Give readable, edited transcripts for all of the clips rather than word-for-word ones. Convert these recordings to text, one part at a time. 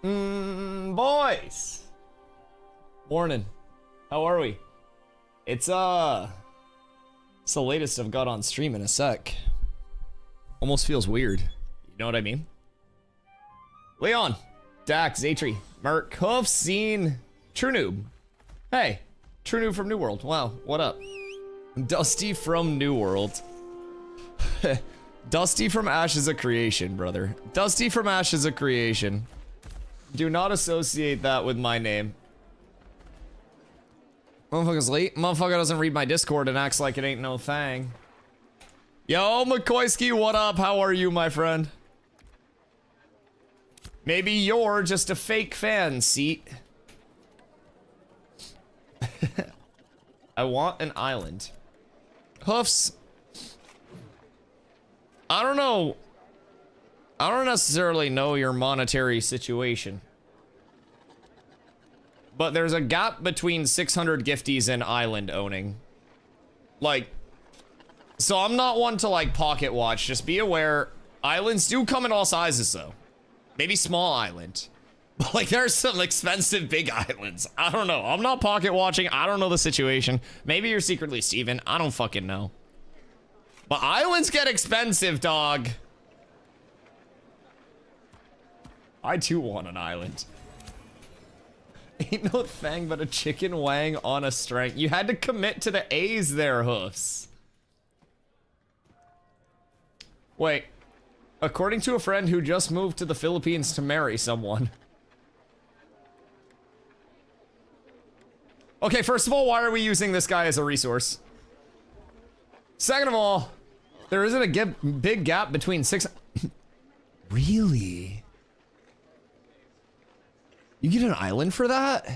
Boys. Morning. How are we? It's the latest I've got on stream in a sec. Almost feels weird. You know what I mean? Leon, Dax, Zatri, Merc, Hoof, Scene, True Noob. Hey, True Noob from New World. Wow, what up? Dusty from New World. Dusty from Ash is a creation, brother. Dusty from Ash is a creation. Do not associate that with my name. Motherfucker's late. Motherfucker doesn't read my Discord and acts like it ain't no thing. Yo, McCoyski, what up? How are you, my friend? Maybe you're just a fake fan, Seat. I want an island. Hoofs. I don't know. I don't necessarily know your monetary situation. But there's a gap between 600 gifties and island owning. Like, so I'm not one to like pocket watch. Just be aware, islands do come in all sizes though. Maybe small island. But like there's some expensive big islands. I don't know. I'm not pocket watching. I don't know the situation. Maybe you're secretly Steven. I don't fucking know. But islands get expensive, dog. I too want an island. Ain't no thing but a chicken wang on a string. You had to commit to the A's there, Hoofs. Wait. According to a friend who just moved to the Philippines to marry someone. Okay, first of all, why are we using this guy as a resource? Second of all, there isn't a big gap between six... Really? You get an island for that?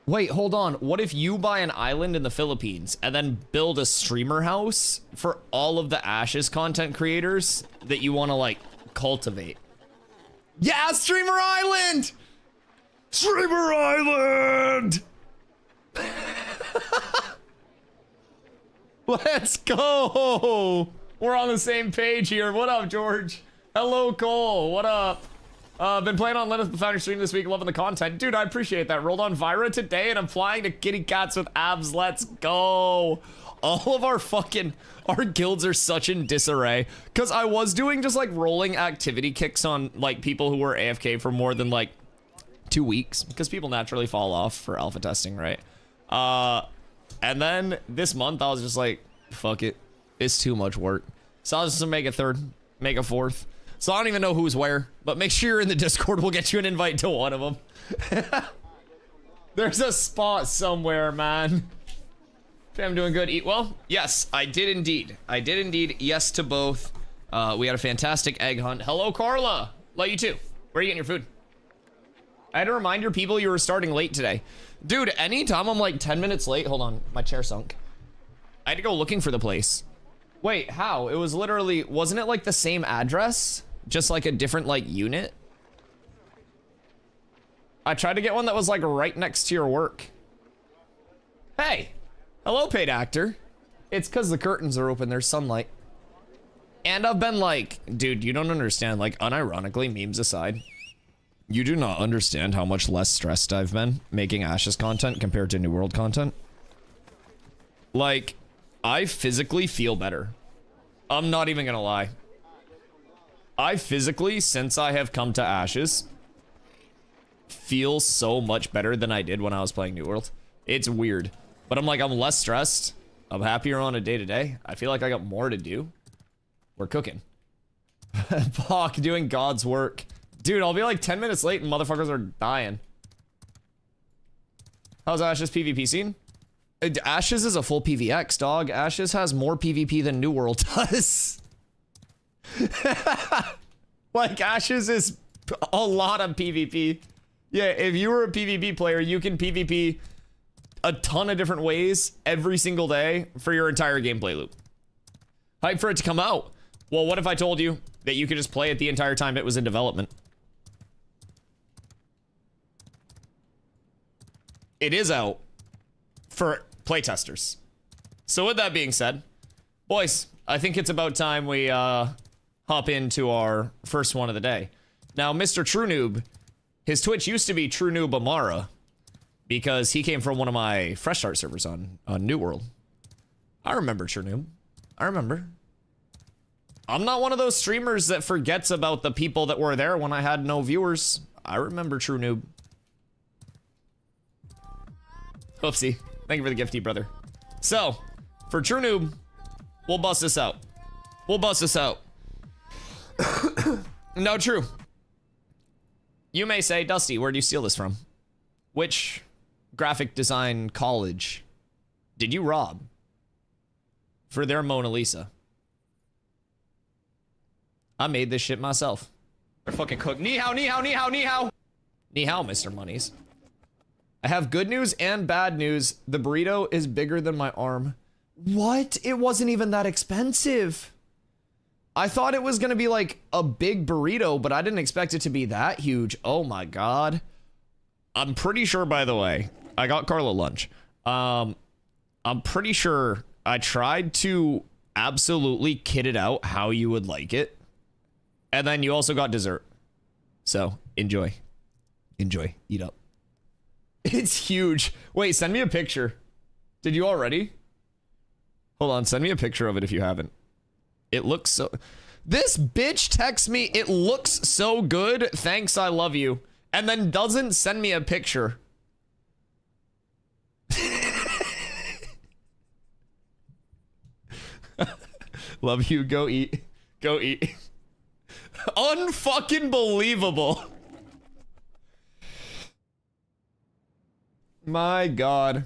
Wait, hold on. What if you buy an island in the Philippines and then build a streamer house for all of the Ashes content creators that you want to like cultivate? Yeah, streamer island! Streamer island! Let's go! We're on the same page here. What up, George? Hello, Cole. What up? Been playing on Linus the Founder stream this week, loving the content. Dude, I appreciate that. Rolled on Vyra today and I'm flying to kitty cats with abs. Let's go. All of our guilds are such in disarray. Cause I was doing just like rolling activity kicks on like people who were AFK for more than like 2 weeks. Because people naturally fall off for alpha testing, right? And then this month I was just like, fuck it. It's too much work. So I was just gonna make a third, make a fourth. So I don't even know who's where, but make sure you're in the Discord. We'll get you an invite to one of them. There's a spot somewhere, man. I'm doing good. Eat well? Yes, I did indeed. I did indeed. Yes to both. We had a fantastic egg hunt. Hello, Carla. Love you too. Where are you getting your food? I had to remind your people you were starting late today. Dude, anytime I'm like 10 minutes late, hold on, my chair sunk. I had to go looking for the place. Wait, how? It was literally, wasn't it like the same address? Just like a different like unit? I tried to get one that was like right next to your work. Hey, hello paid actor. It's cause the curtains are open, there's sunlight. And I've been like, dude, you don't understand, like unironically, memes aside. You do not understand how much less stressed I've been making Ashes content compared to New World content. Like, I physically feel better. I'm not even gonna lie. I physically, since I have come to Ashes, feel so much better than I did when I was playing New World. It's weird. But I'm like, I'm less stressed. I'm happier on a day-to-day. I feel like I got more to do. We're cooking. Fuck, doing God's work. Dude, I'll be like 10 minutes late and motherfuckers are dying. How's Ashes PvP scene? Ashes is a full PvX, dog. Ashes has more PvP than New World does. Like, Ashes is a lot of PvP. Yeah, if you were a PvP player, you can PvP a ton of different ways every single day for your entire gameplay loop. Hype for it to come out. Well, what if I told you that you could just play it the entire time it was in development? It is out for playtesters. So with that being said, boys, I think it's about time we hop into our first one of the day. Now, Mr. True Noob, his Twitch used to be True Noob Amara because he came from one of my Fresh Start servers on New World. I remember True Noob. I remember. I'm not one of those streamers that forgets about the people that were there when I had no viewers. I remember True Noob. Oopsie. Thank you for the gifty, brother. So, for True Noob, we'll bust this out. We'll bust this out. No, true. You may say, Dusty, where do you steal this from? Which graphic design college did you rob for their Mona Lisa? I made this shit myself. They're fucking cooked. Ni hao, ni hao, ni hao, ni hao. Ni hao, Mr. Monies. I have good news and bad news. The burrito is bigger than my arm. What? It wasn't even that expensive. I thought it was gonna be like a big burrito, but I didn't expect it to be that huge. Oh my god. I'm pretty sure, by the way, I got Carlo lunch. I'm pretty sure I tried to absolutely kid it out how you would like it. And then you also got dessert. So, enjoy. Enjoy. Eat up. It's huge. Wait, send me a picture. Did you already? Hold on, send me a picture of it if you haven't. It looks so... This bitch texts me, it looks so good, thanks, I love you. And then doesn't send me a picture. Love you, go eat. Go eat. Unfucking believable. My god.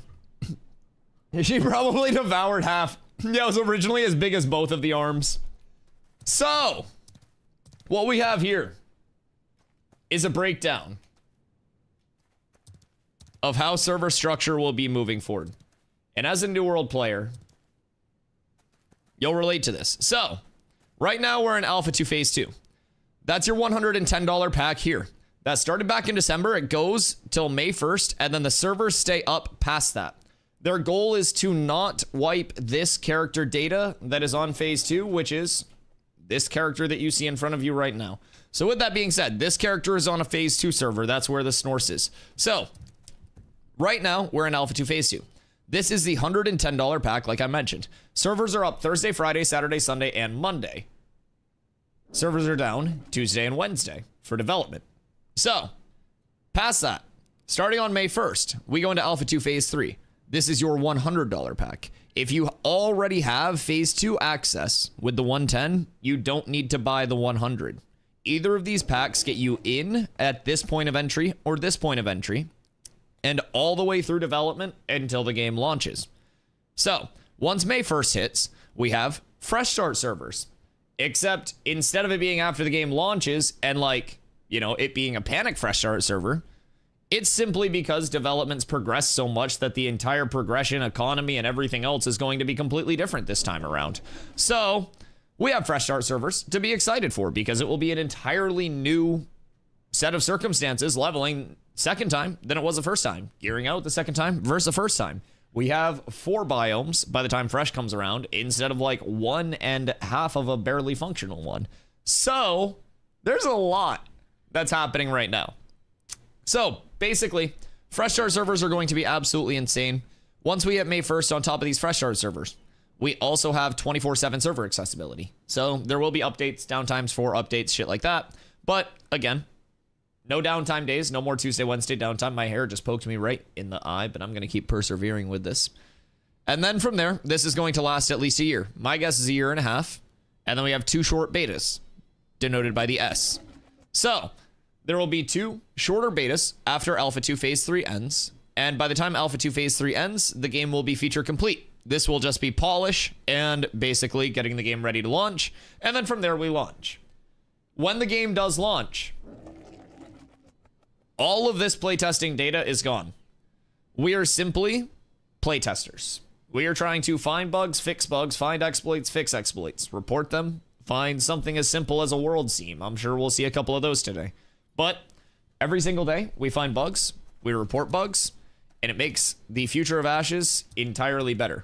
She probably devoured half. Yeah, it was originally as big as both of the arms. So, what we have here is a breakdown of how server structure will be moving forward. And as a New World player, you'll relate to this. So, right now we're in Alpha 2 Phase 2. That's your $110 pack here. That started back in December. It goes till May 1st, and then the servers stay up past that. Their goal is to not wipe this character data that is on Phase 2, which is this character that you see in front of you right now. So with that being said, this character is on a Phase 2 server. That's where the Snorse is. So, right now, we're in Alpha 2 Phase 2. This is the $110 pack, like I mentioned. Servers are up Thursday, Friday, Saturday, Sunday, and Monday. Servers are down Tuesday and Wednesday for development. So, past that, starting on May 1st, we go into Alpha 2 Phase 3. This is your $100 pack. If you already have Phase 2 access with the 110, you don't need to buy the 100. Either of these packs get you in at this point of entry or this point of entry, and all the way through development until the game launches. So, once May 1st hits, we have Fresh Start servers. Except, instead of it being after the game launches and like, you know, it being a panic Fresh Start server, it's simply because development's progressed so much that the entire progression, economy, and everything else is going to be completely different this time around. So, we have Fresh Start servers to be excited for because it will be an entirely new set of circumstances leveling second time than it was the first time. Gearing out the second time versus the first time. We have 4 biomes by the time Fresh comes around instead of like 1.5 of a barely functional one. So, there's a lot that's happening right now. So, basically, Fresh Start servers are going to be absolutely insane. Once we hit May 1st on top of these Fresh Start servers, we also have 24/7 server accessibility. So, there will be updates, downtimes for updates, shit like that. But, again, no downtime days, no more Tuesday, Wednesday downtime. My hair just poked me right in the eye, but I'm going to keep persevering with this. And then from there, this is going to last at least a year. My guess is a year and a half. And then we have 2 short betas, denoted by the S. So, there will be 2 shorter betas after Alpha 2 Phase 3 ends. And by the time Alpha 2 Phase 3 ends, the game will be feature complete. This will just be polish and basically getting the game ready to launch. And then from there, we launch. When the game does launch, all of this playtesting data is gone. We are simply playtesters. We are trying to find bugs, find exploits, fix exploits, report them, find something as simple as a world seam. I'm sure we'll see a couple of those today. But every single day, we find bugs, we report bugs, and it makes the future of Ashes entirely better.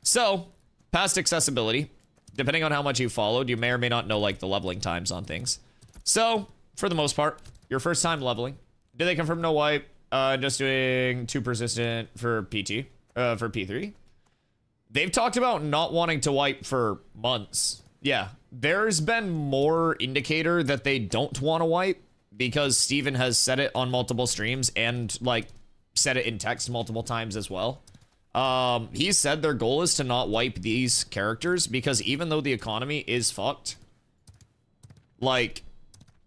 So, past accessibility, depending on how much you followed, you may or may not know like the leveling times on things. So, for the most part. Your first time leveling. Did they confirm no wipe? Just doing 2 persistent for PT, for P3. They've talked about not wanting to wipe for months. Yeah, there's been more indicator that they don't want to wipe because Steven has said it on multiple streams and like said it in text multiple times as well. He said their goal is to not wipe these characters because even though the economy is fucked, like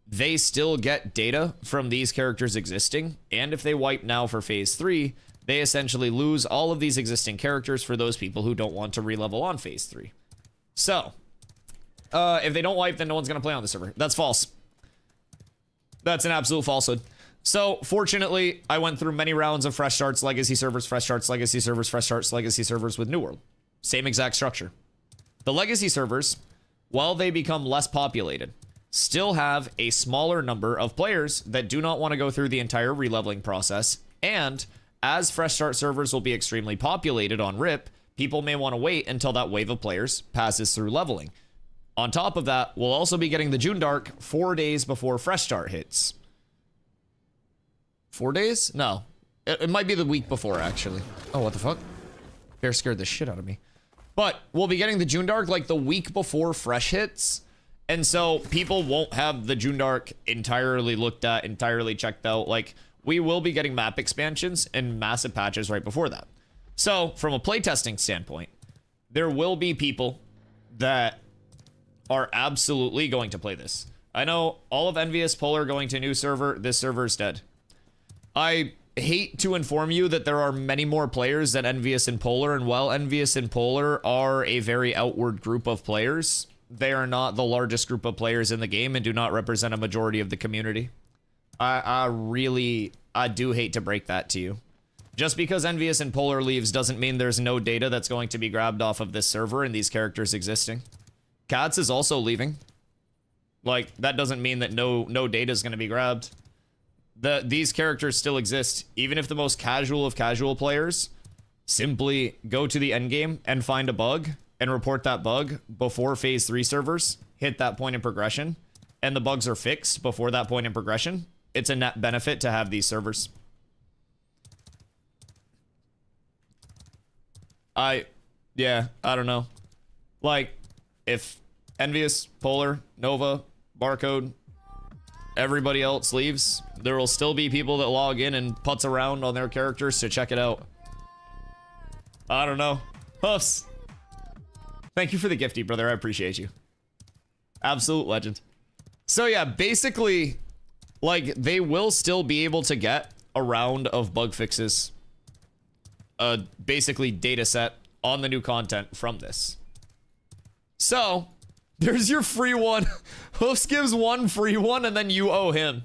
they still get data from these characters existing, and if they wipe now for phase 3, they essentially lose all of these existing characters for those people who don't want to re-level on phase 3. So, if they don't wipe, then no one's gonna play on the server. That's false. That's an absolute falsehood. So, fortunately, I went through many rounds of fresh starts, legacy servers, fresh starts, legacy servers, fresh starts, legacy servers with New World. Same exact structure. The legacy servers, while they become less populated, still have a smaller number of players that do not want to go through the entire releveling process, and as fresh start servers will be extremely populated on RIP, people may want to wait until that wave of players passes through leveling. On top of that, we'll also be getting the June Dark 4 days before fresh start hits. 4 days? No. It might be the week before, actually. Oh, what the fuck? Bear scared the shit out of me. But we'll be getting the June Dark like the week before fresh hits. And so people won't have the June Dark entirely looked at, entirely checked out. Like, we will be getting map expansions and massive patches right before that. So, from a playtesting standpoint, there will be people that are absolutely going to play this. I know all of Envious Polar going to new server. This server is dead. I hate to inform you that there are many more players than Envious and Polar, and while Envious and Polar are a very outward group of players, they are not the largest group of players in the game and do not represent a majority of the community. I do hate to break that to you. Just because Envious and Polar leaves doesn't mean there's no data that's going to be grabbed off of this server and these characters existing. Cats is also leaving. Like, that doesn't mean that no data is going to be grabbed. These characters still exist. Even if the most casual of casual players simply go to the endgame and find a bug and report that bug before phase 3 servers hit that point in progression, and the bugs are fixed before that point in progression, it's a net benefit to have these servers. Yeah, I don't know. Like, if Envious, Polar, Nova, Barcode, everybody else leaves, there will still be people that log in and putz around on their characters to check it out. I don't know. Huffs. Thank you for the gifty, brother. I appreciate you. Absolute legend. So yeah, basically, like, they will still be able to get a round of bug fixes. Basically data set on the new content from this. So, there's your free one. Hoofs gives one free one and then you owe him.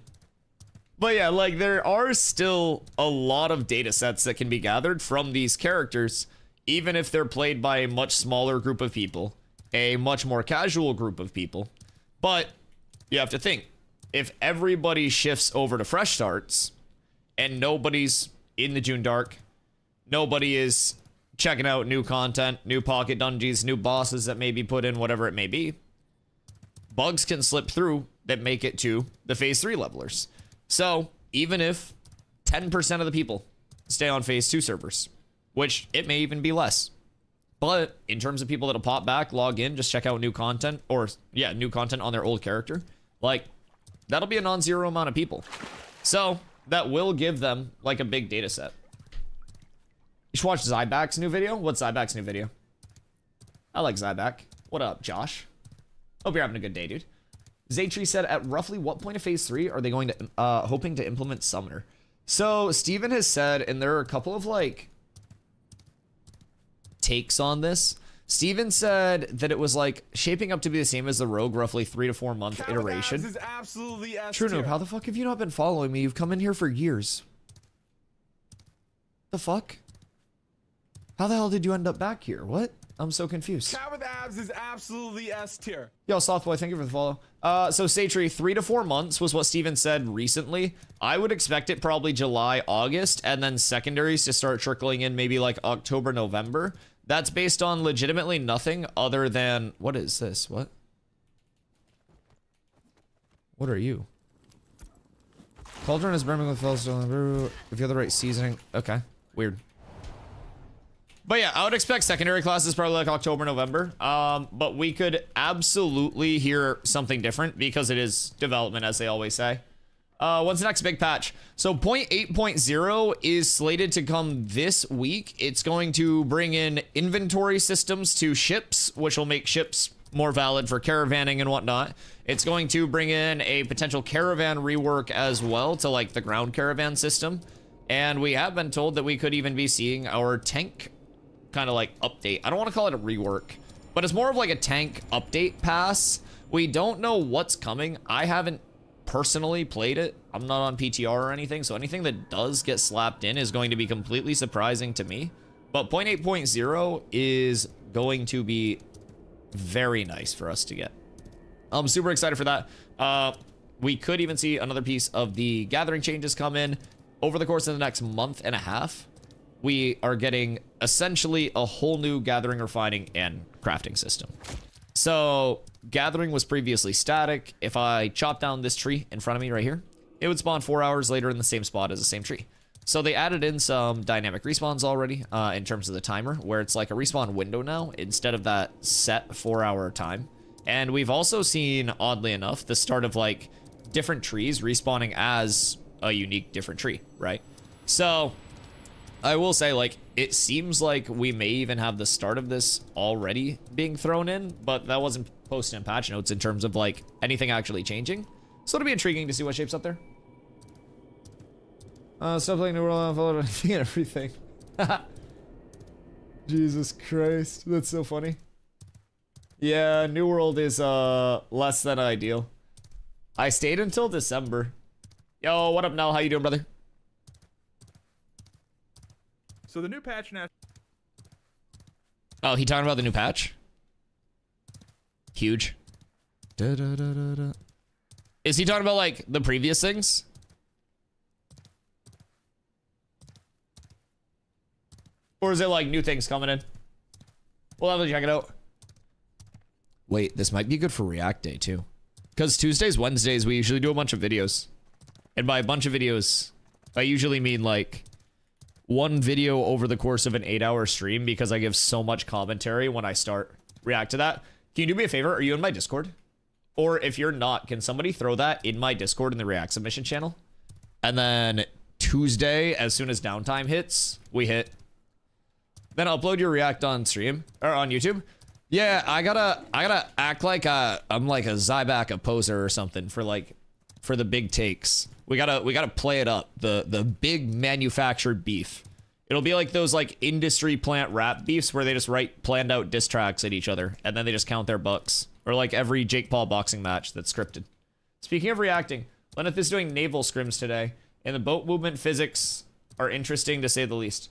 But yeah, like, there are still a lot of data sets that can be gathered from these characters, even if they're played by a much smaller group of people, a much more casual group of people. But you have to think, if everybody shifts over to fresh starts and nobody's in the June Dark, nobody is checking out new content, new pocket dungeons, new bosses that may be put in, whatever it may be, bugs can slip through that make it to the phase 3 levelers. So even if 10% of the people stay on phase 2 servers, which it may even be less, but in terms of people that'll pop back, log in, just check out new content, or yeah, new content on their old character, like, that'll be a non-zero amount of people. So that will give them like a big data set. You should watch Zybak's new video. What's Zybak's new video? I like Zybak. What up, Josh? Hope you're having a good day, dude. Zaytree said, at roughly what point of phase 3 are they going to, hoping to implement Summoner? So Steven has said, and there are a couple of like takes on this. Steven said that it was like shaping up to be the same as the Rogue, roughly 3 to 4 month iteration. Is absolutely True Noob, how the fuck have you not been following me? You've come in here for years. The fuck? How the hell did you end up back here? What? I'm so confused. Cat with abs is absolutely S tier. Yo, Softboy, thank you for the follow. So Saytree, 3 to 4 months was what Steven said recently. I would expect it probably July, August, and then secondaries to start trickling in maybe like October, November. That's based on legitimately nothing other than, what is this? What are you? Cauldron is brimming with Feldstone brew. If you have the right seasoning. Okay. Weird. But yeah, I would expect secondary classes probably like October, November. But we could absolutely hear something different because it is development, as they always say. What's the next big patch? So 0.8.0 is slated to come this week. It's going to bring in inventory systems to ships, which will make ships more valid for caravanning and whatnot. It's going to bring in a potential caravan rework as well to like the ground caravan system. And we have been told that we could even be seeing our tank kind of like update. I don't want to call it a rework, but it's more of like a tank update pass. We don't know what's coming. I haven't personally played it. I'm not on PTR or anything, so anything that does get slapped in is going to be completely surprising to me. But 0.8.0 is going to be very nice for us to get. I'm super excited for that. We could even see another piece of the gathering changes come in over the course of the next month and a half. We are getting essentially a whole new gathering, refining, and crafting system. So gathering was previously static. If I chop down this tree in front of me right here, it would spawn 4 hours later in the same spot as the same tree. So they added in some dynamic respawns already in terms of the timer, where it's like a respawn window now instead of that set 4-hour time. And we've also seen, oddly enough, the start of like different trees respawning as a unique different tree, right? So I will say, like, it seems like we may even have the start of this already being thrown in, but that wasn't posted in patch notes in terms of like anything actually changing. So it'll be intriguing to see what shapes up there. Stop playing New World and follow anything and everything. Jesus Christ, that's so funny. Yeah, New World is less than ideal. I stayed until December. Yo, what up, Nell? How you doing, brother? So the new patch now. Oh, he talking about the new patch? Huge. Is he talking about like the previous things? Or is it like new things coming in? We'll have to check it out. Wait, this might be good for React Day too. Because Tuesdays, Wednesdays, we usually do a bunch of videos. And by a bunch of videos, I usually mean like one video over the course of an 8-hour stream because I give so much commentary when I start react to that. Can you do me a favor? Are you in my Discord? Or if you're not, can somebody throw that in my Discord in the React submission channel? And then Tuesday, as soon as downtime hits, we hit. Then upload your React on stream or on YouTube. Yeah, I gotta act like I'm like a Zyback poser or something for the big takes. We gotta play it up. The big manufactured beef. It'll be like those like industry plant rap beefs where they just write planned out diss tracks at each other and then they just count their bucks. Or like every Jake Paul boxing match that's scripted. Speaking of reacting, Lenneth is doing naval scrims today, and the boat movement physics are interesting to say the least.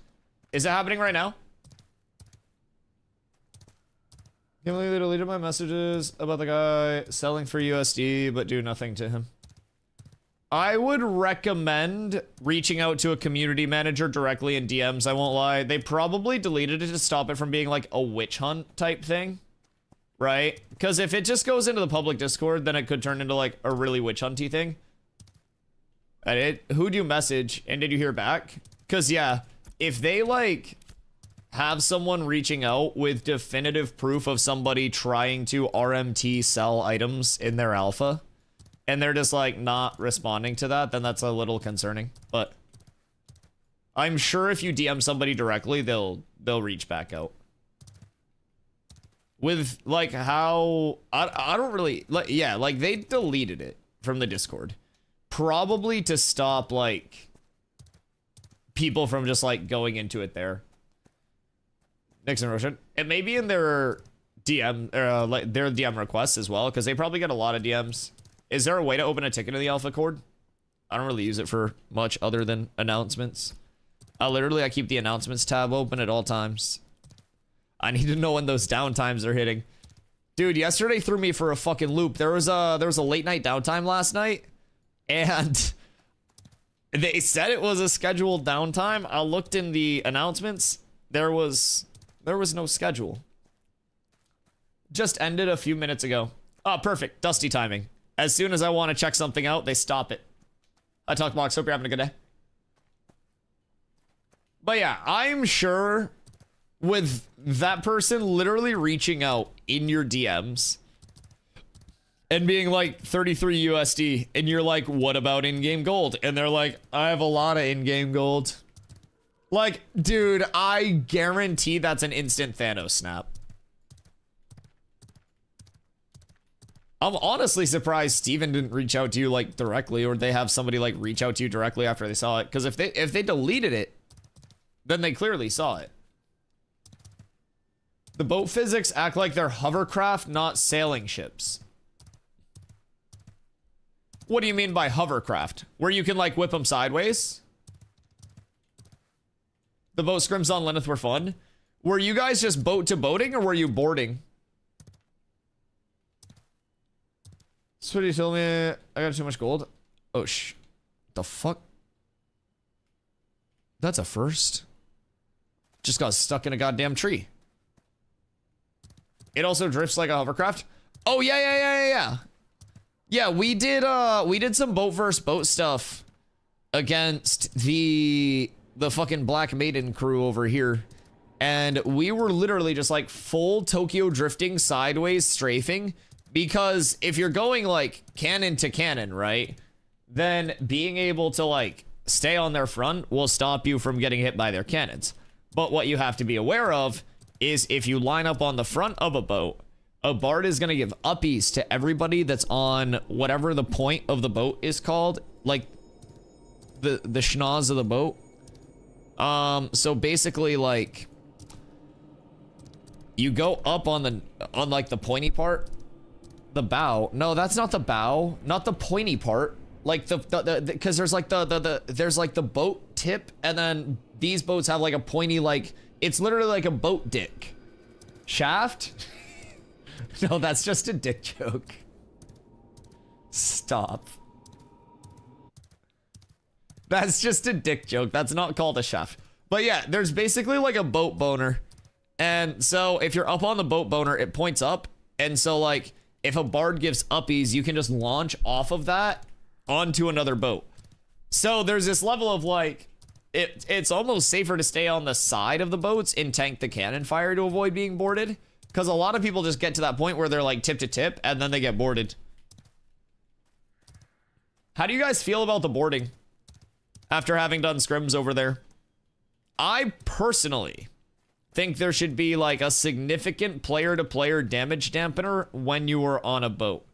Is it happening right now? Can't believe they deleted my messages about the guy selling for USD but do nothing to him. I would recommend reaching out to a community manager directly in DMs, I won't lie. They probably deleted it to stop it from being like a witch hunt type thing, right? Because if it just goes into the public Discord, then it could turn into like a really witch hunty thing. And who'd you message and did you hear back? Because yeah, if they like have someone reaching out with definitive proof of somebody trying to RMT sell items in their alpha, and they're just like not responding to that, then that's a little concerning. But I'm sure if you DM somebody directly, they'll reach back out. With like how I don't really like, yeah, like they deleted it from the Discord, probably to stop like people from just like going into it there. Nixon Roshan, it may be in their DM like their DM requests as well, because they probably get a lot of DMs. Is there a way to open a ticket in the alpha cord? I don't really use it for much other than announcements. I keep the announcements tab open at all times. I need to know when those downtimes are hitting. Dude, yesterday threw me for a fucking loop. There was a late night downtime last night, and they said it was a scheduled downtime. I looked in the announcements. There was no schedule. Just ended a few minutes ago. Oh, perfect. Dusty timing. As soon as I want to check something out, they stop it. I talk box. Hope you're having a good day. But yeah, I'm sure with that person literally reaching out in your DMs and being like 33 USD, and you're like, what about in-game gold? And they're like, I have a lot of in-game gold. Like, dude, I guarantee that's an instant Thanos snap. I'm honestly surprised Steven didn't reach out to you like directly, or they have somebody like reach out to you directly after they saw it. Because if they deleted it, then they clearly saw it. The boat physics act like they're hovercraft, not sailing ships. What do you mean by hovercraft? Where you can like whip them sideways? The boat scrims on Lenneth were fun. Were you guys just boat to boating, or were you boarding? So what do you tell me? I got too much gold. Oh the fuck? That's a first. Just got stuck in a goddamn tree. It also drifts like a hovercraft. Oh yeah. Yeah, we did some boat versus boat stuff against the fucking Black Maiden crew over here. And we were literally just like full Tokyo drifting sideways strafing, because if you're going like cannon to cannon, right? Then being able to like stay on their front will stop you from getting hit by their cannons. But what you have to be aware of is if you line up on the front of a boat, a bard is going to give uppies to everybody that's on whatever the point of the boat is called, like the schnoz of the boat. So basically, like, you go up on like the pointy part, the bow. No, that's not the bow, not the pointy part. Like because there's like there's like the boat tip, and then these boats have like a pointy, like, it's literally like a boat dick. Shaft? No, that's just a dick joke. Stop. That's just a dick joke. That's not called a shaft. But yeah, there's basically like a boat boner. And so if you're up on the boat boner, it points up. And so like if a bard gives uppies, you can just launch off of that onto another boat. So there's this level of like, it's almost safer to stay on the side of the boats and tank the cannon fire to avoid being boarded. Because a lot of people just get to that point where they're like tip to tip and then they get boarded. How do you guys feel about the boarding after having done scrims over there? I personally think there should be like a significant player-to-player damage dampener when you are on a boat.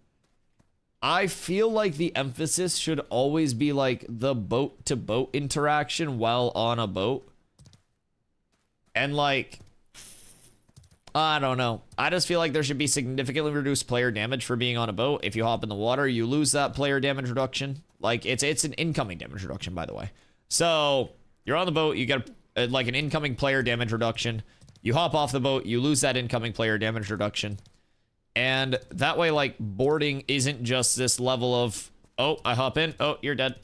I feel like the emphasis should always be like the boat-to-boat interaction while on a boat. And like, I don't know. I just feel like there should be significantly reduced player damage for being on a boat. If you hop in the water, you lose that player damage reduction. Like, it's an incoming damage reduction, by the way. So, you're on the boat, you get like an incoming player damage reduction. You hop off the boat, you lose that incoming player damage reduction. And that way, like, boarding isn't just this level of, oh, I hop in, oh, you're dead.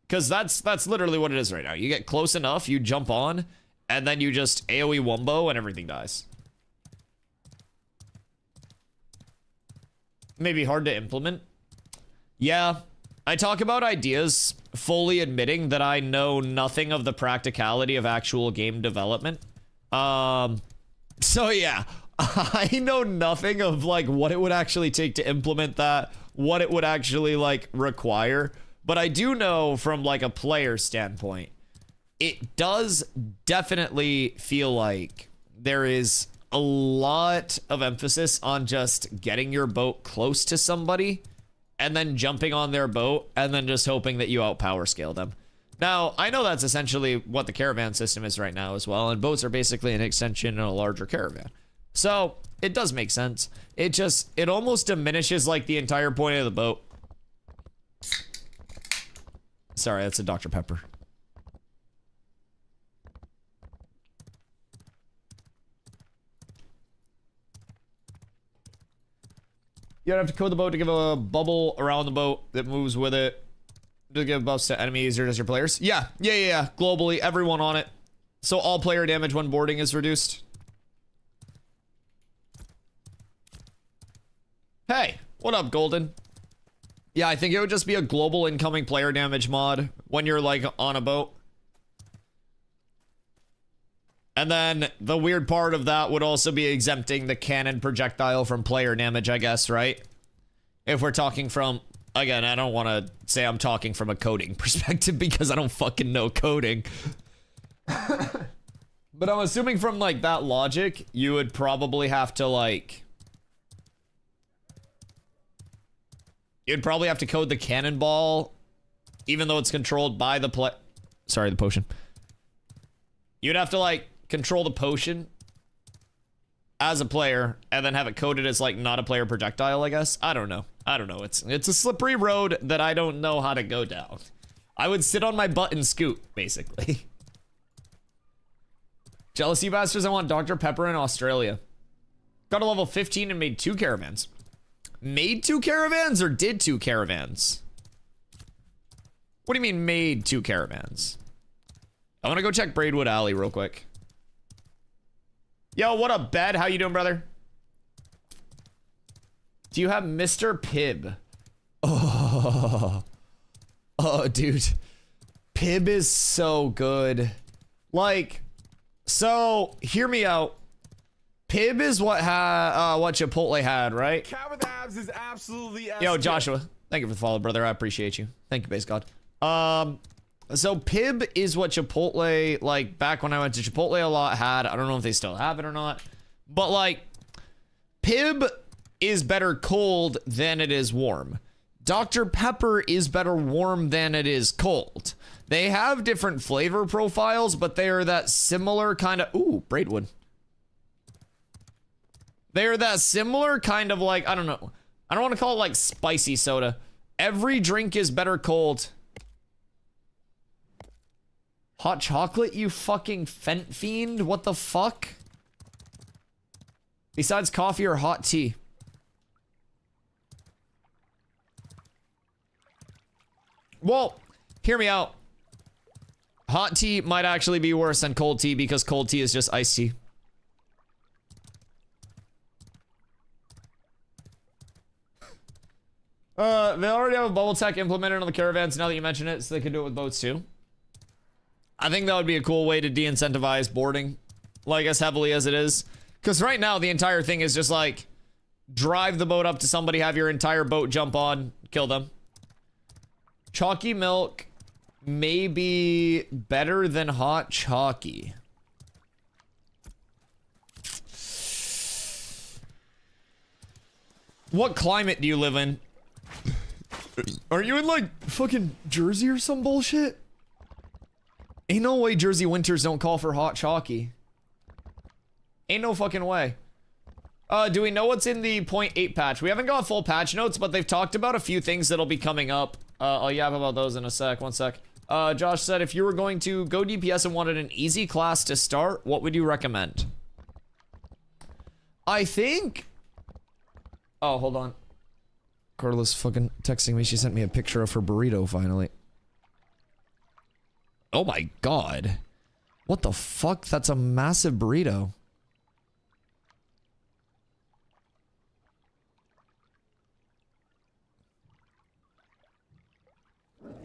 Because that's literally what it is right now. You get close enough, you jump on, and then you just AoE wombo and everything dies. Maybe hard to implement. Yeah, I talk about ideas fully admitting that I know nothing of the practicality of actual game development. So yeah, I know nothing of like what it would actually take to implement that, what it would actually like require, but I do know from like a player standpoint, it does definitely feel like there is a lot of emphasis on just getting your boat close to somebody and then jumping on their boat and then just hoping that you outpower scale them. Now, I know that's essentially what the caravan system is right now as well, and boats are basically an extension in a larger caravan. So, it does make sense. It almost diminishes like the entire point of the boat. Sorry, that's a Dr. Pepper. You don't have to code the boat to give a bubble around the boat that moves with it to give buffs to enemies or just your players. Yeah. Globally, everyone on it. So all player damage when boarding is reduced. Hey, what up, Golden? Yeah, I think it would just be a global incoming player damage mod when you're like on a boat. And then the weird part of that would also be exempting the cannon projectile from player damage, I guess, right? If we're talking from, again, I don't want to say I'm talking from a coding perspective because I don't fucking know coding. But I'm assuming from like that logic, you would probably have to like, you'd probably have to code the cannonball, even though it's controlled by the the potion. You'd have to like control the potion as a player and then have it coded as like not a player projectile, I guess. I don't know. It's a slippery road that I don't know how to go down. I would sit on my butt and scoot, basically. Jealousy bastards, I want Dr. Pepper in Australia. Got to level 15 and made 2 caravans. Made 2 caravans or did 2 caravans? What do you mean made 2 caravans? I want to go check Braidwood Alley real quick. Yo, what up, Bed? How you doing, brother? Do you have Mr. Pibb? Oh, dude. Pibb is so good. Like, so hear me out. Pibb is what Chipotle had, right? Cat with abs is absolutely Yo, Joshua, thank you for the follow, brother. I appreciate you. Thank you, base god. So Pibb is what Chipotle, like back when I went to Chipotle a lot, had. I don't know if they still have it or not, but like Pibb is better cold than it is warm. Dr. Pepper is better warm than it is cold. They have different flavor profiles, but they are that similar kind of, ooh, Braidwood. They're that similar kind of like, I don't know. I don't want to call it like spicy soda. Every drink is better cold. Hot chocolate, you fucking fent fiend? What the fuck? Besides coffee or hot tea? Well, hear me out. Hot tea might actually be worse than cold tea because cold tea is just iced tea. They already have a bubble tech implemented on the caravans now that you mention it, so they could do it with boats too. I think that would be a cool way to de-incentivize boarding, like as heavily as it is. Because right now, the entire thing is just like, drive the boat up to somebody, have your entire boat jump on, kill them. Chalky milk may be better than hot chalky. What climate do you live in? Are you in like fucking Jersey or some bullshit? Ain't no way Jersey winters don't call for hot chalky. Ain't no fucking way. Do we know what's in the 0.8 patch? We haven't got full patch notes, but they've talked about a few things that'll be coming up. I'll yap about those in a sec. One sec. Josh said, if you were going to go DPS and wanted an easy class to start, what would you recommend? I think... Oh, hold on. Carla's fucking texting me. She sent me a picture of her burrito, finally. Oh my god. What the fuck? That's a massive burrito.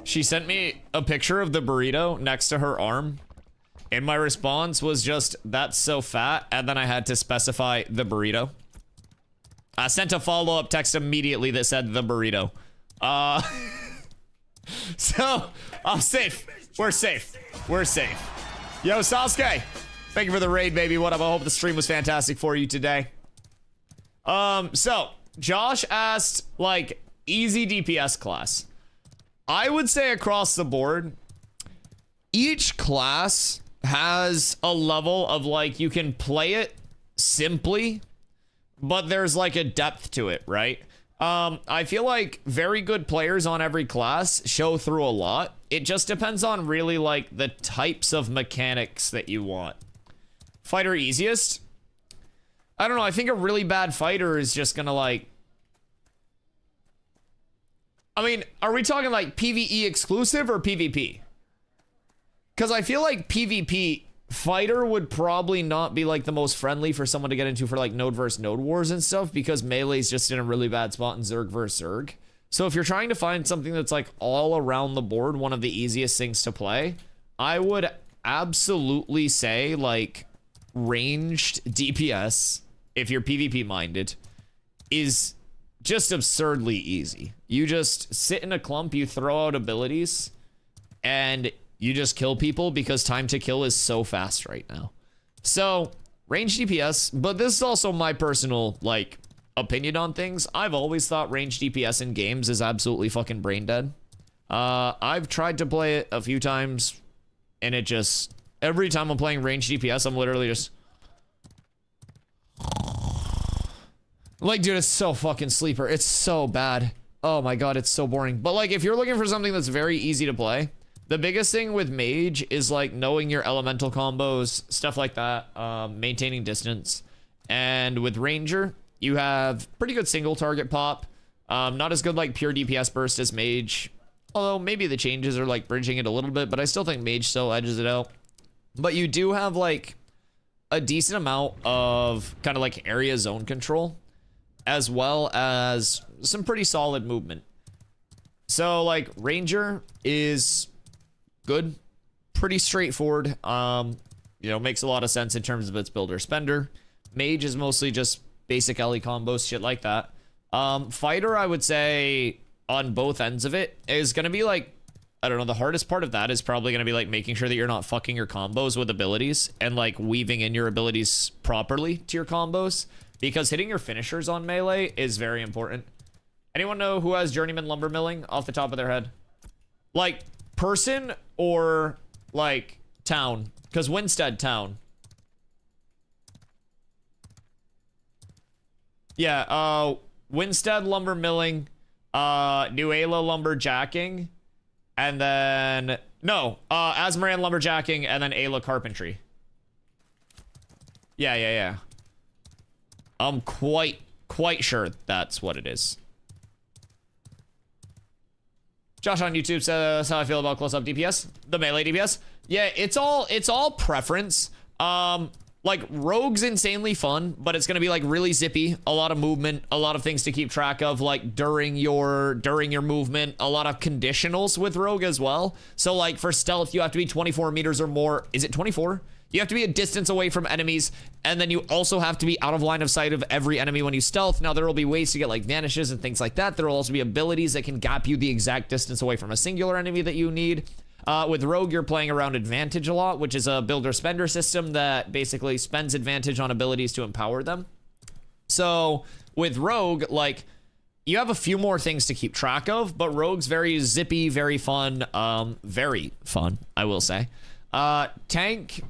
She sent me a picture of the burrito next to her arm. And my response was just, that's so fat. And then I had to specify the burrito. I sent a follow-up text immediately that said the burrito. So, I'm safe. We're safe. We're safe. Yo, Sasuke. Thank you for the raid, baby. What up? I hope the stream was fantastic for you today. So, Josh asked, like, easy DPS class. I would say across the board, each class has a level of, like, you can play it simply, but there's like a depth to it, right? I feel like very good players on every class show through a lot. It just depends on really like the types of mechanics that you want. Fighter easiest? I don't know, I think a really bad fighter is just gonna like... I mean, are we talking like PvE exclusive or PvP? Because I feel like PvP fighter would probably not be like the most friendly for someone to get into for like node versus node wars and stuff, because melee's just in a really bad spot in Zerg versus Zerg. So if you're trying to find something that's like all around the board, one of the easiest things to play, I would absolutely say like ranged DPS, if you're PvP minded, is just absurdly easy. You just sit in a clump, you throw out abilities, and you just kill people because time to kill is so fast right now. So ranged DPS, but this is also my personal like opinion on things. I've always thought ranged DPS in games is absolutely fucking brain dead. I've tried to play it a few times, and it just, every time I'm playing ranged DPS, I'm literally just like, dude, it's so fucking sleeper. It's so bad. Oh my god, it's so boring. But like, if you're looking for something that's very easy to play, the biggest thing with mage is like knowing your elemental combos, stuff like that, maintaining distance. And with ranger, you have pretty good single target pop. Not as good like pure DPS burst as mage, although maybe the changes are like bridging it a little bit, but I still think mage still edges it out. But you do have like a decent amount of kind of like area zone control, as well as some pretty solid movement. So like ranger is good, pretty straightforward. You know, makes a lot of sense in terms of its builder spender. Mage is mostly just basic LE combos, shit like that. Fighter, I would say on both ends of it is gonna be like, I don't know, the hardest part of that is probably gonna be like making sure that you're not fucking your combos with abilities and like weaving in your abilities properly to your combos, because hitting your finishers on melee is very important. Anyone know who has journeyman lumber milling off the top of their head? Like person or like town? Because Winstead town. Yeah, Winstead lumber milling, Nuela lumberjacking, and then no, Asmaran lumberjacking, and then Ayla carpentry. Yeah. I'm quite sure that's what it is. Josh on YouTube says how I feel about close-up DPS, the melee DPS. Yeah, it's all preference. Like rogue's insanely fun, but it's gonna be like really zippy, a lot of movement, a lot of things to keep track of, like during your movement, a lot of conditionals with rogue as well. So like for stealth, you have to be 24 meters or more. Is it 24? You have to be a distance away from enemies, and then you also have to be out of line of sight of every enemy when you stealth. Now, there will be ways to get like vanishes and things like that. There will also be abilities that can gap you the exact distance away from a singular enemy that you need. With Rogue, you're playing around Advantage a lot, which is a builder-spender system that basically spends advantage on abilities to empower them. So with Rogue, like, you have a few more things to keep track of, but Rogue's very zippy, very fun, I will say. Tank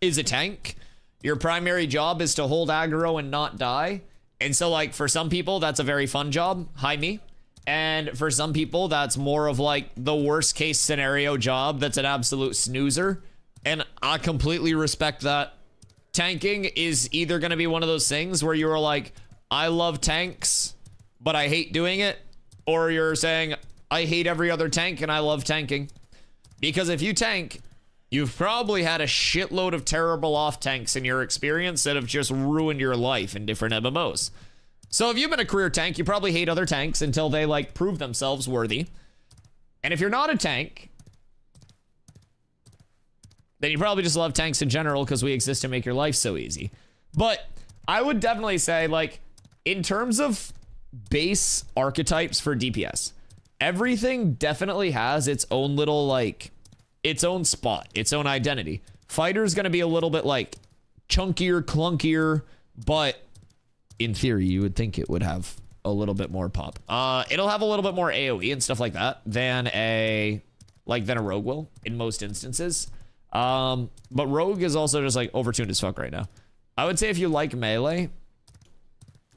is a tank. Your primary job is to hold aggro and not die. And so, like, for some people, that's a very fun job. Hi, me. And for some people, that's more of like the worst case scenario job that's an absolute snoozer. And I completely respect that. Tanking is either going to be one of those things where you're like, I love tanks, but I hate doing it. Or you're saying, I hate every other tank and I love tanking. Because if you tank, you've probably had a shitload of terrible off tanks in your experience that have just ruined your life in different MMOs. So if you've been a career tank, you probably hate other tanks until they like prove themselves worthy. And if you're not a tank, then you probably just love tanks in general because we exist to make your life so easy. But I would definitely say, like, in terms of base archetypes for DPS, everything definitely has its own little, like, its own spot, its own identity. Fighter's gonna be a little bit like chunkier, clunkier, but in theory, you would think it would have a little bit more pop. It'll have a little bit more AoE and stuff like that than a rogue will in most instances. But rogue is also just like overtuned as fuck right now. I would say if you like melee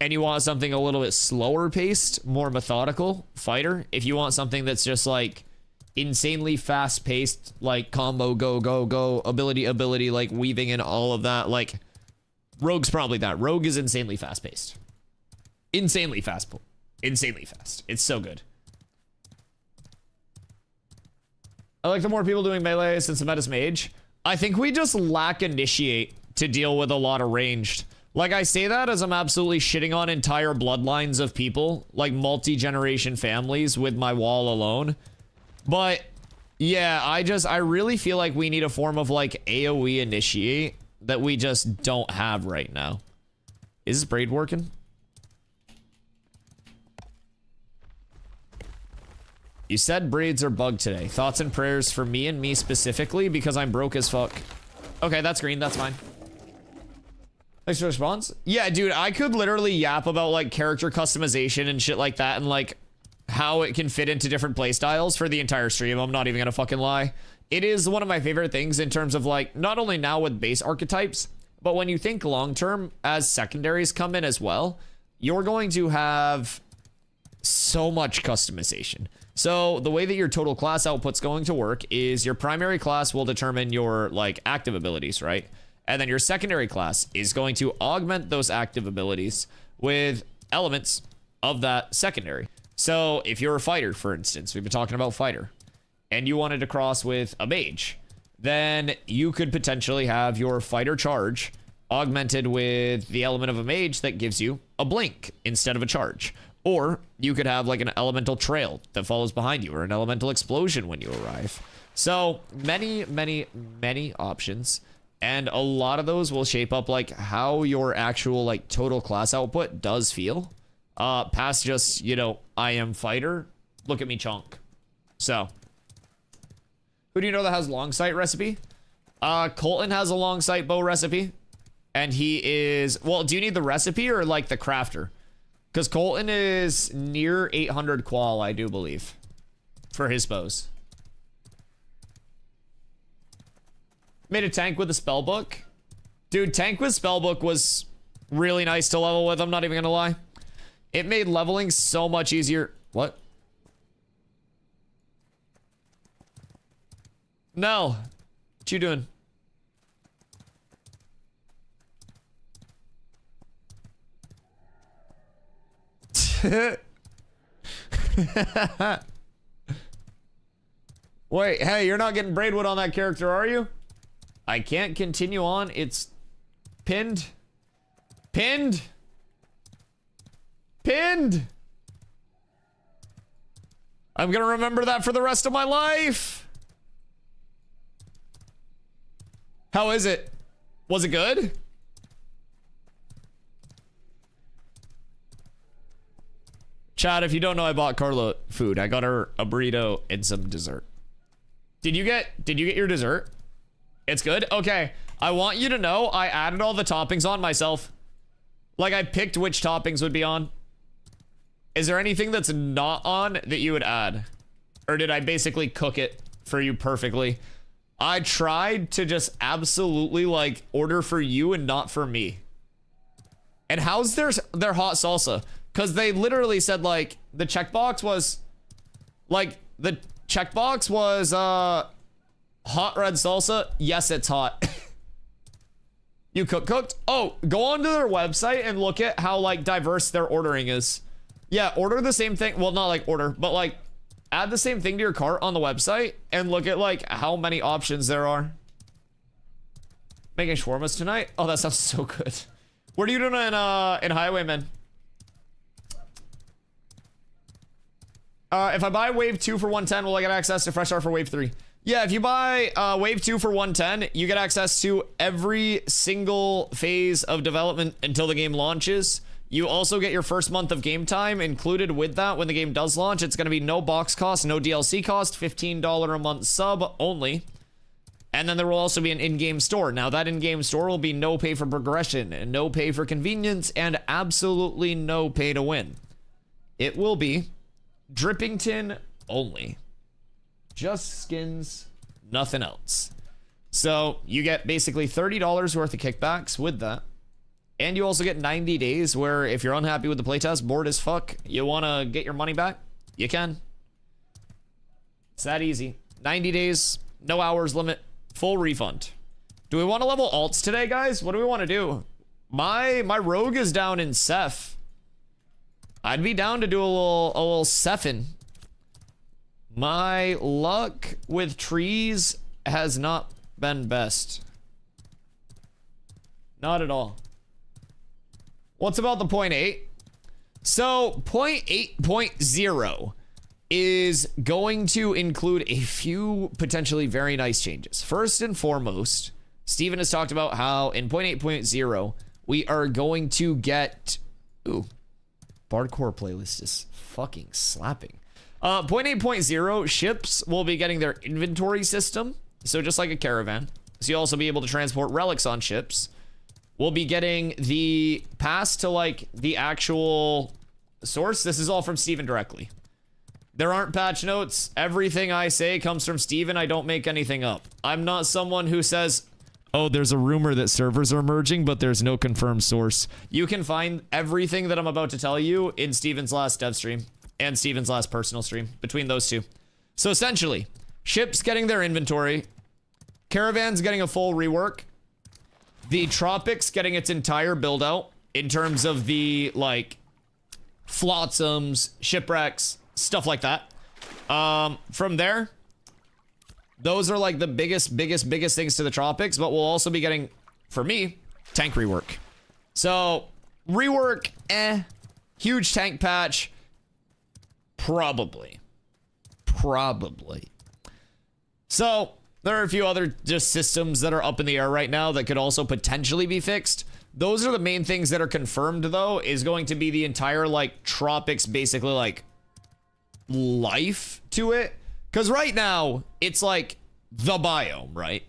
and you want something a little bit slower paced, more methodical, fighter. If you want something that's just like insanely fast paced, like combo, go, ability, like weaving in all of that, like Rogue's probably that. Rogue is insanely fast-paced. Insanely fast. Insanely fast. It's so good. I like the more people doing melee since the meta's mage. I think we just lack initiate to deal with a lot of ranged. Like, I say that as I'm absolutely shitting on entire bloodlines of people, like multi-generation families with my wall alone. But yeah, I really feel like we need a form of like AoE initiate that we just don't have right now. Is this braid working? You said braids are bugged today. Thoughts and prayers for me and me specifically because I'm broke as fuck. Okay, that's green. That's fine. Thanks for the response. Yeah, dude, I could literally yap about like character customization and shit like that and like how it can fit into different playstyles for the entire stream. I'm not even gonna fucking lie. It is one of my favorite things in terms of like, not only now with base archetypes, but when you think long term as secondaries come in as well, you're going to have so much customization. So the way that your total class output's going to work is your primary class will determine your like active abilities, right? And then your secondary class is going to augment those active abilities with elements of that secondary. So if you're a fighter, for instance, we've been talking about fighter, and you wanted to cross with a mage, then you could potentially have your fighter charge augmented with the element of a mage that gives you a blink instead of a charge. Or you could have like an elemental trail that follows behind you or an elemental explosion when you arrive. So many, many, many options. And a lot of those will shape up like how your actual like total class output does feel. Past just, you know, I am fighter. Look at me chunk. So who do you know that has long sight recipe? Colton has a long sight bow recipe. And he is, well, do you need the recipe or like the crafter? Because Colton is near 800 qual, I do believe, for his bows. Made a tank with a spellbook. Dude, tank with spellbook was really nice to level with, I'm not even gonna lie. It made leveling so much easier. What? No. What you doing? Wait, hey, you're not getting braidwood on that character, are you? I can't continue on. It's pinned. Pinned. Pinned. I'm gonna remember that for the rest of my life. How is it? Was it good? Chad, if you don't know, I bought Carla food. I got her a burrito and some dessert. Did you get your dessert? It's good? Okay. I want you to know I added all the toppings on myself. Like I picked which toppings would be on. Is there anything that's not on that you would add? Or did I basically cook it for you perfectly? I tried to just absolutely like order for you and not for me. And how's their hot salsa? Because they literally said like the checkbox was like the checkbox was hot red salsa. Yes, it's hot. You cooked? Oh, go onto their website and look at how like diverse their ordering is. Yeah, order the same thing. Well, not like order, but like add the same thing to your cart on the website and look at like how many options there are. Making shawarmas tonight? Oh, that sounds so good. What are you doing in Highwayman? If I buy wave 2 for 110, will I get access to fresh art for wave 3? Yeah, if you buy wave 2 for 110, you get access to every single phase of development until the game launches. You also get your first month of game time included with that when the game does launch. It's going to be no box cost, no DLC cost, $15 a month sub only. And then there will also be an in-game store. Now that in-game store will be no pay for progression, and no pay for convenience, and absolutely no pay to win. It will be Drippington only. Just skins, nothing else. So you get basically $30 worth of kickbacks with that. And you also get 90 days where if you're unhappy with the playtest, bored as fuck, you want to get your money back, you can. It's that easy. 90 days, no hours limit, full refund. Do we want to level alts today, guys? What do we want to do? My rogue is down in Seth. I'd be down to do a little Sephin. My luck with trees has not been best. Not at all. What's about the 0.8? So 0.8.0 is going to include a few potentially very nice changes. First and foremost, Steven has talked about how in 0.8.0 we are going to get... Ooh, Bardcore playlist is fucking slapping. 0.8.0 ships will be getting their inventory system. So just like a caravan. So you'll also be able to transport relics on ships. We'll be getting the pass to like the actual source. This is all from Steven directly. There aren't patch notes. Everything I say comes from Steven. I don't make anything up. I'm not someone who says, oh, there's a rumor that servers are merging, but there's no confirmed source. You can find everything that I'm about to tell you in Steven's last dev stream and Steven's last personal stream, between those two. So essentially, ships getting their inventory, caravans getting a full rework, the Tropics getting its entire build out in terms of the like flotsams, shipwrecks, stuff like that. From there, those are like the biggest things to the Tropics, but we'll also be getting, for me, tank rework. So rework, huge tank patch, probably. So there are a few other just systems that are up in the air right now that could also potentially be fixed. Those are the main things that are confirmed, though, is going to be the entire like Tropics, basically like life to it. Because right now it's like the biome, right?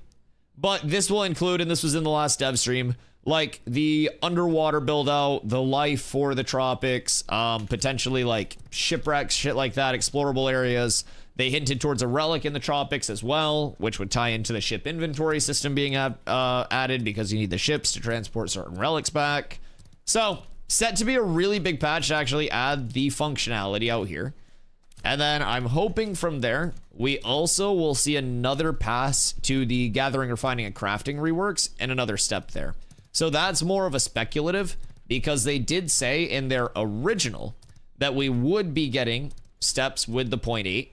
But this will include, and this was in the last dev stream, like the underwater build out, the life for the Tropics, potentially like shipwrecks, shit like that, explorable areas. They hinted towards a relic in the Tropics as well, which would tie into the ship inventory system being added because you need the ships to transport certain relics back. So set to be a really big patch to actually add the functionality out here. And then I'm hoping from there, we also will see another pass to the gathering, refining, and crafting reworks and another step there. So that's more of a speculative because they did say in their original that we would be getting steps with the 0.8.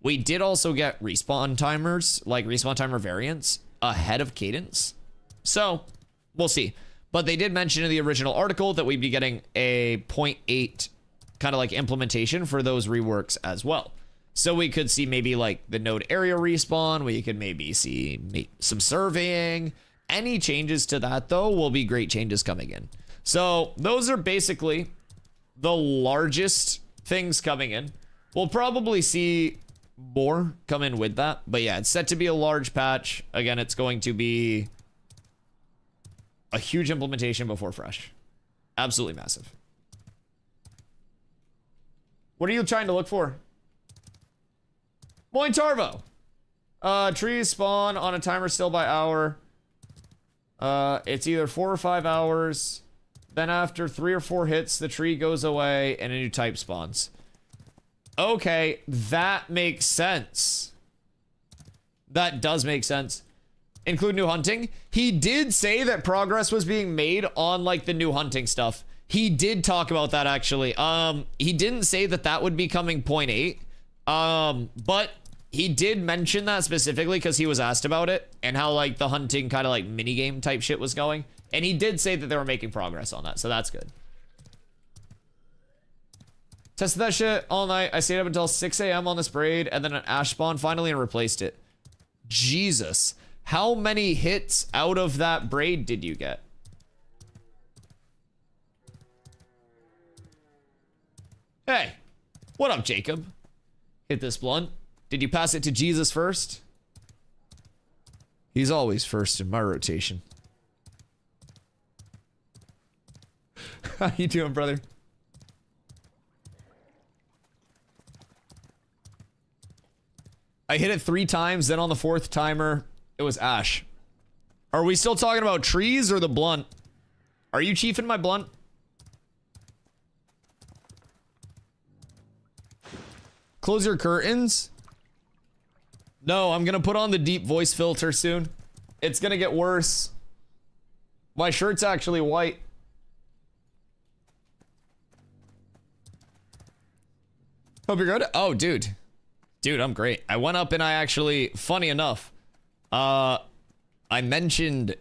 We did also get respawn timers, like respawn timer variants ahead of cadence. So we'll see. But they did mention in the original article that we'd be getting a 0.8 kind of like implementation for those reworks as well. So we could see maybe like the node area respawn. We could maybe see some surveying. Any changes to that though will be great changes coming in. So those are basically the largest things coming in. We'll probably see more come in with that. But yeah, it's set to be a large patch. Again, it's going to be a huge implementation before fresh. Absolutely massive. What are you trying to look for? Moin Tarvo. Trees spawn on a timer still by hour. It's either 4 or 5 hours. Then after 3 or 4 hits, the tree goes away and a new type spawns. Okay, that makes sense. That does make sense. Include new hunting. He did say that progress was being made on like the new hunting stuff. He did talk about that actually. He didn't say that that would be coming 0.8. But he did mention that specifically because he was asked about it and how like the hunting kind of like mini game type shit was going. And he did say that they were making progress on that, so that's good. Tested that shit all night. I stayed up until 6 a.m. on this braid and then an ash spawn finally and replaced it. Jesus. How many hits out of that braid did you get? Hey, what up, Jacob? Hit this blunt. Did you pass it to Jesus first? He's always first in my rotation. How you doing, brother? I hit it 3 times, then on the 4th timer, it was ash. Are we still talking about trees or the blunt? Are you chiefing my blunt? Close your curtains. No, I'm gonna put on the deep voice filter soon. It's gonna get worse. My shirt's actually white. Hope you're good. Oh, dude. Dude, I'm great. I went up and I actually, funny enough, I mentioned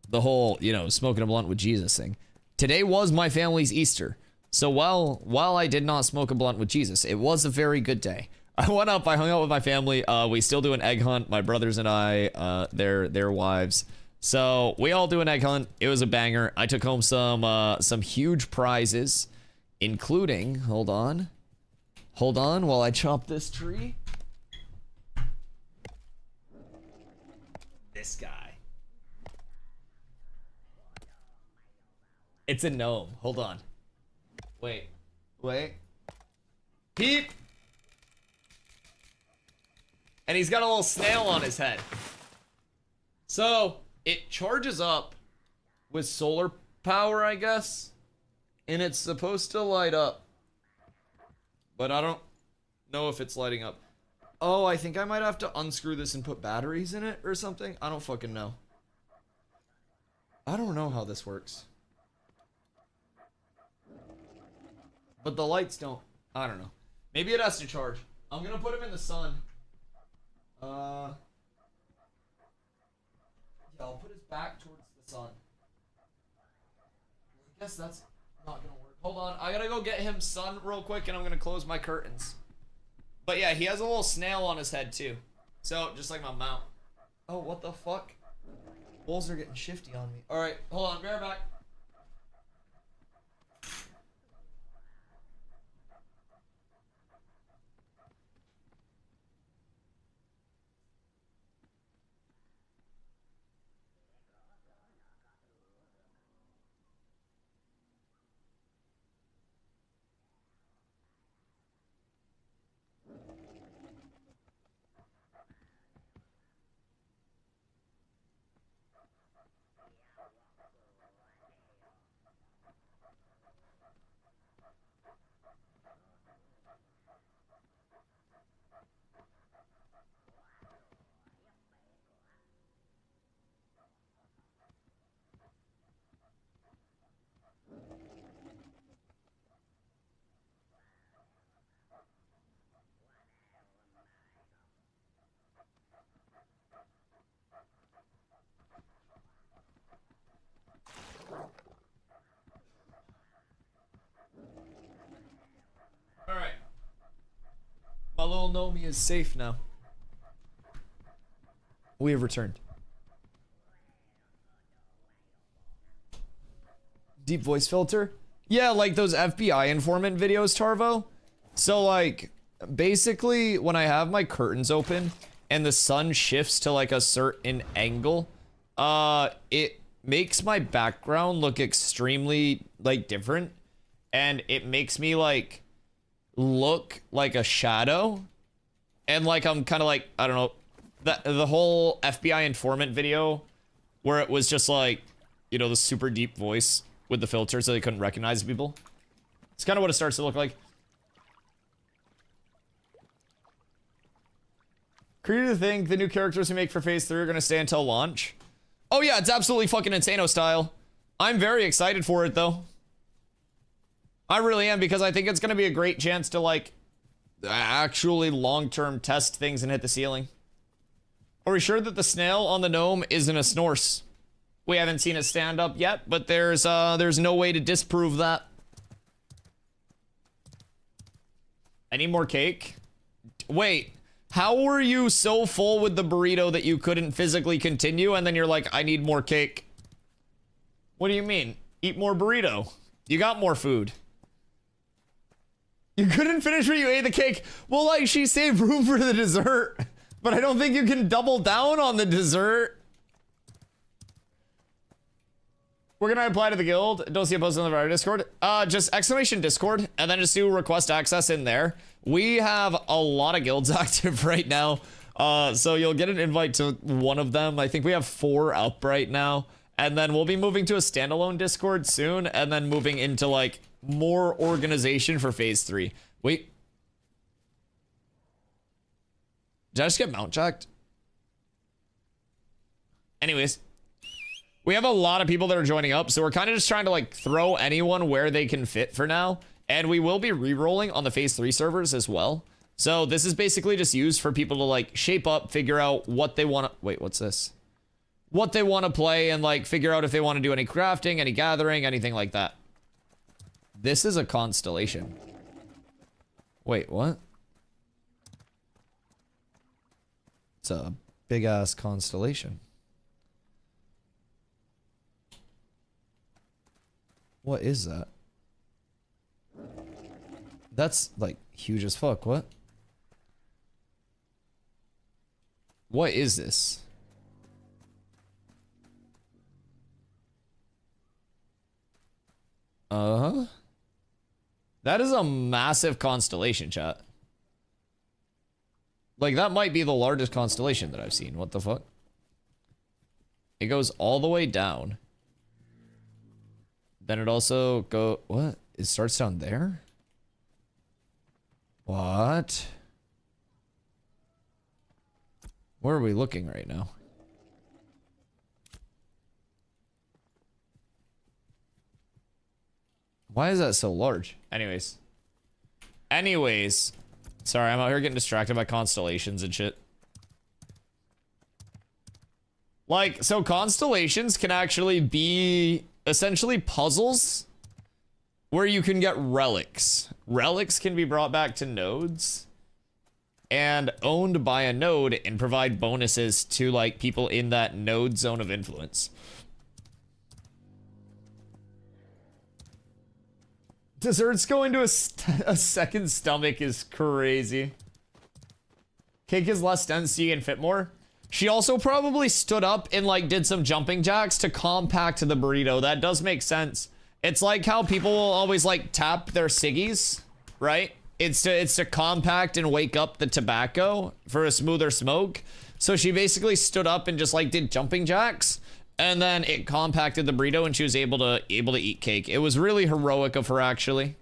the whole, you know, smoking a blunt with Jesus thing. Today was my family's Easter. So while I did not smoke a blunt with Jesus, it was a very good day. I went up, I hung out with my family. We still do an egg hunt, my brothers and I, their wives. So we all do an egg hunt. It was a banger. I took home some huge prizes, including, hold on while I chop this tree. This guy. It's a gnome. Hold on. Wait. Peep! And he's got a little snail on his head. So, it charges up with solar power, I guess. And it's supposed to light up. But I don't know if it's lighting up. Oh, I think I might have to unscrew this and put batteries in it or something. I don't fucking know. I don't know how this works. But the lights don't. I don't know. Maybe it has to charge. I'm gonna put him in the sun. Yeah, I'll put his back towards the sun. I guess that's not gonna work. Hold on, I gotta go get him sun real quick and I'm gonna close my curtains. But yeah, he has a little snail on his head too. So, just like my mount. Oh, what the fuck? Wolves are getting shifty on me. Alright, hold on, be right back. Alright. My little Nomi is safe now. We have returned. Deep voice filter? Yeah, like those FBI informant videos, Tarvo. So like, basically when I have my curtains open and the sun shifts to like a certain angle, it makes my background look extremely like different. And it makes me like look like a shadow. And like I'm kind of like, I don't know, the whole FBI informant video where it was just like, you know, the super deep voice with the filter so they couldn't recognize people. It's kind of what it starts to look like. Creative to think the new characters we make for phase 3 are going to stay until launch. Oh yeah, it's absolutely fucking Insano style. I'm very excited for it though. I really am, because I think it's going to be a great chance to like actually long-term test things and hit the ceiling. Are we sure that the snail on the gnome isn't a snorse? We haven't seen it stand up yet, but there's no way to disprove that. I need more cake. Wait, how were you so full with the burrito that you couldn't physically continue, and then you're like, I need more cake? What do you mean? Eat more burrito. You got more food. You couldn't finish when you ate the cake. Well, like, she saved room for the dessert, but I don't think you can double down on the dessert. We're gonna apply to the guild. Don't see a post on the Rider Discord. Just exclamation Discord, and then just do request access in there. We have a lot of guilds active right now. So you'll get an invite to one of them. I think we have 4 up right now. And then we'll be moving to a standalone Discord soon, and then moving into like more organization for phase 3. Wait. Did I just get mount checked? Anyways. We have a lot of people that are joining up, so we're kind of just trying to like throw anyone where they can fit for now. And we will be re-rolling on the phase 3 servers as well. So this is basically just used for people to like shape up, figure out what they want to... Wait, what's this? what they want to play and like figure out if they want to do any crafting, any gathering, anything like that. This is a constellation. Wait, what? It's a big ass constellation. What is that? That's like huge as fuck. What? What is this? That is a massive constellation, chat. Like, that might be the largest constellation that I've seen. What the fuck? It goes all the way down. Then it also what? It starts down there? What? Where are we looking right now? Why is that so large? Anyways. Sorry, I'm out here getting distracted by constellations and shit. Like, so constellations can actually be essentially puzzles where you can get relics. Relics can be brought back to nodes and owned by a node and provide bonuses to like people in that node zone of influence. Desserts going to a second stomach is crazy. Cake is less dense so you can fit more. She also probably stood up and like did some jumping jacks to compact the burrito. That does make sense. It's like how people will always like tap their ciggies, right? It's to compact and wake up the tobacco for a smoother smoke. So she basically stood up and just like did jumping jacks. And then it compacted the burrito and she was able to eat cake. It was really heroic of her, actually.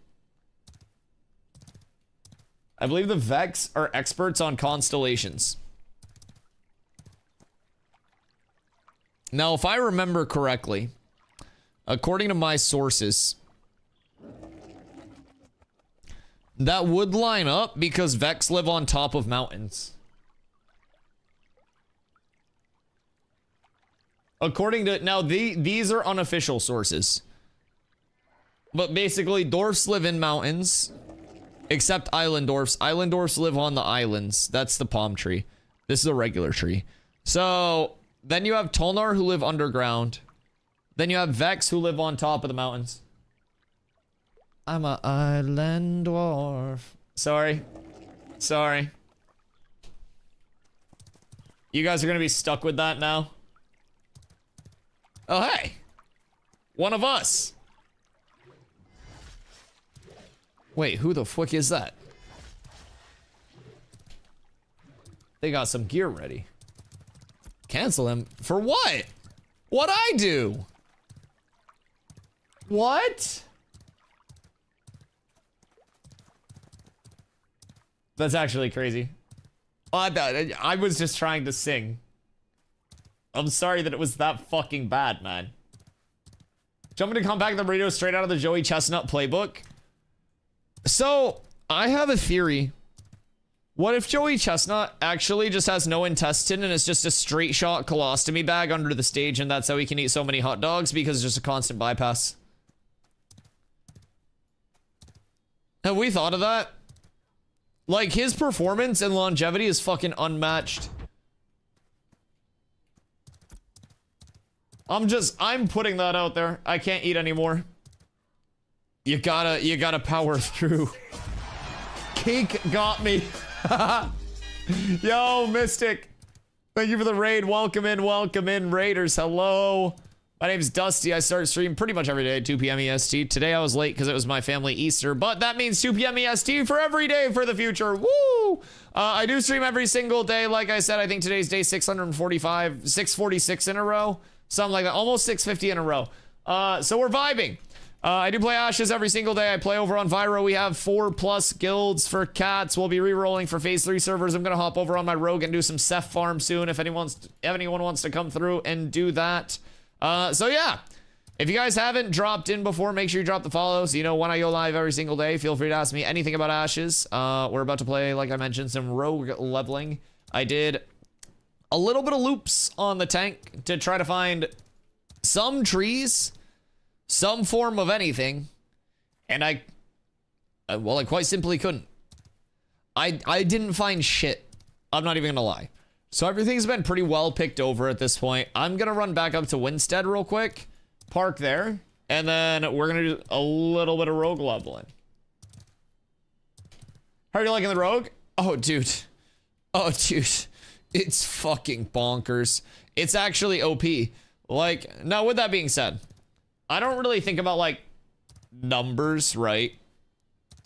I believe the Vex are experts on constellations. Now, if I remember correctly, according to my sources, that would line up because Vex live on top of mountains. According to, now these are unofficial sources. But basically, dwarfs live in mountains. Except island dwarfs. Island dwarfs live on the islands. That's the palm tree. This is a regular tree. So, then you have Tolnar who live underground. Then you have Vex who live on top of the mountains. I'm a island dwarf. Sorry. Sorry. You guys are gonna be stuck with that now. Oh, hey. One of us. Wait, who the fuck is that? They got some gear ready. Cancel him? For what? What'd I do? What? That's actually crazy. I was just trying to sing. I'm sorry that it was that fucking bad, man. Jumping to compact the burrito straight out of the Joey Chestnut playbook. So, I have a theory. What if Joey Chestnut actually just has no intestine and it's just a straight shot colostomy bag under the stage and that's how he can eat so many hot dogs because it's just a constant bypass? Have we thought of that? Like, his performance and longevity is fucking unmatched. I'm putting that out there. I can't eat anymore. You gotta power through. Cake got me. Yo, Mystic. Thank you for the raid. Welcome in, Raiders. Hello. My name's Dusty. I start stream pretty much every day at 2 p.m. EST. Today I was late because it was my family Easter, but that means 2 p.m. EST for every day for the future. Woo! I do stream every single day. Like I said, I think today's day 646 in a row. Something like that. Almost 650 in a row. So we're vibing. I do play Ashes every single day. I play over on Vyro. We have 4+ guilds for cats. We'll be re-rolling for phase 3 servers. I'm gonna hop over on my rogue and do some Ceph farm soon if anyone wants to come through and do that. So yeah, if you guys haven't dropped in before, make sure you drop the follow so you know when I go live every single day. Feel free to ask me anything about Ashes. We're about to play, like I mentioned, some rogue leveling. I did a little bit of loops on the tank to try to find some trees, some form of anything, and I quite simply couldn't. I didn't find shit. I'm not even gonna lie. So everything's been pretty well picked over at this point. I'm gonna run back up to Winstead real quick, park there, and then we're gonna do a little bit of rogue leveling. How are you liking the rogue? Oh, dude. Oh, dude. It's fucking bonkers. It's actually OP. Like, now with that being said, I don't really think about like numbers, right?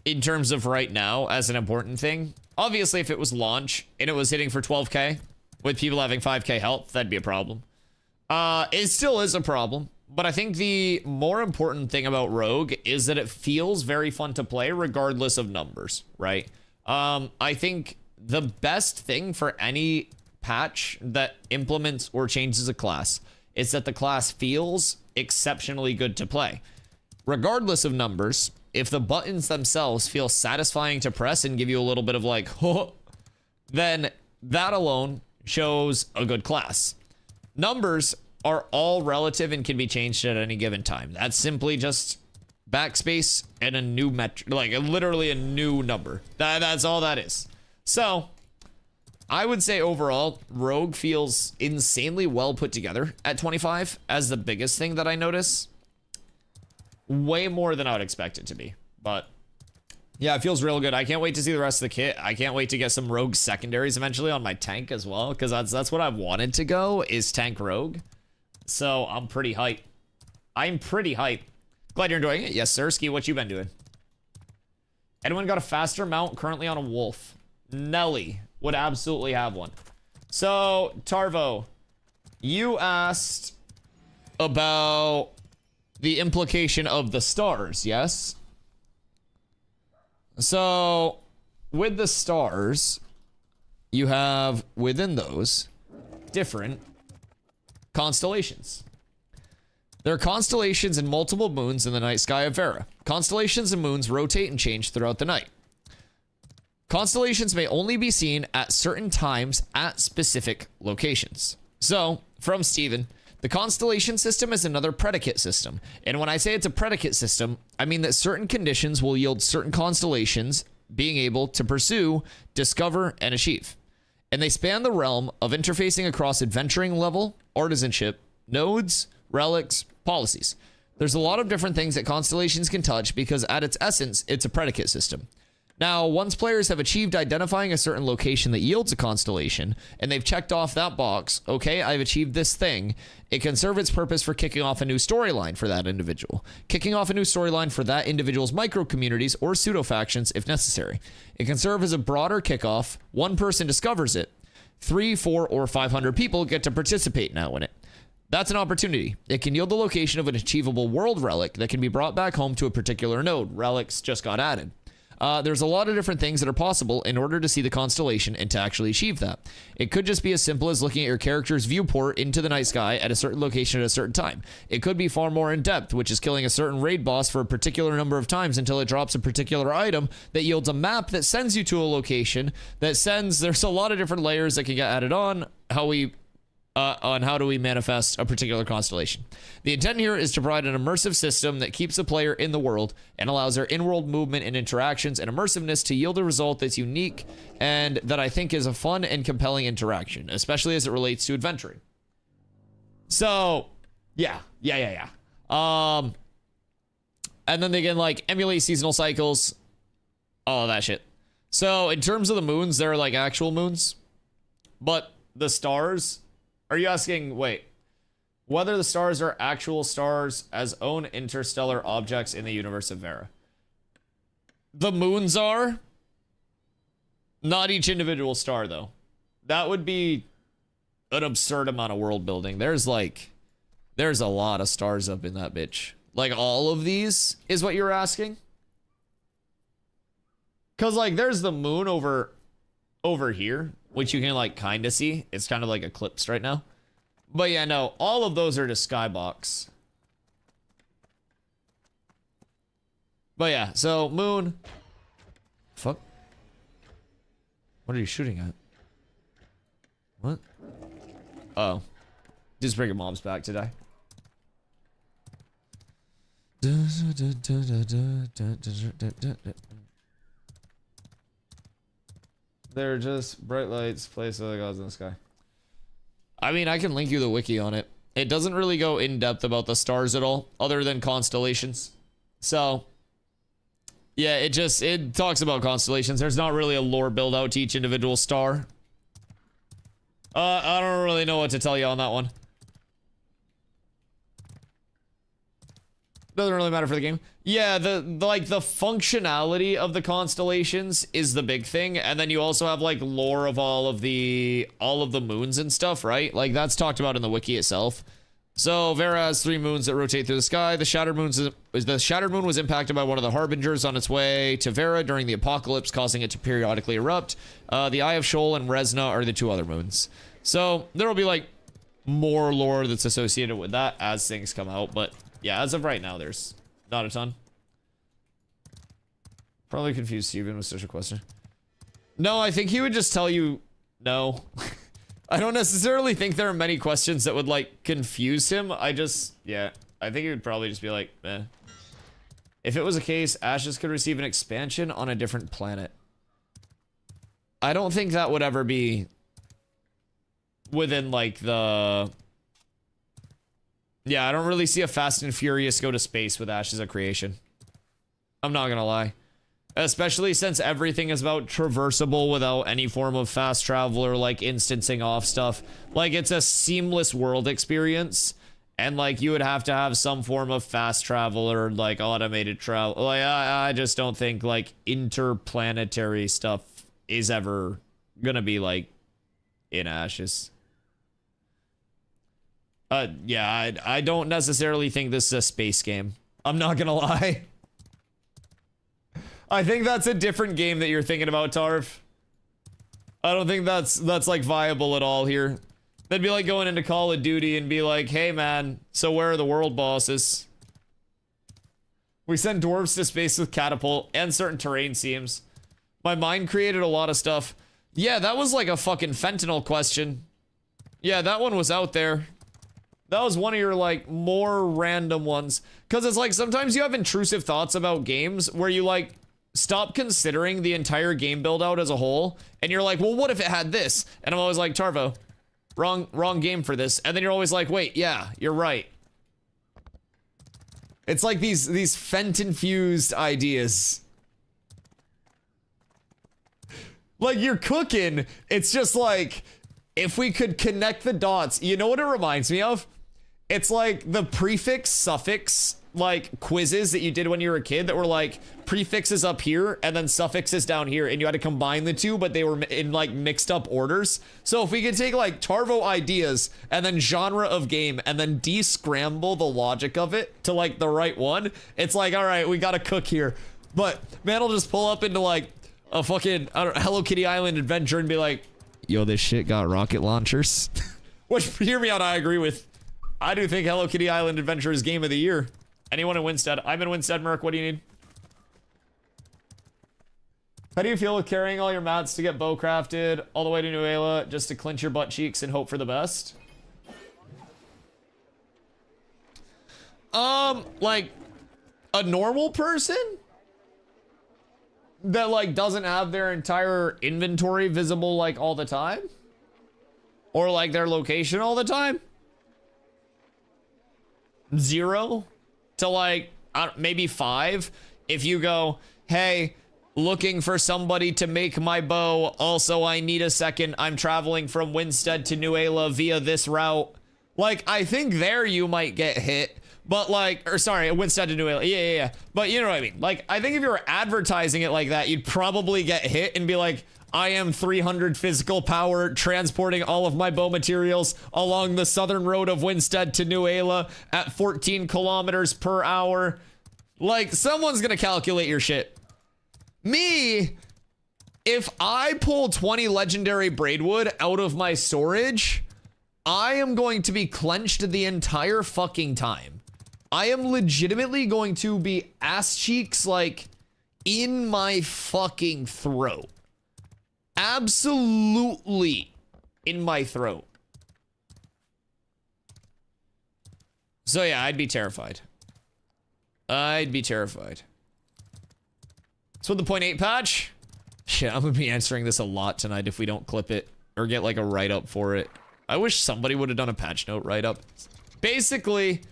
In terms of right now as an important thing. Obviously, if it was launch and it was hitting for 12k with people having 5k health, that'd be a problem. It still is a problem, but I think the more important thing about Rogue is that it feels very fun to play regardless of numbers, right? I think the best thing for any patch that implements or changes a class is that the class feels exceptionally good to play. Regardless of numbers, if the buttons themselves feel satisfying to press and give you a little bit of like, then that alone shows a good class. Numbers are all relative and can be changed at any given time. That's simply just backspace and a new metric, like literally a new number. That's all that is. So I would say overall, Rogue feels insanely well put together at 25 as the biggest thing that I notice. Way more than I would expect it to be, but yeah, it feels real good. I can't wait to see the rest of the kit. I can't wait to get some Rogue secondaries eventually on my tank as well, because that's what I've wanted to go, is tank Rogue. So I'm pretty hyped. I'm pretty hyped. Glad you're enjoying it. Yes, sir. Ski, what you been doing? Anyone got a faster mount currently on a wolf? Nelly would absolutely have one. So, Tarvo, you asked about the implication of the stars, yes? So, with the stars, you have within those different constellations. There are constellations and multiple moons in the night sky of Vera. Constellations and moons rotate and change throughout the night. Constellations may only be seen at certain times at specific locations. So, from Steven, the constellation system is another predicate system. And when I say it's a predicate system, I mean that certain conditions will yield certain constellations being able to pursue, discover, and achieve. And they span the realm of interfacing across adventuring level, artisanship, nodes, relics, policies. There's a lot of different things that constellations can touch because at its essence, it's a predicate system. Now, once players have achieved identifying a certain location that yields a constellation, and they've checked off that box, okay, I've achieved this thing, it can serve its purpose for kicking off a new storyline for that individual. Kicking off a new storyline for that individual's micro-communities or pseudo-factions if necessary. It can serve as a broader kickoff. One person discovers it. 3, 4, or 500 people get to participate now in it. That's an opportunity. It can yield the location of an achievable world relic that can be brought back home to a particular node. Relics just got added. There's a lot of different things that are possible in order to see the constellation and to actually achieve that. It could just be as simple as looking at your character's viewport into the night sky at a certain location at a certain time. It could be far more in depth, which is killing a certain raid boss for a particular number of times until it drops a particular item that yields a map that sends you to a location that sends. There's a lot of different layers that can get added on how do we manifest a particular constellation. The intent here is to provide an immersive system that keeps the player in the world and allows their in-world movement and interactions and immersiveness to yield a result that's unique and that I think is a fun and compelling interaction, especially as it relates to adventuring. So, yeah. And then they can like emulate seasonal cycles, all of that shit. So in terms of the moons, they're like actual moons, but the stars. Are you asking, wait, whether the stars are actual stars as own interstellar objects in the universe of Vera? The moons are. Not each individual star, though. That would be an absurd amount of world building. There's a lot of stars up in that bitch. Like, all of these is what you're asking? Because, like, there's the moon over here, which you can like kind of see. It's kind of like eclipsed right now. But yeah, no, all of those are just skybox. But yeah, so moon. Fuck. What are you shooting at? What? Oh. Just bringing mobs back today. They're just bright lights placed by the gods in the sky. I mean, I can link you the wiki on it. It doesn't really go in depth about the stars at all, other than constellations. So, yeah, it talks about constellations. There's not really a lore build out to each individual star. I don't really know what to tell you on that one. Doesn't really matter for the game. Yeah, the functionality of the constellations is the big thing, and then you also have like lore of all of the moons and stuff, right? Like that's talked about in the wiki itself. So Vera has 3 moons that rotate through the sky. The shattered moon was impacted by one of the harbingers on its way to Vera during the apocalypse, causing it to periodically erupt. The Eye of Shoal and Resna are the 2 other moons. So there will be like more lore that's associated with that as things come out, but yeah, as of right now, there's not a ton. Probably confused Steven with such a question. No, I think he would just tell you no. I don't necessarily think there are many questions that would like confuse him. Yeah, I think he would probably just be like, eh. If it was a case, Ashes could receive an expansion on a different planet. I don't think that would ever be within like the... Yeah, I don't really see a Fast and Furious go to space with Ashes of Creation. I'm not gonna lie. Especially since everything is about traversable without any form of fast travel or like instancing off stuff. Like it's a seamless world experience. And like you would have to have some form of fast travel or like automated travel. Like I just don't think like interplanetary stuff is ever gonna be like in Ashes. Yeah, I don't necessarily think this is a space game. I'm not gonna lie. I think that's a different game that you're thinking about, Tarv. I don't think that's like viable at all here. That'd be like going into Call of Duty and be like, hey man, so where are the world bosses? We send dwarves to space with catapult and certain terrain seams. My mind created a lot of stuff. Yeah, that was like a fucking fentanyl question. Yeah, that one was out there. That was one of your, like, more random ones. Because it's like, sometimes you have intrusive thoughts about games where you, like, stop considering the entire game build-out as a whole. And you're like, well, what if it had this? And I'm always like, Tarvo, wrong game for this. And then you're always like, wait, yeah, you're right. It's like these fent-infused ideas. Like, you're cooking. It's just like, if we could connect the dots. You know what it reminds me of? It's like the prefix suffix like quizzes that you did when you were a kid that were like prefixes up here and then suffixes down here and you had to combine the two, but they were in like mixed up orders. So if we could take like Tarvo ideas and then genre of game and then de-scramble the logic of it to like the right one, it's like, all right, we gotta cook here. But man will just pull up into like a fucking Hello Kitty Island adventure and be like, yo, this shit got rocket launchers. Which, hear me out, I agree with. I do think Hello Kitty Island Adventure is game of the year. Anyone in Winstead? I'm in Winstead, Merc. What do you need? How do you feel with carrying all your mats to get bow crafted all the way to Nuela just to clinch your butt cheeks and hope for the best? Like a normal person that like doesn't have their entire inventory visible like all the time, or like their location all the time. 0 to like maybe 5 if you go, hey, looking for somebody to make my bow, also I need a second, I'm traveling from Winstead to Nuela via this route. Like I think there you might get hit, but like, or sorry, Winstead to Nuela, yeah, but you know what I mean. Like I think if you were advertising it like that, you'd probably get hit and be like, I am 300 physical power transporting all of my bow materials along the southern road of Winstead to Nuela at 14 kilometers per hour. Like, someone's gonna calculate your shit. Me, if I pull 20 legendary braidwood out of my storage, I am going to be clenched the entire fucking time. I am legitimately going to be ass cheeks, like, in my fucking throat. Absolutely in my throat. So yeah, I'd be terrified. I'd be terrified. So the 0.8 patch? Shit, I'm gonna be answering this a lot tonight if we don't clip it or get like a write-up for it. I wish somebody would have done a patch note write-up. Basically,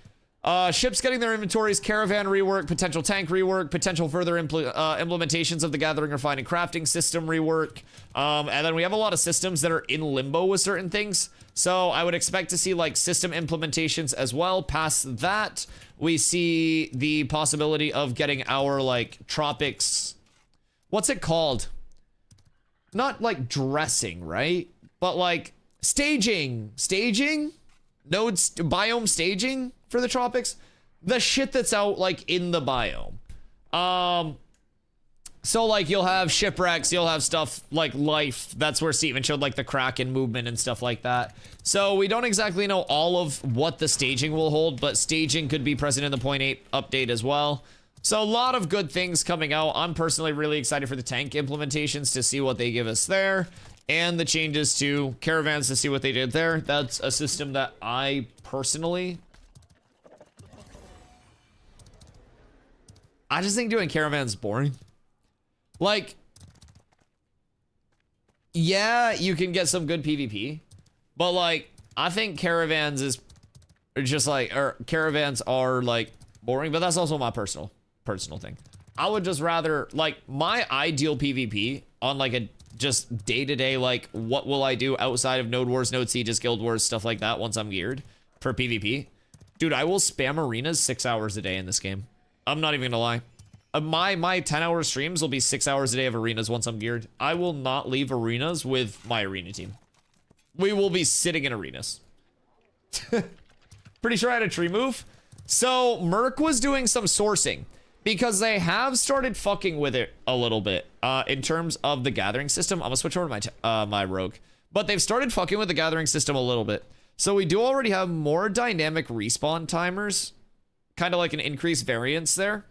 ships getting their inventories, caravan rework, potential tank rework, potential further implementations of the gathering, refining, crafting system rework. And then we have a lot of systems that are in limbo with certain things. So I would expect to see like system implementations as well. Past that, we see the possibility of getting our like tropics. What's it called? Not like dressing, right? But like staging. Nodes, biome staging for the tropics. The shit that's out like in the biome. So like you'll have shipwrecks, you'll have stuff like life. That's where Steven showed like the Kraken movement and stuff like that. So we don't exactly know all of what the staging will hold, but staging could be present in the 0.8 update as well. So a lot of good things coming out. I'm personally really excited for the tank implementations to see what they give us there, and the changes to caravans to see what they did there. That's a system that I personally, I just think doing caravans is boring. Like, yeah, you can get some good PvP, but like, I think caravans is just like, or caravans are like boring, but that's also my personal thing. I would just rather, like, my ideal PvP on like a just day-to-day, like, what will I do outside of Node Wars, Node Sieges, Guild Wars, stuff like that once I'm geared for PvP. Dude, I will spam arenas 6 hours a day in this game. I'm not even gonna lie. My 10-hour streams will be 6 hours a day of arenas once I'm geared. I will not leave arenas with my arena team. We will be sitting in arenas. Pretty sure I had a tree move. So Merc was doing some sourcing because they have started fucking with it a little bit in terms of the gathering system. I'm gonna switch over to my rogue, but they've started fucking with the gathering system a little bit. So we do already have more dynamic respawn timers, kind of like an increased variance there.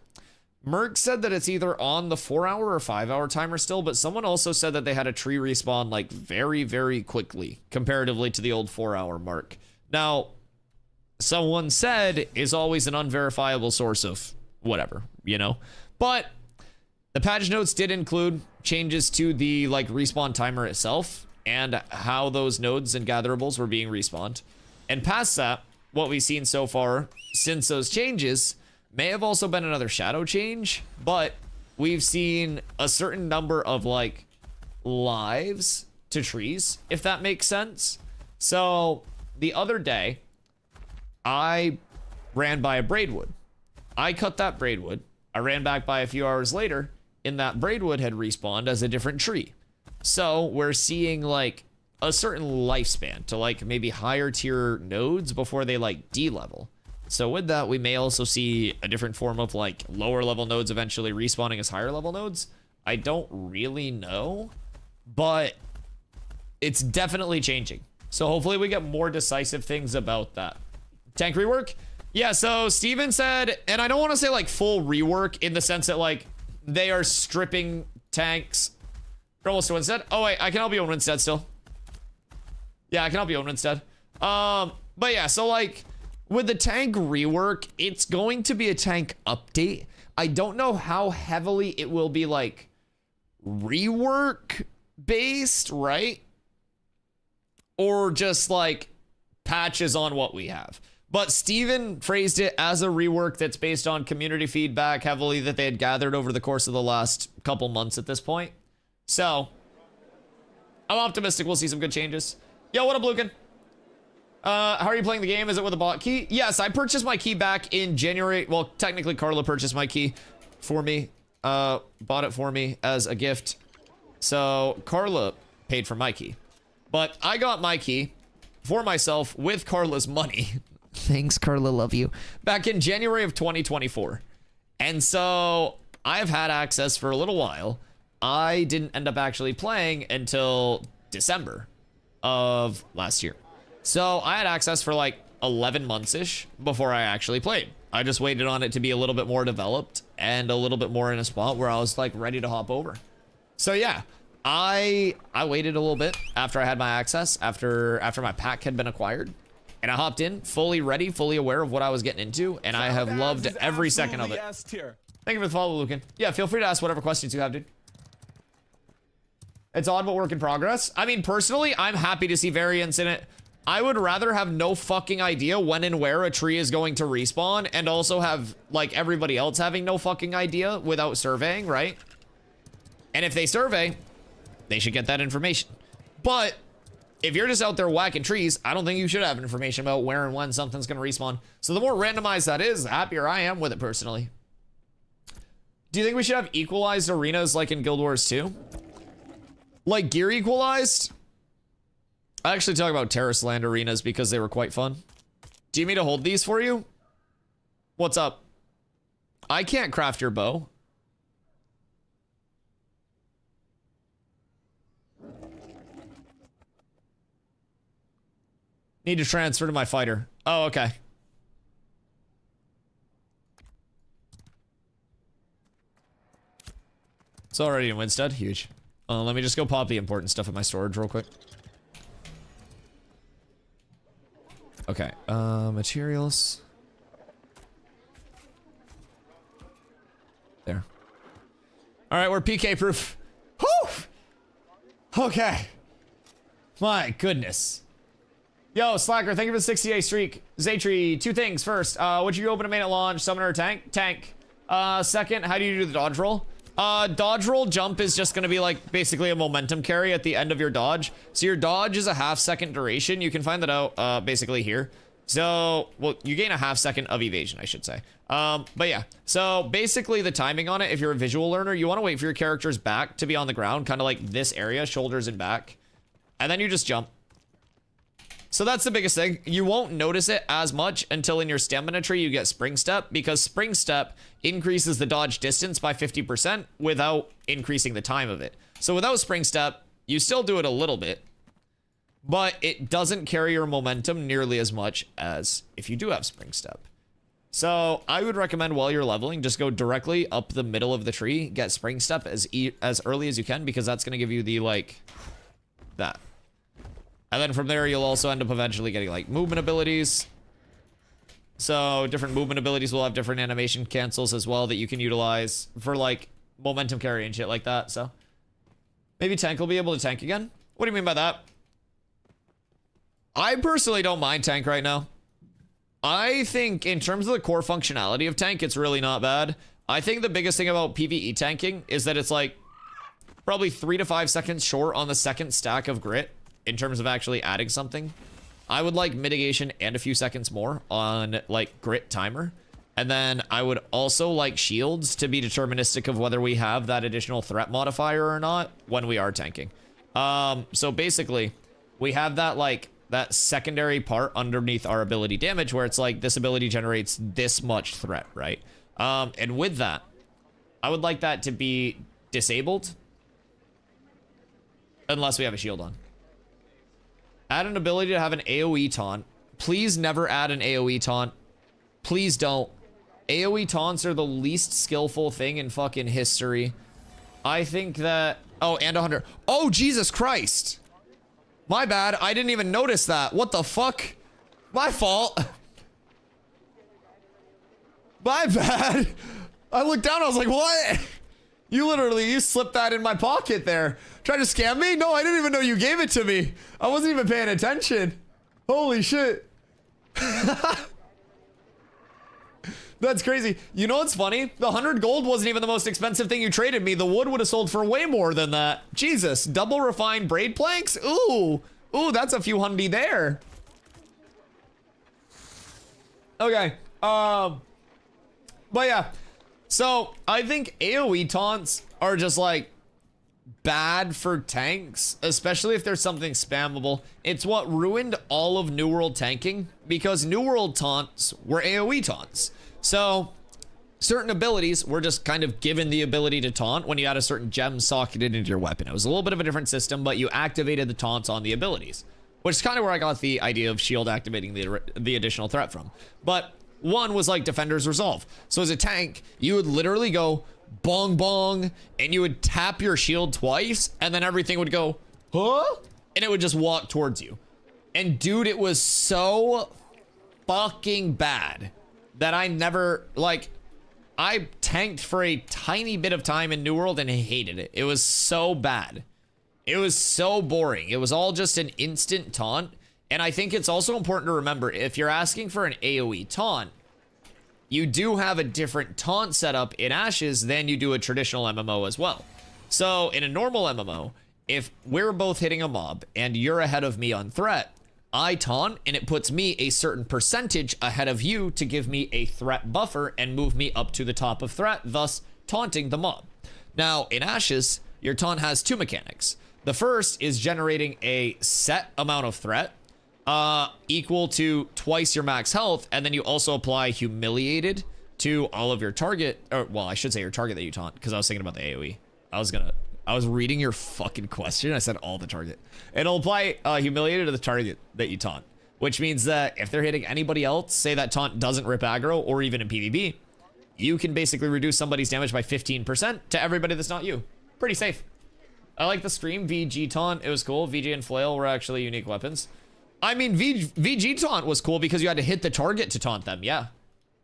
Merc said that it's either on the 4-hour or 5-hour timer still, but someone also said that they had a tree respawn like very, very quickly comparatively to the old 4-hour mark. Now, someone said is always an unverifiable source of whatever, you know? But the patch notes did include changes to the like respawn timer itself and how those nodes and gatherables were being respawned. And past that, what we've seen so far since those changes may have also been another shadow change, but we've seen a certain number of like lives to trees, if that makes sense. So the other day, I ran by a braidwood. I cut that braidwood. I ran back by a few hours later, and that braidwood had respawned as a different tree. So we're seeing like a certain lifespan to like maybe higher tier nodes before they like D-level. So with that, we may also see a different form of like lower level nodes eventually respawning as higher level nodes. I don't really know, but it's definitely changing. So hopefully we get more decisive things about that. Tank rework? Yeah, so Steven said, and I don't want to say like full rework in the sense that like they are stripping tanks. Almost to Winstead. Oh wait, I can help you on Winstead still. Yeah, I can help you on Winstead. But yeah, so like with the tank rework, it's going to be a tank update. I don't know how heavily it will be like rework based, right? Or just like patches on what we have. But Steven phrased it as a rework that's based on community feedback heavily that they had gathered over the course of the last couple months at this point. So I'm optimistic we'll see some good changes. Yo, what up, Lucan? How are you playing the game? Is it with a bot key? Yes, I purchased my key back in January. Well, technically Carla purchased my key for me. Bought it for me as a gift. So Carla paid for my key. But I got my key for myself with Carla's money. Thanks, Carla, love you. Back in January of 2024. And so I've had access for a little while. I didn't end up actually playing until December of last year. So I had access for like 11 months-ish before I actually played. I just waited on it to be a little bit more developed and a little bit more in a spot where I was like ready to hop over. So yeah, I waited a little bit after I had my access, after my pack had been acquired. And I hopped in fully ready, fully aware of what I was getting into, and I have loved every second of it. Thank you for the follow, Lucan. Yeah, feel free to ask whatever questions you have, dude. It's odd, but work in progress. I mean, personally, I'm happy to see variance in it. I would rather have no fucking idea when and where a tree is going to respawn, and also have, like, everybody else having no fucking idea without surveying, right? And if they survey, they should get that information. But if you're just out there whacking trees, I don't think you should have information about where and when something's gonna respawn. So the more randomized that is, the happier I am with it personally. Do you think we should have equalized arenas like in Guild Wars 2? Like gear equalized? I actually talk about Terrace Land arenas because they were quite fun. Do you mean to hold these for you? What's up? I can't craft your bow. Need to transfer to my fighter. Oh, okay. It's already in Winstead. Huge. Let me just go pop the important stuff in my storage real quick. Okay. Materials. There. All right, we're PK proof. Whew! Okay. My goodness. Yo, Slacker, thank you for the 60-day streak. Zaytree, two things. First, would you open a main at launch, summoner, or tank? Tank. Second, how do you do the dodge roll? Dodge roll jump is just gonna be like basically a momentum carry at the end of your dodge. So your dodge is a half-second duration. You can find that out basically here. So, well, you gain a half-second of evasion, I should say. But yeah, so basically the timing on it, if you're a visual learner, you want to wait for your character's back to be on the ground, kind of like this area, shoulders and back, and then you just jump. So that's the biggest thing. You won't notice it as much until in your stamina tree you get Spring Step, because Spring Step increases the dodge distance by 50% without increasing the time of it. So without Spring Step, you still do it a little bit, but it doesn't carry your momentum nearly as much as if you do have Spring Step. So I would recommend while you're leveling, just go directly up the middle of the tree, get Spring Step as early as you can, because that's going to give you the, like, that. And then from there, you'll also end up eventually getting, like, movement abilities. So different movement abilities will have different animation cancels as well that you can utilize for, like, momentum carry and shit like that. So maybe tank will be able to tank again. What do you mean by that? I personally don't mind tank right now. I think in terms of the core functionality of tank, it's really not bad. I think the biggest thing about PvE tanking is that it's, like, probably 3 to 5 seconds short on the second stack of grit. In terms of actually adding something, I would like mitigation and a few seconds more on like grit timer. And then I would also like shields to be deterministic of whether we have that additional threat modifier or not when we are tanking. So basically we have that like that secondary part underneath our ability damage where it's like this ability generates this much threat, right? And with that, I would like that to be disabled unless we have a shield on. Add an ability to have an AoE taunt. Please never add an AoE taunt. Please don't. AoE taunts are the least skillful thing in fucking history. I think that... Oh, and 100. Oh, Jesus Christ. My bad. I didn't even notice that. What the fuck? My fault. My bad. I looked down. I was like, what? You slipped that in my pocket there. Trying to scam me? No, I didn't even know you gave it to me. I wasn't even paying attention. Holy shit. That's crazy. You know what's funny? The 100 gold wasn't even the most expensive thing you traded me. The wood would have sold for way more than that. Jesus, double refined braid planks? Ooh. Ooh, that's a few hundy there. Okay. But yeah. So, I think AoE taunts are just like bad for tanks, especially if there's something spammable. It's what ruined all of New World tanking because New World taunts were AoE taunts. So, certain abilities were just kind of given the ability to taunt when you had a certain gem socketed into your weapon. It was a little bit of a different system, but you activated the taunts on the abilities, which is kind of where I got the idea of shield activating the additional threat from. But one was like Defender's Resolve. So as a tank, you would literally go bong bong, and you would tap your shield twice, and then everything would go, huh? And it would just walk towards you. And dude, it was so fucking bad that I never, like, I tanked for a tiny bit of time in New World and hated it. It was so bad. It was so boring. It was all just an instant taunt. And I think it's also important to remember, if you're asking for an AoE taunt, you do have a different taunt setup in Ashes than you do a traditional MMO as well. So in a normal MMO, if we're both hitting a mob and you're ahead of me on threat, I taunt and it puts me a certain percentage ahead of you to give me a threat buffer and move me up to the top of threat, thus taunting the mob. Now in Ashes, your taunt has two mechanics. The first is generating a set amount of threat equal to twice your max health, and then you also apply Humiliated to all of your target, or well, I should say your target that you taunt, because I was thinking about the AoE. I was reading your fucking question. I said all the target. It'll apply Humiliated to the target that you taunt, which means that if they're hitting anybody else, say that taunt doesn't rip aggro, or even in PvP, you can basically reduce somebody's damage by 15% to everybody that's not you. Pretty safe. I like the stream. VG taunt, it was cool. VG and flail were actually unique weapons. I mean, VG taunt was cool because you had to hit the target to taunt them. Yeah.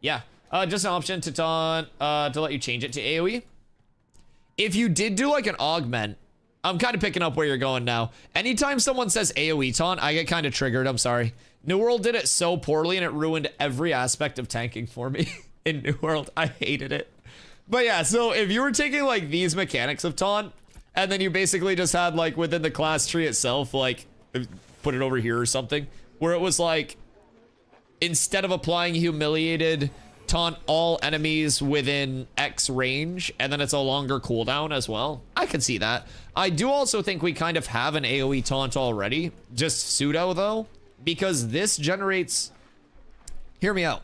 Yeah. Just an option to taunt, to let you change it to AoE. If you did do like an augment, I'm kind of picking up where you're going now. Anytime someone says AoE taunt, I get kind of triggered. I'm sorry. New World did it so poorly and it ruined every aspect of tanking for me in New World. I hated it. But yeah, so if you were taking like these mechanics of taunt, and then you basically just had like within the class tree itself, like put it over here or something, where it was like, instead of applying Humiliated, taunt all enemies within X range, and then it's a longer cooldown as well. I can see that. I do also think we kind of have an AoE taunt already, just pseudo though, because this generates, hear me out.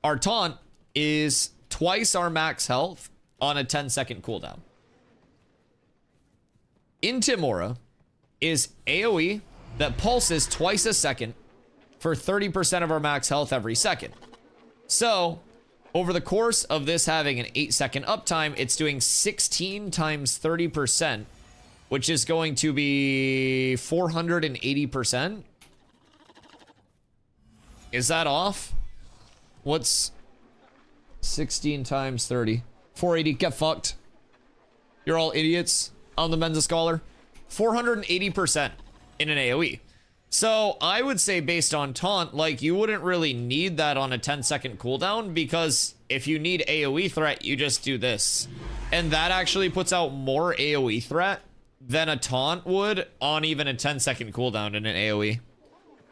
Our taunt is twice our max health on a 10-second cooldown. In Timora is AoE that pulses twice a second for 30% of our max health every second. So over the course of this having an 8-second uptime, it's doing 16 times 30%, which is going to be 480%. Is that off? What's 16 times 30? 480, get fucked. You're all idiots. On the Mensa Scholar, 480% in an AoE. So I would say based on taunt, like you wouldn't really need that on a 10-second cooldown, because if you need AoE threat, you just do this. And that actually puts out more AoE threat than a taunt would on even a 10-second cooldown in an AoE.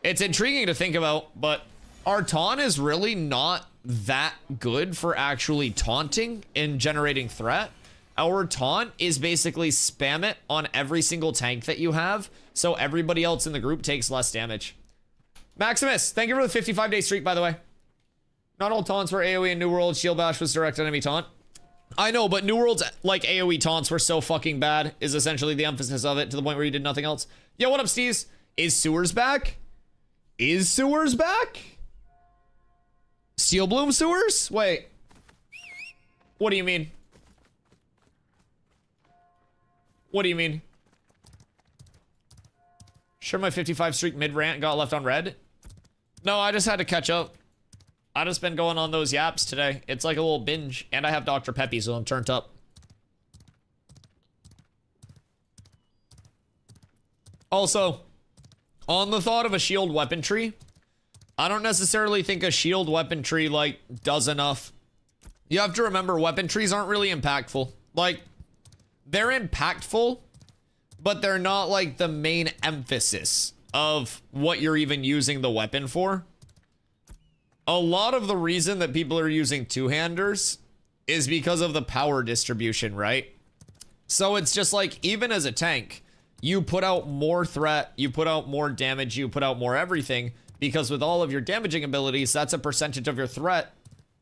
It's intriguing to think about, but our taunt is really not that good for actually taunting and generating threat. Our taunt is basically spam it on every single tank that you have, so everybody else in the group takes less damage. Maximus, thank you for the 55-day streak, by the way. Not all taunts were AoE in New World. Shield Bash was direct enemy taunt. I know, but New World's like AoE taunts were so fucking bad, is essentially the emphasis of it, to the point where you did nothing else. Yo, what up, Steez? Is Sewers back? Is Sewers back? Steel Bloom Sewers? Wait. What do you mean? What do you mean? Sure, my 55 streak mid-rant got left on red? No, I just had to catch up. I just been going on those yaps today. It's like a little binge. And I have Dr. Peppy, so I'm turned up. Also, on the thought of a shield weapon tree, I don't necessarily think a shield weapon tree, like, does enough. You have to remember, weapon trees aren't really impactful. Like, they're impactful, but they're not like the main emphasis of what you're even using the weapon for. A lot of the reason that people are using two-handers is because of the power distribution, right? So it's just like, even as a tank, you put out more threat, you put out more damage, you put out more everything, because with all of your damaging abilities, that's a percentage of your threat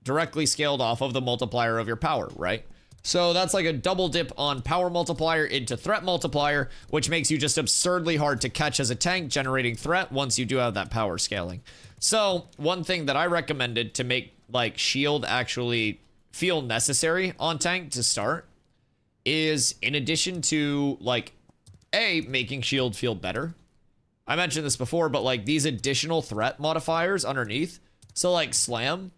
directly scaled off of the multiplier of your power, right? So that's like a double dip on power multiplier into threat multiplier, which makes you just absurdly hard to catch as a tank generating threat once you do have that power scaling. So one thing that I recommended to make like shield actually feel necessary on tank to start is, in addition to like making shield feel better, I mentioned this before, but like these additional threat modifiers underneath. So like slam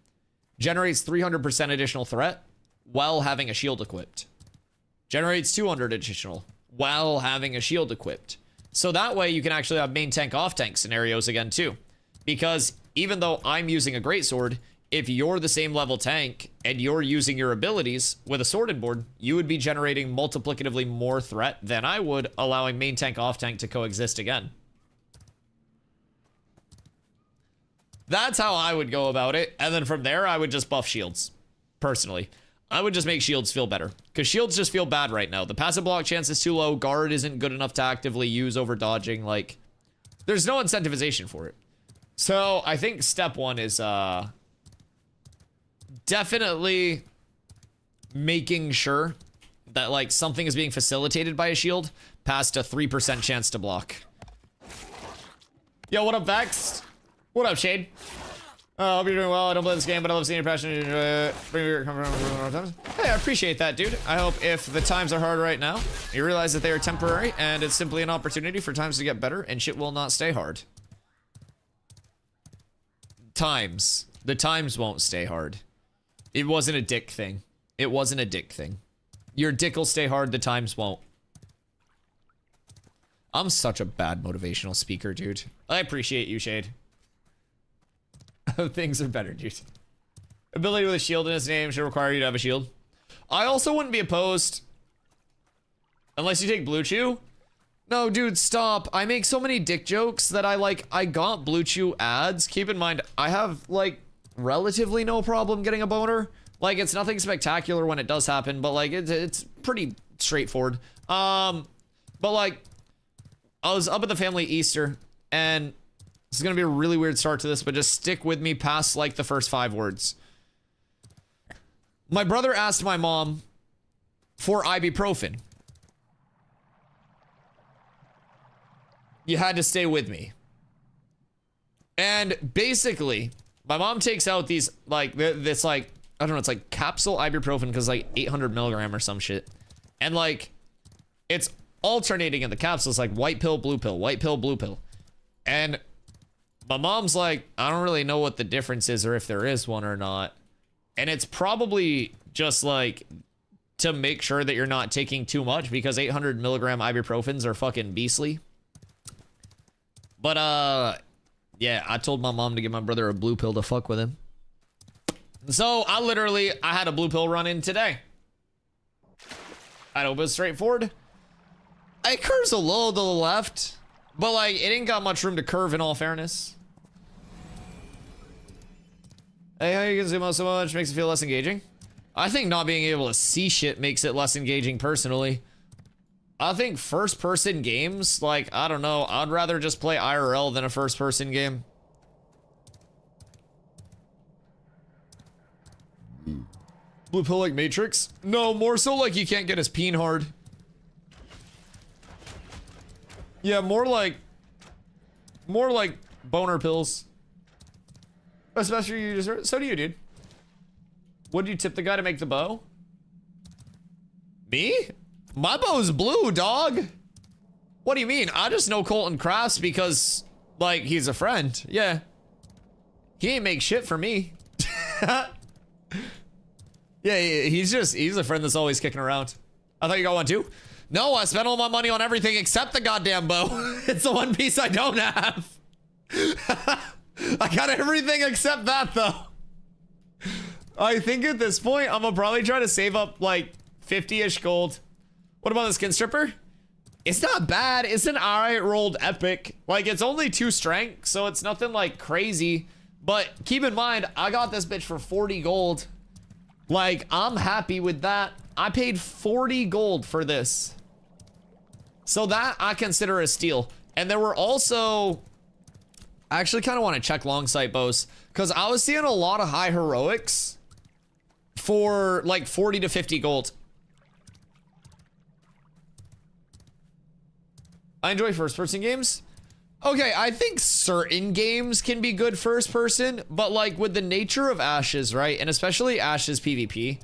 generates 300% additional threat while having a shield equipped. Generates 200 additional while having a shield equipped. So that way you can actually have main tank off tank scenarios again too. Because even though I'm using a greatsword, if you're the same level tank and you're using your abilities with a sword and board, you would be generating multiplicatively more threat than I would, allowing main tank off tank to coexist again. That's how I would go about it. And then from there, I would just buff shields. Personally, I would just make shields feel better because shields just feel bad right now. The passive block chance is too low. Guard isn't good enough to actively use over dodging. Like, there's no incentivization for it. So I think step one is definitely making sure that like something is being facilitated by a shield past a 3% chance to block. Yo, what up, Vex? What up, Shade? Hope you're doing well. I don't play this game, but I love seeing your passion. Hey, I appreciate that, dude. I hope if the times are hard right now, you realize that they are temporary and it's simply an opportunity for times to get better and shit will not stay hard. The times won't stay hard. It wasn't a dick thing. It wasn't a dick thing. Your dick will stay hard, the times won't. I'm such a bad motivational speaker, dude. I appreciate you, Shade. Things are better, dude. Ability with a shield in its name should require you to have a shield. I also wouldn't be opposed. Unless you take Blue Chew. No, dude, stop. I make so many dick jokes that I got Blue Chew ads. Keep in mind, I have, like, relatively no problem getting a boner. Like, it's nothing spectacular when it does happen, but, like, it's pretty straightforward. But, like, I was up at the family Easter, and this is gonna be a really weird start to this, but just stick with me past, like, the first 5 words. My brother asked my mom for ibuprofen. You had to stay with me. And basically, my mom takes out these, like, this, like, I don't know, it's like capsule ibuprofen because like 800 milligram or some shit. And like, it's alternating in the capsules, like white pill, blue pill, white pill, blue pill. And my mom's like, I don't really know what the difference is or if there is one or not. And it's probably just like to make sure that you're not taking too much because 800 milligram ibuprofens are fucking beastly. But, yeah, I told my mom to give my brother a blue pill to fuck with him. So, I had a blue pill run in today. I hope it was straightforward. It curves a little to the left, but, like, it ain't got much room to curve in all fairness. Hey, how you can zoom out so much makes it feel less engaging? I think not being able to see shit makes it less engaging personally. I think first-person games, like, I don't know, I'd rather just play IRL than a first-person game. Blue pill like Matrix? No, more so like you can't get his peen hard. Yeah, more like boner pills. Especially you deserve. So do you, dude. Would you tip the guy to make the bow? Me? My bow's blue, dog. What do you mean? I just know Colton Crafts because, like, he's a friend. Yeah. He ain't make shit for me. Yeah, he's a friend that's always kicking around. I thought you got one too? No, I spent all my money on everything except the goddamn bow. It's the one piece I don't have. I got everything except that, though. I think at this point, I'm gonna probably try to save up, like, 50-ish gold. What about the skin stripper? It's not bad. It's an alright rolled epic. Like, it's only 2 strength, so it's nothing, like, crazy. But keep in mind, I got this bitch for 40 gold. Like, I'm happy with that. I paid 40 gold for this. So that I consider a steal. And there were also... I actually kind of want to check long sight bows. Because I was seeing a lot of high heroics for, like, 40 to 50 gold. I enjoy first-person games. Okay, I think certain games can be good first-person, but like with the nature of Ashes, right? And especially Ashes PvP,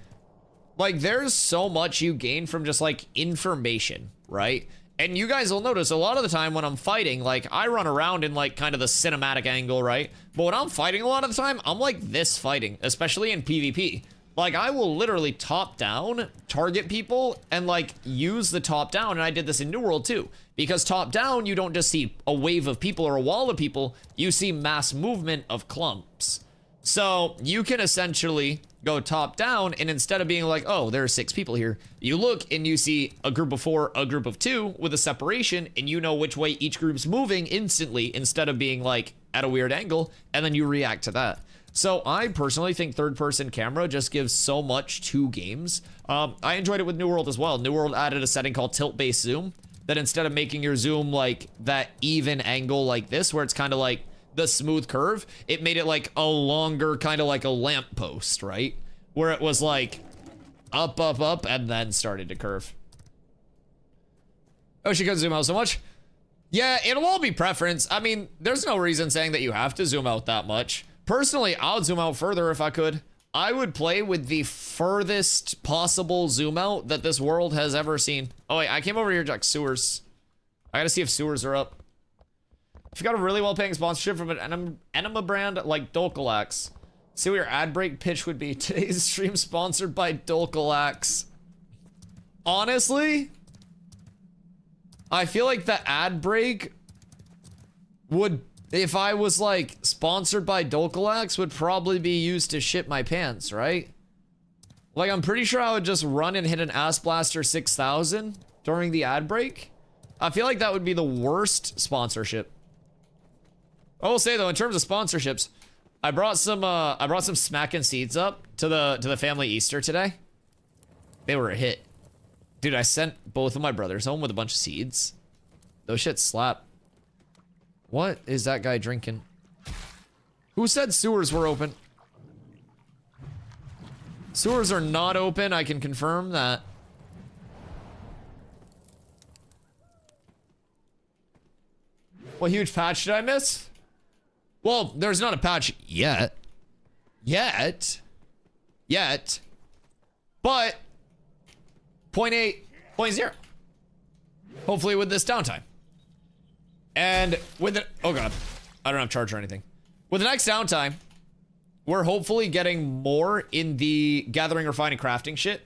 like there's so much you gain from just like information, right? And you guys will notice a lot of the time when I'm fighting, like I run around in like kind of the cinematic angle, right? But when I'm fighting a lot of the time, I'm like this fighting, especially in PvP. Like I will literally top down, target people, and like use the top down. And I did this in New World too. Because top down, you don't just see a wave of people or a wall of people, you see mass movement of clumps. So you can essentially go top down, and instead of being like, oh, there are 6 people here, you look and you see a group of 4, a group of 2 with a separation, and you know which way each group's moving instantly instead of being like at a weird angle, and then you react to that. So I personally think third-person camera just gives so much to games. I enjoyed it with New World as well. New World added a setting called tilt-based zoom, that instead of making your zoom like that even angle like this, where it's kind of like the smooth curve, it made it like a longer, kind of like a lamppost, right? Where it was like up, up, up, and then started to curve. Oh, she couldn't zoom out so much. Yeah, it'll all be preference. I mean, there's no reason saying that you have to zoom out that much. Personally, I'll zoom out further if I could. I would play with the furthest possible zoom out that this world has ever seen. Oh wait, I came over here to check sewers. I gotta see if sewers are up. If you got a really well-paying sponsorship from an enema brand like Dolcolax, see what your ad break pitch would be. Today's stream sponsored by Dolcolax. Honestly, I feel like the ad break would, if I was like sponsored by Dolcolax, would probably be used to shit my pants, right? Like I'm pretty sure I would just run and hit an Ass Blaster 6000 during the ad break. I feel like that would be the worst sponsorship. I will say though, in terms of sponsorships, I brought some smacking seeds up to the family Easter today. They were a hit. Dude, I sent both of my brothers home with a bunch of seeds. Those shits slap. What is that guy drinking? Who said sewers were open? Sewers are not open, I can confirm that. What huge patch did I miss? Well, there's not a patch yet. Yet. But 0.8, 0.0. Hopefully with this downtime. And with it, oh god, I don't have charge or anything. With the next downtime, we're hopefully getting more in the gathering, refining, crafting shit.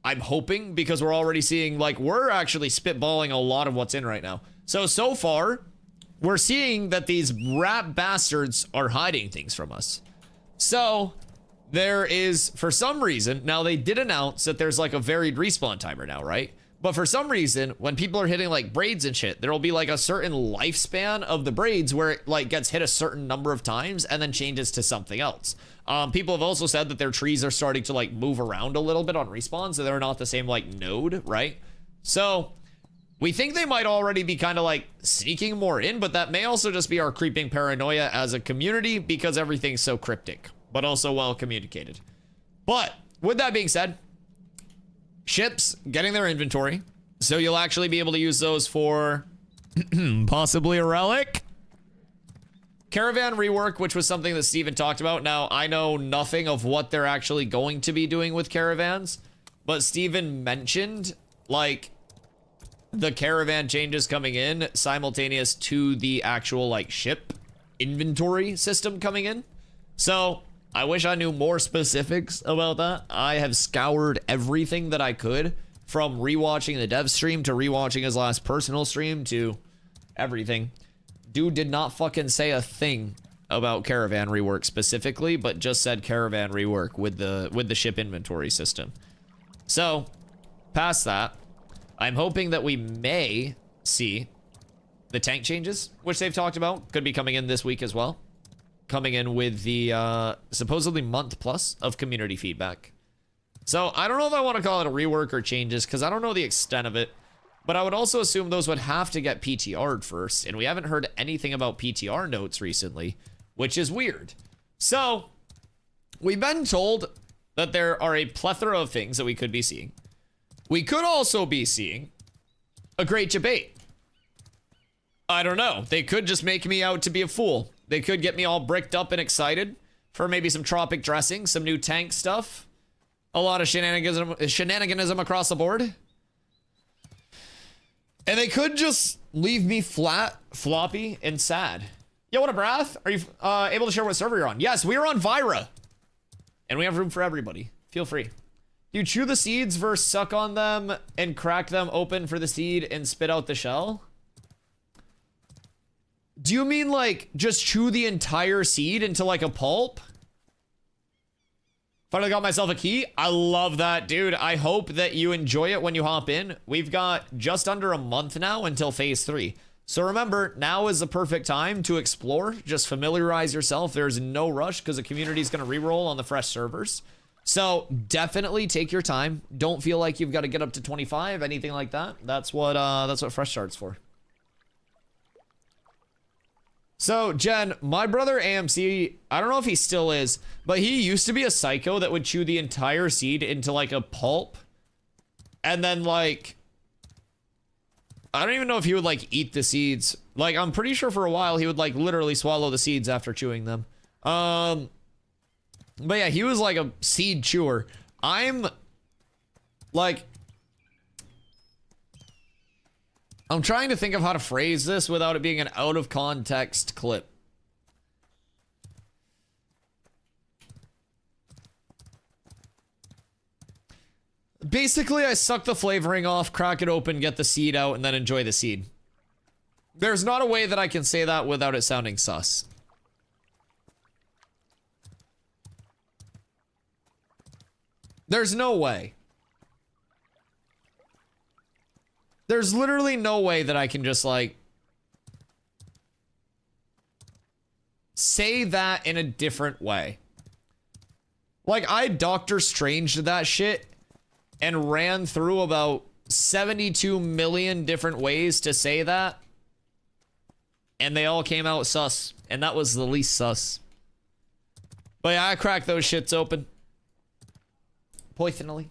I'm hoping, because we're already seeing, like, we're actually spitballing a lot of what's in right now. So far, we're seeing that these rat bastards are hiding things from us. So there is, for some reason, now they did announce that there's like a varied respawn timer now, right? But for some reason, when people are hitting like braids and shit, there'll be like a certain lifespan of the braids where it like gets hit a certain number of times and then changes to something else. People have also said that their trees are starting to like move around a little bit on respawn, so they're not the same like node, right? So we think they might already be kind of like sneaking more in, but that may also just be our creeping paranoia as a community because everything's so cryptic, but also well communicated. But with that being said, ships getting their inventory, so you'll actually be able to use those for possibly a relic. Caravan rework, which was something that Steven talked about. Now, I know nothing of what they're actually going to be doing with caravans, but Steven mentioned like the caravan changes coming in simultaneous to the actual like ship inventory system coming in. So I wish I knew more specifics about that. I have scoured everything that I could, from rewatching the dev stream to rewatching his last personal stream to everything. Dude did not fucking say a thing about caravan rework specifically, but just said caravan rework with the ship inventory system. So past that, I'm hoping that we may see the tank changes, which they've talked about, could be coming in this week as well. Coming in with the supposedly month plus of community feedback. So I don't know if I want to call it a rework or changes, because I don't know the extent of it. But I would also assume those would have to get PTR'd first, and we haven't heard anything about PTR notes recently, which is weird. So we've been told that there are a plethora of things that we could be seeing. We could also be seeing a great debate. I don't know. They could just make me out to be a fool. They could get me all bricked up and excited for maybe some tropic dressing, some new tank stuff, a lot of shenaniganism across the board. And they could just leave me flat, floppy, and sad. Yo, what up, Wrath? Are you able to share what server you're on? Yes, we are on Vira. And we have room for everybody. Feel free. Do you chew the seeds versus suck on them and crack them open for the seed and spit out the shell? Do you mean like just chew the entire seed into like a pulp? Finally got myself a key. I love that, dude. I hope that you enjoy it when you hop in. We've got just under a month now until phase 3. So remember, now is the perfect time to explore. Just familiarize yourself. There's no rush because the community is going to reroll on the fresh servers. So definitely take your time. Don't feel like you've got to get up to 25, anything like that. That's what fresh start's for. So, Jen, my brother AMC, I don't know if he still is, but he used to be a psycho that would chew the entire seed into, like, a pulp. And then, like, I don't even know if he would, like, eat the seeds. Like, I'm pretty sure for a while he would, like, literally swallow the seeds after chewing them. But yeah, he was, like, a seed chewer. I'm trying to think of how to phrase this without it being an out of context clip. Basically, I suck the flavoring off, crack it open, get the seed out, and then enjoy the seed. There's not a way that I can say that without it sounding sus. There's no way. There's literally no way that I can just, like, say that in a different way. Like, I Doctor Stranged that shit and ran through about 72 million different ways to say that. And they all came out sus. And that was the least sus. But yeah, I cracked those shits open. Poisonally.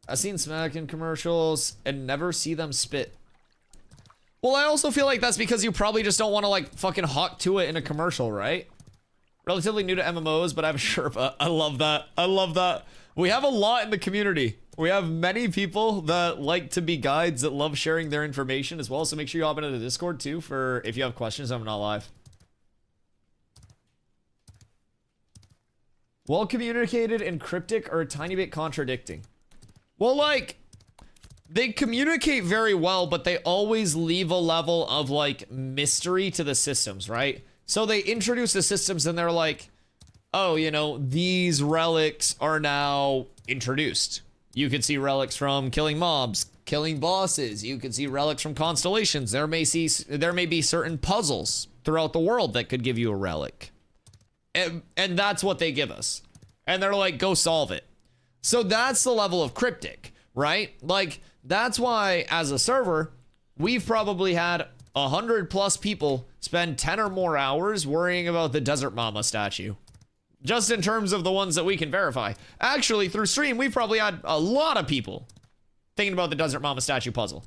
I've seen smacking commercials and never see them spit. Well, I also feel like that's because you probably just don't want to, like, fucking hawk to it in a commercial, right? Relatively new to MMOs, but I'm a Sherpa. I love that. I love that. We have a lot in the community. We have many people that like to be guides that love sharing their information as well. So make sure you hop into the Discord too for if you have questions. I'm not live. Well communicated and cryptic or a tiny bit contradicting. Well, like, they communicate very well, but they always leave a level of, like, mystery to the systems, right? So they introduce the systems and they're like, oh, you know, these relics are now introduced. You could see relics from killing mobs, killing bosses. You could see relics from constellations. There may be certain puzzles throughout the world that could give you a relic. And that's what they give us. And they're like, go solve it. So that's the level of cryptic, right? Like, that's why, as a server, we've probably had 100+ people spend 10 or more hours worrying about the Desert Mama statue. Just in terms of the ones that we can verify. Actually, through stream, we've probably had a lot of people thinking about the Desert Mama statue puzzle.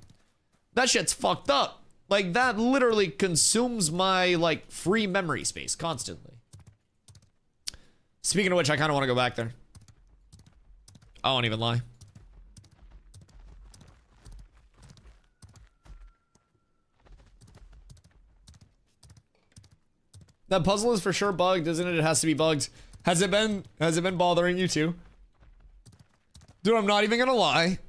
That shit's fucked up. Like, that literally consumes my, like, free memory space constantly. Speaking of which, I kind of want to go back there. I won't even lie. That puzzle is for sure bugged, isn't it? It has to be bugged. Has it been bothering you too? Dude, I'm not even gonna lie.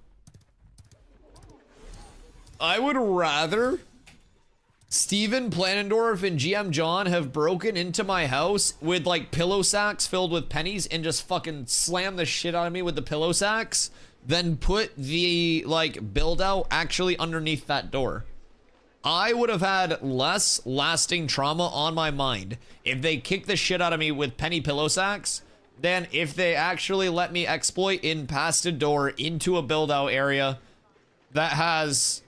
I would rather Steven Planendorf and GM John have broken into my house with, like, pillow sacks filled with pennies and just fucking slam the shit out of me with the pillow sacks than put the, like, build out actually underneath that door. I would have had less lasting trauma on my mind if they kicked the shit out of me with penny pillow sacks than if they actually let me exploit in past a door into a build out area that has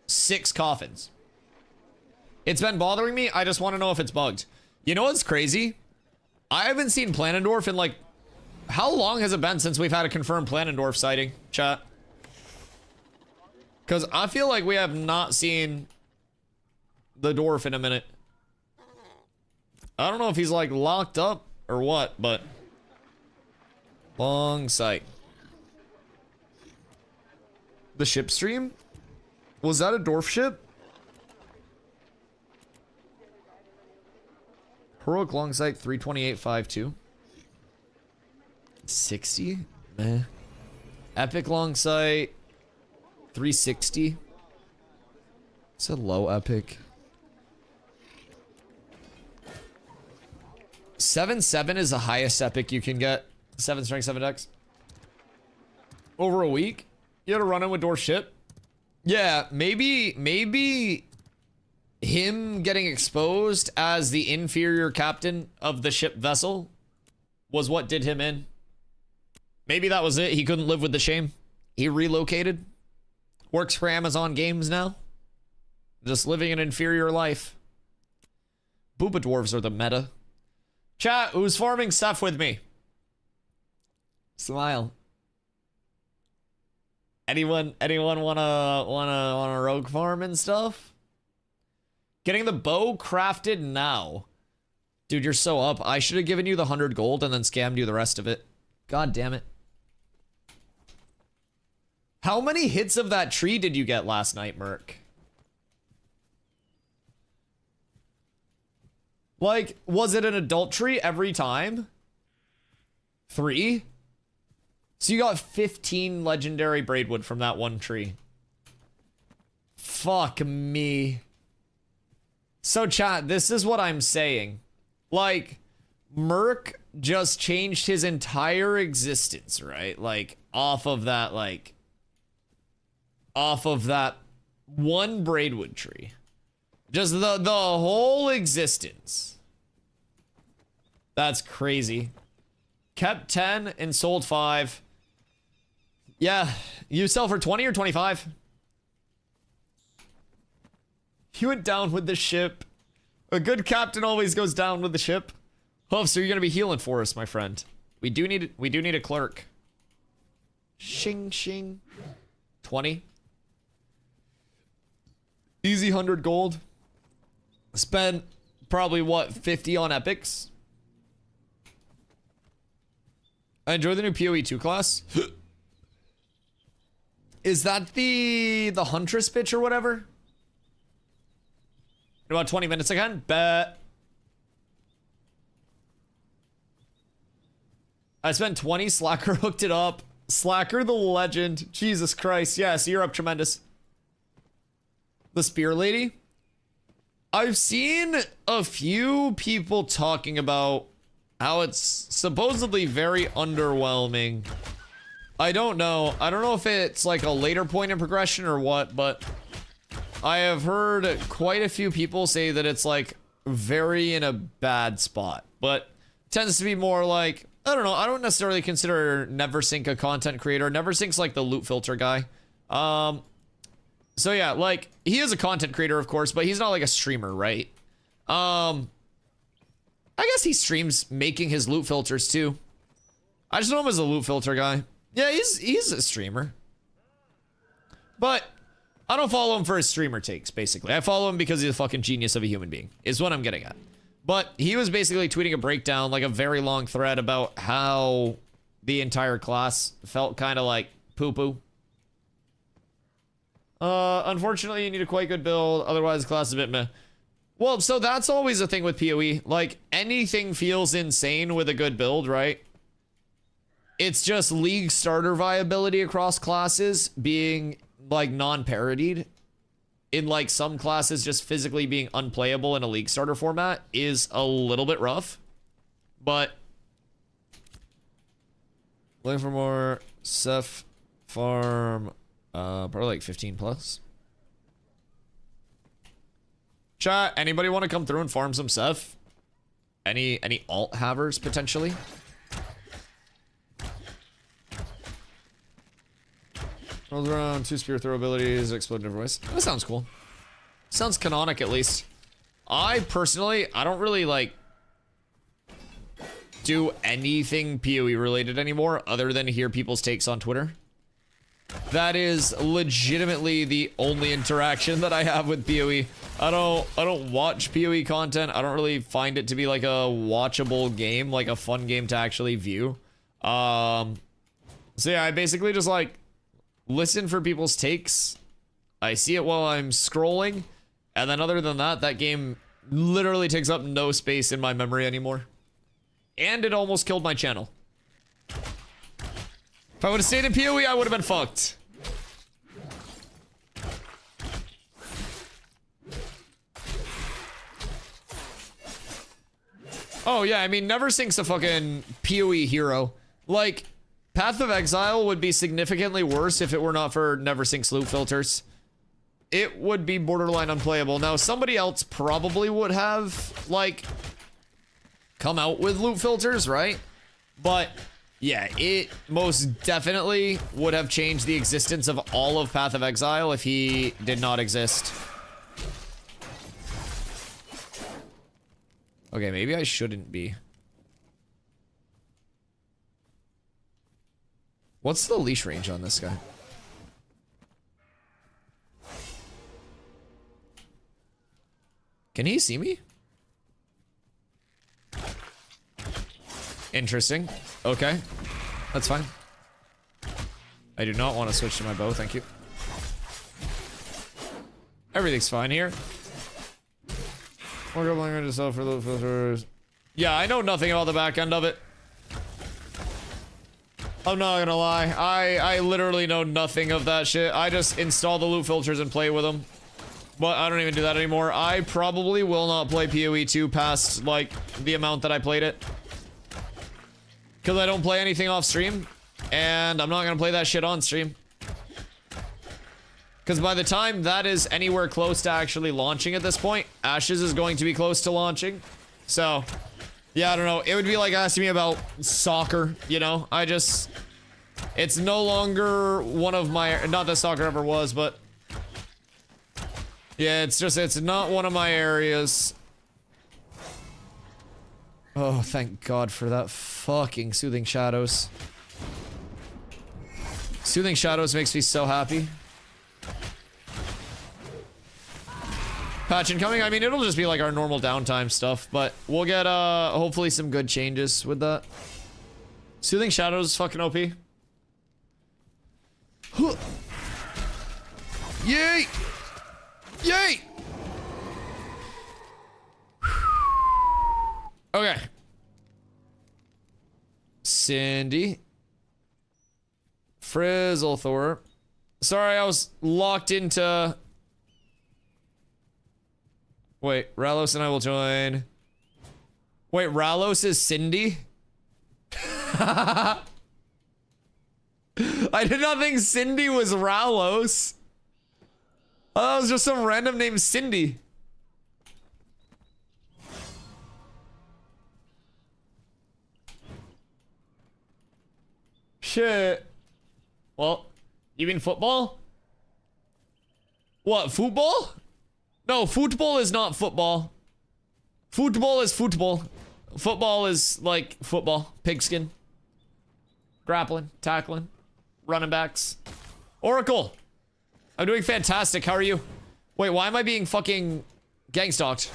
6 coffins. It's been bothering me. I just want to know if it's bugged. You know what's crazy? I haven't seen Planendorf in, like, how long has it been since we've had a confirmed Planendorf sighting, chat? Because I feel like we have not seen the dwarf in a minute. I don't know if he's, like, locked up or what, but long sight. The ship stream? Was that a dwarf ship? Heroic long sight 328.52. 60? Meh. Epic long sight 360. It's a low epic. 7-7 is the highest epic you can get. 7 strength, 7 dex. Over a week? You had to run in with dwarf ship? Yeah, maybe him getting exposed as the inferior captain of the ship vessel was what did him in. Maybe that was it. He couldn't live with the shame. He relocated. Works for Amazon Games now. Just living an inferior life. Booba dwarves are the meta. Chat, who's farming stuff with me? Smile. Anyone wanna rogue farm and stuff? Getting the bow crafted now. Dude, you're so up. I should have given you the 100 gold and then scammed you the rest of it. God damn it. How many hits of that tree did you get last night, Merc? Like, was it an adult tree every time? 3? So you got 15 legendary braidwood from that one tree. Fuck me. So chat, this is what I'm saying. Like, Merc just changed his entire existence, right? Like, off of that one braidwood tree. Just the whole existence. That's crazy. Kept 10 and sold 5. Yeah, you sell for 20 or 25? You went down with the ship. A good captain always goes down with the ship. Oh, so you're gonna be healing for us, my friend. We do need a clerk. Shing shing. 20. Easy 100 gold. Spent probably what, 50 on epics. I enjoy the new PoE 2 class. Is that the Huntress bitch or whatever? In about 20 minutes again? Bet. I spent 20, Slacker hooked it up. Slacker the legend. Jesus Christ. Yes, you're up tremendous. The spear lady? I've seen a few people talking about how it's supposedly very underwhelming. I don't know. I don't know if it's like a later point in progression or what, but I have heard quite a few people say that it's like very in a bad spot, but tends to be more like, I don't know. I don't necessarily consider Neversinkk a content creator. Neversink's like the loot filter guy. So yeah, like he is a content creator, of course, but he's not like a streamer, right? I guess he streams making his loot filters too. I just know him as a loot filter guy. Yeah, he's a streamer. But I don't follow him for his streamer takes, basically. I follow him because he's a fucking genius of a human being, is what I'm getting at. But he was basically tweeting a breakdown, like a very long thread about how the entire class felt kind of like poo-poo. Unfortunately, you need a quite good build, otherwise the class is a bit meh. Well, so that's always a thing with PoE. Like, anything feels insane with a good build, right? It's just league starter viability across classes being, like, non-parodied. In, like, some classes just physically being unplayable in a league starter format is a little bit rough. But looking for more Ceph farm, probably like 15 plus. Chat, anybody want to come through and farm some Ceph? Any alt havers potentially? Rolls around, 2 spear throw abilities, explode in different ways. That sounds cool. Sounds canonic at least. I personally, I don't really like do anything PoE related anymore other than hear people's takes on Twitter. That is legitimately the only interaction that I have with PoE. I don't watch PoE content. I don't really find it to be like a watchable game, like a fun game to actually view. So yeah, I basically just like listen for people's takes. I see it while I'm scrolling. And then other than that, that game literally takes up no space in my memory anymore. And it almost killed my channel. If I would have stayed in PoE, I would have been fucked. Oh yeah, I mean, Neversink's a fucking PoE hero. Like, Path of Exile would be significantly worse if it were not for Neversink's loot filters. It would be borderline unplayable. Now, somebody else probably would have, like, come out with loot filters, right? But, yeah, it most definitely would have changed the existence of all of Path of Exile if he did not exist. Okay, maybe I shouldn't be. What's the leash range on this guy? Can he see me? Interesting. Okay. That's fine. I do not want to switch to my bow, thank you. Everything's fine here. More language itself for loot filters. Yeah, I know nothing about the back end of it. I'm not gonna lie. I literally know nothing of that shit. I just install the loot filters and play with them. But I don't even do that anymore. I probably will not play PoE 2 past, like, the amount that I played it. Because I don't play anything off stream. And I'm not gonna play that shit on stream. Because by the time that is anywhere close to actually launching at this point, Ashes is going to be close to launching. So, yeah, I don't know. It would be like asking me about soccer, you know? It's no longer one of my, not that soccer ever was, but yeah, it's not one of my areas. Oh, thank God for that fucking Soothing Shadows. Soothing Shadows makes me so happy. Patch incoming. I mean, it'll just be like our normal downtime stuff, but we'll get, hopefully some good changes with that. Soothing Shadows is fucking OP. Huh. Yay! Yay! Okay. Cindy. Frizzlethor. Sorry, I was locked into... Wait, Ralos and I will join. Wait, Ralos is Cindy? I did not think Cindy was Ralos. Oh, that was just some random name Cindy. Shit. Well, you mean football? What, football? No, football is not football. Football is football. Football is like football. Pigskin. Grappling. Tackling. Running backs. Oracle. I'm doing fantastic. How are you? Wait, why am I being fucking gang stalked?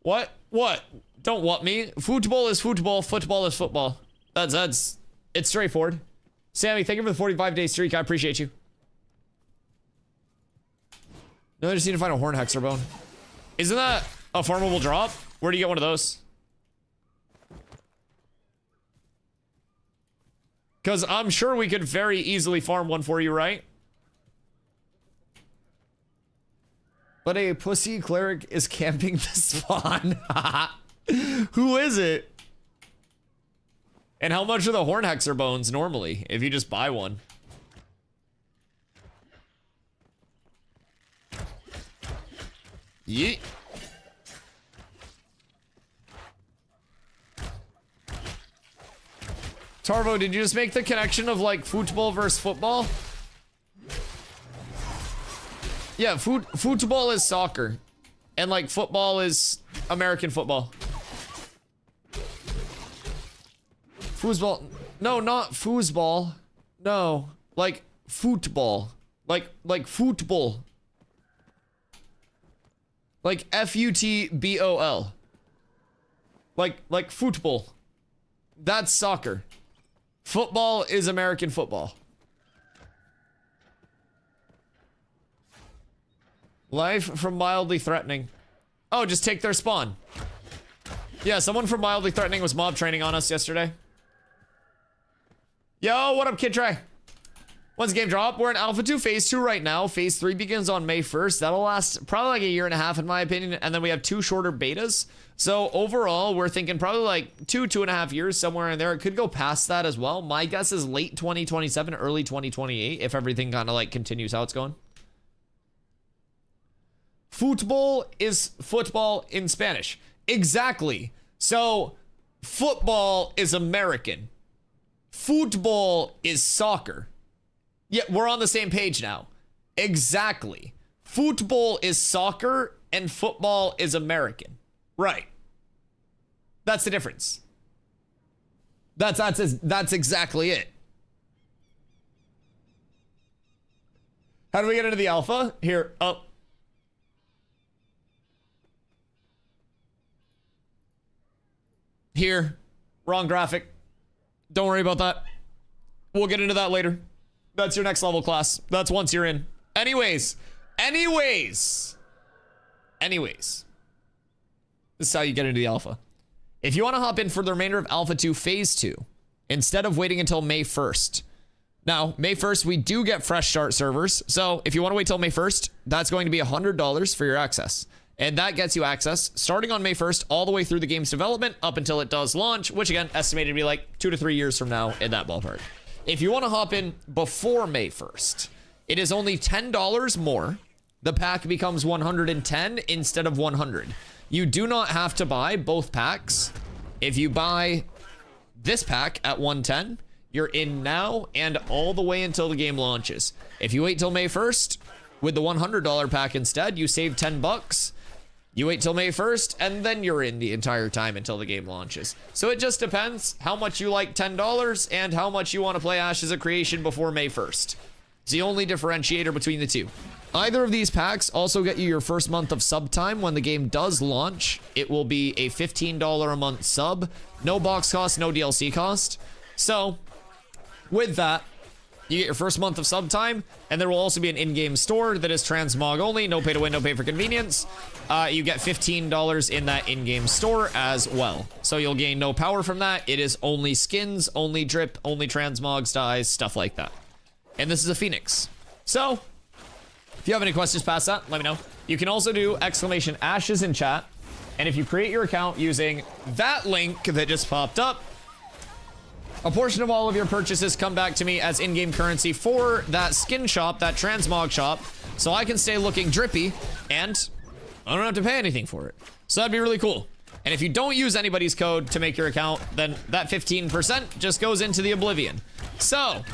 What? What? Don't what me? Football is football. Football is football. It's straightforward. Sammy, thank you for the 45-day streak. I appreciate you. No, I just need to find a horn hexer bone. Isn't that a farmable drop? Where do you get one of those? Because I'm sure we could very easily farm one for you, right? But a pussy cleric is camping the spawn. Who is it? And how much are the horn hexer bones normally, if you just buy one? Yeet. Tarvo, did you just make the connection of like football versus football? Yeah, football is soccer. And like football is American football. Foosball. No, not foosball. No. Like football. Like football. Like F-U-T-B-O-L. Like football. That's soccer. Football is American football. Life from mildly threatening. Oh, just take their spawn. Yeah, someone from mildly threatening was mob training on us yesterday. Yo, what up, Kid Trey? When's the game drop? We're in Alpha 2 Phase 2 right now. Phase 3 begins on May 1st. That'll last probably like a year and a half in my opinion. And then we have 2 shorter betas. So overall, we're thinking probably like 2.5 years, somewhere in there. It could go past that as well. My guess is late 2027, early 2028, if everything kind of like continues how it's going. Football is football in Spanish. Exactly. So football is American. Football is soccer. Yeah, we're on the same page now. Exactly. Football is soccer and football is American. Right. That's the difference. That's exactly it. How do we get into the alpha? Here. Oh. Here. Wrong graphic. Don't worry about that. We'll get into that later. That's your next level class. That's once you're in. Anyways. This is how you get into the alpha. If you want to hop in for the remainder of Alpha 2 Phase 2, instead of waiting until May 1st. Now, May 1st, we do get fresh start servers. So if you want to wait till May 1st, that's going to be $100 for your access. And that gets you access starting on May 1st all the way through the game's development up until it does launch, which again, estimated to be like 2 to 3 years from now in that ballpark. If you want to hop in before May 1st, it is only $10 more. The pack becomes 110 instead of 100. You do not have to buy both packs. If you buy this pack at 110, you're in now and all the way until the game launches. If you wait till May 1st with the $100 pack instead, you save 10 bucks. You wait till May 1st, and then you're in the entire time until the game launches. So it just depends how much you like $10 and how much you want to play Ashes of Creation before May 1st. It's the only differentiator between the two. Either of these packs also get you your first month of sub time when the game does launch. It will be a $15 a month sub. No box cost, no DLC cost. So, with that, you get your first month of sub time, and there will also be an in-game store that is transmog only, no pay to win, no pay for convenience. You get $15 in that in-game store as well. So you'll gain no power from that. It is only skins, only drip, only transmogs, dyes, stuff like that. And this is a Phoenix. So, if you have any questions past that, let me know. You can also do !ashes in chat. And if you create your account using that link that just popped up, a portion of all of your purchases come back to me as in-game currency for that skin shop, that transmog shop, so I can stay looking drippy, and I don't have to pay anything for it. So that'd be really cool. And if you don't use anybody's code to make your account, then that 15% just goes into the oblivion. So,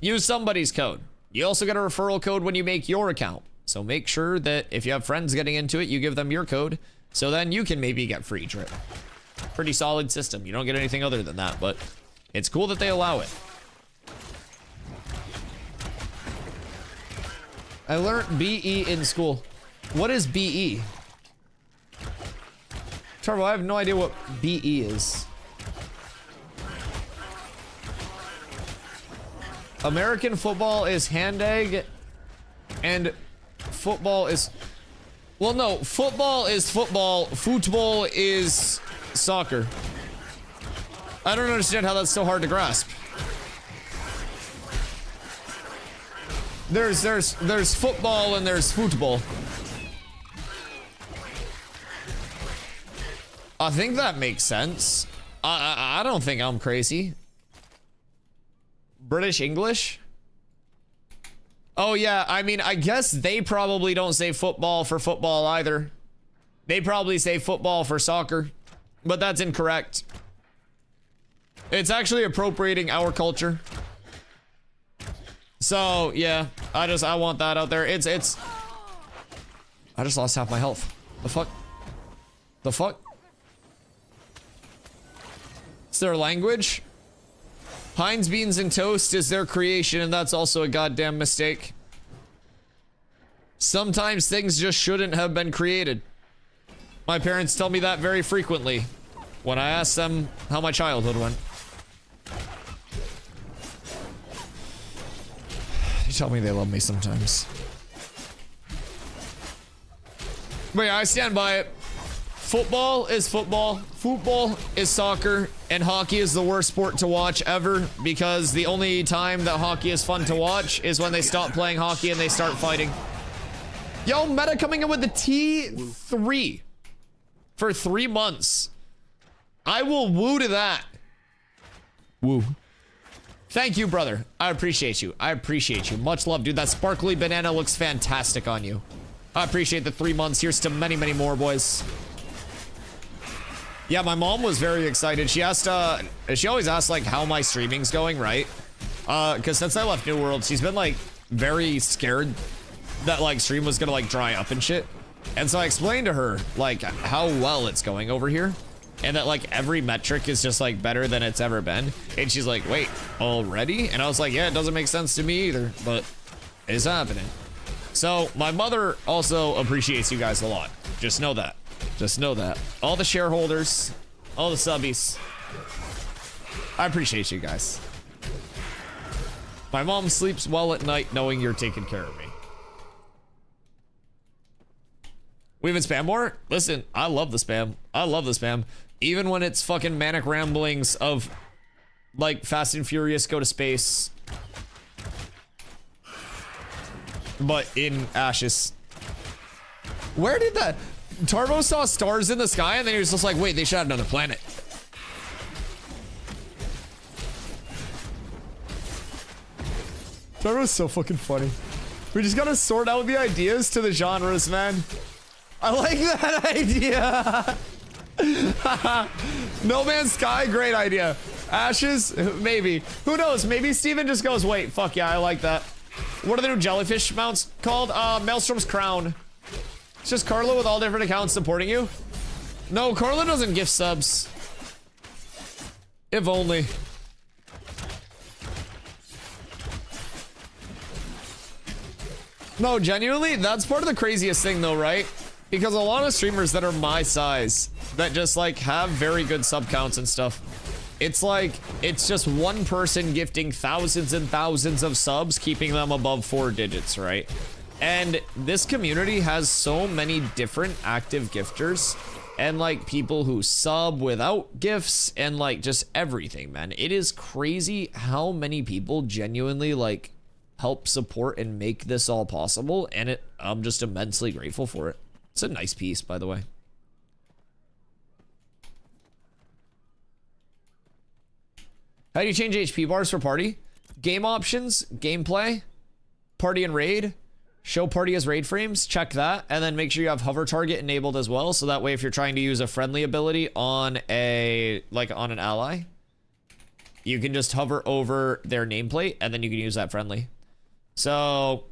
use somebody's code. You also get a referral code when you make your account. So make sure that if you have friends getting into it, you give them your code, so then you can maybe get free drip. Pretty solid system. You don't get anything other than that, but it's cool that they allow it. I learned BE in school. What is BE? Trevor, I have no idea what BE is. American football is hand egg, and football is... Well, no, football is football. Football is soccer. I don't understand how that's so hard to grasp. There's football and there's football. I think that makes sense. I don't think I'm crazy. British English? Oh yeah, I mean, I guess they probably don't say football for football either. They probably say football for soccer, but that's incorrect. It's actually appropriating our culture. So, yeah, I want that out there. It's I just lost half my health. The fuck? The fuck? It's their language? Heinz beans and toast is their creation, and that's also a goddamn mistake. Sometimes things just shouldn't have been created. My parents tell me that very frequently when I ask them how my childhood went. You tell me they love me sometimes. But yeah, I stand by it. Football is football. Football is soccer. And hockey is the worst sport to watch ever, because the only time that hockey is fun to watch is when they stop playing hockey and they start fighting. Yo, Meta coming in with the T3 for 3 months. I will woo to that. Woo. Thank you, brother. I appreciate you. I appreciate you. Much love, dude. That sparkly banana looks fantastic on you. I appreciate the 3 months. Here's to many, many more, boys. Yeah, my mom was very excited. She asked, she always asks, like, how my streaming's going, right? Because since I left New World, she's been, like, very scared that, like, stream was gonna, like, dry up and shit. And so I explained to her, like, how well it's going over here. And that, like, every metric is just, like, better than it's ever been. And she's like, wait, already? And I was like, yeah, it doesn't make sense to me either, but it's happening. So my mother also appreciates you guys a lot. Just know that. Just know that. All the shareholders, all the subbies. I appreciate you guys. My mom sleeps well at night knowing you're taking care of me. We've been spam more? Listen, I love the spam. I love the spam. Even when it's fucking manic ramblings of, like, Fast and Furious go to space. But in ashes. Where did that... Tarbo saw stars in the sky and then he was just like, wait, they shot another planet. Tarbo's so fucking funny. We just gotta sort out the ideas to the genres, man. I like that idea. No Man's Sky, great idea. Ashes, maybe. Who knows? Maybe Steven just goes, wait, fuck yeah, I like that. What are the new jellyfish mounts called? Maelstrom's Crown. It's just Carla with all different accounts supporting you. No, Carla doesn't gift subs. If only. No, genuinely, that's part of the craziest thing though, right? Because a lot of streamers that are my size, that just like have very good sub counts and stuff, it's like, it's just one person gifting thousands and thousands of subs, keeping them above 4 digits, right? And this community has so many different active gifters and like people who sub without gifts and like just everything, man. It is crazy how many people genuinely like help support and make this all possible. And I'm just immensely grateful for it. It's a nice piece, by the way. How do you change HP bars for party? Game options, gameplay, party and raid. Show party as raid frames, check that, and then make sure you have hover target enabled as well, so that way if you're trying to use a friendly ability on a, like on an ally, you can just hover over their nameplate, and then you can use that friendly. So,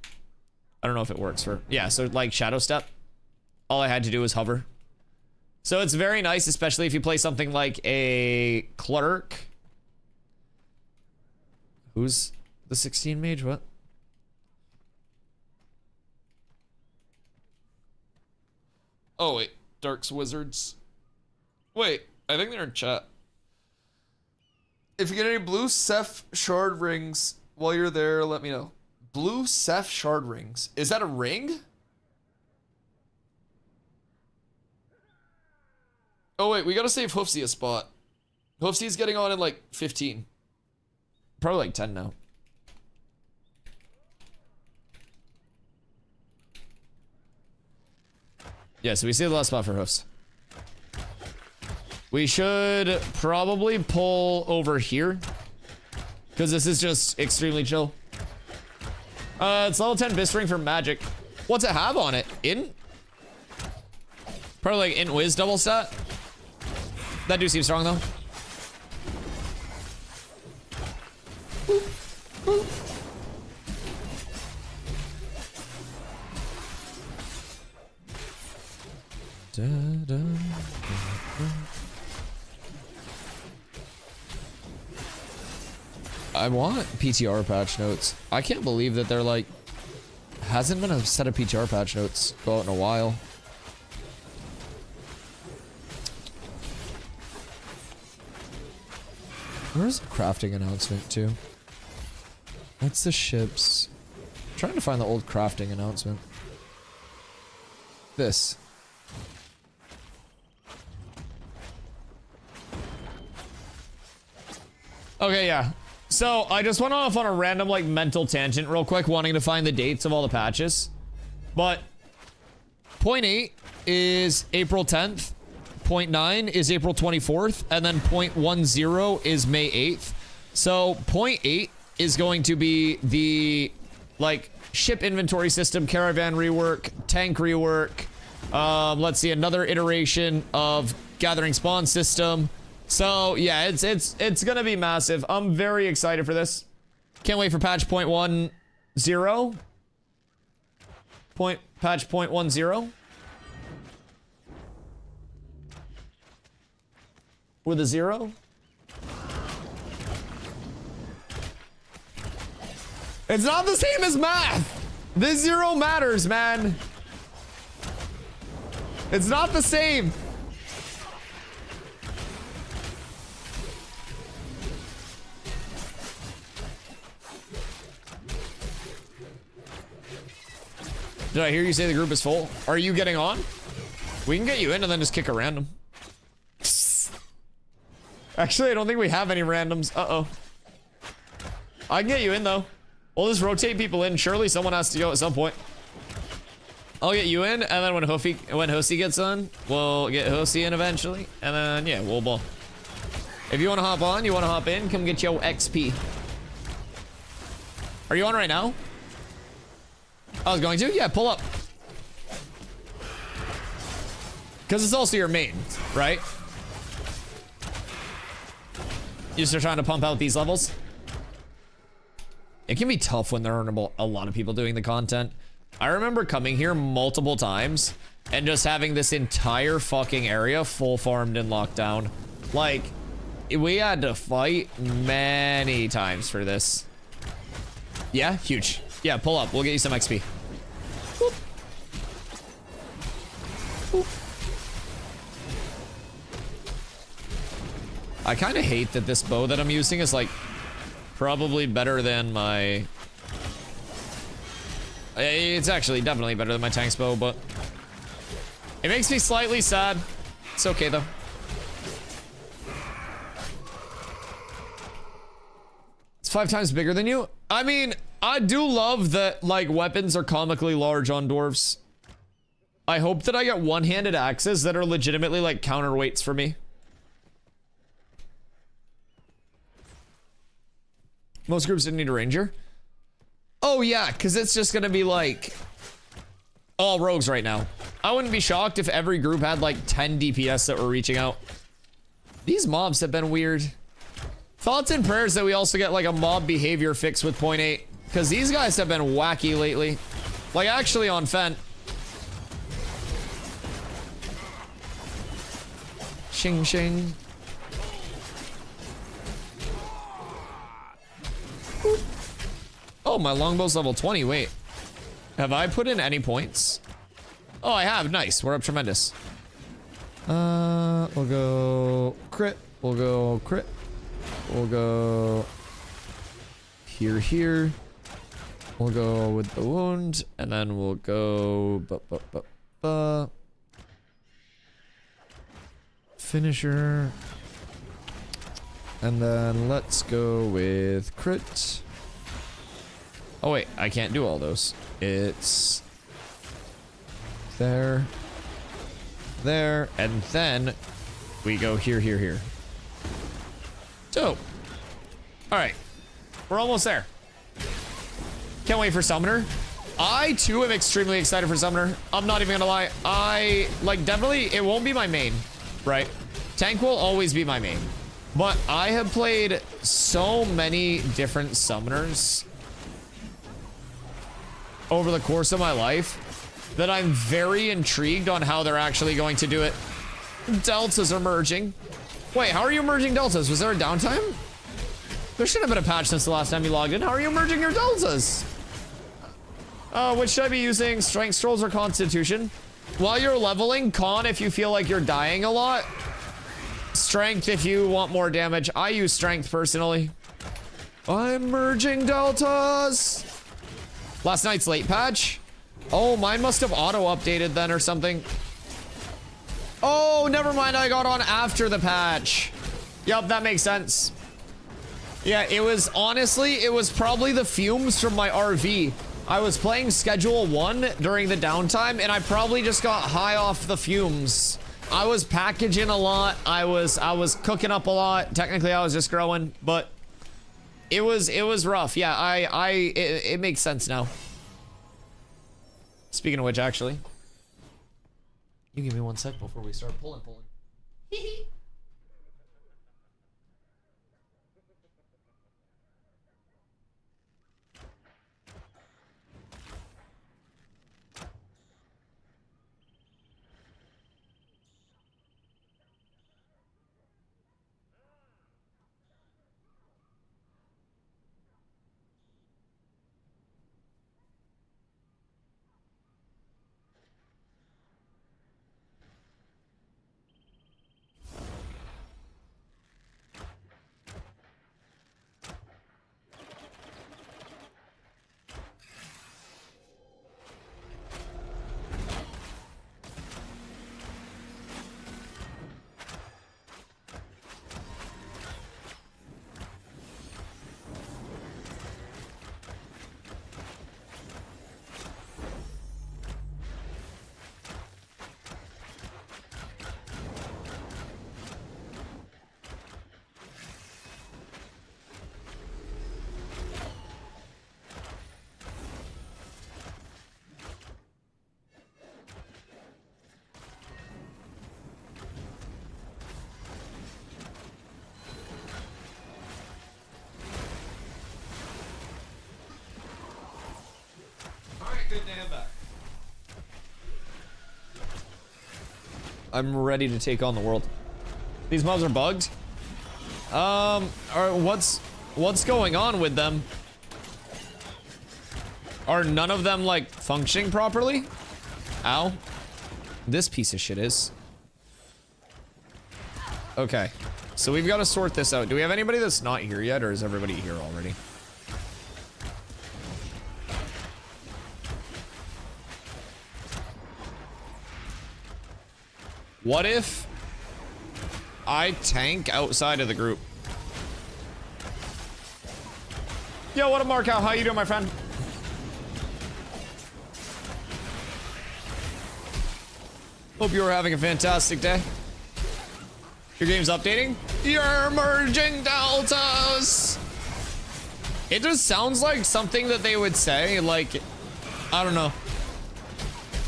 I don't know if it works for, yeah, so like Shadow Step, all I had to do was hover. So it's very nice, especially if you play something like a clerk. Who's the 16 mage, what? Oh, wait. Dark's Wizards. Wait, I think they're in chat. If you get any blue Ceph shard rings while you're there, let me know. Blue Ceph shard rings. Is that a ring? Oh, wait. We gotta save Hoofsy a spot. Hoofsy's getting on in like 15. Probably like 10 now. Yeah, so we see the last spot for Hoofs. We should probably pull over here, because this is just extremely chill. It's level 10 Bistring for magic. What's it have on it? In? Probably like in Wiz double stat. That do seem strong though. I want PTR patch notes. I can't believe that they're like, hasn't been a set of PTR patch notes go out in a while. Where's the crafting announcement too? That's the ships. Trying to find the old crafting announcement. This. Okay, yeah. So I just went off on a random like mental tangent real quick, wanting to find the dates of all the patches. But 0.8 is April 10th, 0.9 is April 24th, and then 0.10 is May 8th. So 0.8 is going to be the like ship inventory system, caravan rework, tank rework. Let's see, another iteration of gathering spawn system. So yeah, it's gonna be massive. I'm very excited for this. Can't wait for patch 0.10. Patch 0.10 with a 0. It's not the same as math. This 0 matters, man. It's not the same. Did I hear you say the group is full? Are you getting on? We can get you in and then just kick a random. Actually, I don't think we have any randoms. Uh-oh. I can get you in, though. We'll just rotate people in. Surely someone has to go at some point. I'll get you in, and then when Hosey gets on, we'll get Hosey in eventually. And then, yeah, we'll ball. If you want to hop on, you want to hop in, come get your XP. Are you on right now? I was going to? Yeah, pull up. Because it's also your main, right? You just are trying to pump out these levels. It can be tough when there are a lot of people doing the content. I remember coming here multiple times and just having this entire fucking area full farmed and locked down. Like, we had to fight many times for this. Yeah, huge. Yeah, pull up. We'll get you some XP. Boop. Boop. I kind of hate that this bow that I'm using is like probably better than my... It's actually definitely better than my tank's bow, but it makes me slightly sad. It's okay though. It's 5 times bigger than you. I mean, I do love that like weapons are comically large on dwarves. I hope that I get one-handed axes that are legitimately like counterweights for me. Most groups didn't need a ranger. Oh yeah, because it's just gonna be like all rogues right now. I wouldn't be shocked if every group had like 10 DPS that were reaching out. These mobs have been weird. Thoughts and prayers that we also get like a mob behavior fix with 0.8, because these guys have been wacky lately. Like actually on Fent. Shing shing. Boop. Oh, my longbow's level 20. Wait. Have I put in any points? Oh, I have. Nice. We're up tremendous. We'll go crit. We'll go crit. We'll go here, here. We'll go with the wound, and then we'll go finisher. And then let's go with crit. Oh wait, I can't do all those. It's there, there, and then we go here, here, here. Dope. All right, we're almost there. Can't wait for Summoner. I too am extremely excited for Summoner. I'm not even gonna lie. I like definitely, it won't be my main, right? Tank will always be my main. But I have played so many different summoners over the course of my life that I'm very intrigued on how they're actually going to do it. Deltas are merging. Wait, how are you merging deltas? Was there a downtime? There should have been a patch since the last time you logged in. How are you merging your deltas? Which should I be using? Strength scrolls or Constitution? While you're leveling, Con if you feel like you're dying a lot. Strength if you want more damage. I use strength personally. I'm merging deltas. Last night's late patch? Oh, mine must have auto-updated then or something. Oh, never mind. I got on after the patch. Yup, that makes sense. Yeah, it was honestly, it was probably the fumes from my RV. I was playing Schedule 1 during the downtime, and I probably just got high off the fumes. I was packaging a lot. I was cooking up a lot. Technically, I was just growing, but it was rough. Yeah, it makes sense now. Speaking of which, actually, you give me 1 sec before we start pulling. Good day, I'm back. I'm ready to take on the world. These mobs are bugged. What's going on with them? Are none of them like functioning properly? Ow. This piece of shit is. Okay. So we've got to sort this out. Do we have anybody that's not here yet, or is everybody here already? What if I tank outside of the group? Yo, what up, Mark? How you doing, my friend? Hope you are having a fantastic day. Your game's updating? You're merging deltas! It just sounds like something that they would say, like, I don't know,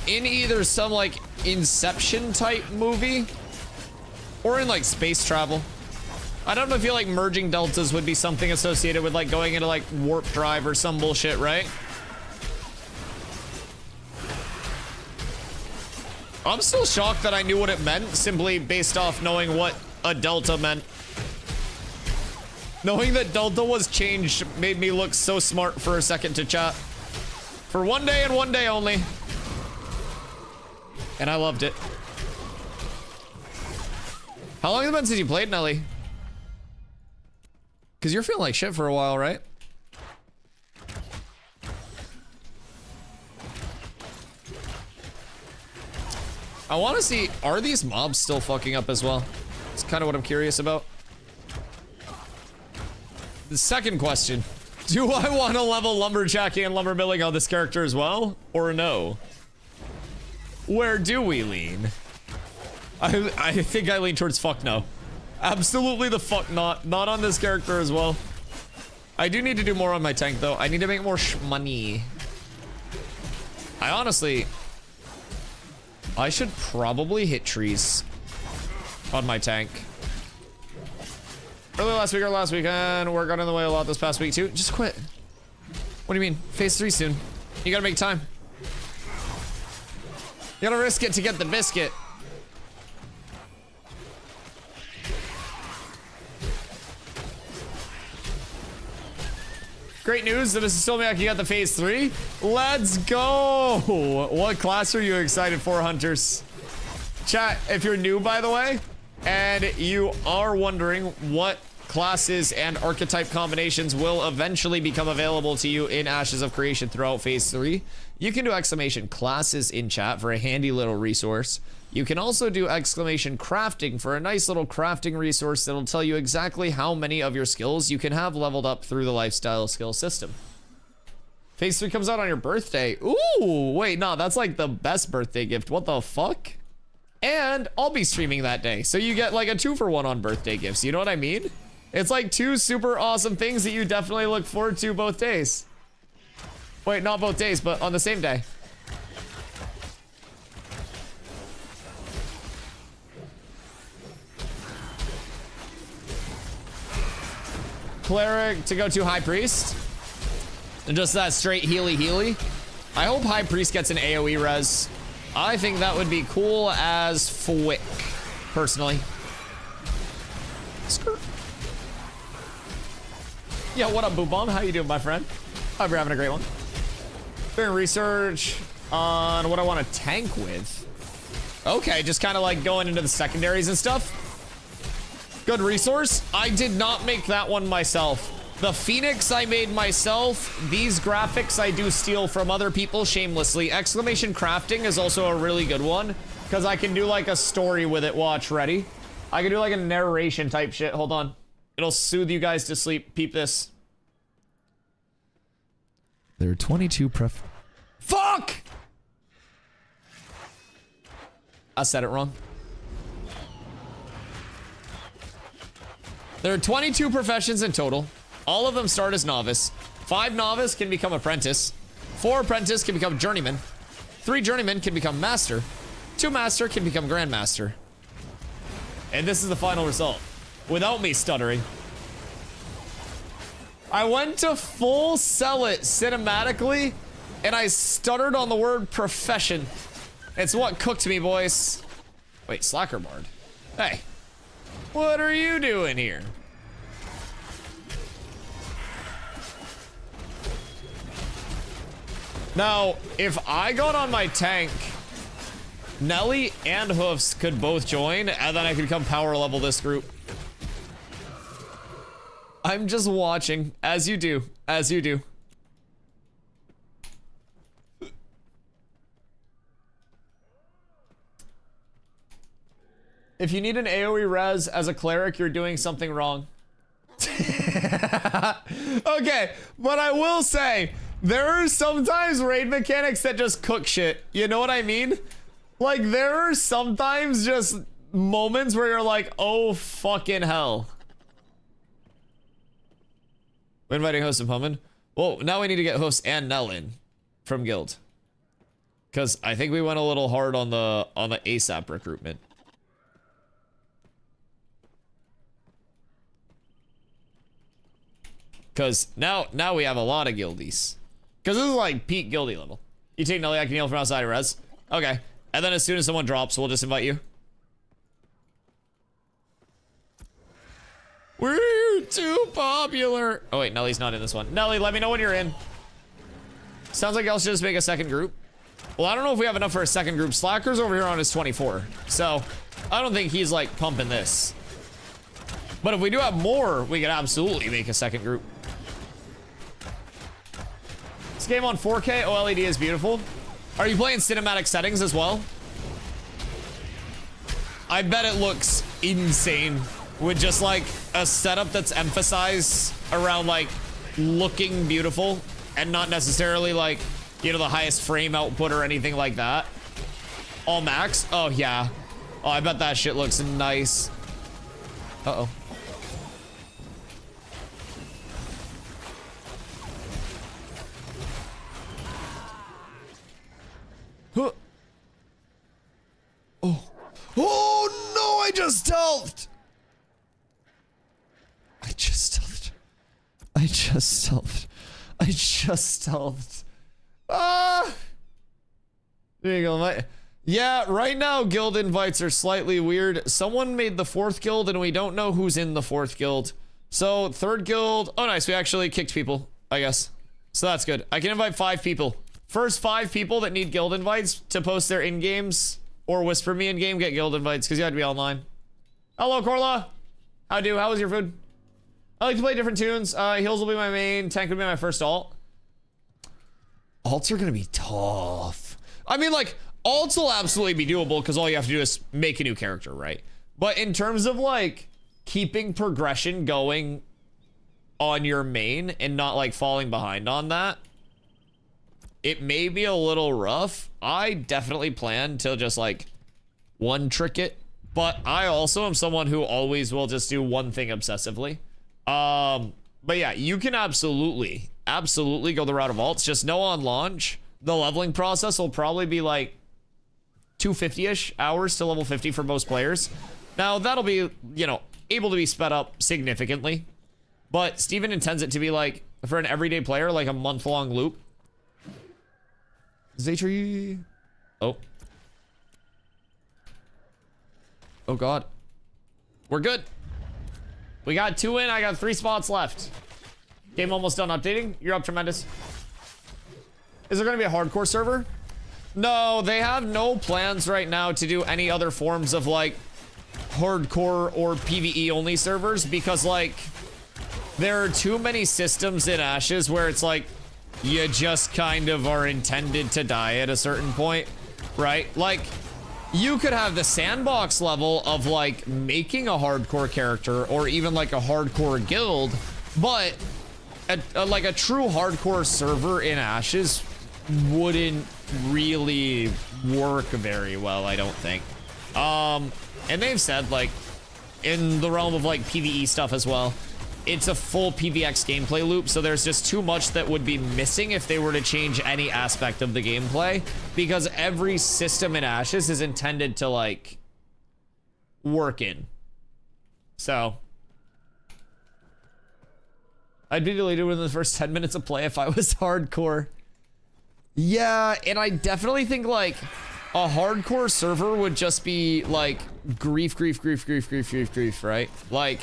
in either some, like, Inception type movie or in like space travel. I don't know if you like merging deltas would be something associated with like going into like warp drive or some bullshit, right? I'm still shocked that I knew what it meant simply based off knowing what a delta meant. Knowing that delta was changed made me look so smart for a second to chat. For one day and one day only. And I loved it. How long has it been since you played, Nelly? Because you're feeling like shit for a while, right? I want to see, are these mobs still fucking up as well? It's kind of what I'm curious about. The second question. Do I want to level lumberjacking and lumber milling on this character as well? Or no? Where do we lean? I think I lean towards fuck no. Absolutely the fuck not. Not on this character as well. I do need to do more on my tank though. I need to make more money. I honestly... I should probably hit trees on my tank. Early last week or last weekend, work got in the way a lot this past week too. Just quit. What do you mean? Phase 3 soon. You gotta make time. You gotta risk it to get the biscuit. Great news that Mrs. Stomiak, you got the phase 3. Let's go. What class are you excited for, Hunters? Chat, if you're new, by the way, and you are wondering what classes, and archetype combinations will eventually become available to you in Ashes of Creation throughout Phase 3. You can do exclamation classes in chat for a handy little resource. You can also do exclamation crafting for a nice little crafting resource that'll tell you exactly how many of your skills you can have leveled up through the lifestyle skill system. Phase 3 comes out on your birthday. Ooh, wait, no, that's like the best birthday gift. What the fuck? And I'll be streaming that day. So you get like a 2-for-1 on birthday gifts. You know what I mean? It's like 2 super awesome things that you definitely look forward to both days. Wait, not both days, but on the same day. Cleric to go to High Priest. And just that straight healy. I hope High Priest gets an AoE res. I think that would be cool as fwick, personally. Skirt. Yeah, what up, Boo Bomb? How you doing, my friend? Hope you're having a great one. Doing research on what I want to tank with. Okay, just kind of like going into the secondaries and stuff. Good resource. I did not make that one myself. The Phoenix I made myself. These graphics I do steal from other people shamelessly. Exclamation crafting is also a really good one because I can do like a story with it. Watch, ready? I can do like a narration type shit. Hold on. It'll soothe you guys to sleep. Peep this. There are 22 Fuck! I said it wrong. There are 22 professions in total. All of them start as novice. 5 novice can become apprentice. 4 apprentice can become journeyman. 3 journeyman can become master. 2 master can become grandmaster. And this is the final result. Without me stuttering. I went to full sell it cinematically, and I stuttered on the word profession. It's what cooked me, boys. Wait, Slacker Bard. Hey. What are you doing here? Now, if I got on my tank, Nelly and Hoofs could both join, and then I could come power level this group. I'm just watching, as you do, as you do. If you need an AoE res as a cleric, you're doing something wrong. Okay, but I will say, there are sometimes raid mechanics that just cook shit. You know what I mean? Like, there are sometimes just moments where you're like, oh fucking hell. We're inviting Host and Pumpin. Well, now we need to get Host and Nell in from guild. Because I think we went a little hard on the ASAP recruitment. Because now we have a lot of guildies. Because this is like peak guildie level. You take Nelly, I can heal from outside of res. Okay. And then as soon as someone drops, we'll just invite you. We're too popular. Oh wait, Nelly's not in this one. Nelly, let me know when you're in. Sounds like I'll just make a second group. Well, I don't know if we have enough for a second group. Slacker's over here on his 24. So, I don't think he's like pumping this. But if we do have more, we could absolutely make a second group. This game on 4K OLED is beautiful. Are you playing cinematic settings as well? I bet it looks insane with just like a setup that's emphasized around like looking beautiful and not necessarily like, you know, the highest frame output or anything like that. All max? Oh yeah. Oh, I bet that shit looks nice. Uh-oh. Huh. Oh. Oh no, I just stealthed! I just stealthed. Ah! There you go. Yeah, right now guild invites are slightly weird. Someone made the 4th guild and we don't know who's in the 4th guild. So 3rd guild, oh nice, we actually kicked people, I guess. So that's good. I can invite 5 people. First 5 people that need guild invites to post their in-games or whisper me in-game get guild invites because you had to be online. Hello, Corla. How was your food? I like to play different tunes. Heals will be my main. Tank would be my first alt. Alts are gonna be tough. I mean, like, alts will absolutely be doable because all you have to do is make a new character, right? But in terms of, like, keeping progression going on your main and not, like, falling behind on that, it may be a little rough. I definitely plan to just, like, one-trick it. But I also am someone who always will just do one thing obsessively. But yeah, you can absolutely go the route of alts. Just know on launch, the leveling process will probably be like 250-ish hours to level 50 for most players. Now, that'll be, you know, able to be sped up significantly. But Steven intends it to be like, for an everyday player, like a month-long loop. Zaytree. Oh. Oh, God. We're good. We got 2 in. I got 3 spots left. Game almost done updating. You're up, Tremendous. Is there going to be a hardcore server? No, they have no plans right now to do any other forms of, like, hardcore or PvE only servers because, like, there are too many systems in Ashes where it's like you just kind of are intended to die at a certain point, right? Like, you could have the sandbox level of, like, making a hardcore character or even, like, a hardcore guild, but like a true hardcore server in Ashes wouldn't really work very well, I don't think. And they've said, like, in the realm of, like, PvE stuff as well, it's a full PvX gameplay loop, so there's just too much that would be missing if they were to change any aspect of the gameplay, because every system in Ashes is intended to, like, work in. So I'd be deleted within the first 10 minutes of play if I was hardcore. Yeah, and I definitely think, like, a hardcore server would just be, like, grief, right? Like,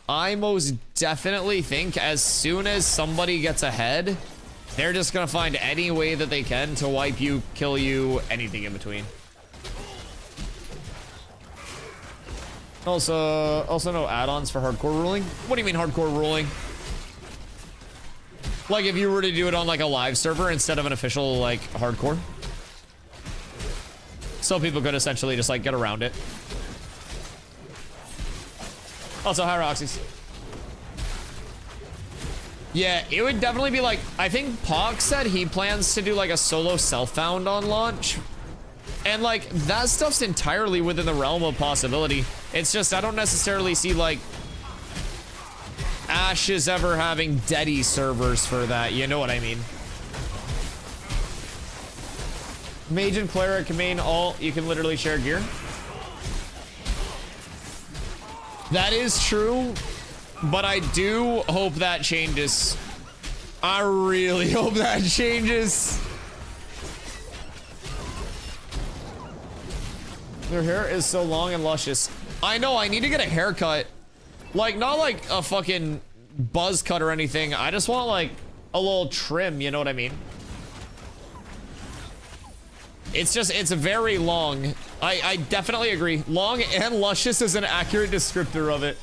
I most definitely think as soon as somebody gets ahead, they're just gonna find any way that they can to wipe you, kill you, anything in between. Also no add-ons for hardcore ruling? What do you mean hardcore ruling? Like if you were to do it on like a live server instead of an official like hardcore? So people could essentially just like get around it. Also, hi Roxy's. Yeah, it would definitely be like, I think Pock said he plans to do like a solo self-found on launch. And like, that stuff's entirely within the realm of possibility. It's just, I don't necessarily see like Ashes ever having deady servers for that, you know what I mean? Mage and Cleric main alt, you can literally share gear. That is true, but I do hope that changes. I really hope that changes. Your hair is so long and luscious. I know, I need to get a haircut. Like, not like a fucking buzz cut or anything. I just want like a little trim, you know what I mean? It's just, it's very long. I definitely agree. Long and luscious is an accurate descriptor of it.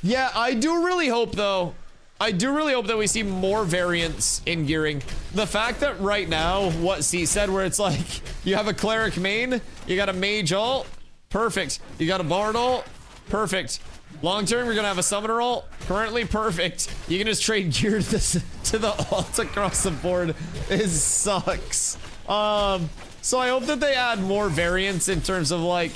Yeah, I do really hope though. I do really hope that we see more variants in gearing. The fact that right now, what C said, where it's like, you have a cleric main, you got a mage ult, perfect. You got a bard ult, perfect. Long term, you're gonna have a summoner ult, currently perfect. You can just trade gear to the ults across the board. It sucks. So I hope that they add more variants in terms of like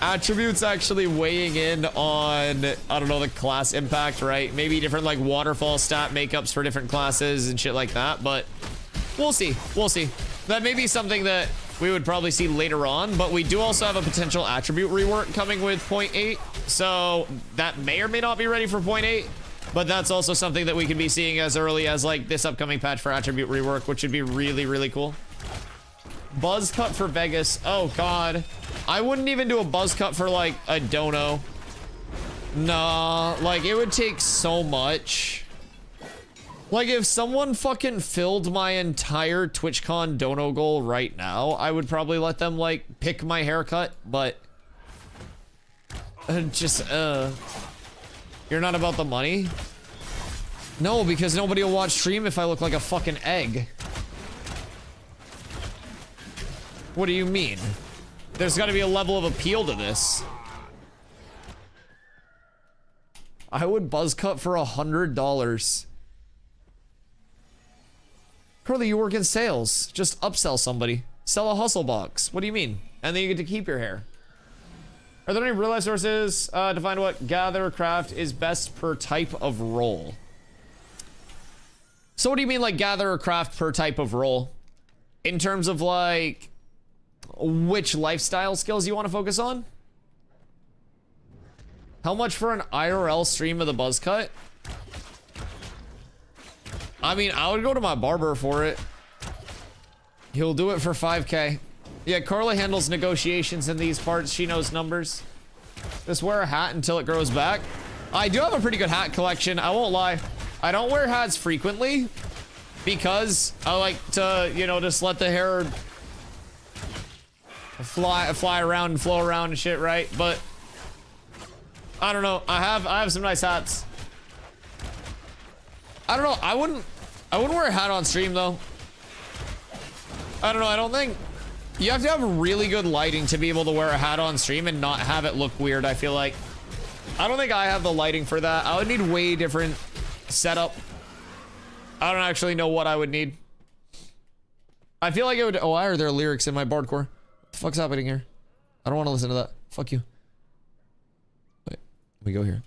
attributes actually weighing in on, I don't know, the class impact, right? Maybe different like waterfall stat makeups for different classes and shit like that, but we'll see. We'll see. That may be something that we would probably see later on, but we do also have a potential attribute rework coming with 0.8, so that may or may not be ready for 0.8, but that's also something that we could be seeing as early as like this upcoming patch for attribute rework, which would be really, really cool. Buzz cut for Vegas. Oh god, I wouldn't even do a buzz cut for like a dono. Nah, like it would take so much. Like if someone fucking filled my entire TwitchCon dono goal right now, I would probably let them like pick my haircut, but You're not about the money? No, because nobody will watch stream if I look like a fucking egg. What do you mean? There's gotta be a level of appeal to this. I would buzz cut for $100. Curly, you work in sales. Just upsell somebody. Sell a hustle box. What do you mean? And then you get to keep your hair. Are there any real life sources to find what gather craft is best per type of role? So what do you mean like gather or craft per type of role? In terms of like which lifestyle skills you want to focus on? How much for an IRL stream of the buzz cut? I mean, I would go to my barber for it. He'll do it for 5K. Yeah, Carla handles negotiations in these parts. She knows numbers. Just wear a hat until it grows back. I do have a pretty good hat collection. I won't lie. I don't wear hats frequently because I like to, you know, just let the hair fly around and flow around and shit, right? But I don't know. I have some nice hats. I don't know. I wouldn't wear a hat on stream though. I don't know. I don't think you have to have really good lighting to be able to wear a hat on stream and not have it look weird. I feel like I don't think I have the lighting for that. I would need way different setup. I don't actually know what I would need. I feel like it would. Oh, why are there lyrics in my bardcore? What the fuck's happening here? I don't want to listen to that. Fuck you. Wait, we go here.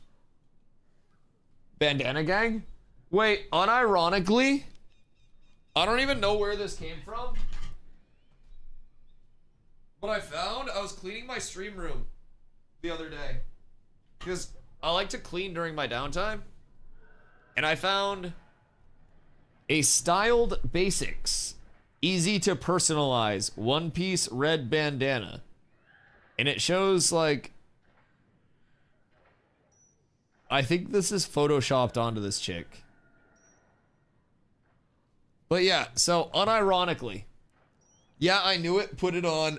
Bandana gang? Wait, unironically, I don't even know where this came from. But I found, I was cleaning my stream room the other day. Because I like to clean during my downtime. And I found a styled basics, easy to personalize, one-piece red bandana. And it shows like, I think this is photoshopped onto this chick. But yeah, so unironically, yeah, I knew it, put it on.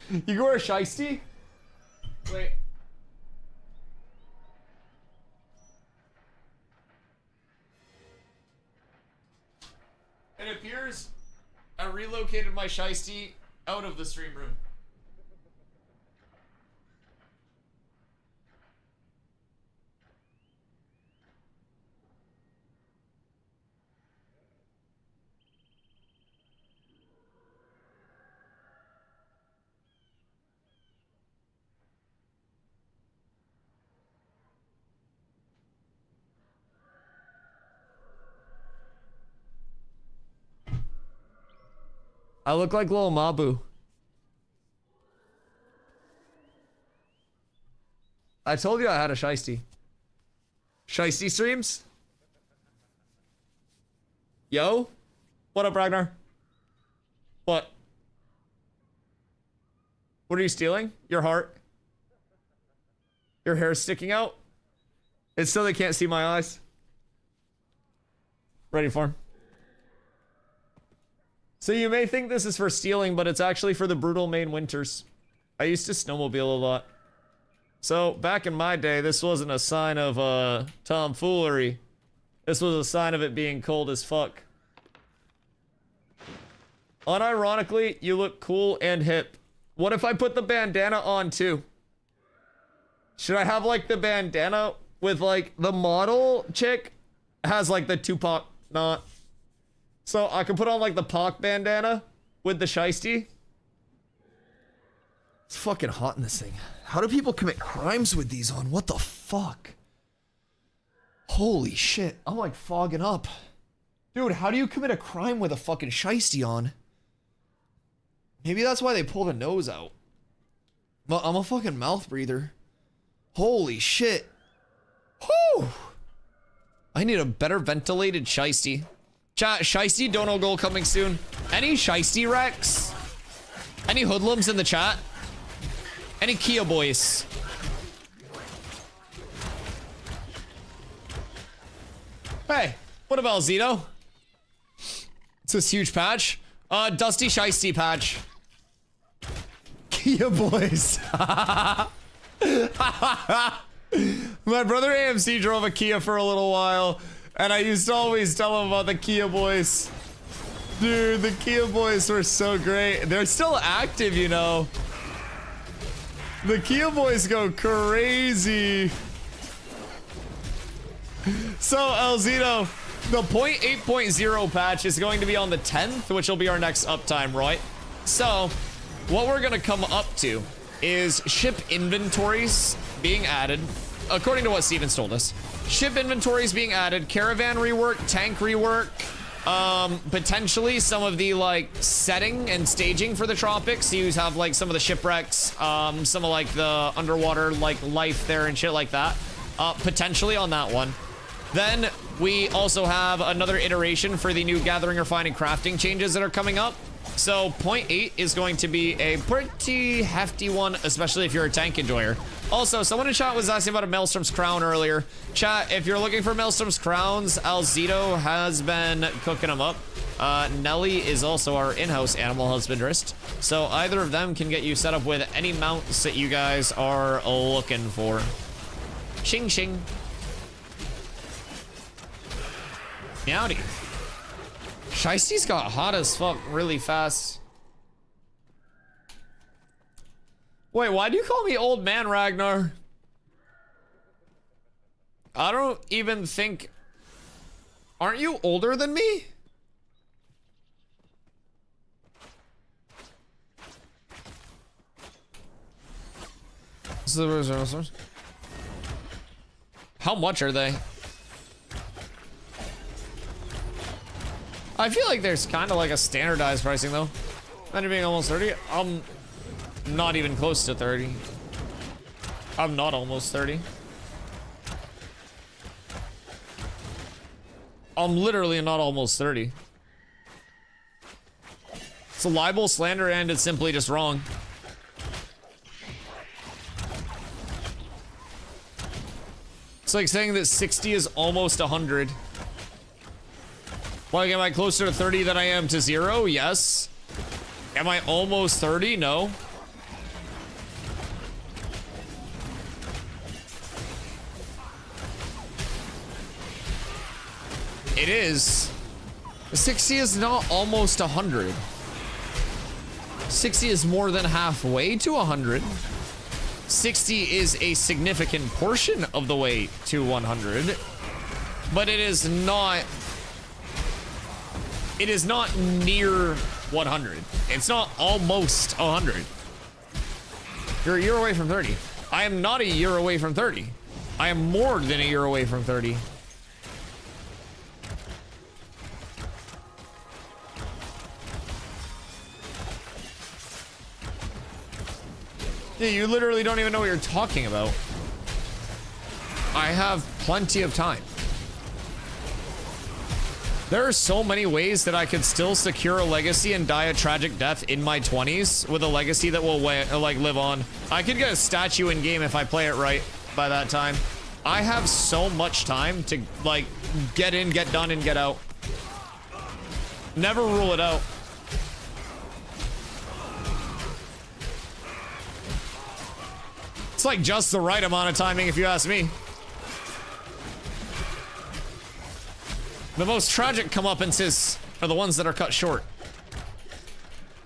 You can wear a shiesty? Wait. It appears I relocated my shiesty out of the stream room. I look like Lil Mabu. I told you I had a shiesty. Shiesty streams? Yo? What up, Ragnar? What? What are you stealing? Your heart? Your hair's sticking out? It's so they can't see my eyes. Ready for him. So you may think this is for stealing, but it's actually for the brutal Maine winters. I used to snowmobile a lot. So back in my day, this wasn't a sign of tomfoolery. This was a sign of it being cold as fuck. Unironically, you look cool and hip. What if I put the bandana on too? Should I have like the bandana with like the model chick has like the Tupac knot? So I can put on like the Pac bandana with the shiesty. It's fucking hot in this thing. How do people commit crimes with these on? What the fuck? Holy shit. I'm like fogging up. Dude, how do you commit a crime with a fucking shiesty on? Maybe that's why they pull the nose out. I'm a fucking mouth breather. Holy shit. Whew. I need a better ventilated shiesty. Chat, shiesty dono goal coming soon. Any shiesty Rex? Any hoodlums in the chat? Any Kia boys? Hey, what about Zito? It's this huge patch. Dusty shiesty patch. Kia boys. My brother AMC drove a Kia for a little while, and I used to always tell him about the Kia boys. Dude, the Kia boys were so great. They're still active, you know. The Kia boys go crazy. So, Elzito, the 0.8.0 patch is going to be on the 10th, which will be our next uptime, right? So, what we're going to come up to is ship inventories being added, according to what Steven's told us. Ship inventories being added, caravan rework, tank rework, potentially some of the like setting and staging for the tropics. You have like some of the shipwrecks, some of like the underwater like life there and shit like that. Potentially on that one. Then we also have another iteration for the new gathering, refining, crafting changes that are coming up. So 0.8 is going to be a pretty hefty one, especially if you're a tank enjoyer. Also, someone in chat was asking about a Maelstrom's Crown earlier. Chat, if you're looking for Maelstrom's Crowns, Alzito has been cooking them up. Nelly is also our in-house animal husbandrist. So either of them can get you set up with any mounts that you guys are looking for. Shing shing. Meowdy. Shiesty's got hot as fuck really fast. Wait, why do you call me old man, Ragnar? I don't even think... Aren't you older than me? How much are they? I feel like there's kind of like a standardized pricing though. Imagine being almost 30. I'm not even close to 30. I'm not almost 30. I'm literally not almost 30. It's a libel, slander, and it's simply just wrong. It's like saying that 60 is almost 100. Like, am I closer to 30 than I am to 0? Yes. Am I almost 30? No. It is. 60 is not almost 100. 60 is more than halfway to 100. 60 is a significant portion of the way to 100. But it is not... It is not near 100. It's not almost 100. You're a year away from 30. I am not a year away from 30. I am more than a year away from 30. Yeah, you literally don't even know what you're talking about. I have plenty of time. There are so many ways that I could still secure a legacy and die a tragic death in my 20s with a legacy that will like live on. I could get a statue in game if I play it right by that time. I have so much time to like get in, get done, and get out. Never rule it out. It's like just the right amount of timing if you ask me. The most tragic comeuppances are the ones that are cut short.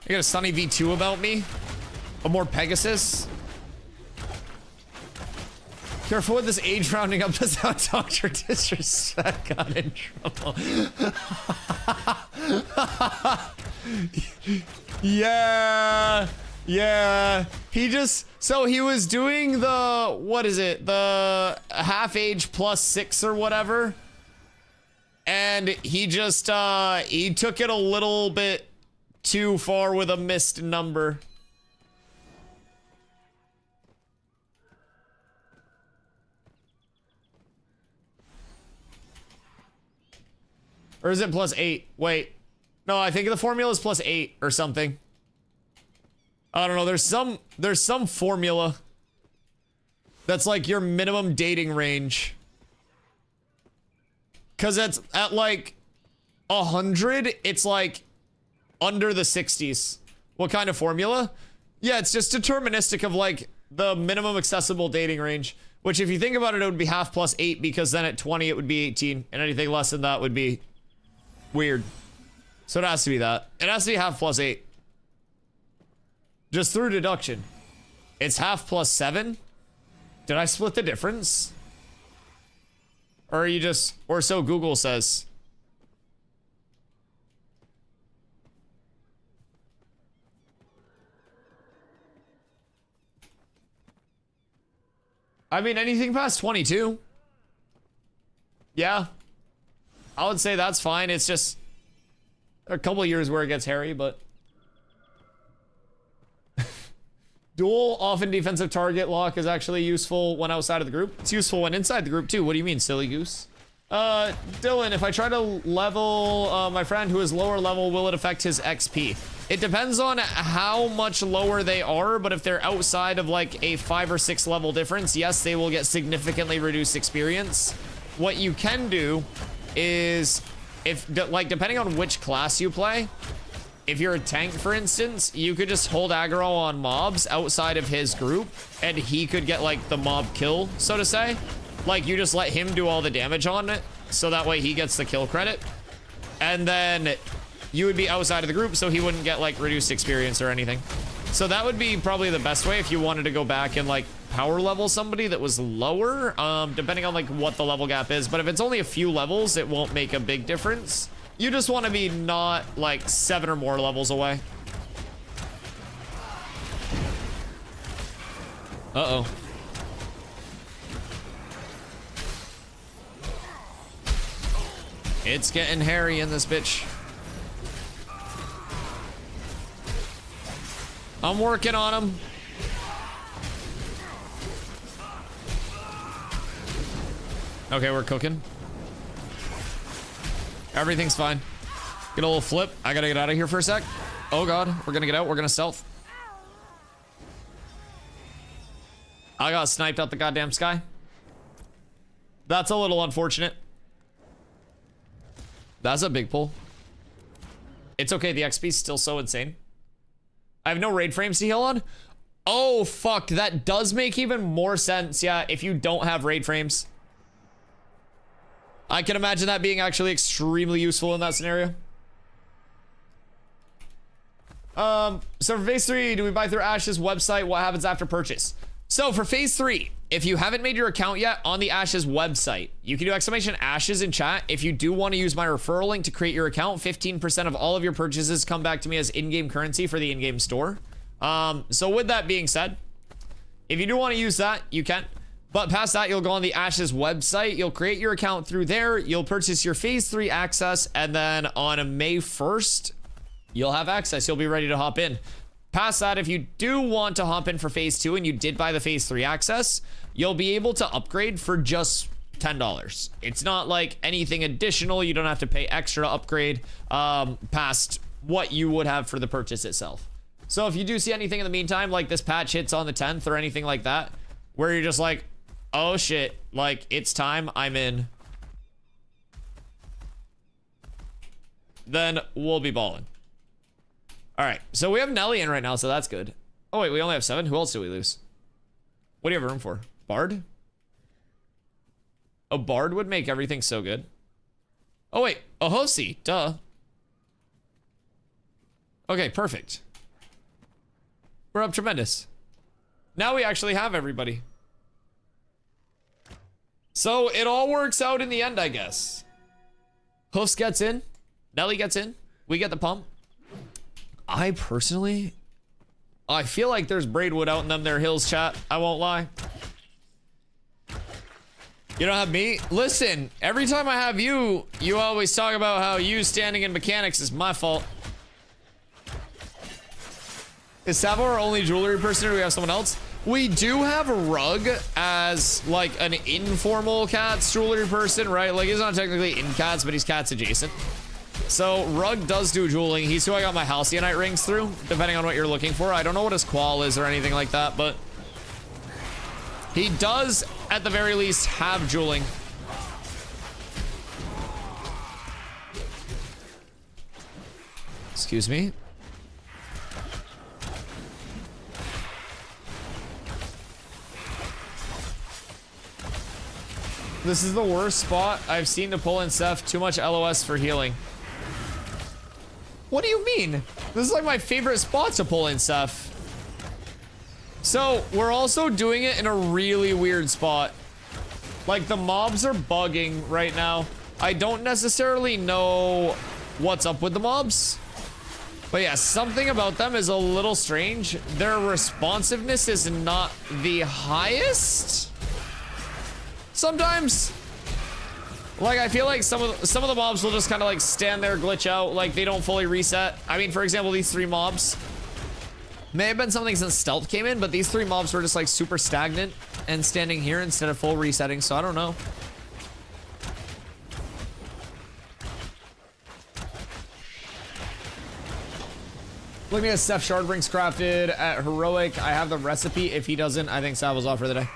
You got a Sunny V2 about me? A more Pegasus? Careful with this age rounding up to sound Dr. Disrespect got in trouble. Yeah. Yeah. He just... So he was doing the... What is it? The half age plus 6 or whatever. And he just, he took it a little bit too far with a missed number. Or is it plus 8? Wait. No, I think the formula is plus 8 or something. I don't know. There's some formula that's like your minimum dating range. Cause it's at like 100, it's like under the 60s. What kind of formula? Yeah, it's just deterministic of like the minimum accessible dating range, which if you think about it, it would be half plus 8 because then at 20 it would be 18 and anything less than that would be weird. So it has to be that. It has to be half plus 8. Just through deduction. It's half plus 7. Did I split the difference? Or are you just, or so Google says. I mean, anything past 22. Yeah. I would say that's fine. It's just a couple of years where it gets hairy, but. Dual, often defensive target lock is actually useful when outside of the group. It's useful when inside the group too. What do you mean, silly goose? Dylan, if I try to level my friend who is lower level, will it affect his XP? It depends on how much lower they are, but if they're outside of like a 5 or 6 level difference, yes, they will get significantly reduced experience. What you can do is, if like depending on which class you play, if you're a tank, for instance, you could just hold aggro on mobs outside of his group, and he could get, like, the mob kill, so to say. Like, you just let him do all the damage on it, so that way he gets the kill credit. And then you would be outside of the group, so he wouldn't get, like, reduced experience or anything. So that would be probably the best way if you wanted to go back and, like, power level somebody that was lower, depending on, like, what the level gap is. But if it's only a few levels, it won't make a big difference. You just want to be not like 7 or more levels away. Uh-oh. It's getting hairy in this bitch. I'm working on him. Okay, we're cooking. Everything's fine. Get a little flip. I gotta get out of here for a sec. Oh god, we're gonna get out. We're gonna stealth. I got sniped out the goddamn sky. That's a little unfortunate. That's a big pull. It's okay, the XP's still so insane. I have no raid frames to heal on. Oh fuck, that does make even more sense, yeah, if you don't have raid frames. I can imagine that being actually extremely useful in that scenario. So for phase 3, do we buy through Ash's website? What happens after purchase? So for phase 3, if you haven't made your account yet on the Ash's website, you can do exclamation Ashes in chat. If you do want to use my referral link to create your account, 15% of all of your purchases come back to me as in-game currency for the in-game store. So with that being said, if you do want to use that, you can. But past that, you'll go on the Ash's website. You'll create your account through there. You'll purchase your phase 3 access. And then on May 1st, you'll have access. You'll be ready to hop in. Past that, if you do want to hop in for phase 2 and you did buy the phase 3 access, you'll be able to upgrade for just $10. It's not like anything additional. You don't have to pay extra to upgrade past what you would have for the purchase itself. So if you do see anything in the meantime, like this patch hits on the 10th or anything like that, where you're just like, oh shit, like it's time, I'm in, then we'll be balling. All right, so we have Nelly in right now, so that's good. Oh wait, we only have 7. Who else do we lose? What do you have room for? Bard? A Bard would make everything so good. Oh wait, a Hosi, duh. Okay, perfect. We're up tremendous. Now we actually have everybody. So it all works out in the end, I guess. Hoofs gets in. Nelly gets in. We get the pump. I personally, I feel like there's Braidwood out in them there hills, chat. I won't lie. You don't have me? Listen, every time I have you, you always talk about how you standing in mechanics is my fault. Is Savo our only jewelry person, or do we have someone else? We do have Rug as like an informal cats jewelry person, right? Like he's not technically in cats, but he's cats adjacent. So Rug does do jeweling. He's who I got my Halcyon rings through, depending on what you're looking for. I don't know what his qual is or anything like that, but he does at the very least have jeweling. Excuse me. This is the worst spot I've seen to pull in Seth. Too much LOS for healing. What do you mean? This is like my favorite spot to pull in Seth. So we're also doing it in a really weird spot. Like the mobs are bugging right now. I don't necessarily know what's up with the mobs. But yeah, something about them is a little strange. Their responsiveness is not the highest. Sometimes. Like I feel like some of the mobs will just kind of like stand there, glitch out, like they don't fully reset. I mean, for example, these 3 mobs may have been something since stealth came in, but these 3 mobs were just like super stagnant and standing here instead of full resetting, so I don't know. Looking at Steph Shardbrinks crafted at Heroic. I have the recipe. If he doesn't, I think Sav was off for the day.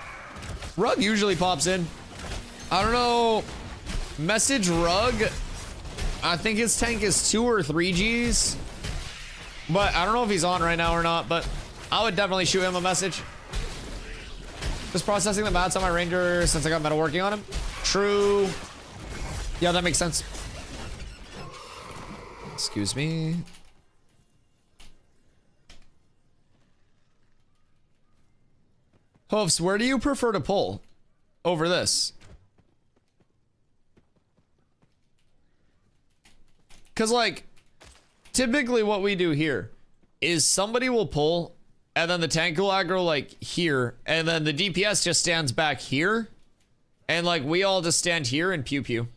Rug usually pops in. I don't know. Message Rug. I think his tank is 2 or 3 Gs. But I don't know if he's on right now or not, but I would definitely shoot him a message. Just processing the mats on my Ranger since I got metal working on him. True. Yeah, that makes sense. Excuse me. Hoofs, where do you prefer to pull over this? Because, like, typically what we do here is somebody will pull, and then the tank will aggro, like, here, and then the DPS just stands back here, and, like, we all just stand here and pew-pew.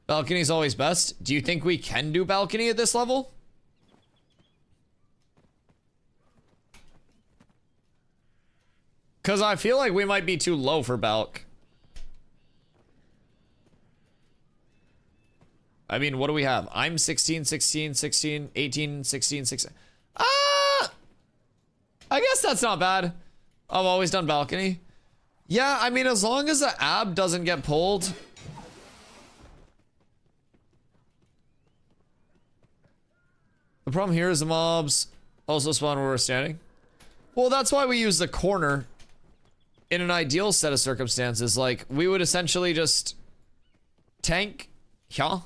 Balcony's always best. Do you think we can do balcony at this level? Because I feel like we might be too low for Balk. I mean, what do we have? I'm 16, 16, 16, 18, 16, 16. I guess that's not bad. I've always done balcony. Yeah, I mean, as long as the ab doesn't get pulled. The problem here is the mobs also spawn where we're standing. Well, that's why we use the corner. In an ideal set of circumstances, like, we would essentially just tank, yeah.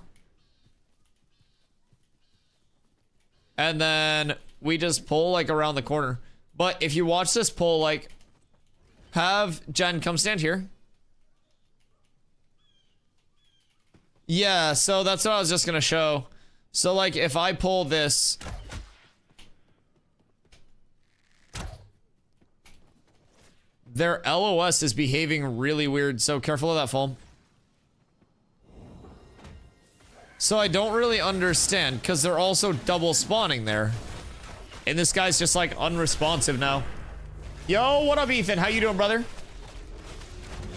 And then we just pull, like, around the corner. But if you watch this pull, like, have Jen come stand here. Yeah, so that's what I was just gonna show. So, like, if I pull this... Their LOS is behaving really weird, so careful of that foam. So I don't really understand, because they're also double spawning there. And this guy's just, like, unresponsive now. Yo, what up, Ethan? How you doing, brother?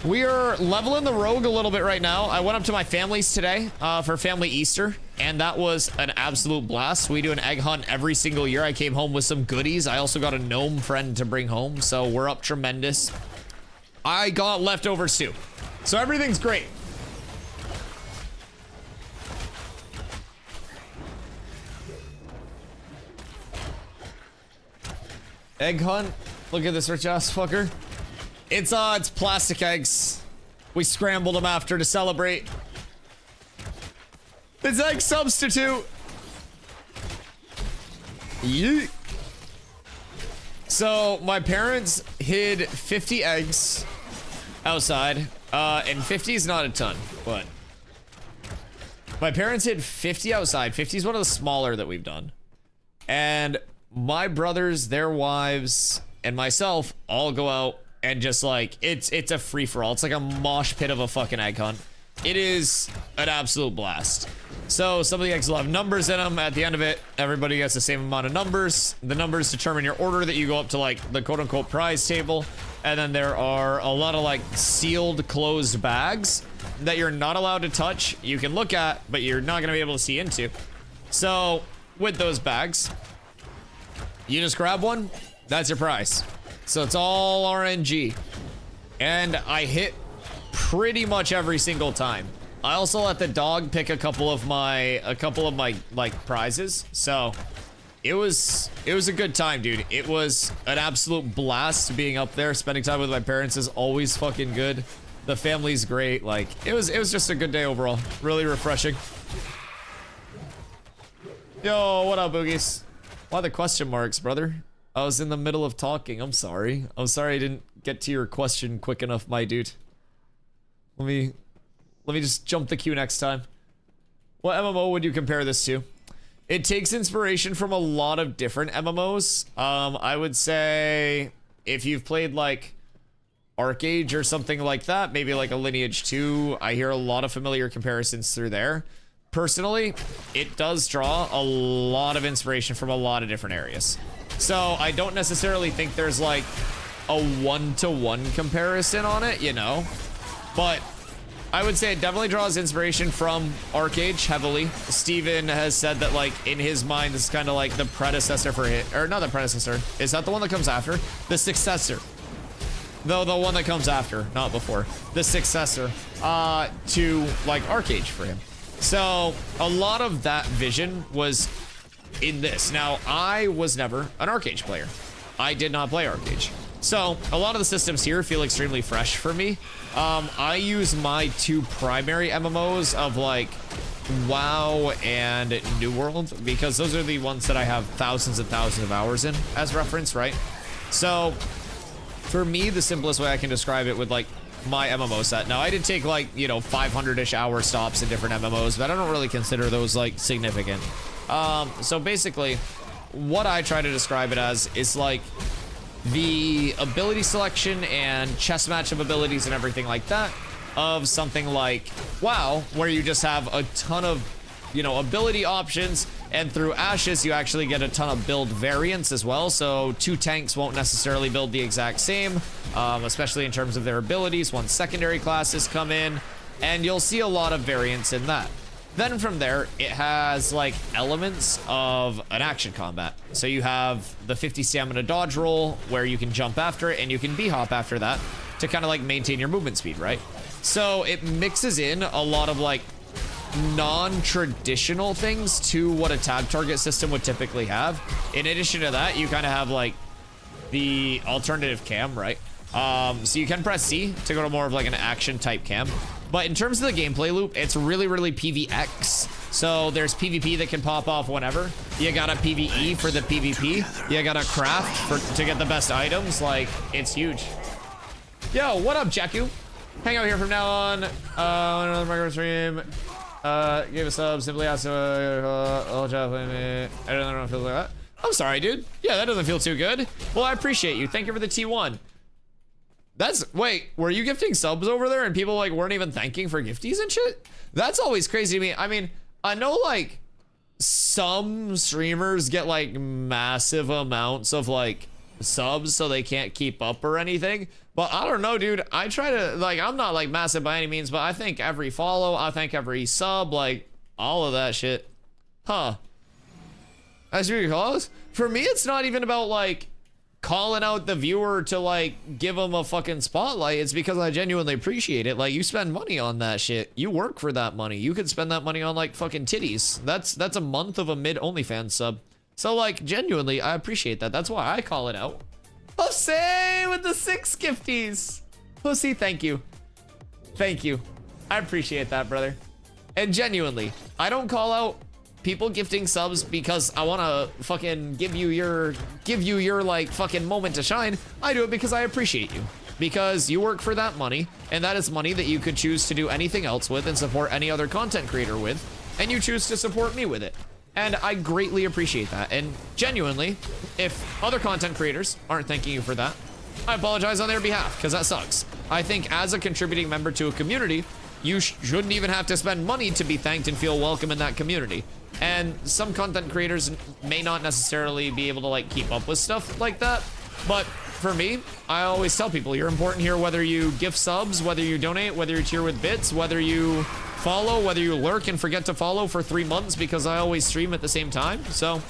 We are leveling the rogue a little bit right now. I went up to my family's today for family Easter, and that was an absolute blast. We do an egg hunt every single year. I came home with some goodies. I also got a gnome friend to bring home, so we're up tremendous. I got leftovers too, so everything's great. Egg hunt. Look at this rich ass fucker. It's plastic eggs. We scrambled them after to celebrate. It's egg substitute. Yeet. So my parents hid 50 eggs outside, and 50 is not a ton, but my parents hid 50 outside. 50 is one of the smaller that we've done, and my brothers, their wives, and myself all go out. And just like, it's a free-for-all. It's like a mosh pit of a fucking egg hunt. It is an absolute blast. So some of the eggs will have numbers in them. At the end of it, everybody gets the same amount of numbers. The numbers determine your order that you go up to, like, the quote-unquote prize table. And then there are a lot of, like, sealed, closed bags that you're not allowed to touch. You can look at, but you're not going to be able to see into. So with those bags, you just grab one. That's your prize. So it's all RNG. And I hit pretty much every single time. I also let the dog pick a couple of my like prizes. So it was a good time, dude. It was an absolute blast being up there. Spending time with my parents is always fucking good. The family's great. Like, it was just a good day overall. Really refreshing. Yo, what up, Boogies? Why the question marks, brother? I was in the middle of talking. I'm sorry. I'm sorry I didn't get to your question quick enough, my dude. Let me just jump the queue next time. What MMO would you compare this to? It takes inspiration from a lot of different MMOs. I would say if you've played like Arcade or something like that, maybe like a Lineage 2, I hear a lot of familiar comparisons through there. Personally, it does draw a lot of inspiration from a lot of different areas. So I don't necessarily think there's like a one-to-one comparison on it, you know? But I would say it definitely draws inspiration from Arcade heavily. Steven has said that, like, in his mind, this is kind of like the predecessor for it. Or not the predecessor. Is that the one that comes after? The successor. Though the one that comes after, not before. The successor to, like, Arcade for him. So a lot of that vision was in this. Now, I was never an Arcade player. I did not play Arcade. So a lot of the systems here feel extremely fresh for me. I use my two primary MMOs of like WoW and New World because those are the ones that I have thousands and thousands of hours in as reference, right? So for me, the simplest way I can describe it with like my MMO set. Now I did take like, you know, 500-ish hour stops in different MMOs, but I don't really consider those like significant. So basically what I try to describe it as is like the ability selection and chess matchup abilities and everything like that of something like WoW, where you just have a ton of, you know, ability options, and through Ashes you actually get a ton of build variants as well. So two tanks won't necessarily build the exact same, especially in terms of their abilities once secondary classes come in, and you'll see a lot of variance in that. Then from there, it has like elements of an action combat. So you have the 50 stamina dodge roll where you can jump after it and you can B-hop after that to kind of like maintain your movement speed, right? So it mixes in a lot of like non-traditional things to what a tab target system would typically have. In addition to that, you kind of have like the alternative cam, right? So you can press C to go to more of like an action type cam. But in terms of the gameplay loop, it's really, really PvX. So there's PvP that can pop off whenever. You got a PvE for the PvP. You got a craft to get the best items. Like, it's huge. Yo, what up, Jakku? Hang out here from now on. Another micro stream. Give a sub. Simply ask. I don't know if it feels like that. I'm sorry, dude. Yeah, that doesn't feel too good. Well, I appreciate you. Thank you for the T1. Wait, were you gifting subs over there and people like weren't even thanking for gifties and shit? That's always crazy to me. I mean, I know like some streamers get like massive amounts of like subs so they can't keep up or anything, but I don't know, dude. I try to like, I'm not like massive by any means, but I think every follow, I think every sub, like all of that shit. Huh. As you recall, for me, it's not even about like calling out the viewer to like give them a fucking spotlight. It's because I genuinely appreciate it. Like, you spend money on that shit. You work for that money. You could spend that money on like fucking titties. That's a month of a mid OnlyFans sub. So like, genuinely, I appreciate that. That's why I call it out. Jose with the 6 gifties. Jose, thank you. Thank you. I appreciate that, brother. And genuinely, I don't call out people gifting subs because I want to fucking give you your like fucking moment to shine. I do it because I appreciate you, because you work for that money, and that is money that you could choose to do anything else with and support any other content creator with, and you choose to support me with it. And I greatly appreciate that. And genuinely, if other content creators aren't thanking you for that, I apologize on their behalf, because that sucks. I think as a contributing member to a community, you shouldn't even have to spend money to be thanked and feel welcome in that community. And some content creators may not necessarily be able to like keep up with stuff like that. But for me, I always tell people you're important here, whether you gift subs, whether you donate, whether you tier with bits, whether you follow, whether you lurk and forget to follow for 3 months because I always stream at the same time. So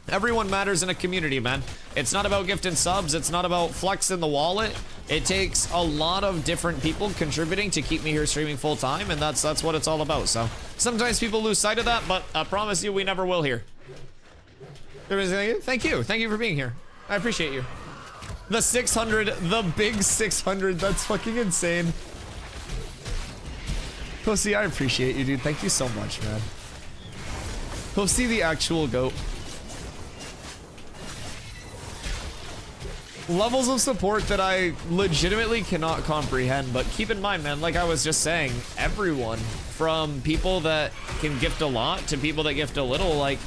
everyone matters in a community, man. It's not about gifting subs. It's not about flexing the wallet. It takes a lot of different people contributing to keep me here streaming full time, and that's what it's all about. So sometimes people lose sight of that, but I promise you we never will here. Thank you. Thank you for being here. I appreciate you. The 600, the big 600. That's fucking insane. Pussy, I appreciate you, dude. Thank you so much, man. Pussy, the actual GOAT. Levels of support that I legitimately cannot comprehend, but keep in mind, man, like I was just saying, everyone, from people that can gift a lot to people that gift a little, like,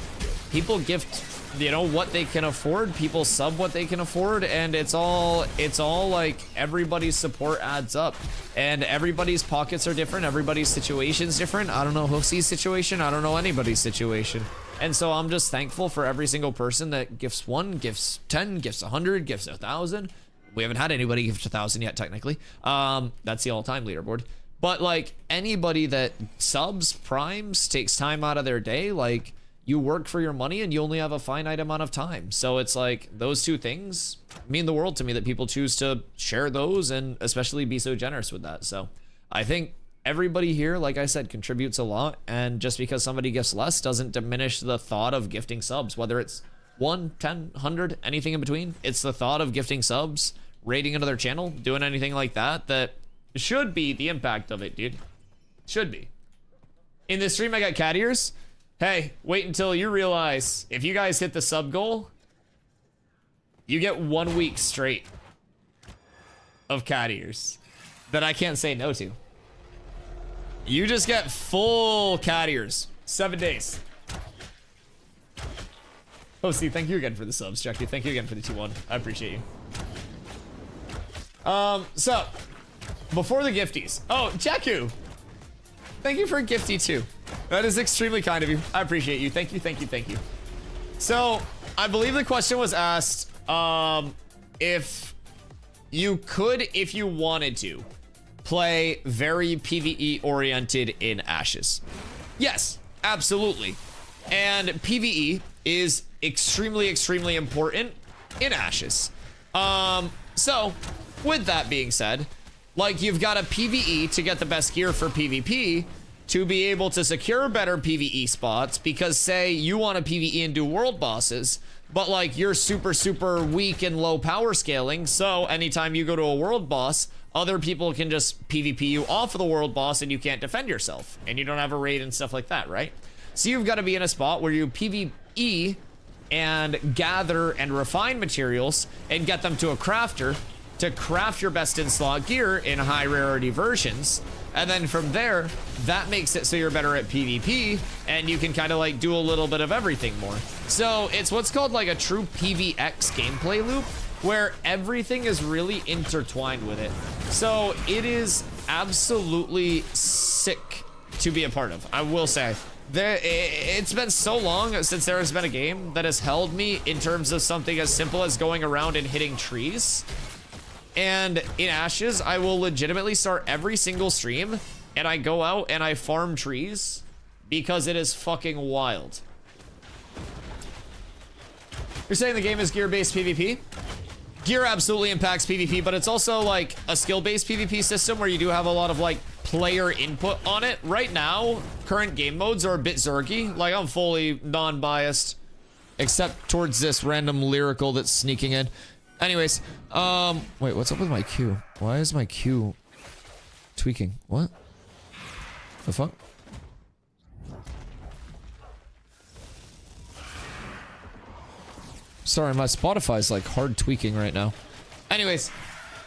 people gift, you know, what they can afford, people sub what they can afford, and it's all like everybody's support adds up, and everybody's pockets are different, everybody's situation's different. I don't know Hoofsy's situation, I don't know anybody's situation. And so I'm just thankful for every single person that gifts 1, gifts 10, gifts 100, gifts 1,000. We haven't had anybody gift 1,000 yet, technically. That's the all-time leaderboard. But like anybody that subs, primes, takes time out of their day, like you work for your money and you only have a finite amount of time. So it's like those two things mean the world to me, that people choose to share those and especially be so generous with that. So I think everybody here, like I said, contributes a lot, and just because somebody gifts less doesn't diminish the thought of gifting subs, whether it's 1, 10, 100, anything in between. It's the thought of gifting subs, raiding another channel, doing anything like that, that should be the impact of it, dude. Should be. In this stream, I got cat ears. Hey, wait until you realize if you guys hit the sub goal, you get 1 week straight of cat ears that I can't say no to. You just get full cat ears. 7 days. Oh, see, thank you again for the subs, Jackie. Thank you again for the 2-1. I appreciate you. So, before the gifties. Oh, Jakku. Thank you for a gifty too. That is extremely kind of you. I appreciate you. Thank you, thank you, thank you. So, I believe the question was asked, if you could, if you wanted to, play very PvE oriented in Ashes. Yes, absolutely. And PvE is extremely, extremely important in Ashes. So with that being said, like you've got a PvE to get the best gear for PvP to be able to secure better PvE spots, because say you want to PvE and do world bosses, but like you're super, super weak and low power scaling. So anytime you go to a world boss, other people can just PvP you off of the world boss and you can't defend yourself and you don't have a raid and stuff like that, right? So you've got to be in a spot where you PvE and gather and refine materials and get them to a crafter to craft your best in slot gear in high rarity versions. And then from there, that makes it so you're better at PvP and you can kind of like do a little bit of everything more. So it's what's called like a true PvX gameplay loop, where everything is really intertwined with it. So it is absolutely sick to be a part of, I will say. It's been so long since there has been a game that has held me in terms of something as simple as going around and hitting trees. And in Ashes, I will legitimately start every single stream and I go out and I farm trees because it is fucking wild. You're saying the game is gear-based PvP? Gear absolutely impacts PvP, but it's also like a skill-based PvP system where you do have a lot of like player input on it. Right now, current game modes are a bit zergy. Like I'm fully non-biased, except towards this random lyrical that's sneaking in. Anyways, wait, what's up with my Q? Why is my Q tweaking? What? The fuck? Sorry, my Spotify's like hard tweaking right now. Anyways,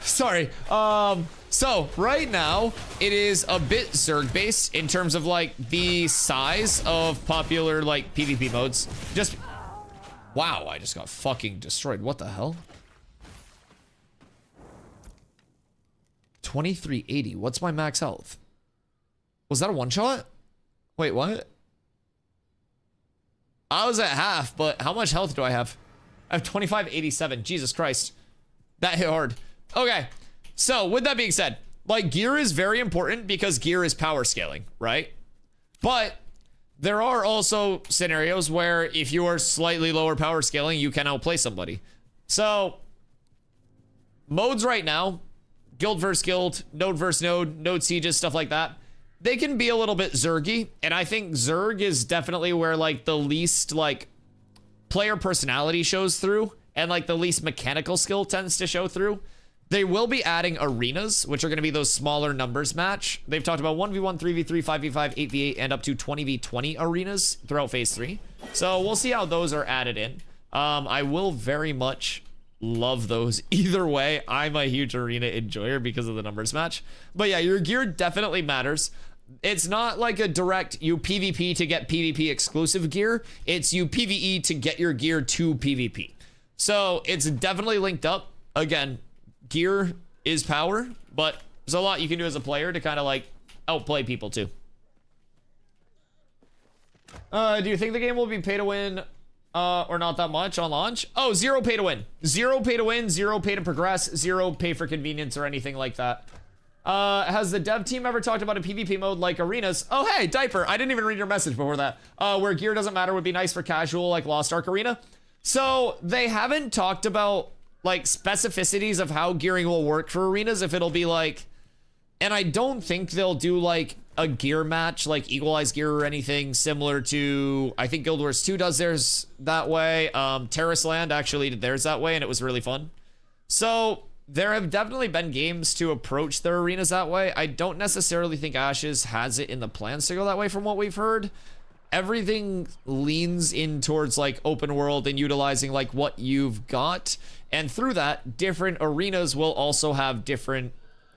sorry. So right now it is a bit Zerg based in terms of like the size of popular like PvP modes. Just, wow, I just got fucking destroyed. What the hell? 2380. What's my max health? Was that a one shot? Wait, what? I was at half, but how much health do I have? I have 2587. Jesus Christ. That hit hard. Okay. So with that being said, like gear is very important because gear is power scaling, right? But there are also scenarios where if you are slightly lower power scaling, you can outplay somebody. So modes right now, guild versus guild, node versus node, node sieges, stuff like that, they can be a little bit zergy. And I think Zerg is definitely where like the least like player personality shows through and like the least mechanical skill tends to show through. They will be adding arenas, which are going to be those smaller numbers match. They've talked about 1v1, 3v3, 5v5, 8v8, and up to 20v20 arenas throughout phase 3. So we'll see how those are added in. I will very much love those either way. I'm a huge arena enjoyer because of the numbers match. But yeah, your gear definitely matters. It's not like a direct you PvP to get PvP exclusive gear. It's you PvE to get your gear to PvP. So it's definitely linked up. Again, gear is power, but there's a lot you can do as a player to kind of like outplay people too. Do you think the game will be pay to win or not that much on launch? Oh, 0 pay to win. 0 pay to win, 0 pay to progress, 0 pay for convenience or anything like that. Has the dev team ever talked about a PvP mode like arenas? Oh, hey, Diaper, I didn't even read your message before that. Where gear doesn't matter would be nice for casual like Lost Ark Arena. So they haven't talked about like specificities of how gearing will work for arenas, if it'll be like, and I don't think they'll do like a gear match like Equalized Gear or anything similar to, I think Guild Wars 2 does theirs that way. Terrace Land actually did theirs that way and it was really fun. So there have definitely been games to approach their arenas that way. I don't necessarily think Ashes has it in the plans to go that way from what we've heard. Everything leans in towards like open world and utilizing like what you've got. And through that, different arenas will also have different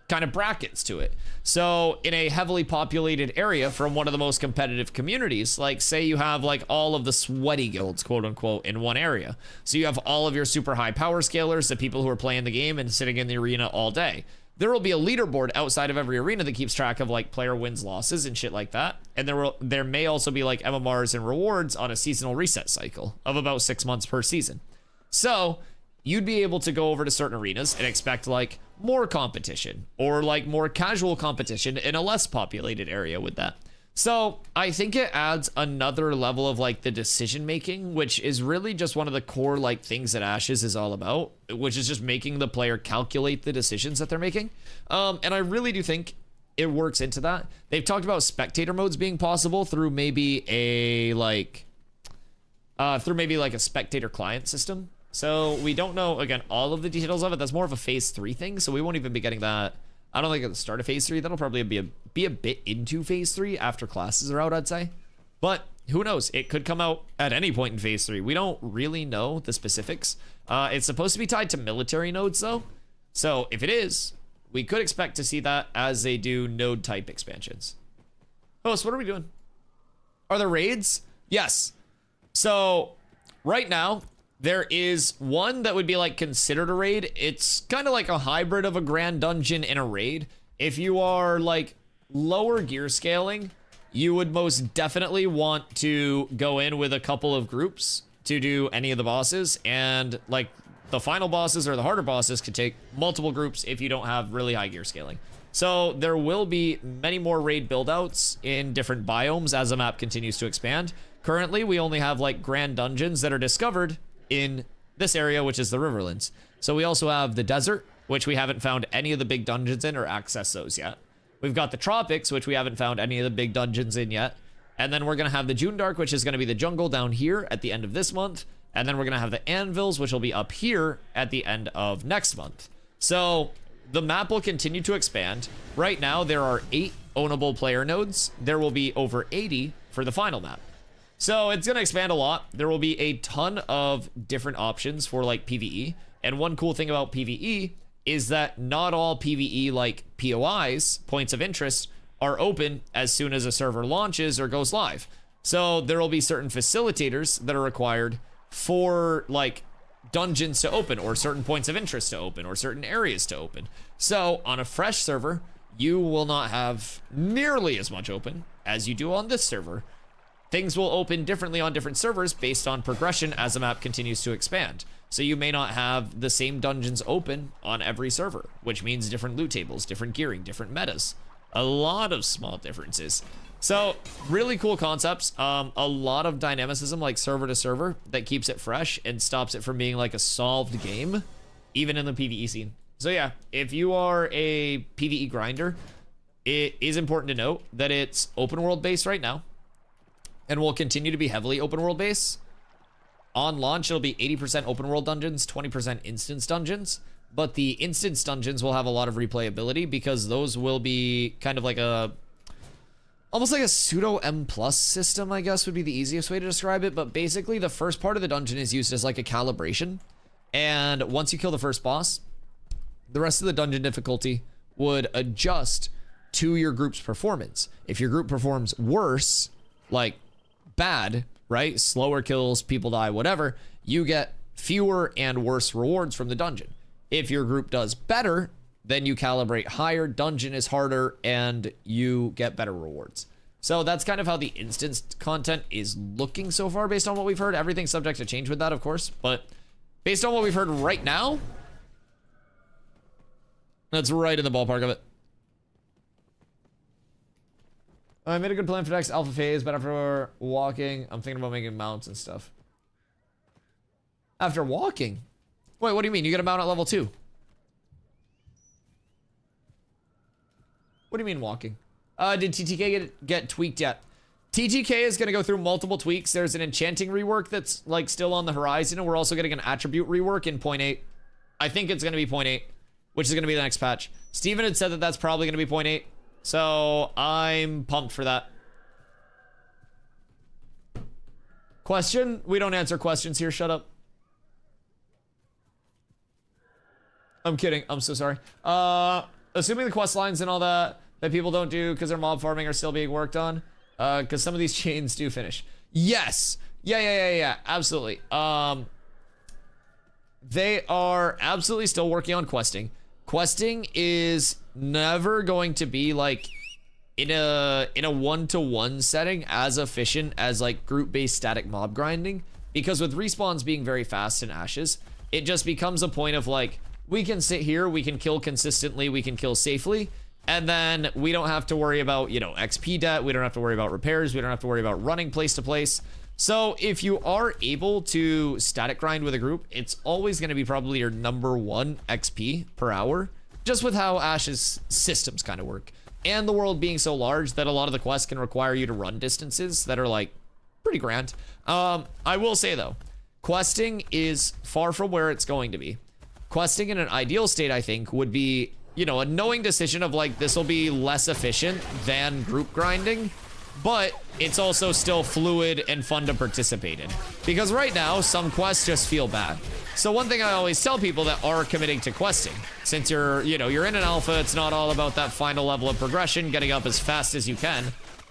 kind of brackets to it. So in a heavily populated area from one of the most competitive communities, like say you have like all of the sweaty guilds, quote unquote, in one area. So you have all of your super high power scalers, the people who are playing the game and sitting in the arena all day. There will be a leaderboard outside of every arena that keeps track of like player wins, losses, and shit like that. And there may also be like MMRs and rewards on a seasonal reset cycle of about 6 months per season. So you'd be able to go over to certain arenas and expect like more competition or like more casual competition in a less populated area with that. So I think it adds another level of like the decision making, which is really just one of the core like things that Ashes is all about, which is just making the player calculate the decisions that they're making. And I really do think it works into that. They've talked about spectator modes being possible through maybe a spectator client system. So we don't know, again, all of the details of it. That's more of a phase 3 thing, so we won't even be getting that. I don't think at the start of phase 3. That'll probably be a bit into phase 3 after classes are out, I'd say. But who knows? It could come out at any point in phase 3. We don't really know the specifics. It's supposed to be tied to military nodes, though. So if it is, we could expect to see that as they do node type expansions. Host, what are we doing? Are there raids? Yes. So right now, there is one that would be like considered a raid. It's kind of like a hybrid of a grand dungeon and a raid. If you are like lower gear scaling, you would most definitely want to go in with a couple of groups to do any of the bosses. And like the final bosses or the harder bosses could take multiple groups if you don't have really high gear scaling. So there will be many more raid buildouts in different biomes as the map continues to expand. Currently, we only have like grand dungeons that are discovered in this area, which is the Riverlands. So we also have the desert, which we haven't found any of the big dungeons in or access those yet. We've got the tropics, which we haven't found any of the big dungeons in yet. And then we're going to have the June Dark, which is going to be the jungle down here at the end of this month. And then we're going to have the anvils, which will be up here at the end of next month. So the map will continue to expand. Right now, there are 8 ownable player nodes. There will be over 80 for the final map. So it's going to expand a lot. There will be a ton of different options for like PvE. And one cool thing about PvE is that not all PvE like POIs, points of interest, are open as soon as a server launches or goes live. So there will be certain facilitators that are required for like dungeons to open or certain points of interest to open or certain areas to open. So on a fresh server, you will not have nearly as much open as you do on this server. Things will open differently on different servers based on progression as the map continues to expand. So you may not have the same dungeons open on every server, which means different loot tables, different gearing, different metas. A lot of small differences. So really cool concepts. A lot of dynamicism like server to server that keeps it fresh and stops it from being like a solved game, even in the PvE scene. So yeah, if you are a PvE grinder, it is important to note that it's open world based right now and will continue to be heavily open world based. on launch, it'll be 80% open world dungeons, 20% instance dungeons. But the instance dungeons will have a lot of replayability because those will be kind of like almost like a pseudo M+ system, I guess would be the easiest way to describe it. But basically the first part of the dungeon is used as like a calibration. And once you kill the first boss, the rest of the dungeon difficulty would adjust to your group's performance. If your group performs worse, like bad, right? Slower kills, people die, whatever, you get fewer and worse rewards from the dungeon. If your group does better, then you calibrate higher, dungeon is harder, and you get better rewards. So that's kind of how the instance content is looking so far based on what we've heard. Everything's subject to change with that, of course, but based on what we've heard right now, that's right in the ballpark of it. I made a good plan for next alpha phase, but after walking, I'm thinking about making mounts and stuff. After walking? Wait, what do you mean? You get a mount at level 2? What do you mean walking? Did TTK get tweaked yet? TTK is going to go through multiple tweaks. There's an enchanting rework that's like still on the horizon, and we're also getting an attribute rework in 0.8. I think it's going to be 0.8, which is going to be the next patch. Steven had said that that's probably going to be 0.8, so I'm pumped for that. Question? We don't answer questions here. Shut up. I'm kidding. I'm so sorry. Assuming the quest lines and all that people don't do because they're mob farming are still being worked on. Because some of these chains do finish. Yes. Yeah. Absolutely. They are absolutely still working on questing. Questing is never going to be like in a one-to-one setting as efficient as like group-based static mob grinding, because with respawns being very fast in Ashes, it just becomes a point of like, we can sit here, we can kill consistently, we can kill safely, and then we don't have to worry about, you know, XP debt, we don't have to worry about repairs, we don't have to worry about running place to place. So if you are able to static grind with a group, it's always going to be probably your #1 XP per hour, just with how Ash's systems kind of work. And the world being so large that a lot of the quests can require you to run distances that are like pretty grand. I will say though, questing is far from where it's going to be. Questing in an ideal state, I think, would be, you know, a knowing decision of like, this will be less efficient than group grinding, but it's also still fluid and fun to participate in. Because right now, some quests just feel bad. So one thing I always tell people that are committing to questing, since you're in an alpha, it's not all about that final level of progression, getting up as fast as you can.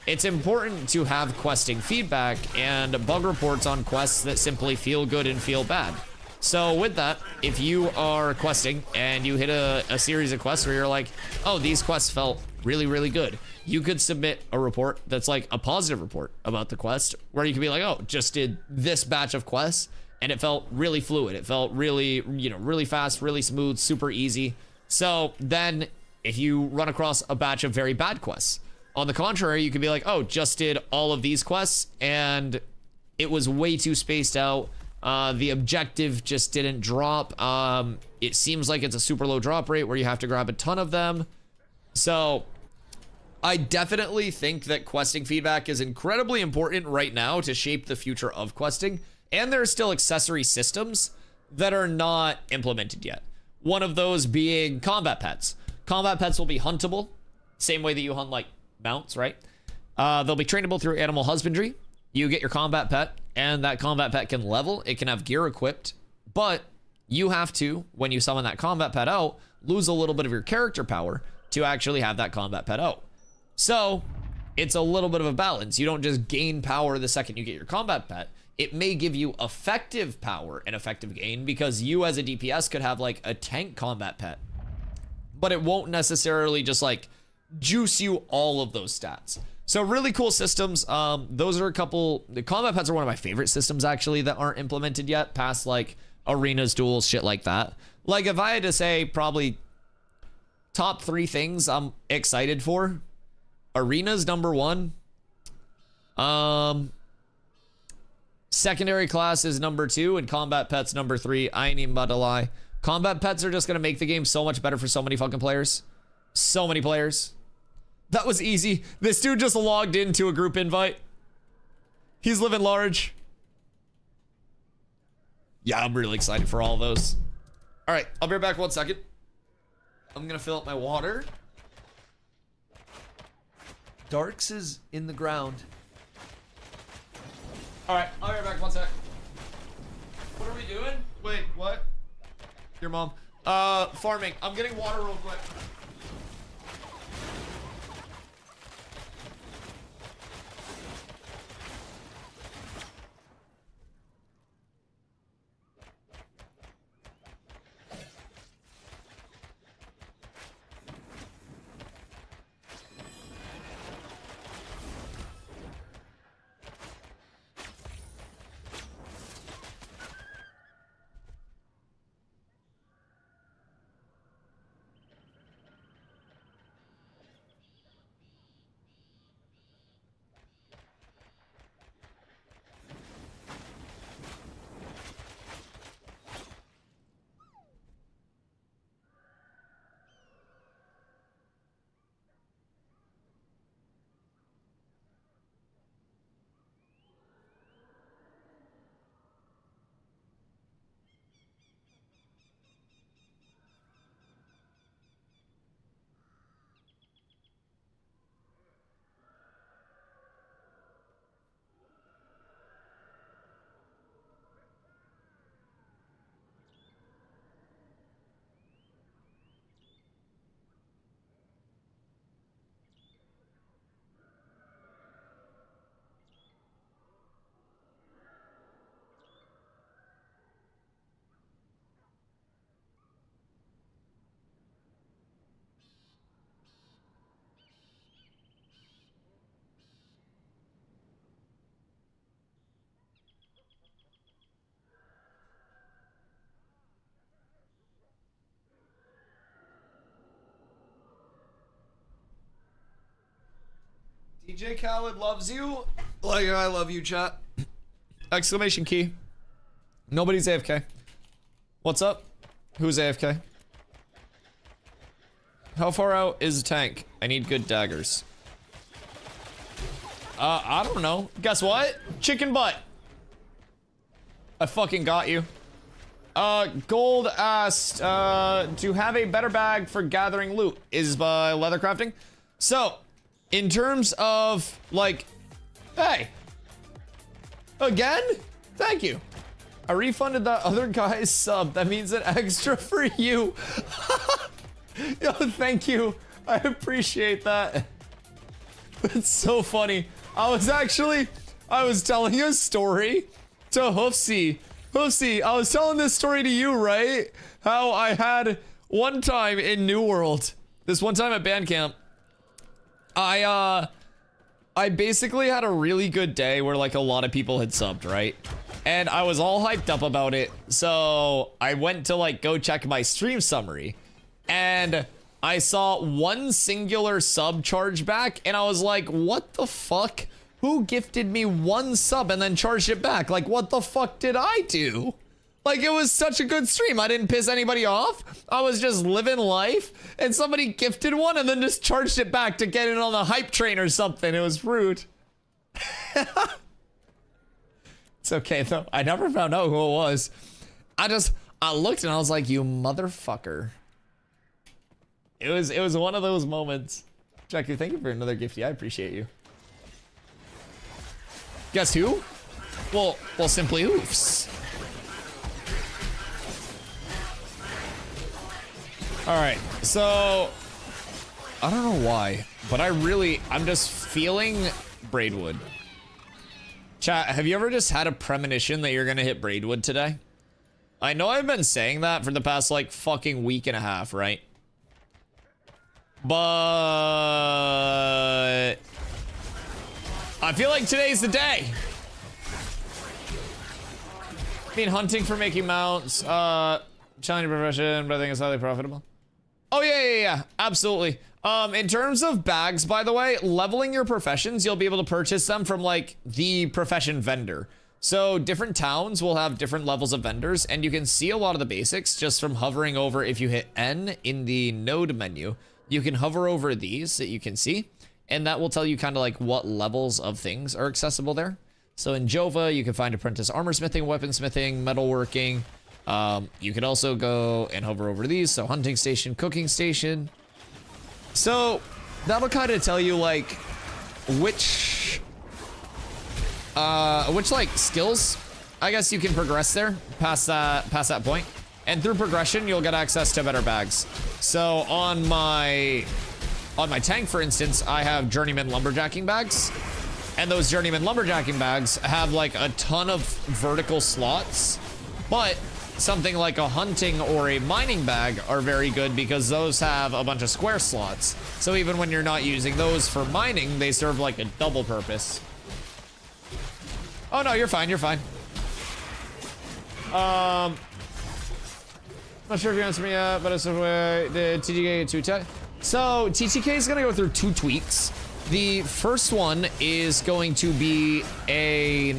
It's important to have questing feedback and bug reports on quests that simply feel good and feel bad. So with that, if you are questing and you hit a series of quests where you're like, oh, these quests felt really, really good, you could submit a report that's like a positive report about the quest, where you could be like, oh, just did this batch of quests and it felt really fluid. It felt really, you know, really fast, really smooth, super easy. So then if you run across a batch of very bad quests, on the contrary, you could be like, oh, just did all of these quests and it was way too spaced out. The objective just didn't drop. It seems like it's a super low drop rate where you have to grab a ton of them. So I definitely think that questing feedback is incredibly important right now to shape the future of questing. And there are still accessory systems that are not implemented yet. One of those being combat pets. Combat pets will be huntable, same way that you hunt like mounts, right? They'll be trainable through animal husbandry. You get your combat pet, and that combat pet can level. It can have gear equipped, but you have to, when you summon that combat pet out, lose a little bit of your character power to actually have that combat pet out. So it's a little bit of a balance. You don't just gain power the second you get your combat pet. It may give you effective power and effective gain, because you as a DPS could have like a tank combat pet, but it won't necessarily just like juice you all of those stats. So really cool systems. Those are a couple. The combat pets are one of my favorite systems actually that aren't implemented yet, past like arenas, duels, shit like that. Like if I had to say probably top 3 things I'm excited for, arenas #1. Secondary class is #2, and combat pets #3. I ain't even about to lie. Combat pets are just gonna make the game so much better for so many fucking players. So many players. That was easy. This dude just logged into a group invite. He's living large. Yeah, I'm really excited for all of those. All right, I'll be right back 1 second. I'm gonna fill up my water. Darks is in the ground. All right, I'll be right back 1 sec. What are we doing? Wait, what? Your mom. Farming. I'm getting water real quick. DJ Khaled loves you. Like I love you, chat. Exclamation key. Nobody's AFK. What's up? Who's AFK? How far out is the tank? I need good daggers. I don't know. Guess what? Chicken butt. I fucking got you. Gold asked, to have a better bag for gathering loot is by leather crafting. So, in terms of, like, hey. Again? Thank you. I refunded that other guy's sub. That means an extra for you. Yo, thank you. I appreciate that. It's so funny. I was telling a story to Hoofsy. Hoofsy, I was telling this story to you, right? How I had one time in New World, this one time at band camp, I basically had a really good day where like a lot of people had subbed, right? And I was all hyped up about it. So I went to like go check my stream summary and I saw one singular sub charge back and I was like, what the fuck? Who gifted me one sub and then charged it back? Like, what the fuck did I do? Like, it was such a good stream. I didn't piss anybody off. I was just living life and somebody gifted one and then just charged it back to get in on the hype train or something. It was rude. It's okay though. I never found out who it was. I looked and I was like, you motherfucker. It was one of those moments. Jackie, thank you for another gifty. I appreciate you. Guess who? Well, Simply Oofs. All right, so I don't know why, but I'm just feeling Braidwood. Chat, have you ever just had a premonition that you're gonna hit Braidwood today? I know I've been saying that for the past like fucking week and a half, right? But I feel like today's the day. Been hunting for making mounts, challenging profession, but I think it's highly profitable. Oh yeah, absolutely. In terms of bags, by the way, leveling your professions, you'll be able to purchase them from like the profession vendor. So different towns will have different levels of vendors and you can see a lot of the basics just from hovering over. If you hit N in the node menu, you can hover over these that you can see and that will tell you kind of like what levels of things are accessible there. So in Jova, you can find apprentice armorsmithing, weaponsmithing, metalworking. You could also go and hover over these. So hunting station, cooking station. So that'll kind of tell you like which like skills I guess you can progress there past that point. And through progression, you'll get access to better bags. So on my tank, for instance, I have journeyman lumberjacking bags. And those journeyman lumberjacking bags have like a ton of vertical slots, but something like a hunting or a mining bag are very good because those have a bunch of square slots. So even when you're not using those for mining, they serve like a double purpose. Oh no, you're fine, you're fine. Not sure if you answered me yet, but it's the TTK 2. So TTK is gonna go through 2 tweaks. The first one is going to be I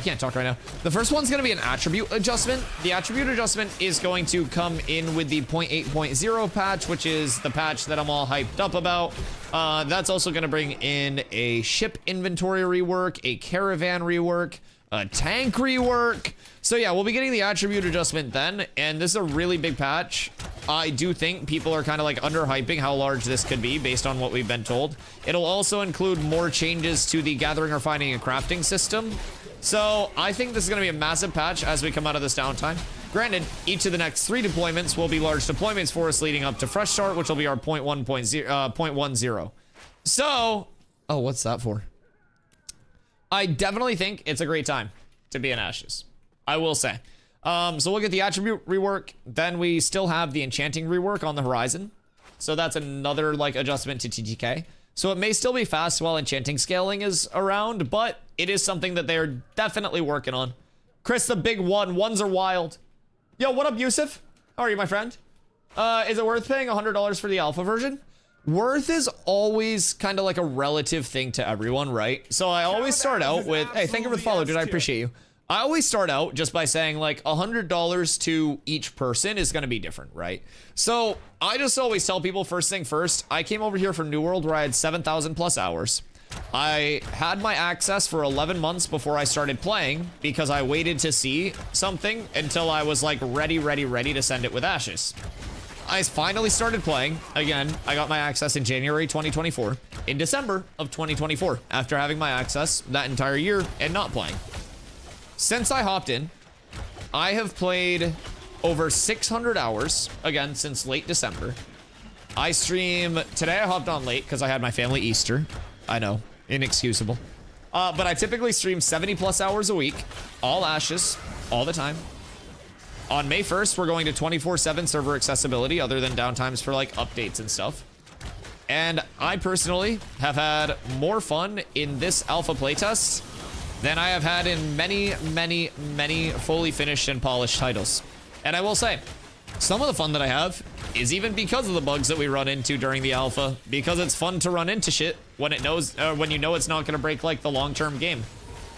can't talk right now. The first one's going to be an attribute adjustment. The attribute adjustment is going to come in with the 0.8.0 patch, which is the patch that I'm all hyped up about. That's also going to bring in a ship inventory rework, a caravan rework, a tank rework. So yeah, we'll be getting the attribute adjustment then, and this is a really big patch. I do think people are kind of like underhyping how large this could be based on what we've been told. It'll also include more changes to the gathering, refining, and crafting system. So I think this is going to be a massive patch as we come out of this downtime. Granted, each of the next 3 deployments will be large deployments for us leading up to Fresh Start, which will be our 0.10. So, oh, what's that for? I definitely think it's a great time to be in Ashes. I will say. So we'll get the attribute rework. Then we still have the enchanting rework on the horizon. So that's another like adjustment to TTK. So it may still be fast while enchanting scaling is around, but it is something that they're definitely working on. Chris, the big one. Ones are wild. Yo, what up, Yusuf? How are you, my friend? Is it worth paying $100 for the alpha version? Worth is always kind of like a relative thing to everyone, right? So I always start out with, hey, thank you for the follow, dude. I appreciate you. I always start out just by saying like $100 to each person is going to be different, right? So I just always tell people first thing first, I came over here from New World where I had 7,000 plus hours. I had my access for 11 months before I started playing because I waited to see something until I was like ready to send it with Ashes. I finally started playing. Again, I got my access in January 2024, in December of 2024, after having my access that entire year and not playing. Since I hopped in, I have played over 600 hours, again, since late December. I stream, today I hopped on late because I had my family Easter. I know, inexcusable. But I typically stream 70 plus hours a week, all Ashes, all the time. On May 1st, we're going to 24/7 server accessibility other than downtimes for like updates and stuff. And I personally have had more fun in this alpha playtest than I have had in many fully finished and polished titles. And I will say, some of the fun that I have is even because of the bugs that we run into during the alpha, because it's fun to run into shit when it knows, when you know it's not going to break like the long-term game.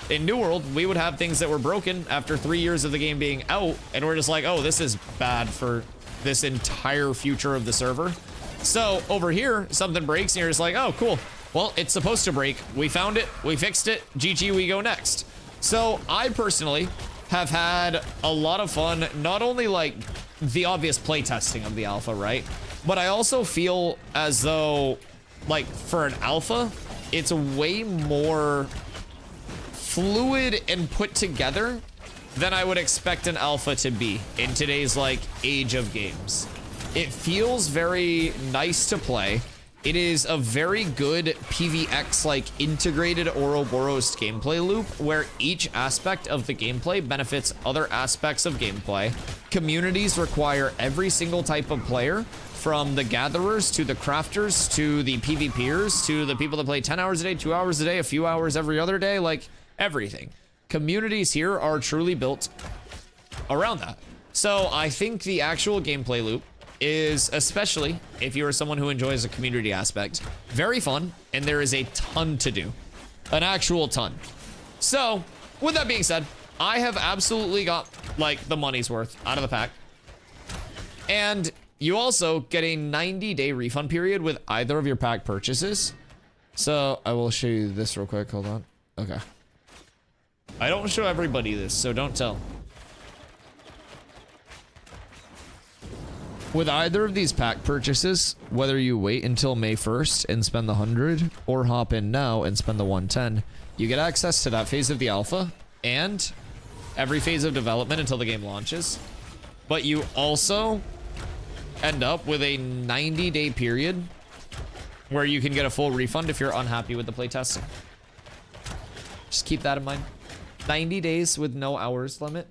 In New World, we would have things that were broken after 3 years of the game being out, and we're just like, oh, this is bad for this entire future of the server. So over here, something breaks and you're just like, oh, cool. Well, it's supposed to break. We found it. We fixed it. GG, we go next. So I personally have had a lot of fun, not only like the obvious playtesting of the alpha, right? But I also feel as though, like, for an alpha, it's way more fluid and put together than I would expect an alpha to be in today's, like, age of games. It feels very nice to play. It is a very good PvX, like, integrated Ouroboros gameplay loop where each aspect of the gameplay benefits other aspects of gameplay. Communities require every single type of player, from the gatherers to the crafters to the PvPers to the people that play 10 hours a day, 2 hours a day, a few hours every other day, like everything. Communities here are truly built around that. So I think the actual gameplay loop is, especially if you are someone who enjoys a community aspect, very fun, and there is a ton to do. An actual ton. So, with that being said, I have absolutely got, like, the money's worth out of the pack. And you also get a 90-day refund period with either of your pack purchases. So, I will show you this real quick. Hold on. Okay. I don't show everybody this, so don't tell. With either of these pack purchases, whether you wait until May 1st and spend the 100 or hop in now and spend the 110, you get access to that phase of the alpha and every phase of development until the game launches. But you also end up with a 90-day period where you can get a full refund if you're unhappy with the playtesting. Just keep that in mind. 90 days with no hours limit,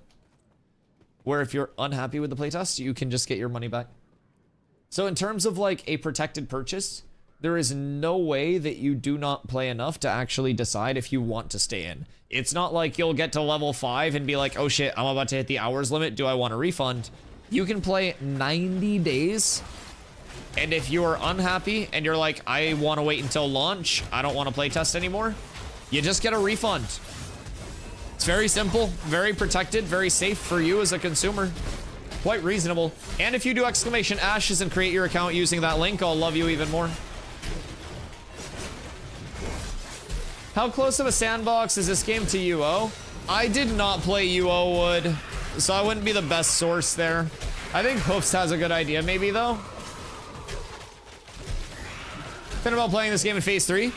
where if you're unhappy with the playtest, you can just get your money back. So in terms of like a protected purchase, there is no way that you do not play enough to actually decide if you want to stay in. It's not like you'll get to level 5 and be like, oh shit, I'm about to hit the hours limit. Do I want a refund? You can play 90 days. And if you are unhappy and you're like, I want to wait until launch, I don't want to play test anymore, you just get a refund. It's very simple, very protected, very safe for you as a consumer. Quite reasonable. And if you do exclamation ashes and create your account using that link, I'll love you even more. How close of a sandbox is this game to UO? I did not play UO Wood, so I wouldn't be the best source there. I think Hoofs has a good idea maybe though. Thinking about playing this game in phase 3.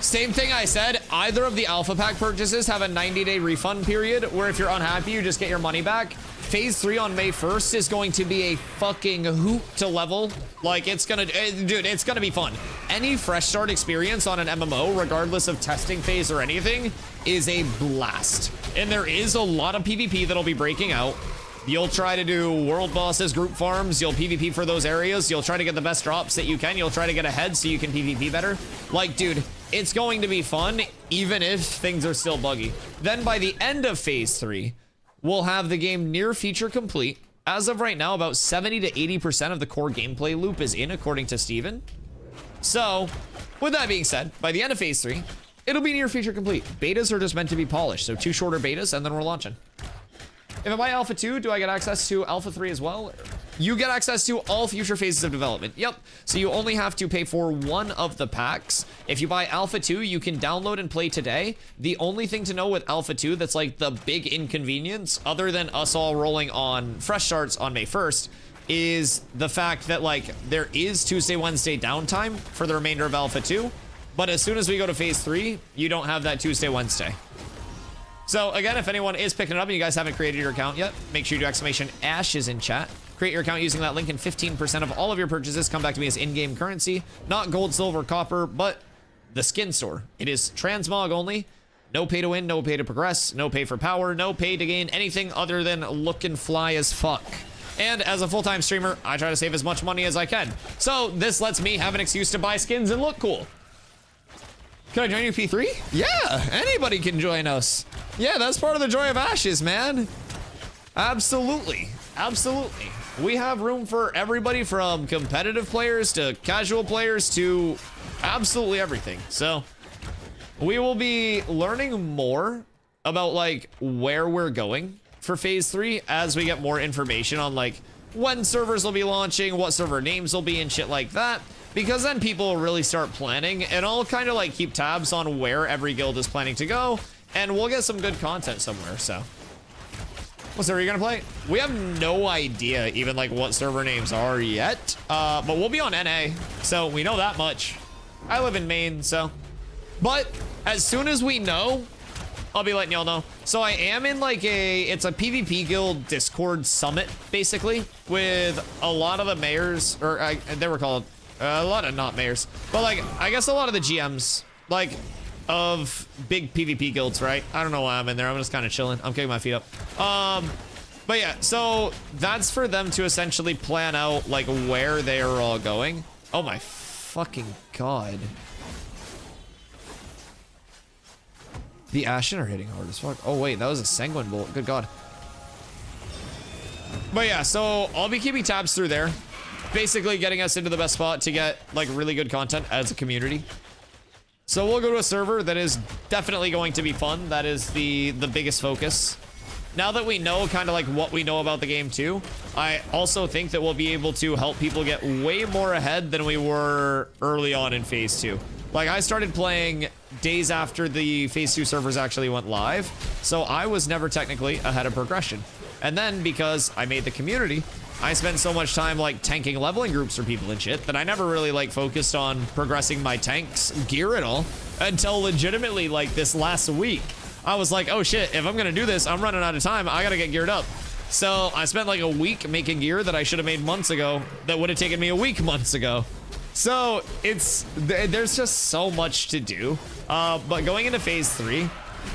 Same thing I said, either of the alpha pack purchases have a 90-day refund period where if you're unhappy, you just get your money back. Phase 3 on May 1st is going to be a fucking hoot to level. Like, it's gonna, dude, it's gonna be fun. Any fresh start experience on an MMO, regardless of testing phase or anything, is a blast. And there is a lot of PvP that'll be breaking out. You'll try to do world bosses, group farms, you'll PvP for those areas, you'll try to get the best drops that you can, you'll try to get ahead so you can PvP better. Like, dude, it's going to be fun, even if things are still buggy. Then by the end of phase 3, we'll have the game near feature complete. As of right now, about 70 to 80% of the core gameplay loop is in, according to Steven. So, with that being said, by the end of phase 3, it'll be near feature complete. Betas are just meant to be polished, so 2 shorter betas, and then we're launching. If I buy Alpha 2, do I get access to Alpha 3 as well? You get access to all future phases of development. Yep. So you only have to pay for one of the packs. If you buy Alpha 2, you can download and play today. The only thing to know with Alpha 2 that's like the big inconvenience, other than us all rolling on fresh starts on May 1st, is the fact that like there is Tuesday, Wednesday downtime for the remainder of Alpha 2. But as soon as we go to phase 3, you don't have that Tuesday, Wednesday. So again, if anyone is picking it up and you guys haven't created your account yet, make sure you do exclamation ashes in chat. Create your account using that link, and 15% of all of your purchases come back to me as in-game currency. Not gold, silver, copper, but the skin store. It is transmog only. No pay to win, no pay to progress, no pay for power, no pay to gain anything other than look and fly as fuck. And as a full-time streamer, I try to save as much money as I can. So this lets me have an excuse to buy skins and look cool. Can I join you, P3? Yeah, anybody can join us. Yeah, that's part of the joy of ashes, man. Absolutely, absolutely. We have room for everybody from competitive players to casual players to absolutely everything. So we will be learning more about like where we're going for phase 3 as we get more information on like when servers will be launching, what server names will be and shit like that. Because then people will really start planning, and I'll kind of like keep tabs on where every guild is planning to go, and we'll get some good content somewhere. So what server are you gonna play? We have no idea even like what server names are yet, but we'll be on NA, so we know that much. I live in Maine, so, but as soon as we know, I'll be letting y'all know. So I am in like it's a PvP guild Discord summit basically with a lot of the mayors, or they were called a lot of not mayors, but like I guess a lot of the GMs like of big PvP guilds, right? I don't know why I'm in there. I'm just kind of chilling. I'm kicking my feet up. But yeah, so that's for them to essentially plan out like where they are all going. Oh my fucking god. The Ashen are hitting hard as fuck. Oh wait, that was a Sanguine Bolt. Good god. But yeah, so I'll be keeping tabs through there. Basically getting us into the best spot to get like really good content as a community. So we'll go to a server that is definitely going to be fun. That is the biggest focus. now that we know kind of like what we know about the game too, I also think that we'll be able to help people get way more ahead than we were early on in phase 2. Like, I started playing days after the phase 2 servers actually went live, so I was never technically ahead of progression. And then because I made the community, I spent so much time like tanking leveling groups for people and shit that I never really like focused on progressing my tank's gear at all until legitimately like this last week. I was like, oh shit, if I'm gonna do this, I'm running out of time. I gotta get geared up. So I spent like a week making gear that I should have made months ago that would have taken me a week months ago. So there's just so much to do. But going into phase 3,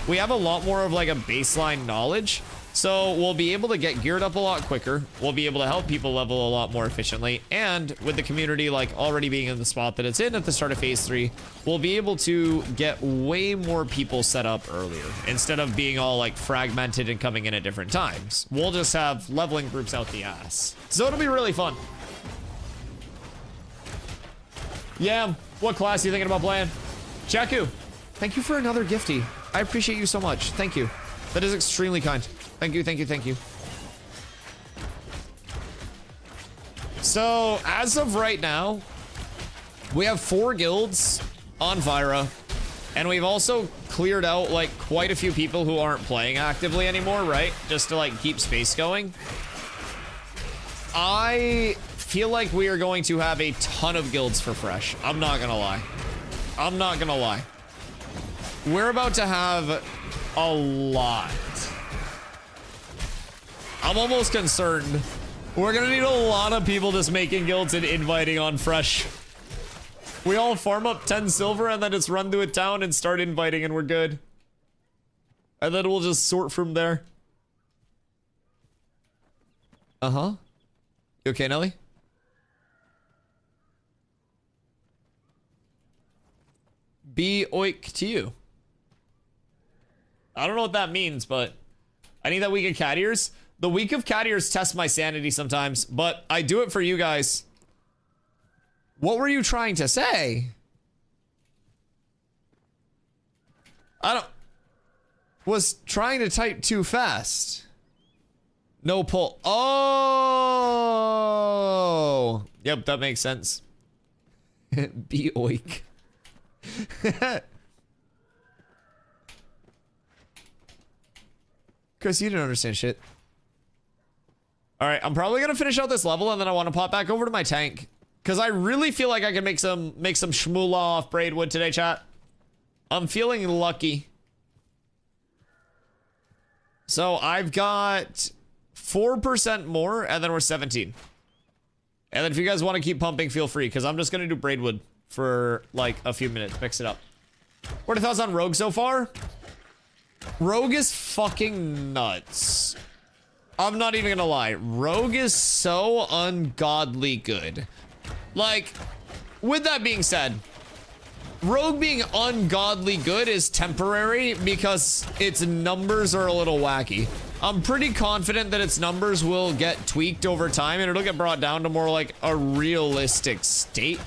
we have a lot more of like a baseline knowledge. So we'll be able to get geared up a lot quicker. We'll be able to help people level a lot more efficiently. And with the community like already being in the spot that it's in at the start of phase 3, we'll be able to get way more people set up earlier instead of being all like fragmented and coming in at different times. We'll just have leveling groups out the ass. So it'll be really fun. Yeah, what class are you thinking about playing? Chaku, thank you for another gifty. I appreciate you so much. Thank you. That is extremely kind. Thank you, thank you, thank you. So, as of right now, we have 4 guilds on Vyra, and we've also cleared out, like, quite a few people who aren't playing actively anymore, right? Just to, like, keep space going. I feel like we are going to have a ton of guilds for Fresh. I'm not gonna lie. I'm not gonna lie. We're about to have a lot. I'm almost concerned. We're gonna need a lot of people just making guilds and inviting on Fresh. We all farm up 10 silver and then just run to a town and start inviting and we're good. And then we'll just sort from there. Uh-huh. You okay, Nelly? Be oik to you. I don't know what that means, but I need that week of cat ears. The week of cat ears tests my sanity sometimes, but I do it for you guys. What were you trying to say? Was trying to type too fast. No pull. Oh. Yep, that makes sense. Be oik. Chris, you didn't understand shit. All right, I'm probably gonna finish out this level and then I want to pop back over to my tank because I really feel like I can make some shmoolah off Braidwood today, chat. I'm feeling lucky. So I've got 4% more and then we're 17. And then if you guys want to keep pumping, feel free because I'm just gonna do Braidwood for like a few minutes, mix it up. What are your thoughts on Rogue so far? Rogue is fucking nuts. I'm not even gonna lie. Rogue is so ungodly good. Like, with that being said, Rogue being ungodly good is temporary because its numbers are a little wacky. I'm pretty confident that its numbers will get tweaked over time and it'll get brought down to more like a realistic state.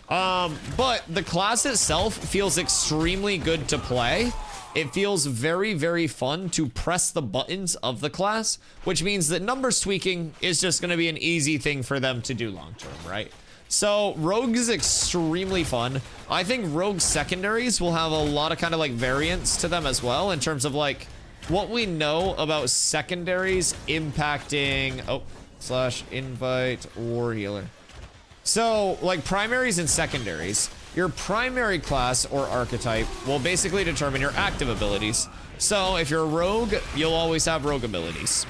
But the class itself feels extremely good to play. It feels very, very fun to press the buttons of the class, which means that numbers tweaking is just going to be an easy thing for them to do long term, right? So Rogue is extremely fun. I think Rogue secondaries will have a lot of kind of like variants to them as well in terms of like what we know about secondaries impacting, / invite war healer. So like primaries and secondaries. Your primary class or archetype will basically determine your active abilities. So if you're a rogue, you'll always have rogue abilities.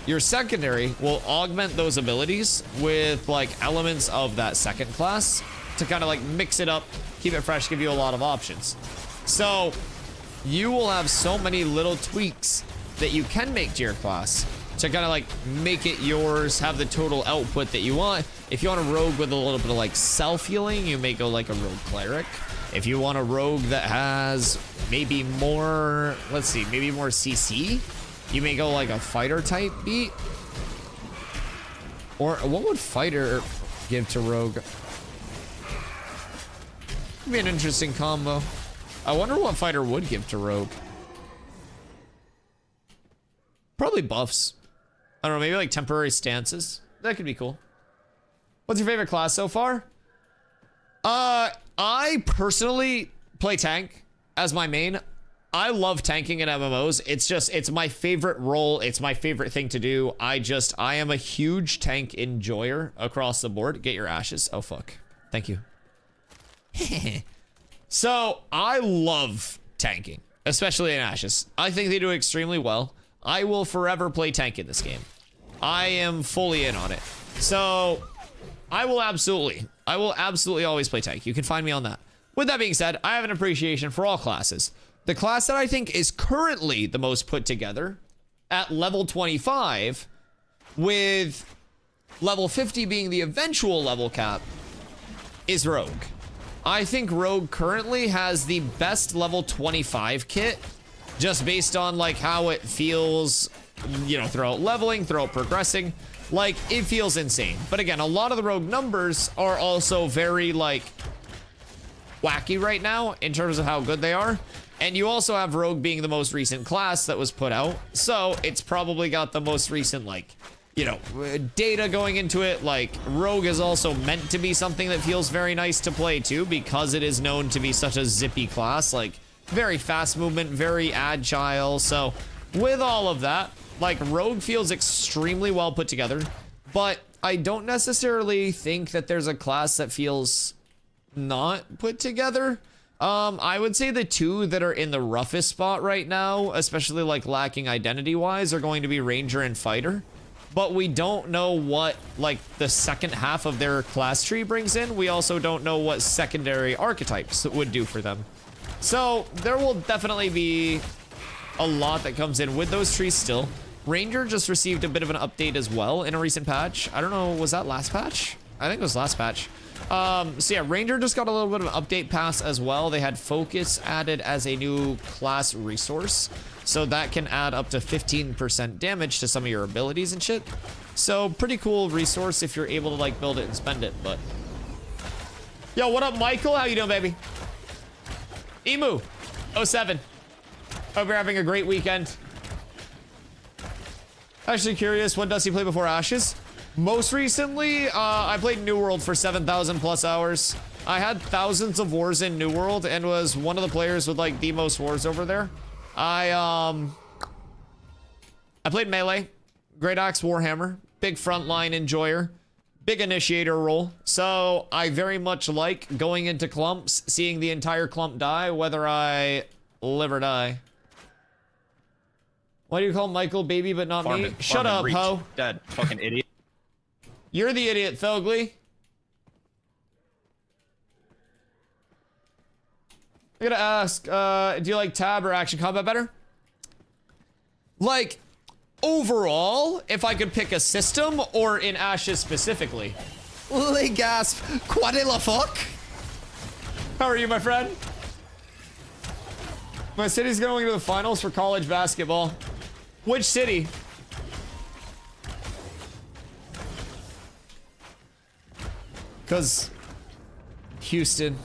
Your secondary will augment those abilities with like elements of that second class to kind of like mix it up, keep it fresh, give you a lot of options. So you will have so many little tweaks that you can make to your class to kind of like make it yours, have the total output that you want. If you want a rogue with a little bit of like self-healing, you may go like a rogue cleric. If you want a rogue that has maybe more, let's see, maybe more CC, you may go like a fighter type beat. Or what would fighter give to rogue? Could be an interesting combo. I wonder what fighter would give to rogue. Probably buffs. I don't know, maybe like temporary stances. That could be cool. What's your favorite class so far? I personally play tank as my main. I love tanking in MMOs. It's my favorite role. It's my favorite thing to do. I am a huge tank enjoyer across the board. Get your ashes. Oh, fuck. Thank you. So I love tanking, especially in ashes. I think they do extremely well. I will forever play tank in this game. I am fully in on it. So I will absolutely always play tank. You can find me on that. With that being said, I have an appreciation for all classes. The class that I think is currently the most put together at level 25, with level 50 being the eventual level cap, is Rogue. I think Rogue currently has the best level 25 kit, just based on like how it feels, you know, throughout leveling, throughout progressing. Like, it feels insane. But again, a lot of the Rogue numbers are also very like wacky right now in terms of how good they are. And you also have Rogue being the most recent class that was put out. So it's probably got the most recent, like, you know, data going into it. Like, Rogue is also meant to be something that feels very nice to play too, because it is known to be such a zippy class. Like, very fast movement, very agile. So with all of that, like, Rogue feels extremely well put together. But I don't necessarily think that there's a class that feels not put together. I would say the two that are in the roughest spot right now, especially like lacking identity wise, are going to be Ranger and Fighter. But we don't know what like the second half of their class tree brings in. We also don't know what secondary archetypes would do for them. So there will definitely be a lot that comes in with those trees still. Ranger just received a bit of an update as well in a recent patch. I don't know, was that last patch? I think it was last patch. So yeah, Ranger just got a little bit of an update pass as well. They had Focus added as a new class resource, so that can add up to 15% damage to some of your abilities and shit. So pretty cool resource if you're able to like build it and spend it. But yo, what up, Michael? How you doing, baby? Emu 07. Hope you're having a great weekend. Actually curious, what does he play before Ashes? Most recently, I played New World for 7,000 plus hours. I had thousands of wars in New World and was one of the players with like the most wars over there. I played Melee, Great Axe Warhammer, big frontline enjoyer, big initiator role. So I very much like going into clumps, seeing the entire clump die, whether I live or die. Why do you call Michael baby but not me? Shut up, ho. Dead. Fucking idiot. You're the idiot, Thogly. I gotta ask, do you like tab or action combat better? Like, overall, if I could pick a system or in Ashes specifically. Holy gasp. Quadilla fuck. How are you, my friend? My city's going to the finals for college basketball. Which city? Cause Houston,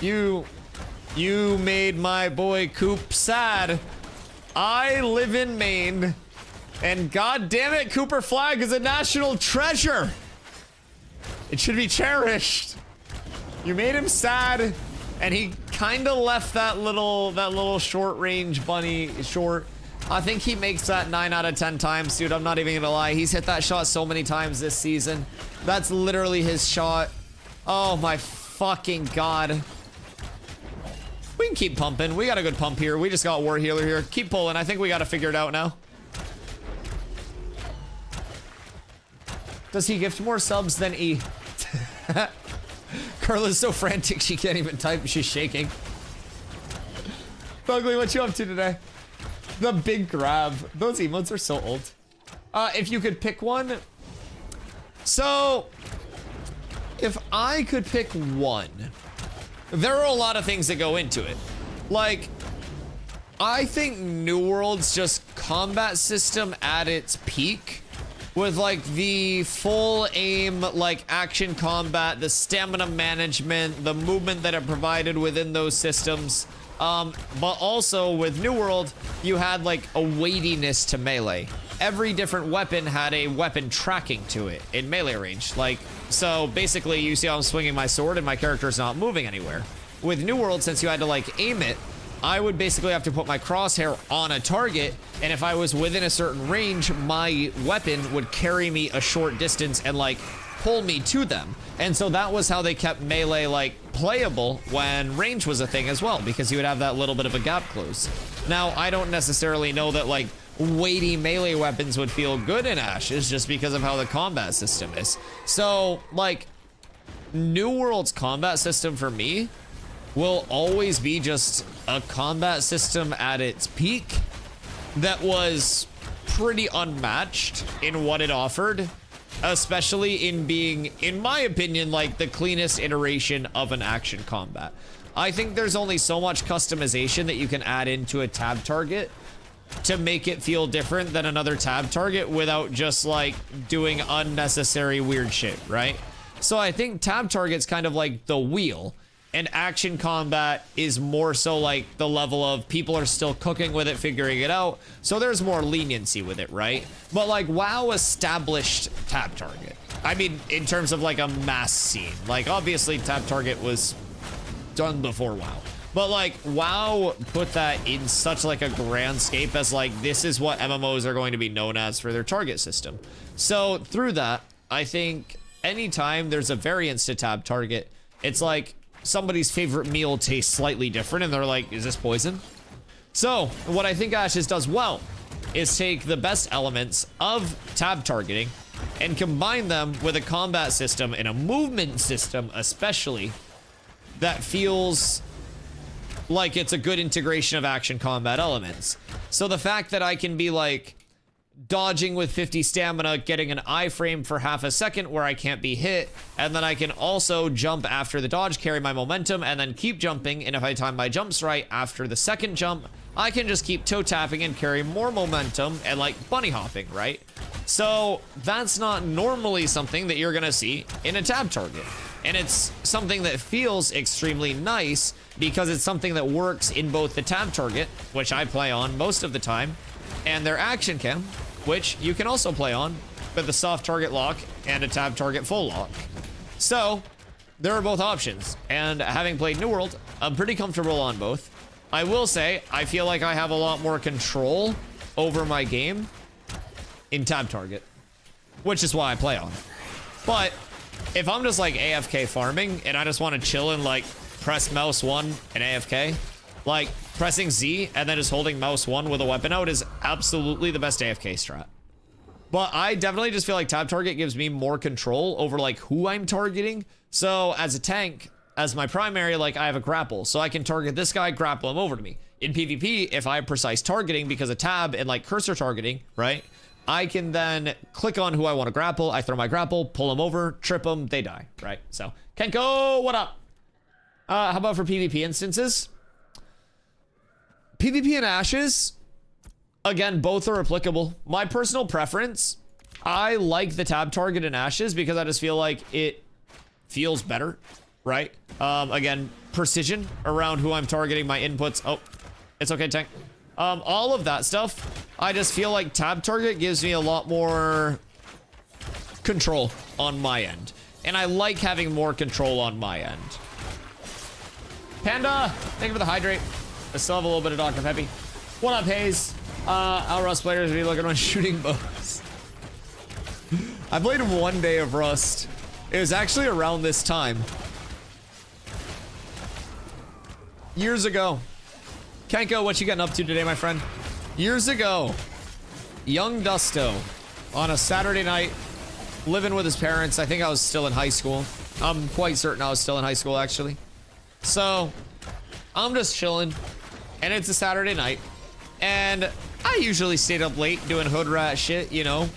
you made my boy Coop sad. I live in Maine, and god damn it, Cooper Flag is a national treasure. It should be cherished. You made him sad, and he kind of left that little short range bunny short. I think he makes that 9 out of 10 times, dude. I'm not even gonna lie. He's hit that shot so many times this season. That's literally his shot. Oh my fucking god. We can keep pumping. We got a good pump here. We just got War Healer here. Keep pulling. I think we got to figure it out now. Does he gift more subs than E? Carla's so frantic she can't even type. She's shaking. Ugly, what you up to today? The big grab. Those emotes are so old. If you could pick one. So, if I could pick one, there are a lot of things that go into it. Like, I think New World's just combat system at its peak, with like the full aim, like action combat, the stamina management, the movement that it provided within those systems. But also with New World, you had like a weightiness to melee. every different weapon had a weapon tracking to it in melee range. Like, so basically you see how I'm swinging my sword and my character's not moving anywhere. With New World, since you had to like aim it, I would basically have to put my crosshair on a target, and if I was within a certain range, my weapon would carry me a short distance and like pull me to them. And so that was how they kept melee like playable when range was a thing as well, because you would have that little bit of a gap close. Now, I don't necessarily know that like weighty melee weapons would feel good in Ashes just because of how the combat system is. So like New World's combat system for me will always be just a combat system at its peak that was pretty unmatched in what it offered, especially in being, in my opinion, like the cleanest iteration of an action combat. I think there's only so much customization that you can add into a tab target to make it feel different than another tab target without just like doing unnecessary weird shit, right? So I think tab target's kind of like the wheel, and action combat is more so like the level of people are still cooking with it, figuring it out. So there's more leniency with it, right? But like WoW established tab target. I mean, in terms of like a mass scene, like obviously tab target was done before WoW. But like WoW put that in such like a grand scape as like, this is what MMOs are going to be known as for their target system. So through that, I think anytime there's a variance to tab target, it's like somebody's favorite meal tastes slightly different and they're like, is this poison? So what I think Ashes does well is take the best elements of tab targeting and combine them with a combat system and a movement system especially that feels like it's a good integration of action combat elements. So the fact that I can be like dodging with 50 stamina, getting an iframe for half a second where I can't be hit, and then I can also jump after the dodge, carry my momentum, and then keep jumping, and if I time my jumps right after the second jump, I can just keep toe tapping and carry more momentum and like bunny hopping, right? So that's not normally something that you're gonna see in a tab target. And it's something that feels extremely nice because it's something that works in both the tab target, which I play on most of the time, and their action cam, which you can also play on with a soft target lock and a tab target full lock. So there are both options, and having played New World, I'm pretty comfortable on both. I will say, I feel like I have a lot more control over my game in tab target, which is why I play on it. But if I'm just like AFK farming and I just want to chill and like press mouse 1 and AFK, like pressing Z and then just holding mouse 1 with a weapon out is absolutely the best AFK strat. But I definitely just feel like tab target gives me more control over like who I'm targeting. So as a tank, as my primary, like I have a grapple, so I can target this guy, grapple him over to me. In PvP, if I have precise targeting because of tab and like cursor targeting, right? I can then click on who I want to grapple. I throw my grapple, pull them over, trip them, they die, right? So, Kenko, what up? How about for PvP instances? PvP and Ashes, again, both are applicable. My personal preference, I like the tab target in Ashes because I just feel like it feels better, right? Again, precision around who I'm targeting, my inputs. Oh, it's okay, tank. All of that stuff, I just feel like tab target gives me a lot more control on my end. And I like having more control on my end. Panda, thank you for the hydrate. I still have a little bit of Dr. Peppy. What up, Hayes? Our Rust players be looking on shooting bows. I played one day of Rust. It was actually around this time. Years ago. Kenko, what you getting up to today, my friend? Years ago, young Dusto, on a Saturday night, living with his parents. I think I was still in high school. I'm quite certain I was still in high school, actually. So, I'm just chilling, and it's a Saturday night, and I usually stayed up late doing hood rat shit, you know,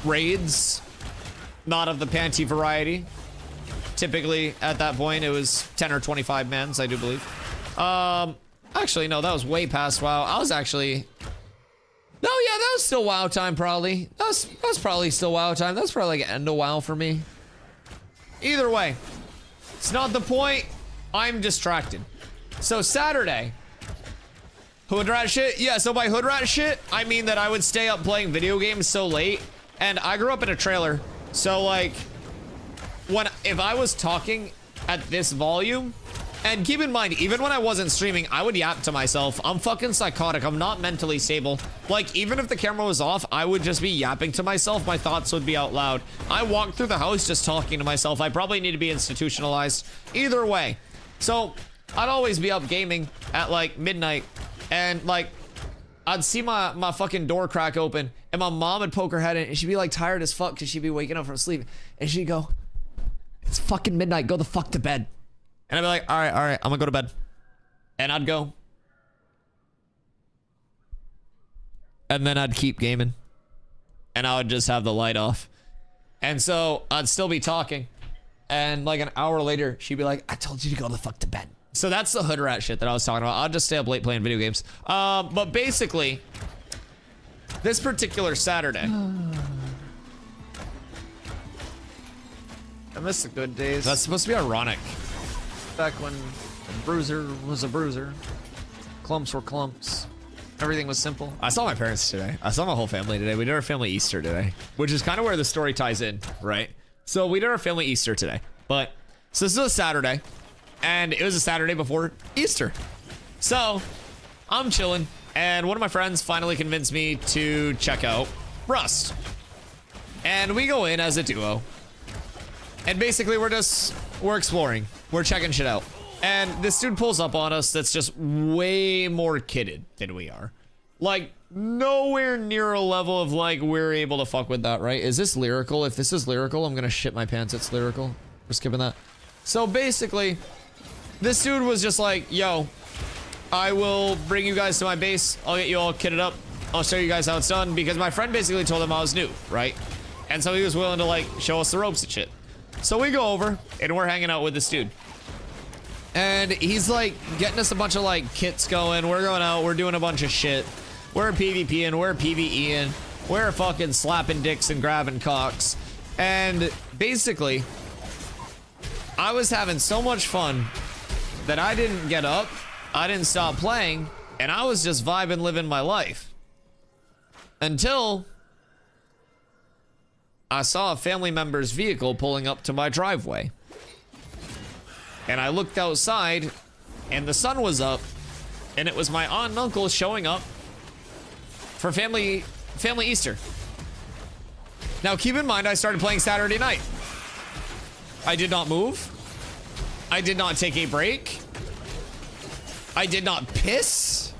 raids, not of the panty variety. Typically, at that point, it was 10 or 25 mans, I do believe. Actually, no, that was way past WoW. I was actually... No, yeah, that was still WoW time, probably. That was probably still WoW time. That's probably like end of WoW for me. Either way, it's not the point. I'm distracted. So Saturday, Hood rat shit? Yeah, so by hood rat shit, I mean that I would stay up playing video games so late. And I grew up in a trailer. So like, if I was talking at this volume, and keep in mind, even when I wasn't streaming, I would yap to myself. I'm fucking psychotic. I'm not mentally stable. Like, even if the camera was off, I would just be yapping to myself. My thoughts would be out loud. I walked through the house just talking to myself. I probably need to be institutionalized. Either way. So, I'd always be up gaming at like midnight. And like, I'd see my fucking door crack open. And my mom would poke her head in. And she'd be like tired as fuck because she'd be waking up from sleep. And she'd go, "It's fucking midnight. Go the fuck to bed." And I'd be like, all right, I'm gonna go to bed. And I'd go. And then I'd keep gaming. And I would just have the light off. And so I'd still be talking. And like an hour later, she'd be like, "I told you to go the fuck to bed." So that's the hood rat shit that I was talking about. I'll just stay up late playing video games. But basically, this particular Saturday. I miss the good days. That's supposed to be ironic. Back when a bruiser was a bruiser. Clumps were clumps. Everything was simple. I saw my parents today. I saw my whole family today. We did our family Easter today, which is kind of where the story ties in, right? So we did our family Easter today, but so this is a Saturday, and it was a Saturday before Easter. So I'm chilling, and one of my friends finally convinced me to check out Rust. And we go in as a duo. And basically we're exploring. We're checking shit out. And this dude pulls up on us that's just way more kidded than we are. Like, nowhere near a level of like, we're able to fuck with that, right? Is this lyrical? If this is lyrical, I'm gonna shit my pants. It's lyrical. We're skipping that. So basically, this dude was just like, "Yo, I will bring you guys to my base. I'll get you all kitted up. I'll show you guys how it's done." Because my friend basically told him I was new, right? And so he was willing to like show us the ropes and shit. So we go over and we're hanging out with this dude. And he's like getting us a bunch of like kits going. We're going out, we're doing a bunch of shit. We're PvPing, we're PvEing, we're fucking slapping dicks and grabbing cocks. And basically, I was having so much fun that I didn't get up, I didn't stop playing, and I was just vibing, living my life. Until I saw a family member's vehicle pulling up to my driveway. And I looked outside, and the sun was up, and it was my aunt and uncle showing up for family Easter. Now, keep in mind, I started playing Saturday night. I did not move. I did not take a break. I did not piss.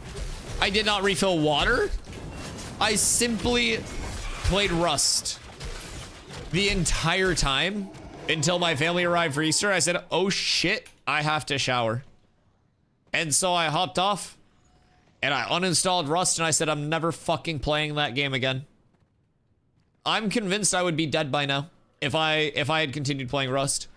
I did not refill water. I simply played Rust the entire time until my family arrived for Easter. I said, "Oh shit, I have to shower." And so I hopped off and I uninstalled Rust and I said, "I'm never fucking playing that game again." I'm convinced I would be dead by now if I had continued playing Rust.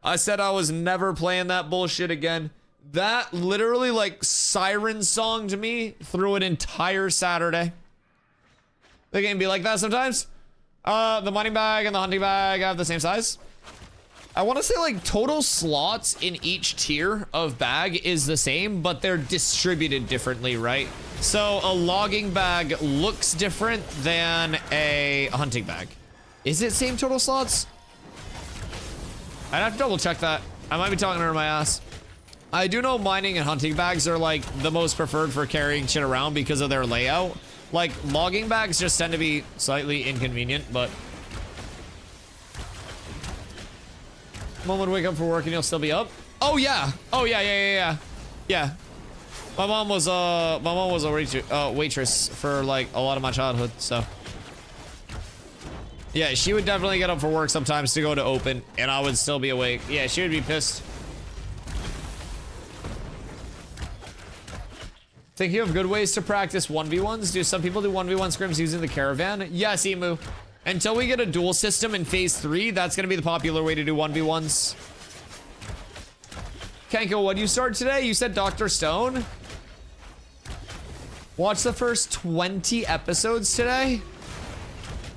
I said I was never playing that bullshit again. That literally like siren song to me through an entire Saturday. The game be like that sometimes. The money bag and the hunting bag have the same size. I want to say like total slots in each tier of bag is the same, but they're distributed differently, right? So a logging bag looks different than a hunting bag. Is it same total slots? I'd have to double check that. I might be talking out of my ass. I do know mining and hunting bags are like the most preferred for carrying shit around because of their layout. Like, logging bags just tend to be slightly inconvenient, but... Mom would wake up for work and you'll still be up? Oh, yeah. Oh, yeah. Yeah. My mom was a waitress for, like, a lot of my childhood, so... Yeah, she would definitely get up for work sometimes to go to open, and I would still be awake. Yeah, she would be pissed. Thinking of good ways to practice 1v1s? Do some people do 1v1 scrims using the caravan? Yes, Emu. Until we get a duel system in phase 3, that's gonna be the popular way to do 1v1s. Kenko, what do you start today? You said Dr. Stone? Watch the first 20 episodes today?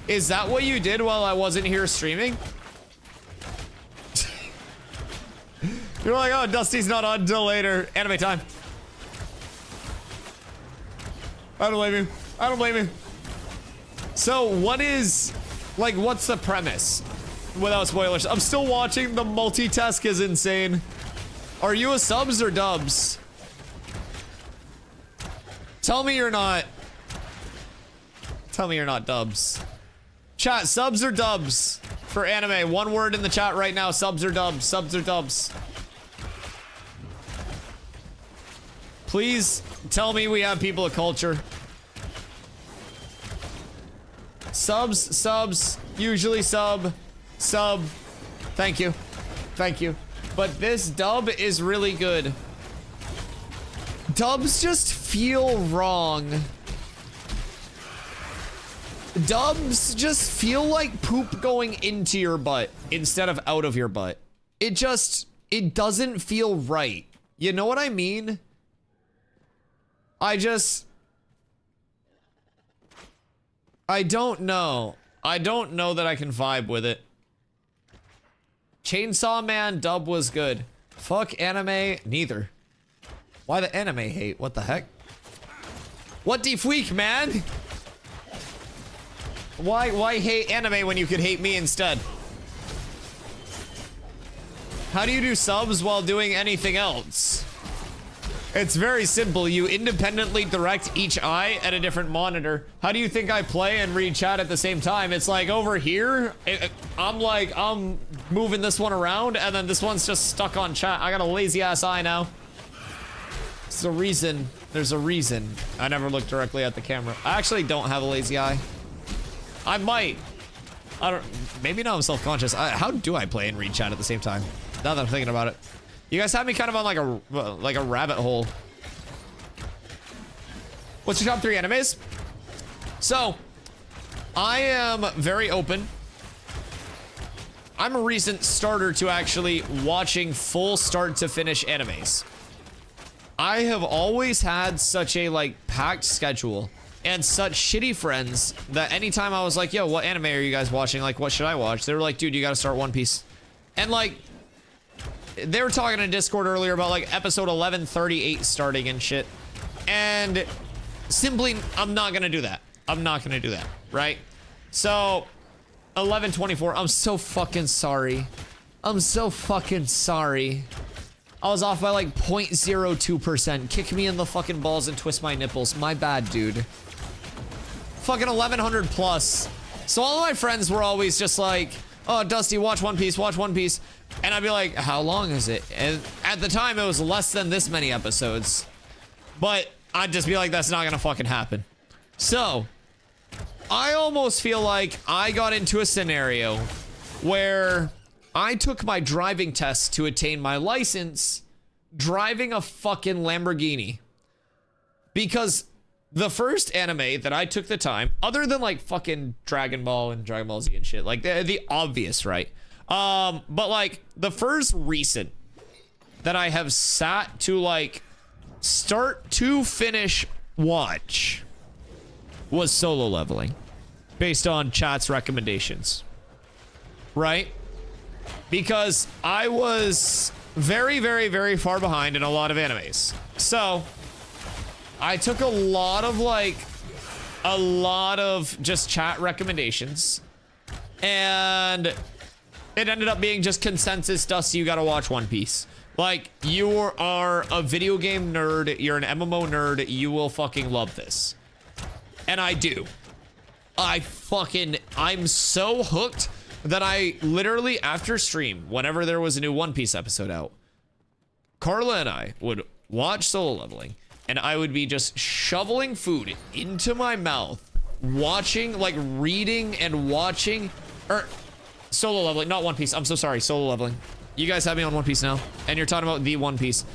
Is that what you did while I wasn't here streaming? You're like, "Oh, Dusty's not on until later." Anime time. I don't blame you. I don't blame you. So what is, like, what's the premise? Without spoilers. I'm still watching. The multitask is insane. Are you a subs or dubs? Tell me you're not. Tell me you're not dubs. Chat, subs or dubs for anime? One word in the chat right now. Subs or dubs. Subs or dubs. Please tell me we have people of culture. Subs, subs, usually sub, sub. Thank you. Thank you. But this dub is really good. Dubs just feel wrong. Dubs just feel like poop going into your butt instead of out of your butt. It doesn't feel right. You know what I mean? I don't know. I don't know that I can vibe with it. Chainsaw Man dub was good. Fuck anime, neither. Why the anime hate? What the heck? What the freak, man? Why hate anime when you could hate me instead? How do you do subs while doing anything else? It's very simple. You independently direct each eye at a different monitor. How do you think I play and read chat at the same time? It's like over here, I'm moving this one around and then this one's just stuck on chat. I got a lazy ass eye now. There's a reason. There's a reason. I never look directly at the camera. I actually don't have a lazy eye. I might. I don't, maybe now I'm self-conscious. How do I play and read chat at the same time? Now that I'm thinking about it. You guys have me kind of on like a rabbit hole. What's your top 3 animes? So, I am very open. I'm a recent starter to actually watching full start to finish animes. I have always had such a like packed schedule and such shitty friends that anytime I was like, yo, what anime are you guys watching? Like, what should I watch? They were like, dude, you gotta start One Piece. And like, they were talking in Discord earlier about like episode 1138 starting and shit. And simply, I'm not gonna do that. I'm not gonna do that, right? So, 1124, I'm so fucking sorry. I'm so fucking sorry. I was off by like 0.02%. Kick me in the fucking balls and twist my nipples. My bad, dude. Fucking 1100 plus. So all of my friends were always just like, oh, Dusty, watch One Piece, watch One Piece. And I'd be like, how long is it? And at the time, it was less than this many episodes. But I'd just be like, that's not gonna fucking happen. So, I almost feel like I got into a scenario where I took my driving test to attain my license driving a fucking Lamborghini. Because the first anime that I took the time, other than like fucking Dragon Ball and Dragon Ball Z and shit, like the obvious, right? But like the first recent that I have sat to like start to finish watch was Solo Leveling based on chat's recommendations, right? Because I was very, very, very far behind in a lot of animes. So I took a lot of just chat recommendations, and it ended up being just consensus. Dusty, you gotta watch One Piece. Like, you are a video game nerd, you're an MMO nerd, you will fucking love this. And I do. I'm so hooked that I literally, after stream, whenever there was a new One Piece episode out, Carla and I would watch Solo Leveling, and I would be just shoveling food into my mouth, watching, like, reading and watching, or Solo Leveling, not One Piece. I'm so sorry, Solo Leveling. You guys have me on One Piece now, and you're talking about the One Piece.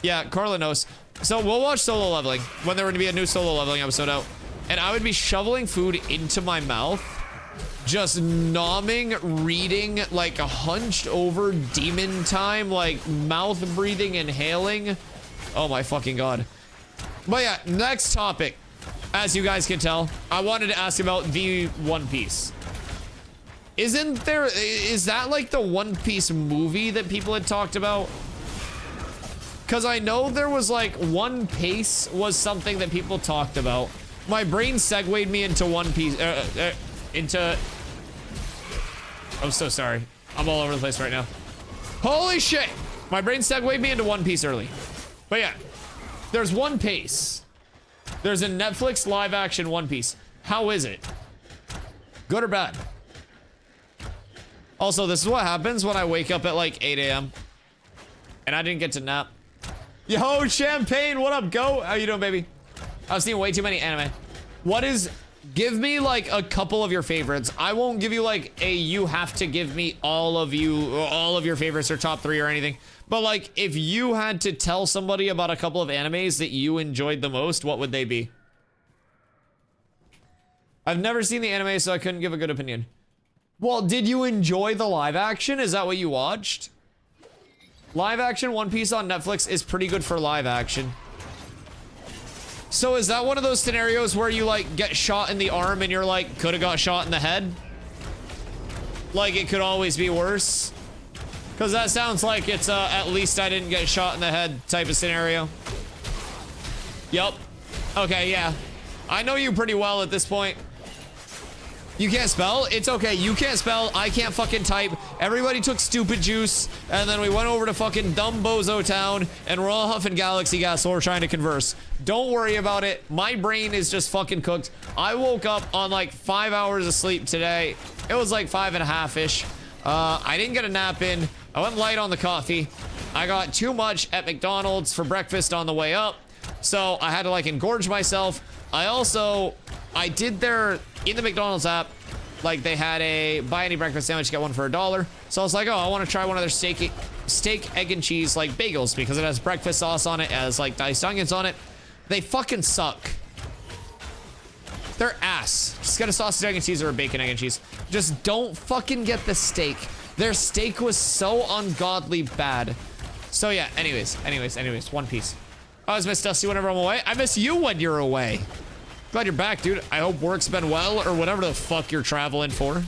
Yeah, Carla knows. So we'll watch Solo Leveling when there would be a new Solo Leveling episode out, and I would be shoveling food into my mouth, just nomming, reading, like a hunched over demon time, like mouth breathing, inhaling. Oh my fucking god. But yeah, next topic. As you guys can tell, I wanted to ask about the One Piece. Is that like the One Piece movie that people had talked about? Because I know there was like One Piece was something that people talked about. My brain segued me into One Piece, I'm so sorry. I'm all over the place right now. Holy shit! My brain segued me into One Piece early. But yeah, there's One Piece. There's a Netflix live action One Piece. How is it? Good or bad? Also, this is what happens when I wake up at like 8 a.m. and I didn't get to nap. Yo, Champagne, what up, go? How you doing, baby? I've seen way too many anime. Give me like a couple of your favorites. I won't give you like you have to give me all of your favorites or top 3 or anything. But like, if you had to tell somebody about a couple of animes that you enjoyed the most, what would they be? I've never seen the anime, so I couldn't give a good opinion. Well, did you enjoy the live action? Is that what you watched? Live action One Piece on Netflix is pretty good for live action. So is that one of those scenarios where you like get shot in the arm and you're like, could have got shot in the head? Like it could always be worse? Because that sounds like it's at least I didn't get shot in the head type of scenario. Yup. Okay, yeah. I know you pretty well at this point. You can't spell? It's okay. You can't spell. I can't fucking type. Everybody took stupid juice, and then we went over to fucking dumb bozo town, and we're all huffing galaxy gas while we're trying to converse. Don't worry about it. My brain is just fucking cooked. I woke up on like 5 hours of sleep today. It was like 5.5-ish. I didn't get a nap in. I went light on the coffee. I got too much at McDonald's for breakfast on the way up, so I had to like engorge myself. I did their, in the McDonald's app, like they had a buy any breakfast sandwich, get one for $1. So I was like, oh, I want to try one of their steak, egg and cheese like bagels because it has breakfast sauce on it, it has like diced onions on it. They fucking suck. They're ass. Just get a sausage, egg and cheese or a bacon, egg and cheese. Just don't fucking get the steak. Their steak was so ungodly bad. So yeah, anyways, One Piece. I always miss Dusty whenever I'm away. I miss you when you're away. Glad you're back, dude. I hope work's been well or whatever the fuck you're traveling for.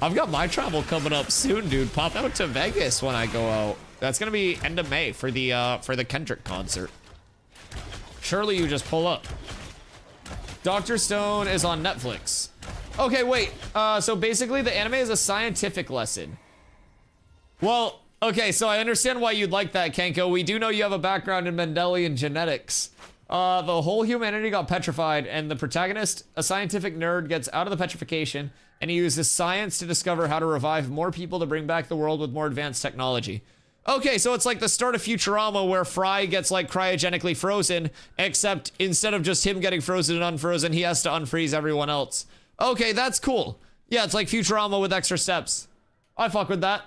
I've got my travel coming up soon, dude. Pop out to Vegas when I go out. That's gonna be end of May for the Kendrick concert. Surely you just pull up. Dr. Stone is on Netflix. Okay, wait. So basically the anime is a scientific lesson. Well, okay, so I understand why you'd like that, Kenko. We do know you have a background in Mendelian genetics. The whole humanity got petrified, and the protagonist, a scientific nerd, gets out of the petrification, and he uses science to discover how to revive more people to bring back the world with more advanced technology. Okay, so it's like the start of Futurama where Fry gets like cryogenically frozen, except instead of just him getting frozen and unfrozen, he has to unfreeze everyone else. Okay, that's cool. Yeah, it's like Futurama with extra steps. I fuck with that.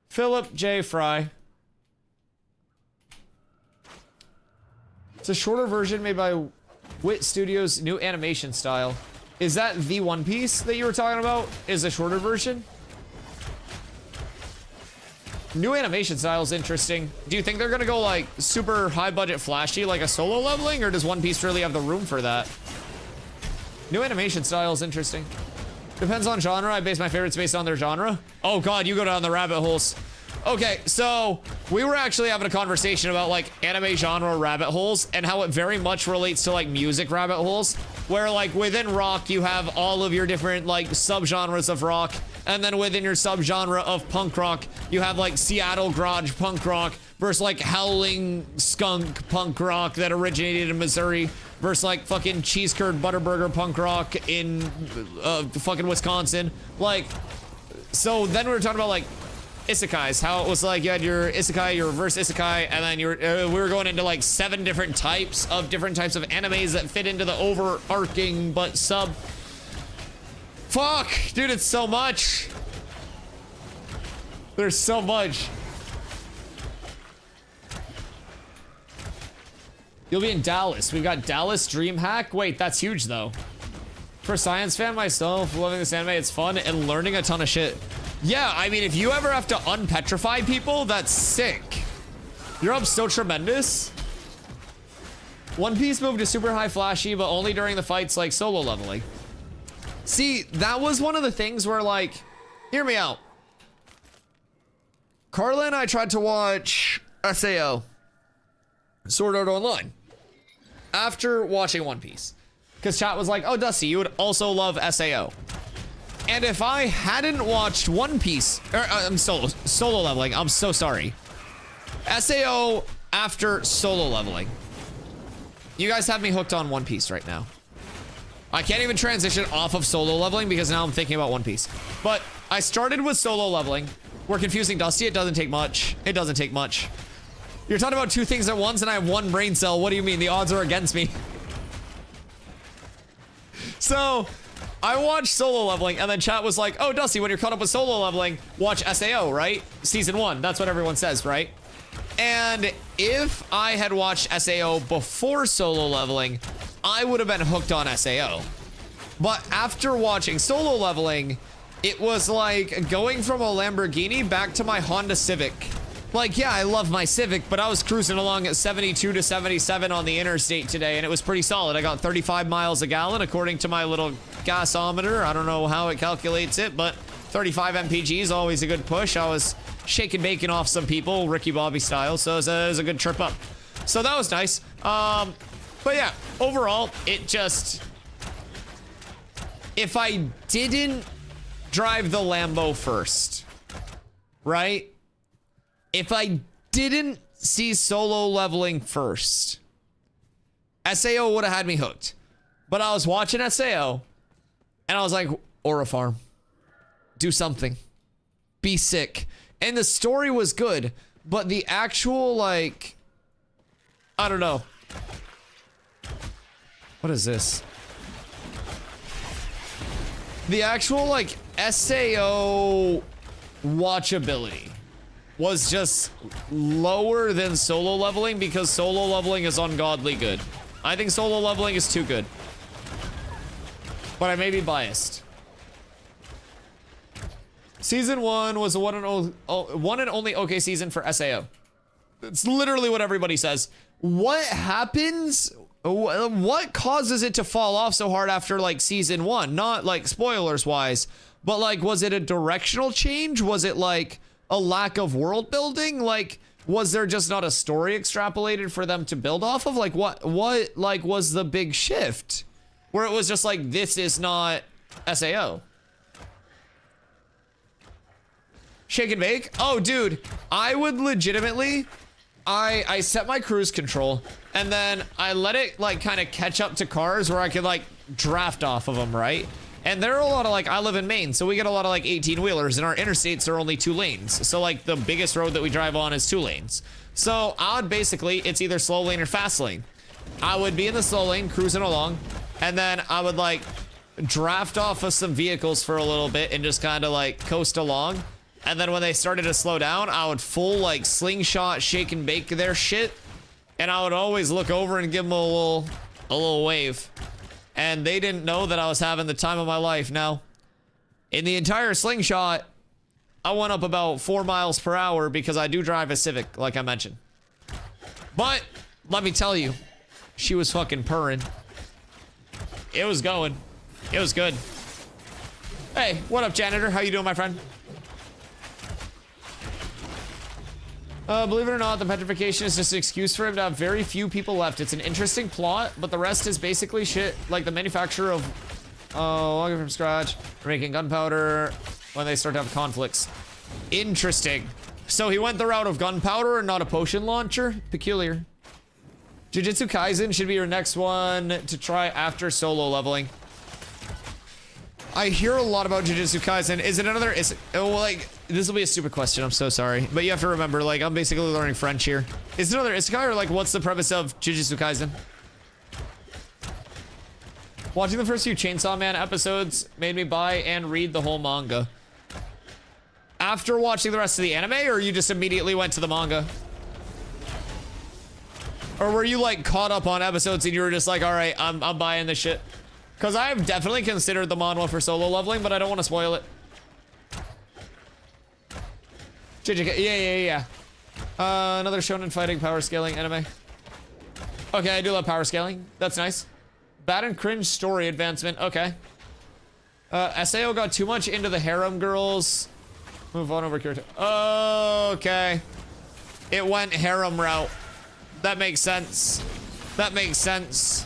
Philip J. Fry. It's a shorter version made by Wit Studios' new animation style. Is that the One Piece that you were talking about? Is a shorter version? New animation style is interesting. Do you think they're gonna go like super high budget flashy like a solo leveling, or does One Piece really have the room for that? New animation style is interesting. Depends on genre. I base my favorites based on their genre. Oh god, you go down the rabbit holes. Okay, so we were actually having a conversation about like anime genre rabbit holes and how it very much relates to like music rabbit holes, where like within rock you have all of your different like subgenres of rock, and then within your subgenre of punk rock you have like Seattle garage punk rock versus like howling skunk punk rock that originated in Missouri versus like fucking cheese curd butterburger punk rock in fucking Wisconsin. Like, so then we were talking about like isekais, how it was like you had your isekai, your reverse isekai, and then we were going into like 7 different types of animes that fit into the overarching but sub. Fuck, dude, it's so much. There's so much. You'll be in Dallas. We've got Dallas DreamHack. Wait, that's huge though. For a science fan myself, loving this anime, it's fun and learning a ton of shit. Yeah, I mean, if you ever have to unpetrify people, that's sick. You're up so tremendous. One Piece moved to super high flashy, but only during the fights like solo leveling. See, that was one of the things where like, hear me out. Carla and I tried to watch SAO, Sword Art Online. after watching One Piece, because chat was like, oh, Dusty, you would also love SAO. And if I hadn't watched One Piece, or I'm solo leveling, I'm so sorry. SAO after solo leveling. You guys have me hooked on One Piece right now. I can't even transition off of solo leveling because now I'm thinking about One Piece. But I started with solo leveling. We're confusing Dusty. It doesn't take much. It doesn't take much. You're talking about two things at once and I have one brain cell. What do you mean? The odds are against me. So I watched solo leveling and then chat was like, oh, Dusty, when you're caught up with solo leveling, watch SAO, right? Season 1. That's what everyone says, right? And if I had watched SAO before solo leveling, I would have been hooked on SAO. But after watching solo leveling, it was like going from a Lamborghini back to my Honda Civic. Like, yeah, I love my Civic, but I was cruising along at 72 to 77 on the interstate today, and it was pretty solid. I got 35 miles a gallon, according to my little gasometer. I don't know how it calculates it, but 35 mpg is always a good push. I was shaking bacon off some people, Ricky Bobby style, so it was a good trip up. So that was nice. But yeah, overall, it just... If I didn't drive the Lambo first, right? If I didn't see solo leveling first, SAO would have had me hooked. But I was watching SAO, and I was like, Aura Farm, do something. Be sick. And the story was good, but the actual, like, I don't know. What is this? The actual, like, SAO watchability was just lower than solo leveling because solo leveling is ungodly good. I think solo leveling is too good. But I may be biased. Season 1 was a one and only okay season for SAO. It's literally what everybody says. What happens? What causes it to fall off so hard after like season 1? Not like spoilers wise, but like, was it a directional change? Was it like a lack of world building? Like, was there just not a story extrapolated for them to build off of? Like, what like was the big shift where it was just like, this is not SAO? Shake and bake? Oh, dude, I would legitimately, I set my cruise control and then I let it like kind of catch up to cars where I could like draft off of them, right? And there are a lot of like, I live in Maine, so we get a lot of like 18 wheelers and our interstates are only 2 lanes. So like the biggest road that we drive on is 2 lanes. So I would basically, it's either slow lane or fast lane. I would be in the slow lane cruising along and then I would like draft off of some vehicles for a little bit and just kind of like coast along. And then when they started to slow down, I would full like slingshot, shake and bake their shit. And I would always look over and give them a little wave. And they didn't know that I was having the time of my life. Now, in the entire slingshot, I went up about 4 miles per hour because I do drive a Civic, like I mentioned. But let me tell you, she was fucking purring. It was going. It was good. Hey, what up, janitor? How you doing, my friend? Believe it or not, the petrification is just an excuse for him to have very few people left. It's an interesting plot, but the rest is basically shit. Like the manufacturer of, logging from scratch, making gunpowder when they start to have conflicts. Interesting. So he went the route of gunpowder and not a potion launcher? Peculiar. Jujutsu Kaisen should be your next one to try after solo leveling. I hear a lot about Jujutsu Kaisen. Is it another, like, this will be a stupid question, I'm so sorry. But you have to remember, like, I'm basically learning French here. Is it another isekai, or like, what's the premise of Jujutsu Kaisen? Watching the first few Chainsaw Man episodes made me buy and read the whole manga. After watching the rest of the anime, or you just immediately went to the manga? Or were you, like, caught up on episodes and you were just like, alright, I'm buying this shit? Because I have definitely considered the manhwa for solo leveling, but I don't want to spoil it. Yeah. Another shonen fighting power scaling anime. Okay, I do love power scaling. That's nice. Bad and cringe story advancement. Okay. SAO got too much into the harem girls. Move on over here. Okay. It went harem route. That makes sense. That makes sense.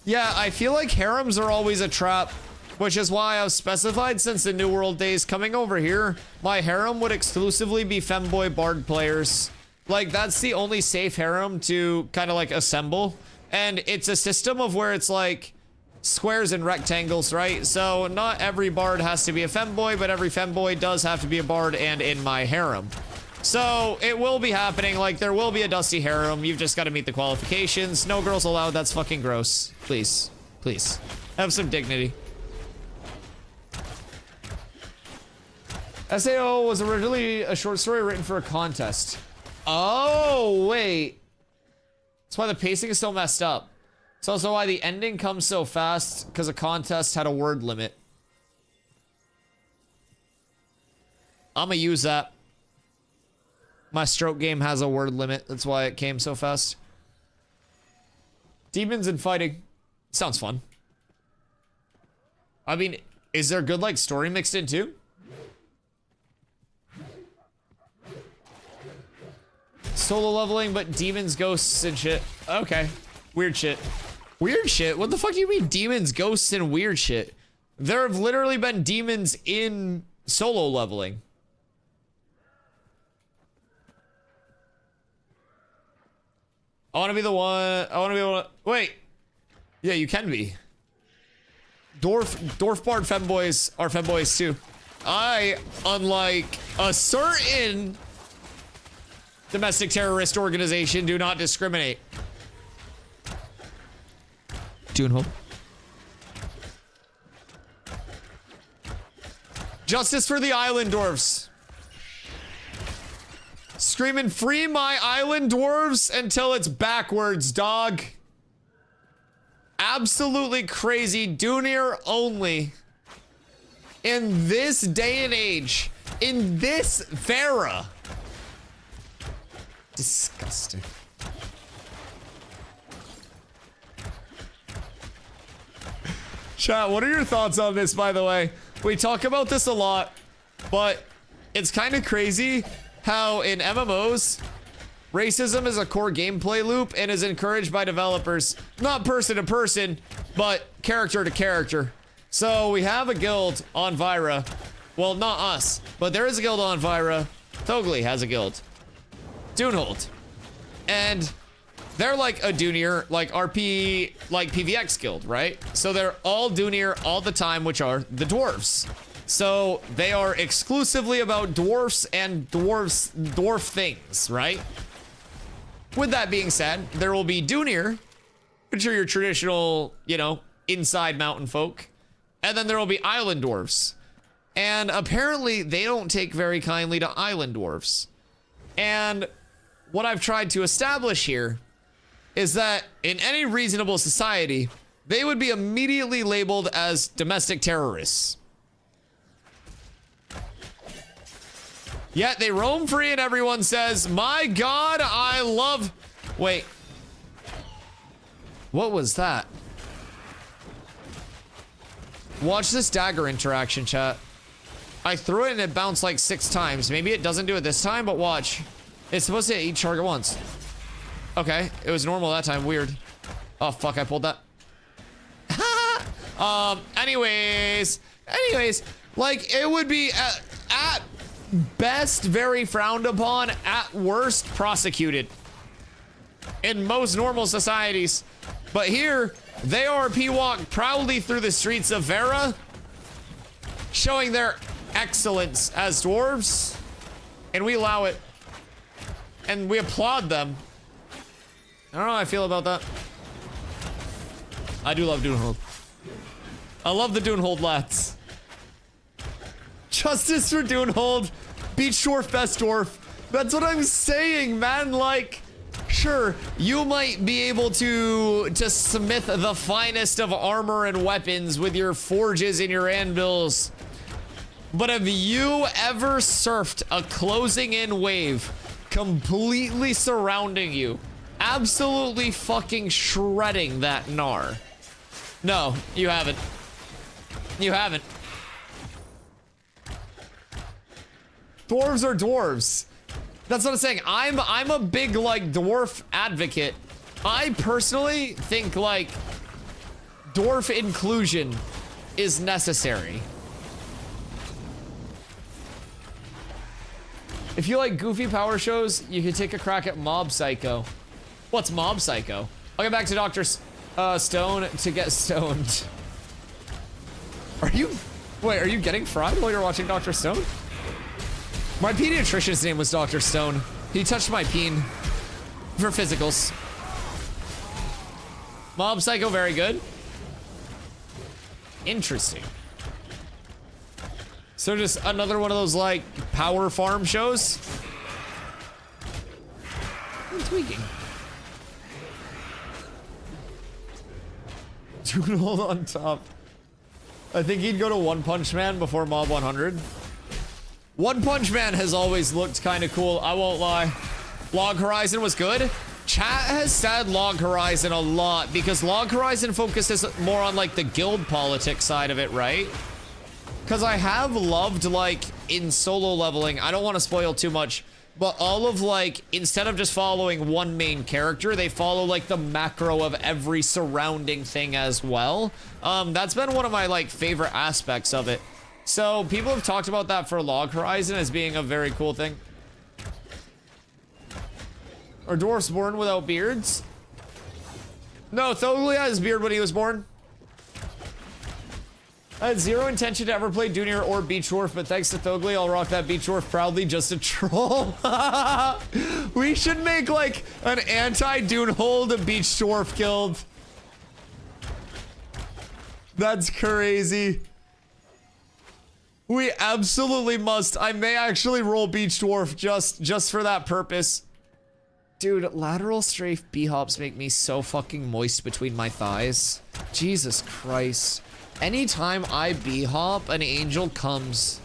Yeah, I feel like harems are always a trap, which is why I've specified since the New World days coming over here, my harem would exclusively be femboy bard players. Like, that's the only safe harem to kind of like assemble. And it's a system of where it's like squares and rectangles, right? So not every bard has to be a femboy, but every femboy does have to be a bard and in my harem. So it will be happening. Like, there will be a Dusty harem. You've just got to meet the qualifications. No girls allowed. That's fucking gross. Please, please have some dignity. SAO was originally a short story written for a contest. Oh, wait. That's why the pacing is so messed up. It's also why the ending comes so fast, because a contest had a word limit. I'm gonna use that. My stroke game has a word limit. That's why it came so fast. Demons and fighting. Sounds fun. I mean, is there good, like, story mixed in, too? Solo leveling, but demons, ghosts, and shit. Okay. Weird shit. Weird shit? What the fuck do you mean demons, ghosts, and weird shit? There have literally been demons in solo leveling. I want to be the one. I want to be able to. Wait. Yeah, you can be. Dwarf bard femboys are femboys too. I, unlike a certain domestic terrorist organization, do not discriminate. Doonhole. Justice for the island dwarves. Screaming, free my island dwarves until it's backwards, dog. Absolutely crazy. Dunir only. In this day and age. In this Vera. Disgusting. Chat, what are your thoughts on this, by the way? We talk about this a lot, but it's kind of crazy how in MMOs, racism is a core gameplay loop and is encouraged by developers, not person to person, but character to character. So we have a guild on Vyra. Well, not us, but there is a guild on Vyra. Thogli has a guild. Doonhold. And they're like a Dunir, like RP, like PVX guild, right? So they're all Dunir all the time, which are the dwarves. So they are exclusively about dwarfs and dwarf things, right? With that being said, there will be Dunir, which are your traditional, you know, inside mountain folk. And then there will be island dwarves. And apparently they don't take very kindly to island dwarves. And what I've tried to establish here is that in any reasonable society, they would be immediately labeled as domestic terrorists. Yet they roam free and everyone says, my God, I love... Wait. What was that? Watch this dagger interaction, chat. I threw it and it bounced like 6 times. Maybe it doesn't do it this time, but watch. It's supposed to hit each target once. Okay, it was normal that time. Weird. Oh, fuck, I pulled that. Anyways, like, it would be at best very frowned upon, at worst prosecuted in most normal societies. But here, they RP walk proudly through the streets of Vera, showing their excellence as dwarves, and we allow it, and we applaud them. I don't know how I feel about that. I do love Doonhold. I love the Doonhold lads. Justice for Doonhold. Beat Dwarf, best dwarf. That's what I'm saying, man. Like, sure, you might be able to smith the finest of armor and weapons with your forges and your anvils. But have you ever surfed a closing in wave completely surrounding you? Absolutely fucking shredding that gnar. No, you haven't. You haven't. Dwarves are dwarves. That's what I'm saying. I'm a big, like, dwarf advocate. I personally think like dwarf inclusion is necessary. If you like goofy power shows, you can take a crack at Mob Psycho. What's Mob Psycho? I'll get back to Dr. Stone to get stoned. Are you getting fried while you're watching Dr. Stone? My pediatrician's name was Dr. Stone. He touched my peen for physicals. Mob Psycho, very good. Interesting. So just another one of those like power farm shows. I'm tweaking. Doodle on top. I think he'd go to One Punch Man before Mob 100. One Punch Man has always looked kind of cool, I won't lie. Log Horizon was good. Chat has said Log Horizon a lot because Log Horizon focuses more on like the guild politics side of it, right? Because I have loved like in solo leveling, I don't want to spoil too much, but all of like, instead of just following one main character, they follow like the macro of every surrounding thing as well. That's been one of my like favorite aspects of it. So people have talked about that for Log Horizon as being a very cool thing. Are dwarfs born without beards? No, Thogli had his beard when he was born. I had zero intention to ever play Junior or Beach Dwarf, but thanks to Thogli, I'll rock that Beach Dwarf proudly just a troll. We should make like an anti-Dunehold Beach Dwarf guild. That's crazy. We absolutely must. I may actually roll Beach Dwarf just for that purpose. Dude, lateral strafe B-hops make me so fucking moist between my thighs. Jesus Christ. Anytime I B-hop, an angel comes.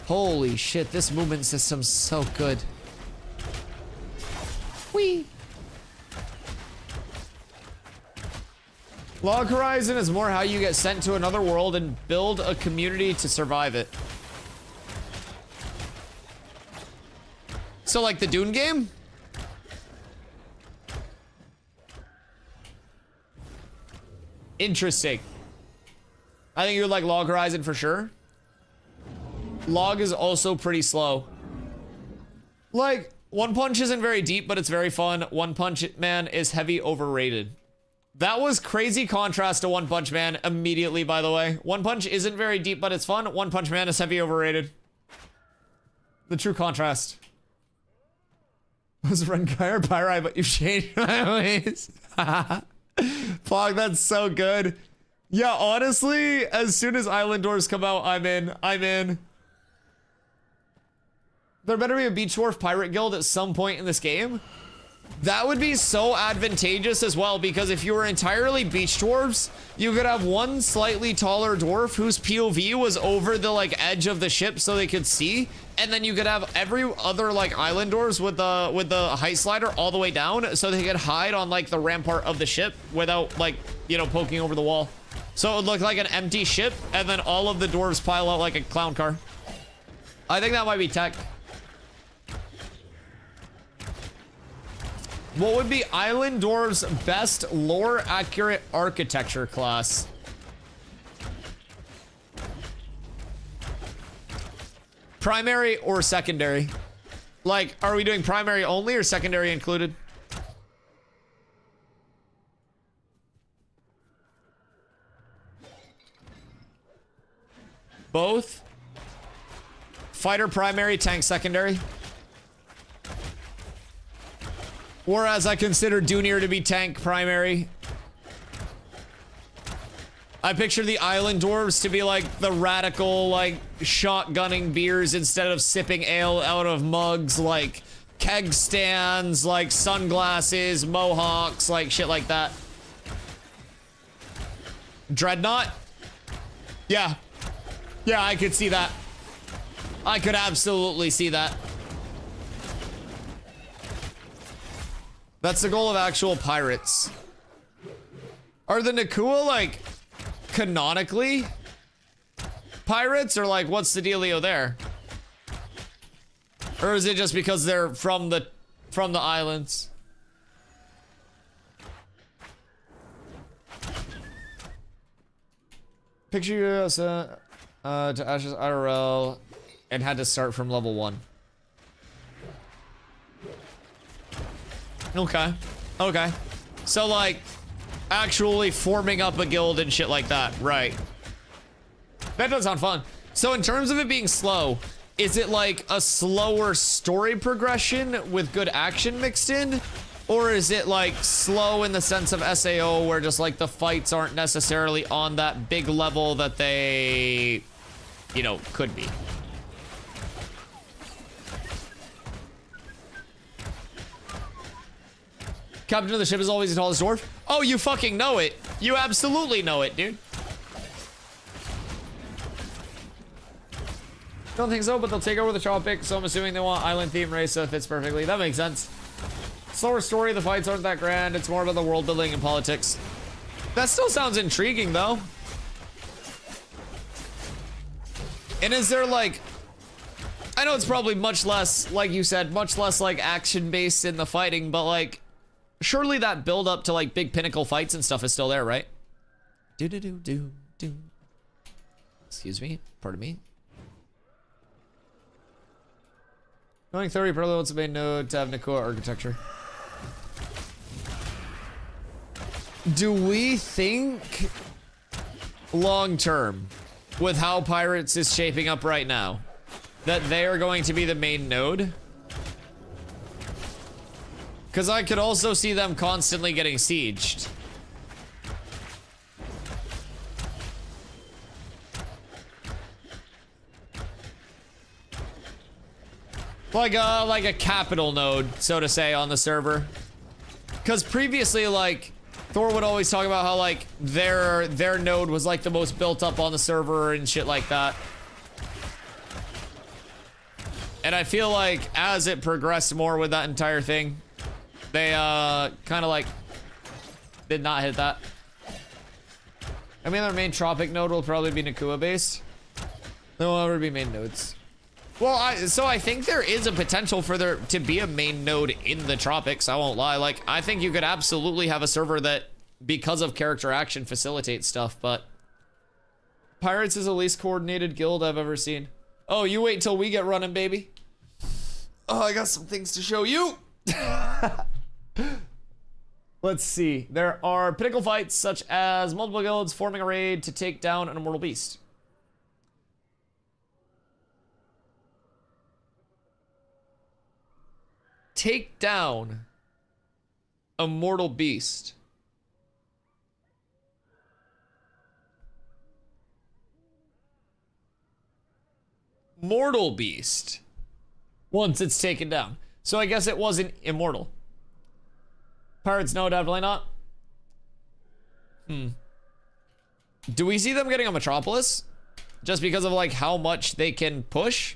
Holy shit, this movement system's so good. Whee! Log Horizon is more how you get sent to another world and build a community to survive it. So like the Dune game? Interesting. I think you would like Log Horizon for sure. Log is also pretty slow. Like, One Punch isn't very deep, but it's very fun. One Punch Man is heavy overrated. That was crazy contrast to One Punch Man immediately, by the way. One Punch isn't very deep, but it's fun. One Punch Man is heavy overrated. The true contrast. Was Renkai or Pyrai, but you've changed my ways. Plog, that's so good. Yeah, honestly, as soon as Island Doors come out, I'm in. I'm in. There better be a Beach Dwarf Pirate Guild at some point in this game. That would be so advantageous as well, because if you were entirely Beach Dwarfs, you could have one slightly taller dwarf whose POV was over the like edge of the ship so they could see, and then you could have every other like island dwarves with the height slider all the way down so they could hide on like the rampart of the ship without like, you know, poking over the wall. So it would look like an empty ship, and then all of the dwarves pile out like a clown car. I think that might be tech. What would be Island Dwarves' best lore-accurate architecture class? Primary or secondary? Like, are we doing primary only or secondary included? Both? Fighter primary, tank secondary? Whereas I consider Junior to be tank primary. I picture the Island Dwarves to be like the radical, like, shotgunning beers instead of sipping ale out of mugs, like keg stands, like sunglasses, mohawks, like shit like that. Dreadnought? Yeah. Yeah, I could see that. I could absolutely see that. That's the goal of actual pirates. Are the Nakua, like, canonically pirates? Or, like, what's the dealio there? Or is it just because they're from the islands? Picture you as to Ash's IRL and had to start from level 1. Okay. Okay. So, like, actually forming up a guild and shit like that. Right. That does sound fun. So, in terms of it being slow, is it like a slower story progression with good action mixed in? Or is it like slow in the sense of SAO where just like the fights aren't necessarily on that big level that they, you know, could be? Captain of the ship is always the tallest dwarf. Oh, you fucking know it. You absolutely know it, dude. Don't think so, but they'll take over the tropic, so I'm assuming they want island theme race, so it fits perfectly. That makes sense. Slower story, the fights aren't that grand. It's more about the world building and politics. That still sounds intriguing, though. And is there, like... I know it's probably much less, like you said, much less, like, action-based in the fighting, but, like... Surely that build up to, like, big pinnacle fights and stuff is still there, right? Do-do-do-do-do. Excuse me. Pardon me. Going 30 probably wants a main node to have Nakua architecture. Do we think long term, with how Pirates is shaping up right now, that they are going to be the main node? Because I could also see them constantly getting sieged. Like a capital node, so to say, on the server. Because previously, like, Thor would always talk about how, like, their node was, like, the most built up on the server and shit like that. And I feel like as it progressed more with that entire thing, they, kind of, like, did not hit that. I mean, their main tropic node will probably be Nakua based. There will never be main nodes. Well, so I think there is a potential for there to be a main node in the tropics. I won't lie. Like, I think you could absolutely have a server that, because of character action, facilitates stuff, but Pirates is the least coordinated guild I've ever seen. Oh, you wait till we get running, baby. Oh, I got some things to show you. Let's see. There are pinnacle fights such as multiple guilds forming a raid to take down an immortal beast. Take down a mortal beast. Mortal beast. Once it's taken down. So I guess it wasn't immortal. Pirates, no, definitely not. Do we see them getting a Metropolis? Just because of like how much they can push?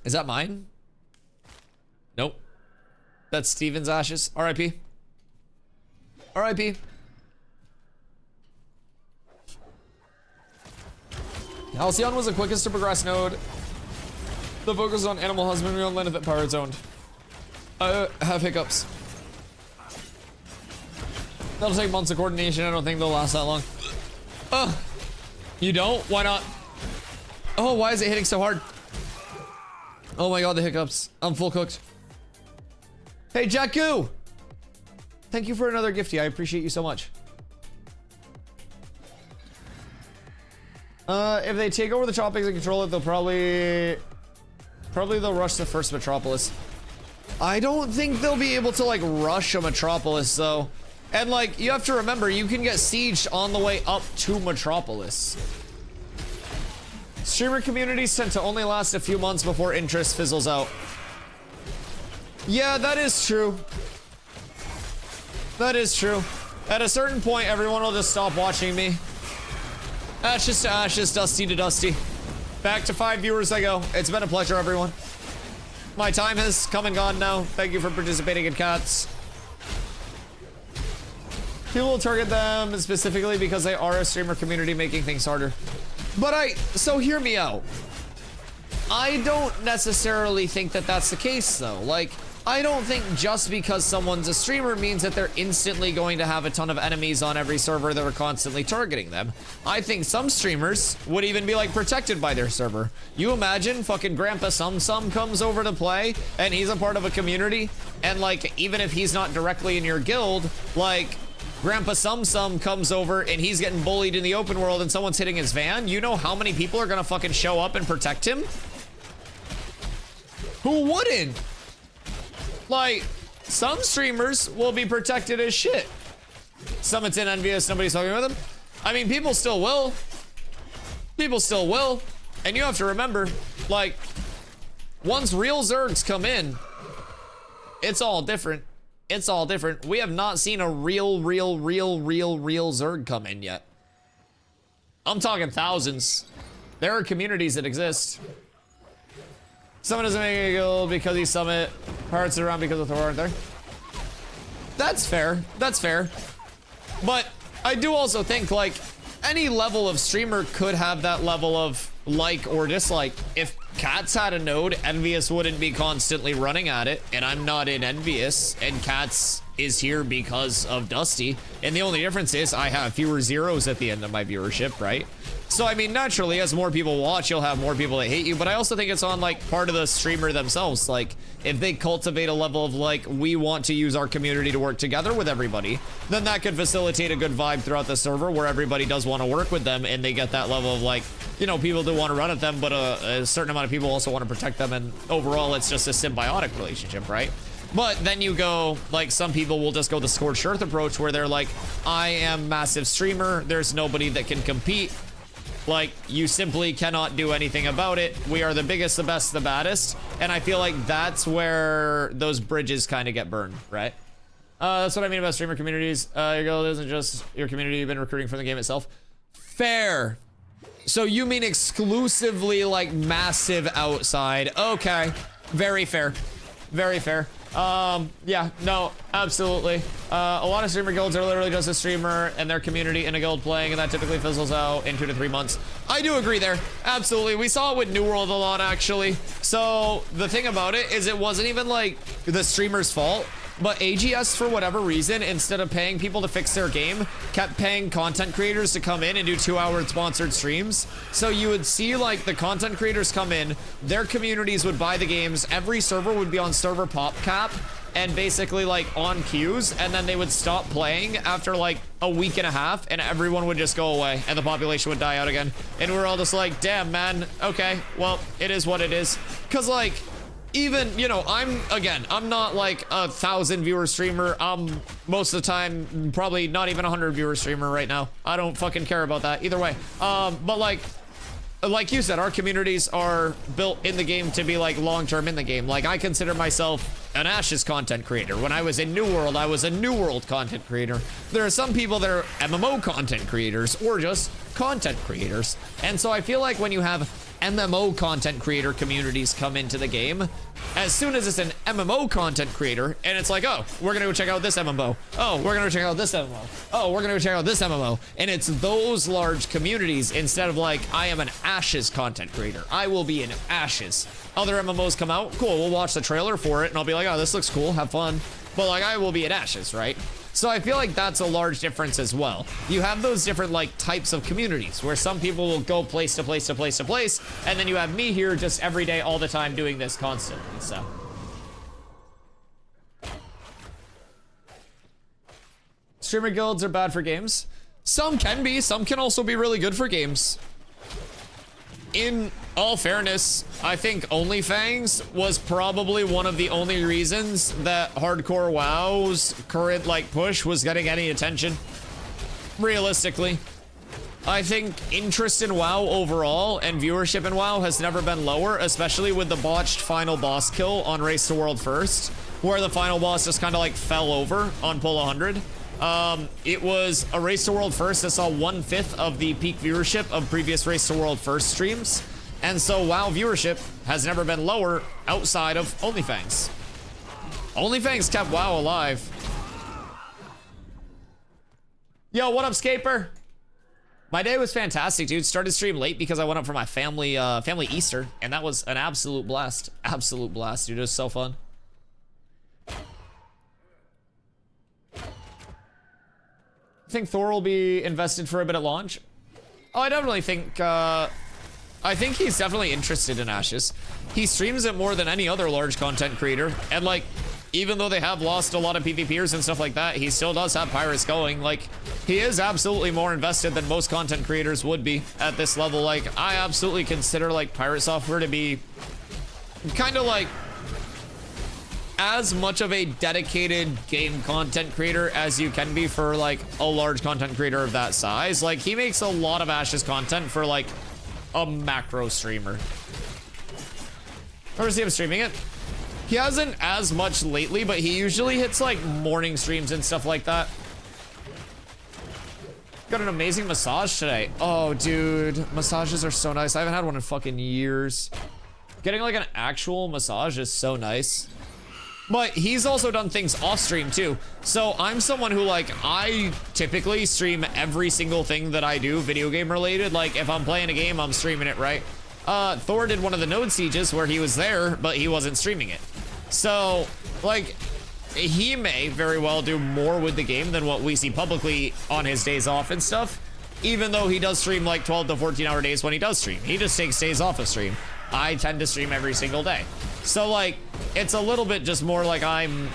Is that mine? Nope. That's Steven's ashes. R.I.P. R.I.P. Halcyon was the quickest to progress node. The focus on animal husbandry on land that Pirates owned. I have hiccups. That'll take months of coordination. I don't think they'll last that long. You don't? Why not? Oh, why is it hitting so hard? Oh my god, the hiccups. I'm full cooked. Hey, Jakku! Thank you for another gifty. I appreciate you so much. If they take over the tropics and control it, they'll probably they'll rush the first Metropolis. I don't think they'll be able to, like, rush a Metropolis, though. And, like, you have to remember, you can get sieged on the way up to Metropolis. Streamer communities tend to only last a few months before interest fizzles out. Yeah, that is true. That is true. At a certain point, everyone will just stop watching me. Ashes to ashes, dusty to dusty. Back to 5 viewers I go. It's been a pleasure, everyone. My time has come and gone now. Thank you for participating in Cats. People will target them specifically because they are a streamer community making things harder. But so hear me out. I don't necessarily think that that's the case, though. Like, I don't think just because someone's a streamer means that they're instantly going to have a ton of enemies on every server that are constantly targeting them. I think some streamers would even be like protected by their server. You imagine fucking Grandpa Sum Sum comes over to play and he's a part of a community, and like even if he's not directly in your guild, like Grandpa Sum Sum comes over and he's getting bullied in the open world and someone's hitting his van, you know how many people are gonna fucking show up and protect him? Who wouldn't? Like, some streamers will be protected as shit. Summit's in envious, nobody's talking with him. I mean, people still will. People still will. And you have to remember, like, once real Zergs come in, it's all different. It's all different. We have not seen a real Zerg come in yet. I'm talking thousands. There are communities that exist. Someone doesn't make a guild because he's Summit. Hearts are around because of Thor, aren't there? That's fair. That's fair. But I do also think, like, any level of streamer could have that level of like or dislike. If Cats had a node, Envious wouldn't be constantly running at it, and I'm not in Envious, and Cats is here because of Dusty. And the only difference is I have fewer zeros at the end of my viewership, right? So, I mean, naturally, as more people watch, you'll have more people that hate you, but I also think it's on, like, part of the streamer themselves. Like, if they cultivate a level of, like, we want to use our community to work together with everybody, then that could facilitate a good vibe throughout the server where everybody does want to work with them, and they get that level of, like, you know, people do want to run at them, but a certain amount of people also want to protect them, and overall, it's just a symbiotic relationship, right? But then you go, like, some people will just go the Scorched Earth approach where they're like, I am massive streamer, there's nobody that can compete. Like, you simply cannot do anything about it. We are the biggest, the best, the baddest. And I feel like that's where those bridges kind of get burned, right? That's what I mean about streamer communities. Your guild isn't just your community you've been recruiting from the game itself. Fair. So you mean exclusively, like, massive outside. Okay. Very fair. Very fair. Yeah, no, absolutely. A lot of streamer guilds are literally just a streamer and their community in a guild playing, and that typically fizzles out in 2 to 3 months. I do agree there. Absolutely. We saw it with New World a lot, actually. So the thing about it is it wasn't even like the streamer's fault, but AGS, for whatever reason, instead of paying people to fix their game, kept paying content creators to come in and do 2-hour sponsored streams. So you would see, like, the content creators come in, their communities would buy the games, every server would be on server pop cap, and basically, like, on queues, and then they would stop playing after, like, a week and a half, and everyone would just go away, and the population would die out again. And we're all just like, damn, man, okay, well, it is what it is. Because, like, even, you know, I'm not like a 1,000 viewer streamer. I'm most of the time probably not even 100 viewer streamer right now. I don't fucking care about that either way. But like you said, our communities are built in the game to be like long-term in the game. Like, I consider myself an Ashes content creator. When I was in New World, I was a New World content creator. There are some people that are MMO content creators or just content creators. And so I feel like when you have MMO content creator communities come into the game, as soon as it's an MMO content creator and it's like, oh, we're gonna go check out this MMO, oh, we're gonna go check out this MMO, oh, we're gonna go check out this MMO, and it's those large communities instead of like, I am an Ashes content creator, I will be in Ashes. Other MMOs come out, cool, we'll watch the trailer for it and I'll be like, oh, this looks cool, have fun, but like, I will be in Ashes, right? So I feel like that's a large difference as well. You have those different like types of communities where some people will go place to place to place to place, and then you have me here just every day, all the time, doing this constantly, so. Streamer guilds are bad for games. Some can be, some can also be really good for games. In all fairness, I think OnlyFans was probably one of the only reasons that Hardcore WoW's current like push was getting any attention. Realistically, I think interest in WoW overall and viewership in WoW has never been lower, especially with the botched final boss kill on Race to World First, where the final boss just kind of like fell over on pull 100. It was a Race to World First that saw 1/5 of the peak viewership of previous Race to World First streams. And so WoW viewership has never been lower outside of OnlyFans. OnlyFans kept WoW alive. Yo, what up, Scaper? My day was fantastic, dude. Started stream late because I went up for my family Easter, and that was an absolute blast. Absolute blast, dude. It was so fun. think Thor will be invested for a bit at launch. Oh, I definitely think, I think he's definitely interested in Ashes. He streams it more than any other large content creator. And like, even though they have lost a lot of PvPers and stuff like that, he still does have pirates going. Like, he is absolutely more invested than most content creators would be at this level. Like, I absolutely consider like pirate software to be kind of like as much of a dedicated game content creator as you can be for like a large content creator of that size. Like, he makes a lot of Ashes content for like a macro streamer. Ever see him streaming it? He hasn't as much lately, but he usually hits like morning streams and stuff like that. Got an amazing massage today. Oh, dude, massages are so nice. I haven't had one in fucking years. Getting like an actual massage is so nice. But he's also done things off stream too. So I'm someone who like, I typically stream every single thing that I do video game related. Like if I'm playing a game, I'm streaming it, right? Thor did one of the node sieges where he was there, but he wasn't streaming it. So like, he may very well do more with the game than what we see publicly on his days off and stuff. Even though he does stream like 12 to 14 hour days when he does stream. He just takes days off of stream. I tend to stream every single day. So like, it's a little bit just more like I'm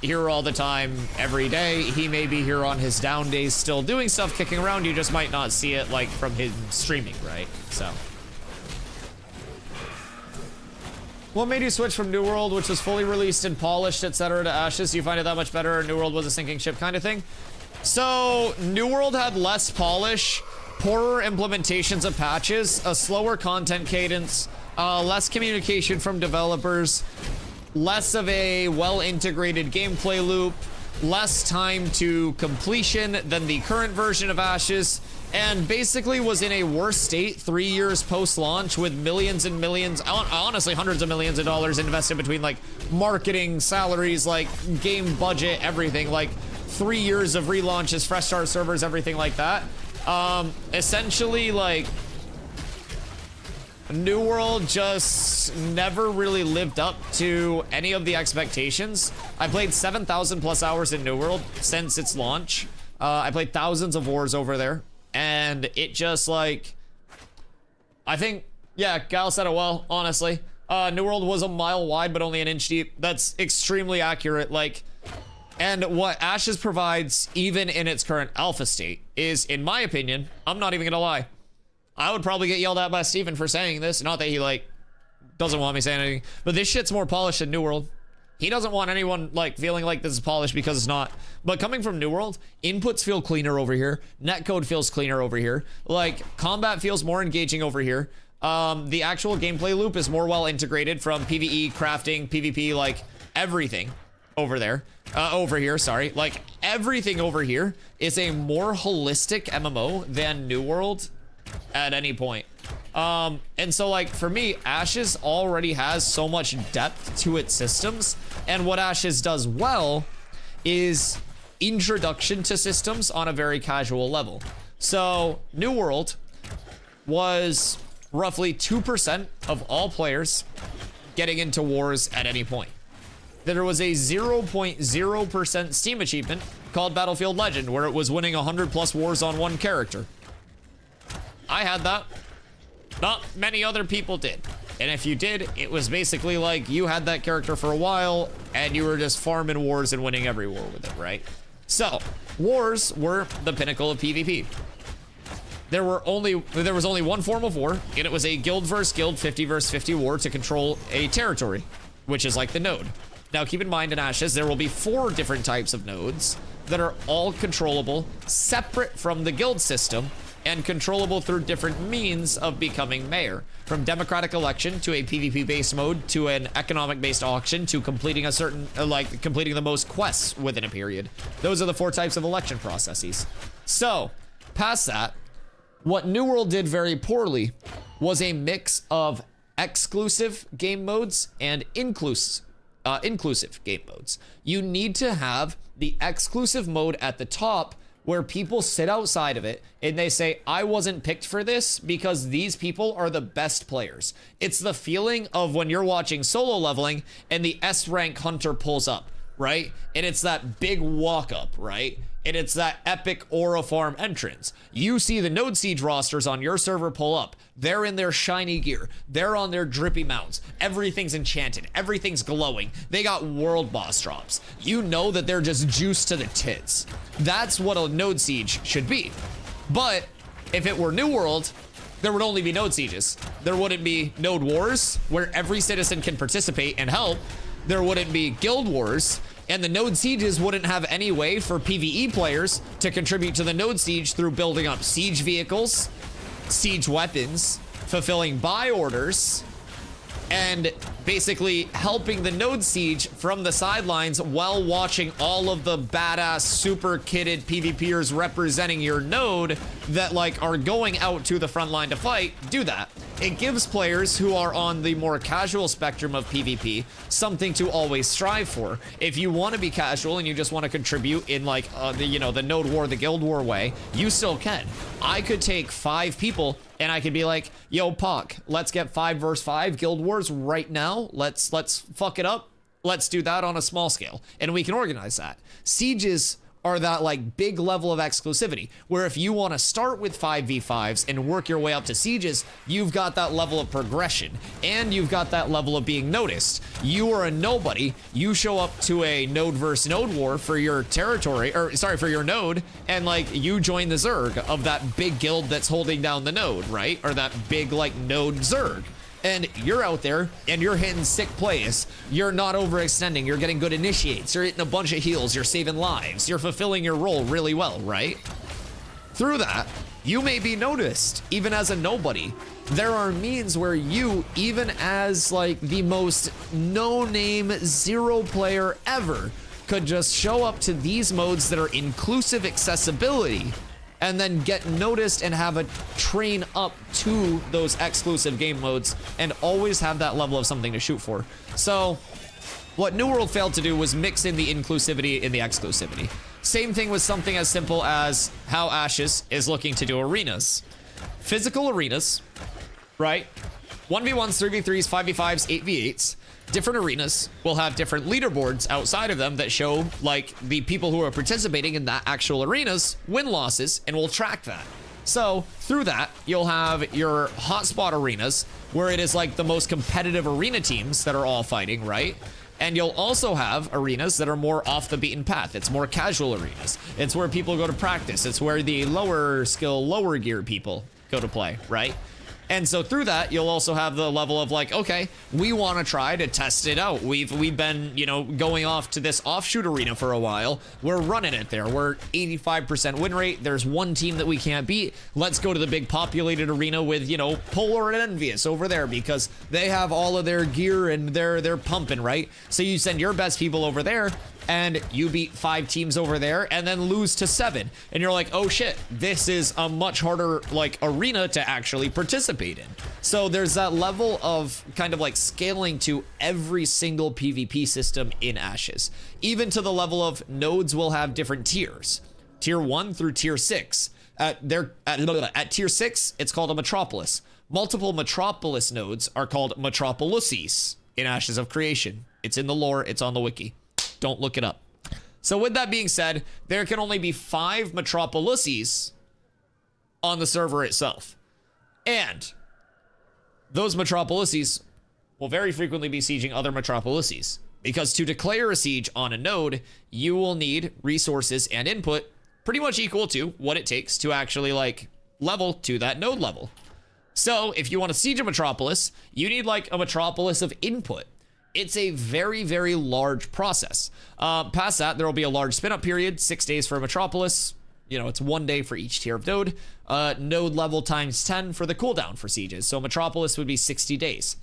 here all the time, every day. He may be here on his down days still doing stuff, kicking around. You just might not see it like from his streaming, right? So. What made you switch from New World, which was fully released and polished, etc., to Ashes? Do you find it that much better, or New World was a sinking ship kind of thing? So, New World had less polish, poorer implementations of patches, a slower content cadence, less communication from developers, less of a well-integrated gameplay loop, less time to completion than the current version of Ashes, and basically was in a worse state 3 years post-launch with millions and millions, honestly hundreds of millions of dollars invested between like marketing, salaries, like game budget, everything, like 3 years of relaunches, fresh start servers, everything like that. Essentially like New World just never really lived up to any of the expectations. I played 7,000 plus hours in New World since its launch. I played thousands of wars over there. And it just like, I think, yeah, Gal said it well, honestly. New World was a mile wide, but only an inch deep. That's extremely accurate. Like, and what Ashes provides, even in its current alpha state, is, in my opinion, I'm not even gonna lie, I would probably get yelled at by Steven for saying this. Not that he like doesn't want me saying anything, but this shit's more polished than New World. He doesn't want anyone like feeling like this is polished because it's not. But coming from New World, inputs feel cleaner over here. Netcode feels cleaner over here. Like, combat feels more engaging over here. The actual gameplay loop is more well integrated from PvE, crafting, PvP, like everything over there. Over here, sorry. Like, everything over here is a more holistic MMO than New World at any point. And so like for me, Ashes already has so much depth to its systems, and what Ashes does well is introduction to systems on a very casual level. So New World was roughly 2% of all players getting into wars at any point. There was a 0.0% Steam achievement called Battlefield Legend, where it was winning 100 plus wars on one character. I had that. Not many other people did. And if you did, it was basically like you had that character for a while and you were just farming wars and winning every war with it, right? So, wars were the pinnacle of PvP. There was only one form of war, and it was a guild versus guild, 50 versus 50 war to control a territory, which is like the node. Now keep in mind in Ashes, there will be 4 different types of nodes that are all controllable, separate from the guild system, and controllable through different means of becoming mayor. From democratic election to a PvP-based mode to an economic-based auction to completing a certain, completing the most quests within a period. Those are the 4 types of election processes. So, past that, what New World did very poorly was a mix of exclusive game modes and inclusive game modes. You need to have the exclusive mode at the top where people sit outside of it and they say, I wasn't picked for this because these people are the best players. It's the feeling of when you're watching solo leveling and the S rank hunter pulls up, right? And it's that big walk up, right? And it's that epic aura farm entrance. You see the Node Siege rosters on your server pull up. They're in their shiny gear. They're on their drippy mounts. Everything's enchanted. Everything's glowing. They got world boss drops. You know that they're just juiced to the tits. That's what a Node Siege should be. But if it were New World, there would only be Node Sieges. There wouldn't be Node Wars, where every citizen can participate and help. There wouldn't be Guild Wars. And the Node Sieges wouldn't have any way for PvE players to contribute to the Node Siege through building up siege vehicles, siege weapons, fulfilling buy orders, and basically helping the Node Siege from the sidelines while watching all of the badass super kitted PvPers representing your node that like are going out to the front line to fight do that. It gives players who are on the more casual spectrum of PvP something to always strive for. If you want to be casual and you just want to contribute in like the Node War, the Guild War way, you still can. I could take 5 people and I could be like, yo, Pock, let's get 5 versus 5 Guild Wars right now. Let's fuck it up. Let's do that on a small scale. And we can organize that. Sieges are that like big level of exclusivity where if you want to start with 5v5s and work your way up to sieges, you've got that level of progression and you've got that level of being noticed. You are a nobody. You show up to a node versus node war for your territory, or sorry, for your node, and like you join the Zerg of that big guild that's holding down the node, right? Or that big like node Zerg. And you're out there and you're hitting sick plays. You're not overextending. You're getting good initiates. You're hitting a bunch of heals. You're saving lives. You're fulfilling your role really well, right? Through that, you may be noticed, even as a nobody. There are means where you, even as like the most no-name zero player ever, could just show up to these modes that are inclusive accessibility and then get noticed and have a train up to those exclusive game modes and always have that level of something to shoot for. So what New World failed to do was mix in the inclusivity in the exclusivity. Same thing with something as simple as how Ashes is looking to do arenas. Physical arenas, right? 1v1s, 3v3s, 5v5s, 8v8s. Different arenas will have different leaderboards outside of them that show like the people who are participating in that actual arenas win-losses, and we'll track that. So through that, you'll have your hotspot arenas where it is like the most competitive arena teams that are all fighting, right? And you'll also have arenas that are more off the beaten path. It's more casual arenas. It's where people go to practice. It's where the lower skill, lower gear people go to play, right? And so through that, you'll also have the level of like, okay, we want to try to test it out. We've been, going off to this offshoot arena for a while. We're running it there. We're 85% win rate. There's one team that we can't beat. Let's go to the big populated arena with, Polar and Envious over there because they have all of their gear and they're pumping, right? So you send your best people over there and you beat 5 teams over there and then lose to 7. And you're like, oh shit, this is a much harder like arena to actually participate in. So there's that level of kind of like scaling to every single PvP system in Ashes, even to the level of nodes will have different tiers, tier 1 through tier 6. At tier 6, it's called a metropolis. Multiple metropolis nodes are called metropolises in Ashes of Creation. It's in the lore, it's on the wiki. Don't look it up. So with that being said, there can only be 5 metropolises on the server itself. And those metropolises will very frequently be sieging other metropolises, because to declare a siege on a node, you will need resources and input pretty much equal to what it takes to actually like level to that node level. So if you want to siege a metropolis, you need like a metropolis of input. It's a very, very large process. Past that, there will be a large spin-up period, 6 days for a metropolis. It's 1 day for each tier of node. Node level times 10 for the cooldown for sieges. So metropolis would be 60 days.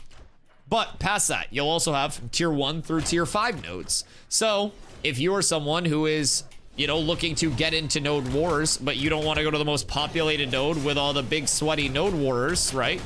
But past that, you'll also have tier 1 through tier 5 nodes. So if you are someone who is, looking to get into node wars, but you don't want to go to the most populated node with all the big sweaty node warriors, right?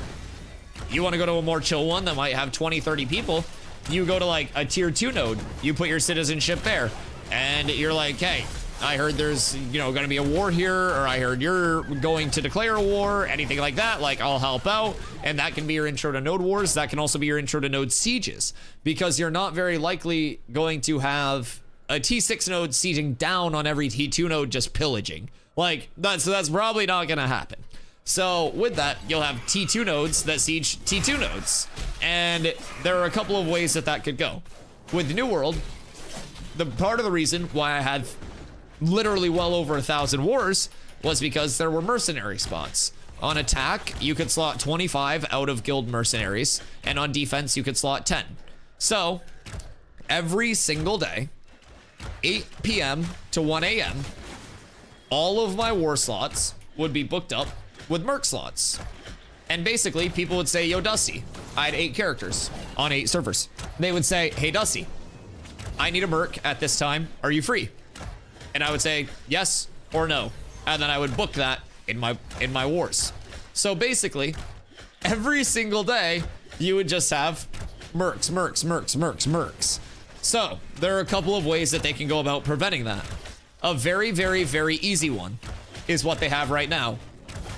You want to go to a more chill one that might have 20, 30 people. You go to like a tier 2 node, you put your citizenship there, and you're like, hey, I heard there's, gonna be a war here, or I heard you're going to declare a war, anything like that, like I'll help out. And that can be your intro to node wars. That can also be your intro to node sieges, because you're not very likely going to have a T6 node sieging down on every T2 node just pillaging. Like, that's probably not gonna happen. So with that, you'll have T2 nodes that siege T2 nodes. And there are a couple of ways that that could go. With New World, the part of the reason why I had literally well over 1,000 wars was because there were mercenary spots. On attack, you could slot 25 out of guild mercenaries, and on defense, you could slot 10. So, every single day, 8 p.m. to 1 a.m., all of my war slots would be booked up with merc slots. And basically, people would say, yo, Dusty, I had 8 characters on 8 servers. They would say, hey, Dusty, I need a merc at this time. Are you free? And I would say, yes or no. And then I would book that in my wars. So basically, every single day, you would just have mercs, mercs, mercs, mercs, mercs. So there are a couple of ways that they can go about preventing that. A very, very, very easy one is what they have right now.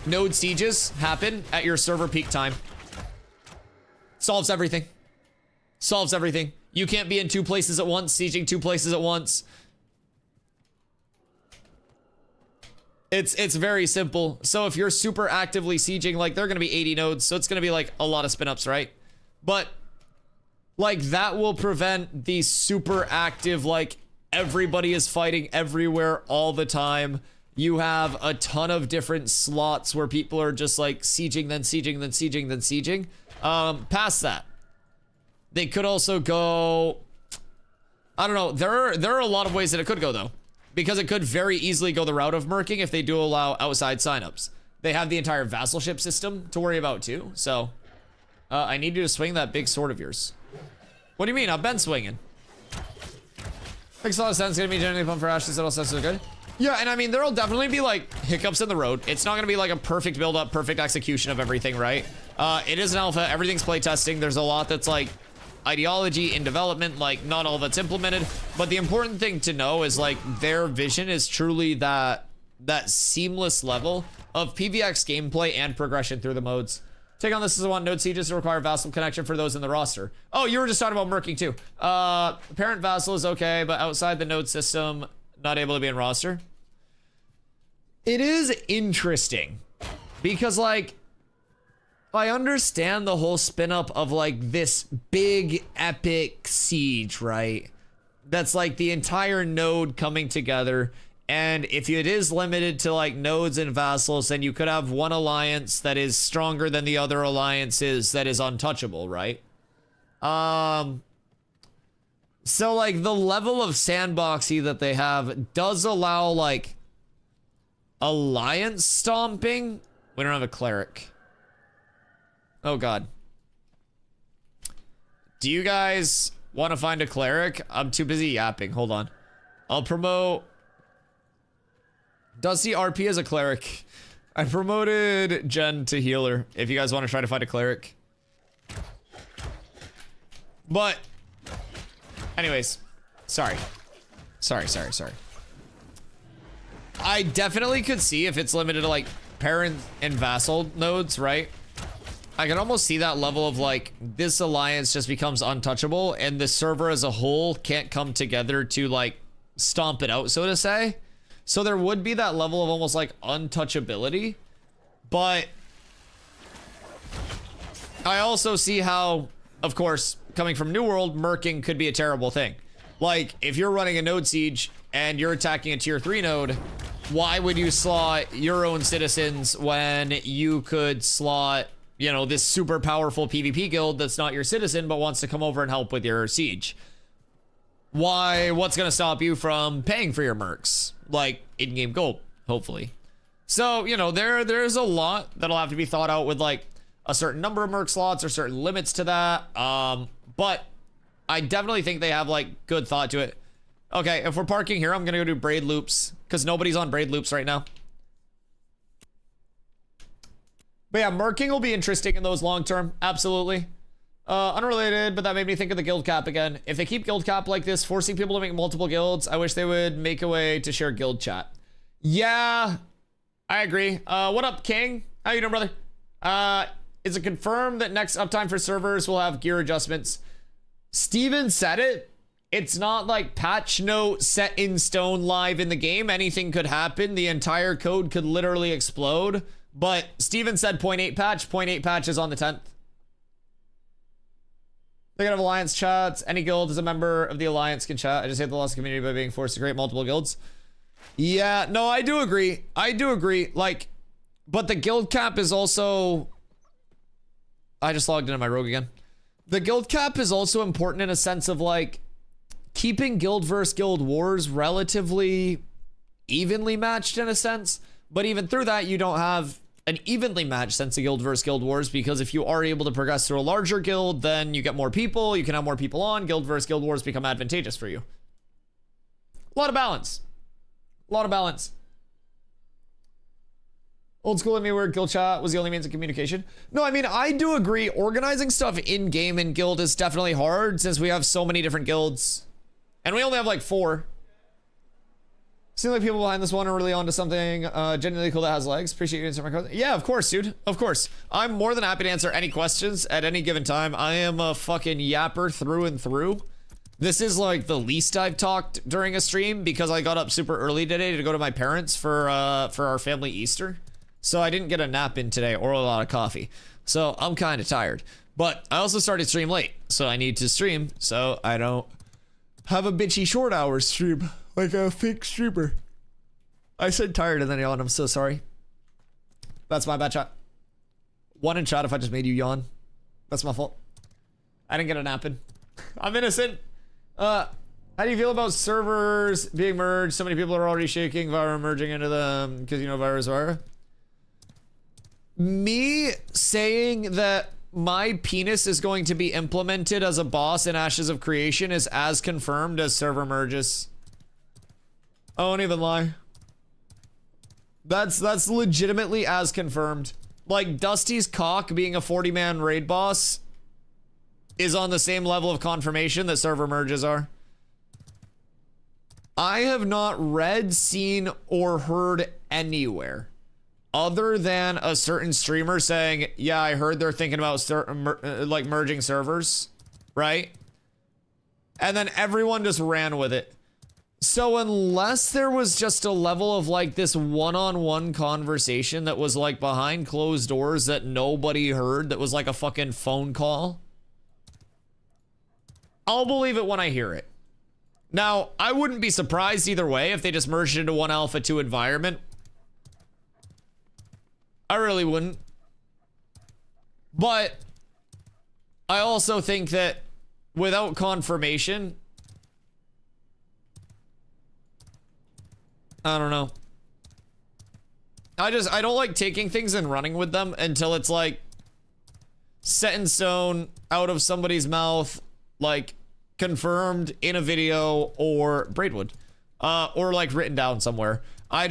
Node sieges happen at your server peak time. Solves everything. Solves everything. You can't be in 2 places at once, sieging 2 places at once. It's very simple. So if you're super actively sieging, like, they're gonna be 80 nodes, so it's gonna be like a lot of spin-ups, right? But like, that will prevent the super active, like, everybody is fighting everywhere all the time. You have a ton of different slots where people are just like sieging, then sieging, then sieging, then sieging. Past that, they could also go, I don't know, there are a lot of ways that it could go though, because it could very easily go the route of merking if they do allow outside signups. They have the entire vassalship system to worry about too. So I need you to swing that big sword of yours. What do you mean? I've been swinging. Makes a lot of sense. Gonna be genuinely pumped for Ashes. It all sounds so good. Yeah, and I mean, there'll definitely be like hiccups in the road. It's not gonna be like a perfect build up, perfect execution of everything, right? It is an alpha. Everything's playtesting. There's a lot that's like ideology in development, like not all that's implemented. But the important thing to know is like their vision is truly that seamless level of PvX gameplay and progression through the modes. Take on this as a one. Node sieges require vassal connection for those in the roster. Oh, you were just talking about merking too. Parent vassal is okay, but outside the node system, not able to be in roster. It is interesting because like, I understand the whole spin up of like this big epic siege, right? That's like the entire node coming together. And if it is limited to like nodes and vassals, then you could have one alliance that is stronger than the other alliances that is untouchable, right? So like the level of sandboxy that they have does allow like alliance stomping. We don't have a cleric. Oh God. Do you guys want to find a cleric? I'm too busy yapping. Hold on. I'll promote Dusty RP as a cleric. I promoted Jen to healer if you guys want to try to find a cleric. But anyways, sorry. I definitely could see if it's limited to like parent and vassal nodes, right? I can almost see that level of like this alliance just becomes untouchable and the server as a whole can't come together to like stomp it out, so to say. So there would be that level of almost like untouchability, but I also see how, of course, coming from New World, merking could be a terrible thing. Like if you're running a node siege and you're attacking a tier 3 node, why would you slot your own citizens when you could slot, you know, this super powerful PvP guild that's not your citizen but wants to come over and help with your siege? Why? What's gonna stop you from paying for your mercs? Like in-game gold, hopefully. So, you know, there's a lot that'll have to be thought out with like a certain number of merc slots or certain limits to that. But I definitely think they have like good thought to it. Okay, if we're parking here, I'm gonna go do braid loops because nobody's on braid loops right now. But yeah, merking will be interesting in those long term, absolutely. Unrelated, but that made me think of the guild cap again. If they keep guild cap like this, forcing people to make multiple guilds, I wish they would make a way to share guild chat. Yeah, I agree. What up, King? How you doing, brother? Is it confirmed that next uptime for servers will have gear adjustments? Steven said it. it's not like patch note set in stone live in the game. Anything could happen. The entire code could literally explode. But Steven said 0.8 patch. 0.8 patch is on the 10th. They have alliance chats. Any guild as a member of the alliance can chat. I just hate the loss of community by being forced to create multiple guilds. Yeah, no, I do agree. I do agree. Like, but the guild cap is also... I just logged into my rogue again. The guild cap is also important in a sense of like keeping guild versus guild wars relatively evenly matched in a sense. But even through that, you don't have an evenly matched sense of guild versus guild wars, because if you are able to progress through a larger guild, then you get more people, you can have more people on, guild versus guild wars become advantageous for you. A lot of balance. A lot of balance. Old school in me where guild chat was the only means of communication. No, I mean, I do agree. Organizing stuff in-game in guild is definitely hard since we have so many different guilds. And we only have like 4. Seems like people behind this one are really onto something genuinely cool that has legs. Appreciate you answering my question. Yeah, of course, dude. Of course. I'm more than happy to answer any questions at any given time. I am a fucking yapper through and through. This is like the least I've talked during a stream because I got up super early today to go to my parents for our family Easter. So I didn't get a nap in today or a lot of coffee. So I'm kind of tired. But I also started stream late. So I need to stream so I don't have a bitchy short hours stream like a fake streamer. I said tired and then yawned. I'm so sorry. That's my bad, chat. One in chat if I just made you yawn. That's my fault. I didn't get a nap in. I'm innocent. How do you feel about servers being merged? So many people are already shaking Vira merging into them because you know Vira's Vira. Me saying that my penis is going to be implemented as a boss in Ashes of Creation is as confirmed as server merges. I won't even lie. That's legitimately as confirmed. Like Dusty's cock being a 40-man raid boss is on the same level of confirmation that server merges are. I have not read, seen, or heard anywhere other than a certain streamer saying, yeah, I heard they're thinking about like merging servers, right? And then everyone just ran with it. So unless there was just a level of like this one-on-one conversation that was like behind closed doors that nobody heard, that was like a fucking phone call, I'll believe it when I hear it. Now, I wouldn't be surprised either way if they just merged into one Alpha 2 environment. I really wouldn't. But I also think that without confirmation, I don't know. I don't like taking things and running with them until it's like set in stone, out of somebody's mouth, like confirmed in a video or Braidwood, or like written down somewhere. I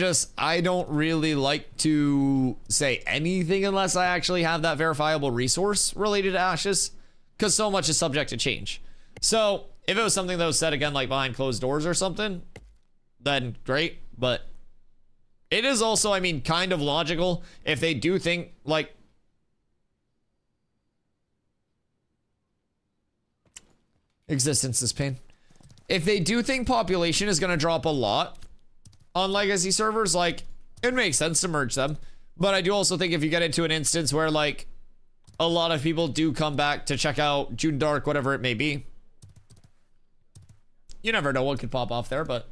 don't really like to say anything unless I actually have that verifiable resource related to Ashes, because so much is subject to change. So if it was something that was said again like behind closed doors or something, then great. But it is also, I mean, kind of logical if they do think like existence is pain. If they do think population is going to drop a lot on legacy servers, like it makes sense to merge them. But I do also think if you get into an instance where like a lot of people do come back to check out June Dark, whatever it may be, you never know what could pop off there. But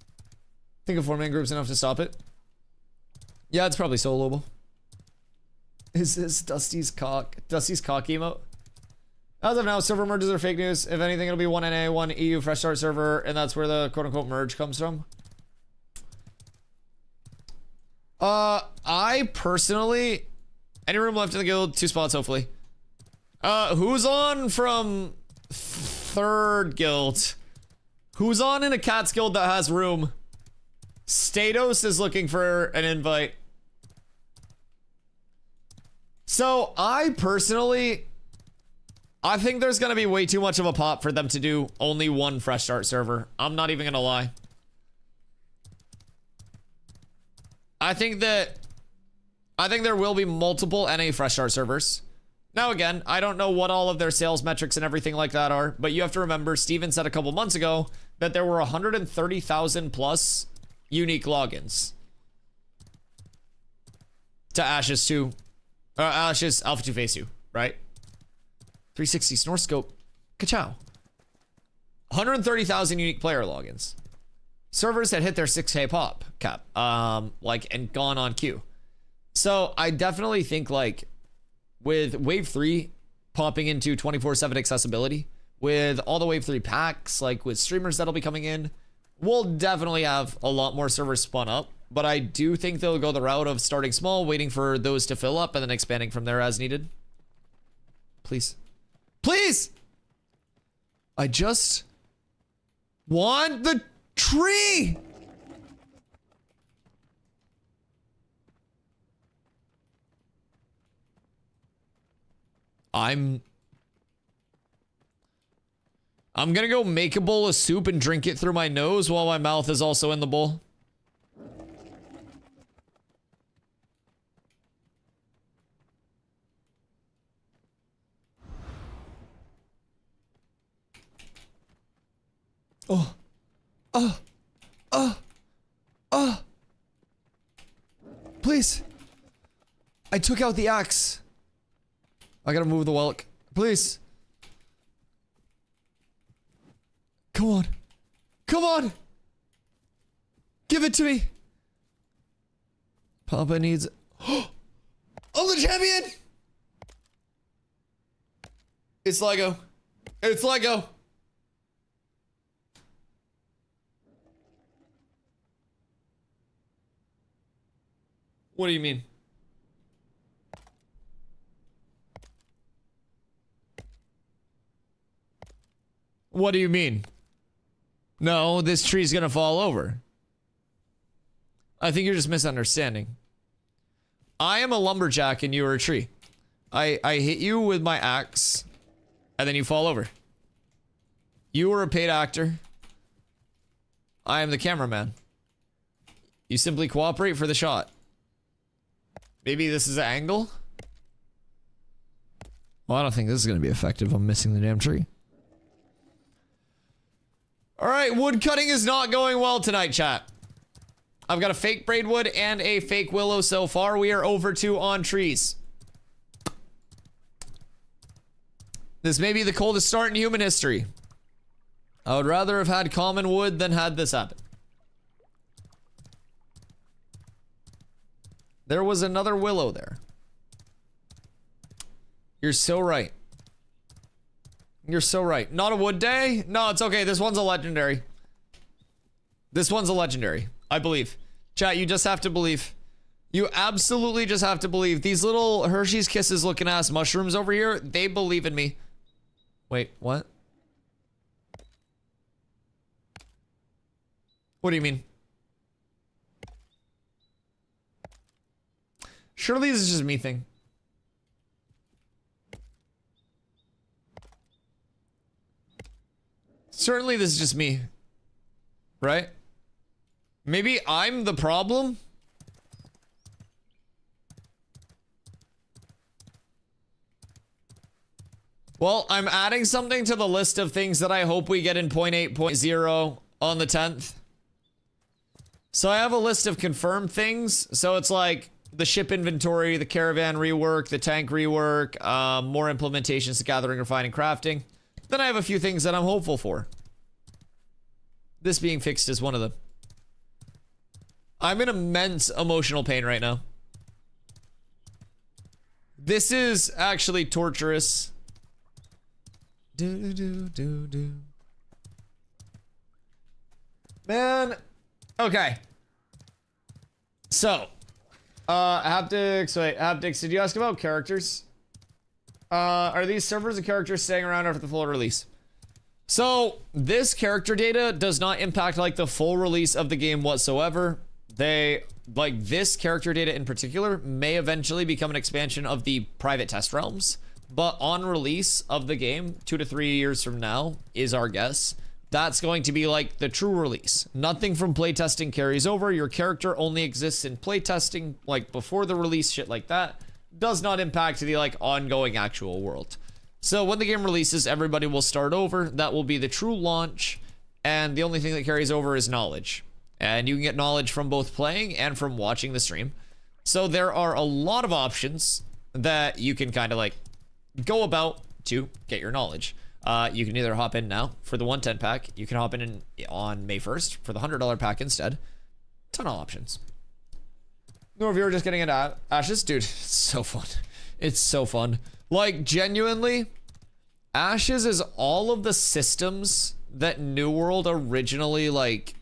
I think a 4-man group's enough to stop it. Yeah, it's probably soloable. Is this Dusty's cock emote? As of now, server merges are fake news. If anything, it'll be one NA, one EU fresh start server, and that's where the quote-unquote merge comes from. I personally, any room left in the guild, 2 spots hopefully. Who's on from 3rd guild? Who's on in a Cats guild that has room? Statos is looking for an invite. So I personally, I think there's gonna be way too much of a pop for them to do only one fresh start server. I'm not even gonna lie. I think there will be multiple NA fresh start servers. Now again, I don't know what all of their sales metrics and everything like that are, but you have to remember Steven said a couple months ago that there were 130,000 plus unique logins to Ashes 2, Ashes Alpha 2 Phase 2, right? 360 snore scope, ka-chow. 130,000 unique player logins. Servers that hit their 6K pop cap, and gone on queue. So I definitely think like with Wave 3 popping into 24/7 accessibility, with all the Wave 3 packs, like with streamers that'll be coming in, we'll definitely have a lot more servers spun up. But I do think they'll go the route of starting small, waiting for those to fill up, and then expanding from there as needed. Please. Please! I just want the tree! I'm gonna go make a bowl of soup and drink it through my nose while my mouth is also in the bowl. Please. I took out the axe. I gotta move the whelk. Please. Come on. Come on. Give it to me. Papa needs... Oh, the champion! It's Lego. It's Lego. What do you mean? What do you mean? No, this tree's gonna fall over. I think you're just misunderstanding. I am a lumberjack and you are a tree. I hit you with my axe and then you fall over. You are a paid actor. I am the cameraman. You simply cooperate for the shot. Maybe this is an angle? Well, I don't think this is gonna be effective. I'm missing the damn tree. Alright, wood cutting is not going well tonight, chat. I've got a fake braidwood and a fake willow so far. We are over 2 on trees. This may be the coldest start in human history. I would rather have had common wood than had this happen. There was another willow there. You're so right. You're so right. Not a wood day? No, it's okay. This one's a legendary. This one's a legendary. I believe. Chat, you just have to believe. You absolutely just have to believe. These little Hershey's Kisses looking ass mushrooms over here, they believe in me. Wait, what? What do you mean? Surely this is just me thing. Certainly this is just me. Right? Maybe I'm the problem? Well, I'm adding something to the list of things that I hope we get in 0.8.0 on the 10th. So I have a list of confirmed things. So it's like the ship inventory, the caravan rework, the tank rework, more implementations to gathering, refining, crafting. Then I have a few things that I'm hopeful for. This being fixed is one of them. I'm in immense emotional pain right now. This is actually torturous. Do. Man. Okay. So. Haptics, wait, Haptics, did you ask about characters? Are these servers and characters staying around after the full release? So, this character data does not impact, like, the full release of the game whatsoever. They, like, this character data in particular may eventually become an expansion of the private test realms. But on release of the game, 2 to 3 years from now, is our guess. That's going to be, like, the true release. Nothing from playtesting carries over. Your character only exists in playtesting, like, before the release, shit like that. does not impact the like ongoing actual world. So when the game releases, everybody will start over. That will be the true launch, and the only thing that carries over is knowledge. And you can get knowledge from both playing and from watching the stream. So there are a lot of options that you can kind of like go about to get your knowledge. You can either hop in now for the 110 pack. You can hop in on May 1st for the $100 pack instead. Ton of options. No, if you were just getting into Ashes, dude, it's so fun. It's so fun. Like, genuinely, Ashes is all of the systems that New World originally, like,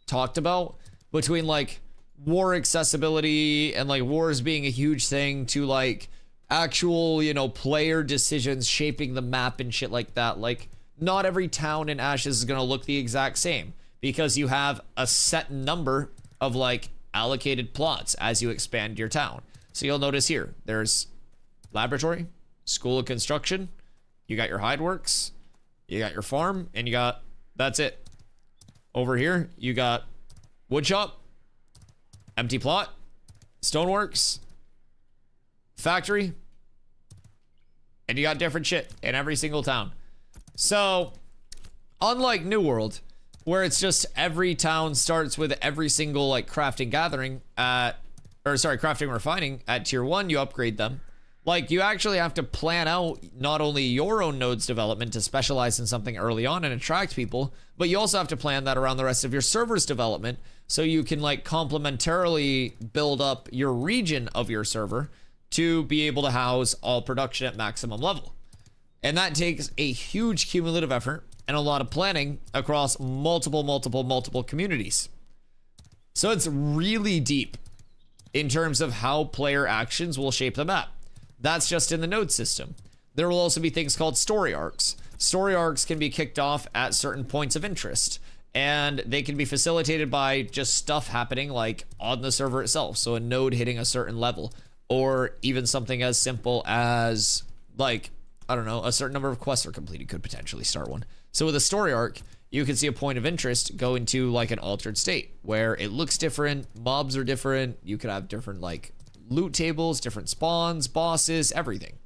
talked about, between, like, war accessibility and, like, wars being a huge thing to, like, actual, you know, player decisions shaping the map and shit like that. Like, not every town in Ashes is gonna look the exact same because you have a set number of, like, allocated plots as you expand your town. So you'll notice here, there's laboratory, school of construction, you got your hide works, you got your farm, and you got, that's it. Over here, you got wood shop, empty plot, stoneworks, factory, and you got different shit in every single town. So, unlike New World, where it's just every town starts with every single like crafting gathering crafting and refining at tier 1, you upgrade them. Like, you actually have to plan out not only your own node's development to specialize in something early on and attract people, but you also have to plan that around the rest of your server's development so you can like complementarily build up your region of your server to be able to house all production at maximum level. And that takes a huge cumulative effort and a lot of planning across multiple communities. So it's really deep in terms of how player actions will shape the map. That's just in the node system. There will also be things called story arcs. Story arcs can be kicked off at certain points of interest, and they can be facilitated by just stuff happening like on the server itself. So a node hitting a certain level, or even something as simple as like, I don't know, a certain number of quests are completed could potentially start one. So with a story arc, you can see a point of interest go into like an altered state where it looks different, mobs are different, you could have different like loot tables, different spawns, bosses, everything.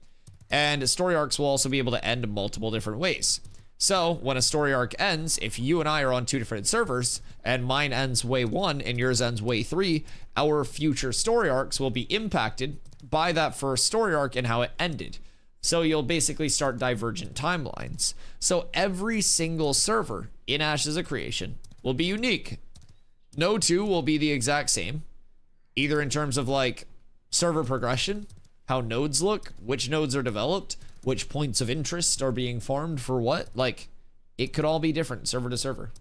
And story arcs will also be able to end multiple different ways. So when a story arc ends, if you and I are on 2 different servers and mine ends way 1 and yours ends way 3, our future story arcs will be impacted by that first story arc and how it ended. So you'll basically start divergent timelines. So every single server in Ashes of Creation will be unique. No two will be the exact same, either in terms of like server progression, how nodes look, which nodes are developed, which points of interest are being farmed for what. Like, it could all be different server to server.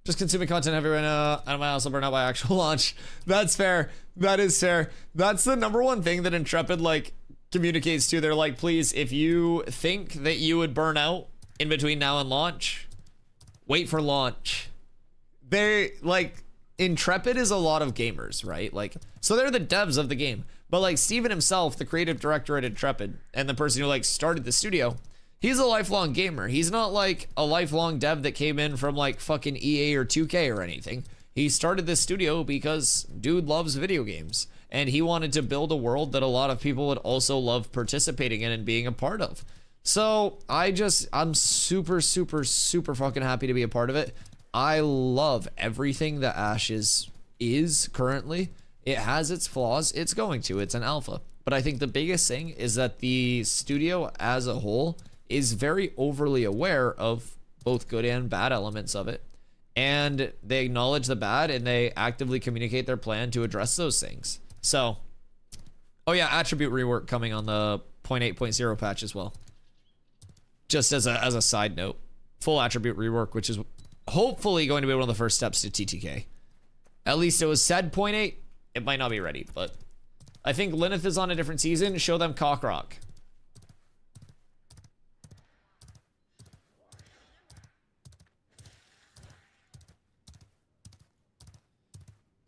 Just consuming content heavy right now, out of my house will burn out by actual launch. That's fair. That is fair. That's the number one thing that Intrepid like communicates to. They're like, please, if you think that you would burn out in between now and launch, wait for launch. They like, Intrepid is a lot of gamers, right? Like, so they're the devs of the game, but like Steven himself, the creative director at Intrepid and the person who like started the studio, he's a lifelong gamer. He's not like a lifelong dev that came in from like fucking EA or 2K or anything. He started this studio because dude loves video games and he wanted to build a world that a lot of people would also love participating in and being a part of. So I'm super fucking happy to be a part of it. I love everything that Ashes is currently. It has its flaws. It's going to. It's an alpha. But I think the biggest thing is that the studio as a whole is very overly aware of both good and bad elements of it. And they acknowledge the bad and they actively communicate their plan to address those things. So, oh yeah, attribute rework coming on the 0.8.0 patch as well. Just as a side note, full attribute rework, which is hopefully going to be one of the first steps to TTK. At least it was said 0.8. It might not be ready, but I think Lyneth is on a different season. Show them Cockrock.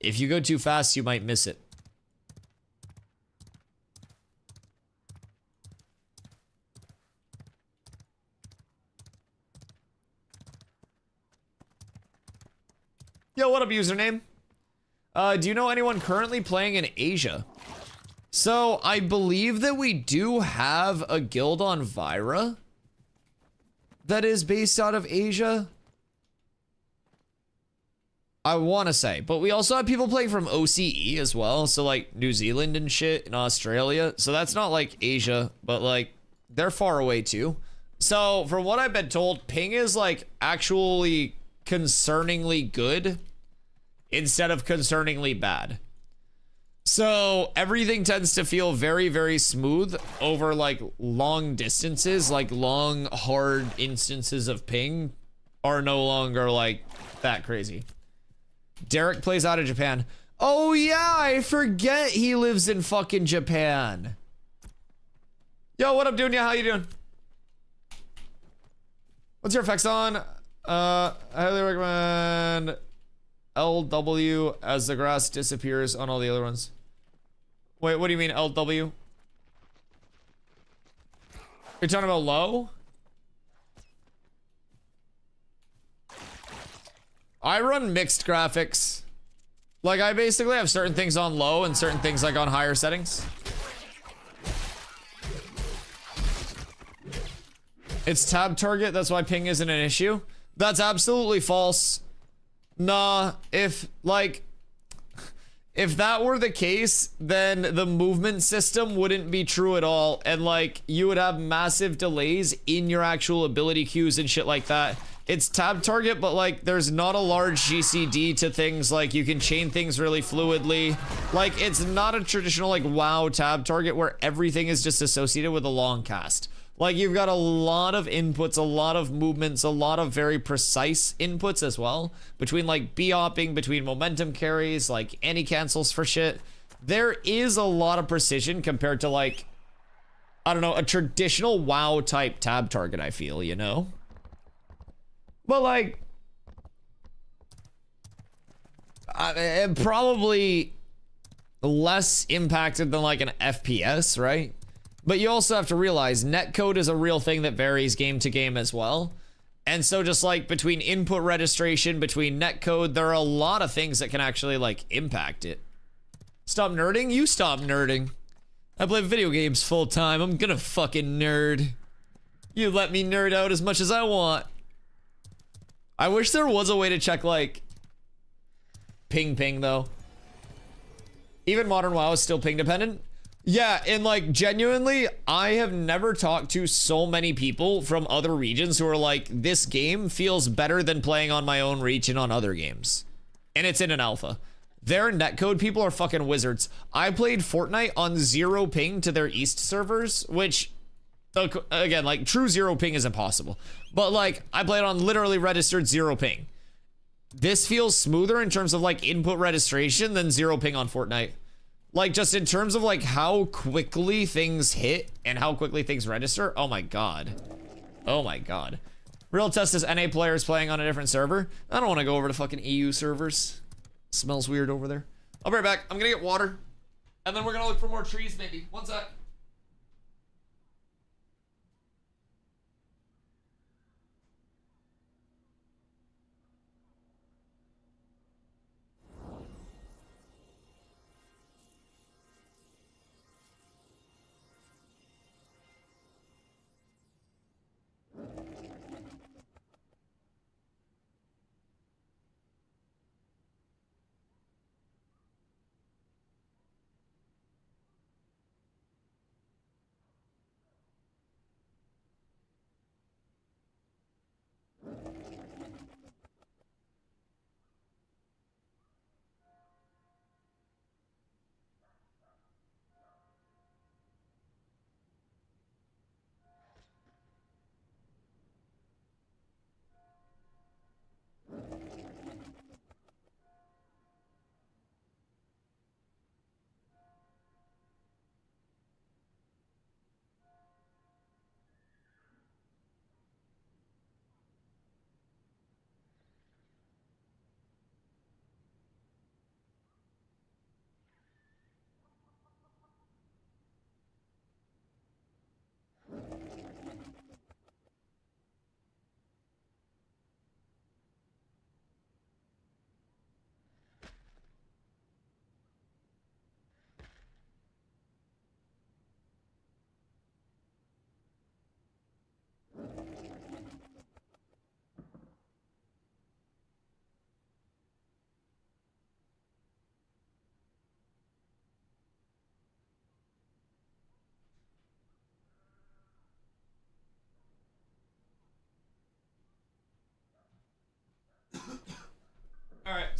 If you go too fast, you might miss it. Yo, what up, username? Do you know anyone currently playing in Asia? So I believe that we do have a guild on Vyra that is based out of Asia. I want to say, but we also have people playing from OCE as well. So like New Zealand and shit in Australia. So that's not like Asia, but like they're far away too. So from what I've been told, ping is like actually concerningly good instead of concerningly bad. So everything tends to feel very, very smooth over like long distances, like long, hard instances of ping are no longer like that crazy. Derek plays out of Japan. Oh yeah, I forget he lives in fucking Japan. Yo, what up, Dunya? How you doing? What's your effects on? I highly recommend LW as the grass disappears on all the other ones. Wait, what do you mean LW? You're talking about low? I run mixed graphics. Like I basically have certain things on low and certain things like on higher settings. It's tab target, that's why ping isn't an issue. That's absolutely false. Nah, if that were the case, then the movement system wouldn't be true at all. And like you would have massive delays in your actual ability queues and shit like that. It's tab target, but like there's not a large GCD to things. Like you can chain things really fluidly. Like it's not a traditional like WoW tab target where everything is just associated with a long cast. Like you've got a lot of inputs, a lot of movements, a lot of very precise inputs as well. Between like B-opping, between momentum carries, like anti-cancels for shit. There is a lot of precision compared to like, I don't know, a traditional WoW type tab target, I feel, you know? But like, probably less impacted than like an FPS, right? But you also have to realize netcode is a real thing that varies game to game as well. And so just like between input registration, between netcode, there are a lot of things that can actually like impact it. Stop nerding? You stop nerding. I play video games full time. I'm gonna fucking nerd. You let me nerd out as much as I want. I wish there was a way to check like ping though. Even modern WoW is still ping dependent. Yeah, and like genuinely, I have never talked to so many people from other regions who are like, this game feels better than playing on my own region on other games. And it's in an alpha. Their netcode people are fucking wizards. I played Fortnite on 0 ping to their East servers, which, again, like true 0 ping is impossible. But like, I played on literally registered 0 ping. This feels smoother in terms of like input registration than 0 ping on Fortnite. Like just in terms of like how quickly things hit and how quickly things register. Oh my god. Oh my god. Real test is NA players playing on a different server. I don't want to go over to fucking EU servers. Smells weird over there. I'll be right back. I'm gonna get water. And then we're gonna look for more trees maybe. One sec.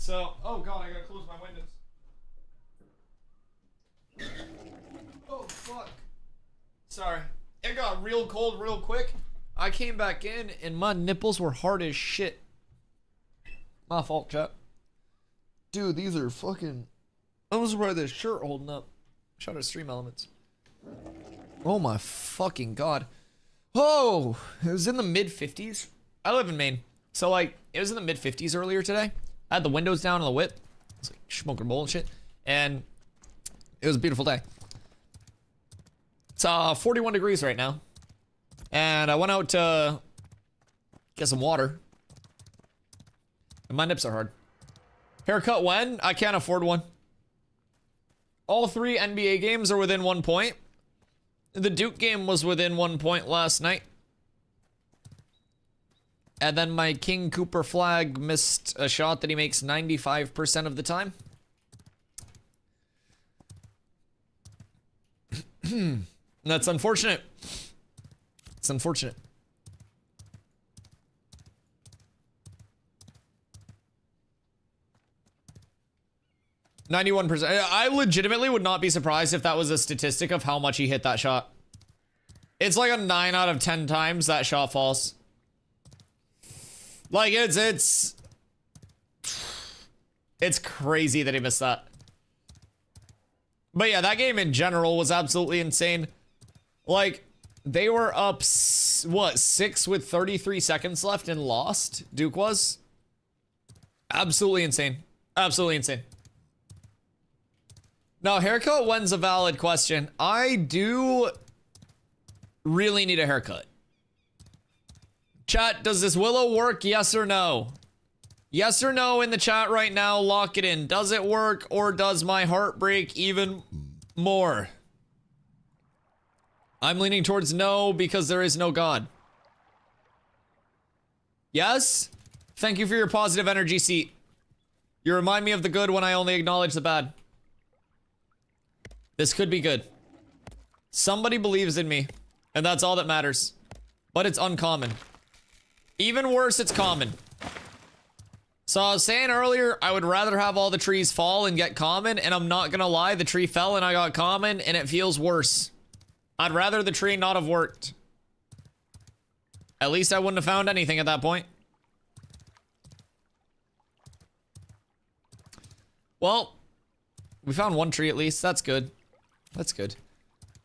So, oh god, I gotta close my windows. Oh fuck. Sorry. It got real cold real quick. I came back in and my nipples were hard as shit. My fault, chat. Dude, these are fucking... I'm surprised this shirt holding up. Shout out Stream Elements. Oh my fucking god. Oh, it was in the mid 50s. I live in Maine. So like, it was in the mid 50s earlier today. I had the windows down on the whip. It's like smoking bowl and shit. And it was a beautiful day. It's 41 degrees right now. And I went out to get some water. And my nips are hard. Haircut when? I can't afford one. All 3 NBA games are within 1 point. The Duke game was within 1 point last night. And then my King Cooper flag missed a shot that he makes 95% of the time. That's unfortunate. It's unfortunate. %. I legitimately would not be surprised if that was a statistic of how much he hit that shot. It's like a 9 out of 10 times that shot falls. Like it's crazy that he missed that. But yeah, that game in general was absolutely insane. Like, they were up, what, 6 with 33 seconds left and lost? Duke was? Absolutely insane. Absolutely insane. Now, haircut when's a valid question. I do really need a haircut. Chat, does this Willow work? Yes or no? Yes or no in the chat right now. Lock it in. Does it work or does my heart break even more? I'm leaning towards no because there is no God. Yes? Thank you for your positive energy, seat. You remind me of the good when I only acknowledge the bad. This could be good. Somebody believes in me, and that's all that matters. But it's uncommon. Even worse, it's common. So I was saying earlier, I would rather have all the trees fall and get common, and I'm not gonna lie, the tree fell and I got common, and it feels worse. I'd rather the tree not have worked. At least I wouldn't have found anything at that point. Well, we found 1 tree at least. That's good. That's good.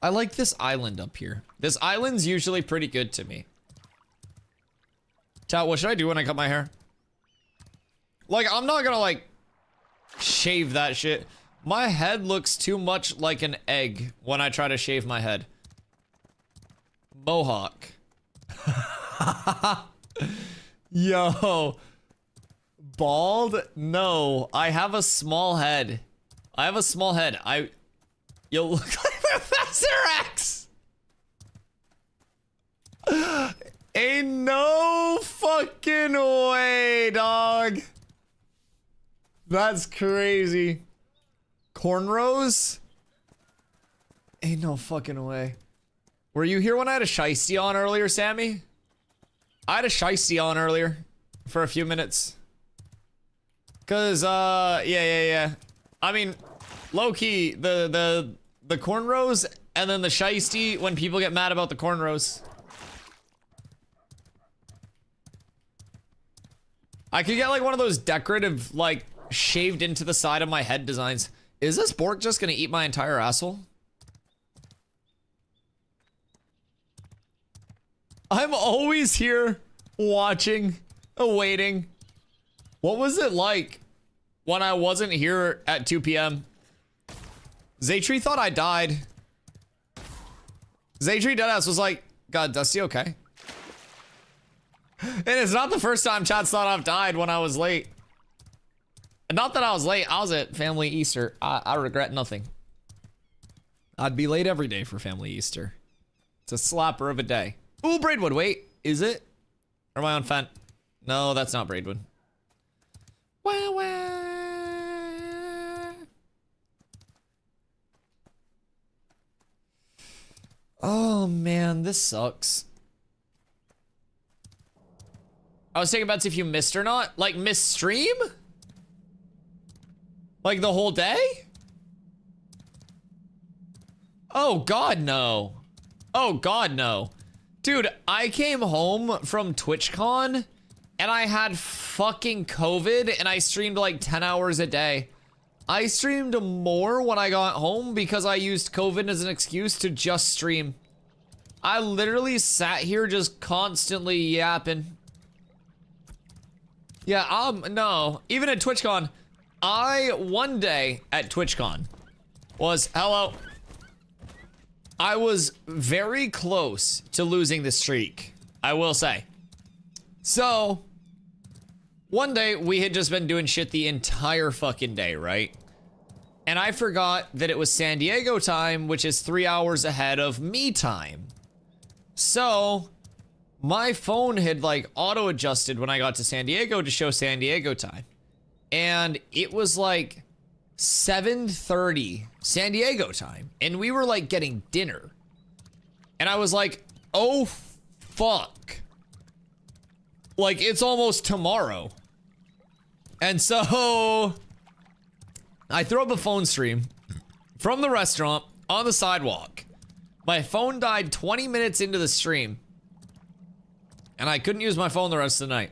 I like this island up here. This island's usually pretty good to me. Chat, what should I do when I cut my hair? Like, I'm not gonna, like, shave that shit. My head looks too much like an egg when I try to shave my head. Mohawk. Yo. Bald? No. I have a small head. I have a small head. You'll look like Professor X! Ain't no fucking way, dog. That's crazy. Cornrows? Ain't no fucking way. Were you here when I had a shiesty on earlier, Sammy? I had a shiesty on earlier for a few minutes. Cause, yeah. I mean, low-key, the cornrows and then the shiesty when people get mad about the cornrows. I could get like one of those decorative, like, shaved into the side of my head designs. Is this Bork just gonna eat my entire asshole? I'm always here watching, awaiting. What was it like when I wasn't here at 2 p.m.? Zaytree thought I died. Zaytree deadass was like, God, Dusty, okay? And it's not the first time chat's thought I've died when I was late. Not that I was late, I was at family Easter. I regret nothing. I'd be late every day for family Easter. It's a slapper of a day. Ooh, Braidwood, wait, is it? Or am I on Fent? No, that's not Braidwood. Wah, wah. Oh man, this sucks. I was thinking about if you missed or not. Like, missed stream? Like the whole day? Oh God, no. Oh God, no. Dude, I came home from TwitchCon and I had fucking COVID and I streamed like 10 hours a day. I streamed more when I got home because I used COVID as an excuse to just stream. I literally sat here just constantly yapping. Yeah, no. Even at TwitchCon, one day at TwitchCon was, hello. I was very close to losing the streak, I will say. So, one day we had just been doing shit the entire fucking day, right? And I forgot that it was San Diego time, which is 3 hours ahead of me time. So, my phone had like auto-adjusted when I got to San Diego to show San Diego time. And it was like 7:30 San Diego time. And we were like getting dinner. And I was like, oh fuck. Like it's almost tomorrow. And so I throw up a phone stream from the restaurant on the sidewalk. My phone died 20 minutes into the stream. And I couldn't use my phone the rest of the night.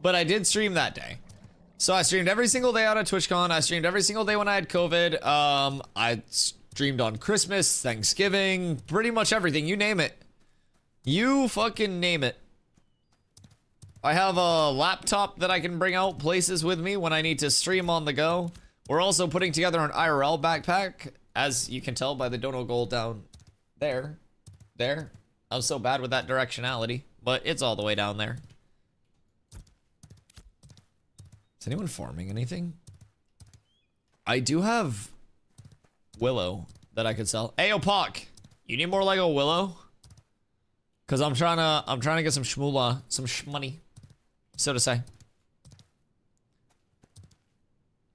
But I did stream that day. So I streamed every single day out at TwitchCon. I streamed every single day when I had COVID. I streamed on Christmas, Thanksgiving, pretty much everything. You name it. You fucking name it. I have a laptop that I can bring out places with me when I need to stream on the go. We're also putting together an IRL backpack, as you can tell by the dono goal down there. There. I'm so bad with that directionality, but it's all the way down there. Is anyone farming anything? I do have Willow that I could sell. Hey, Opak, you need more Lego Willow? Cause I'm trying to get some shmoolah, some shmoney, so to say.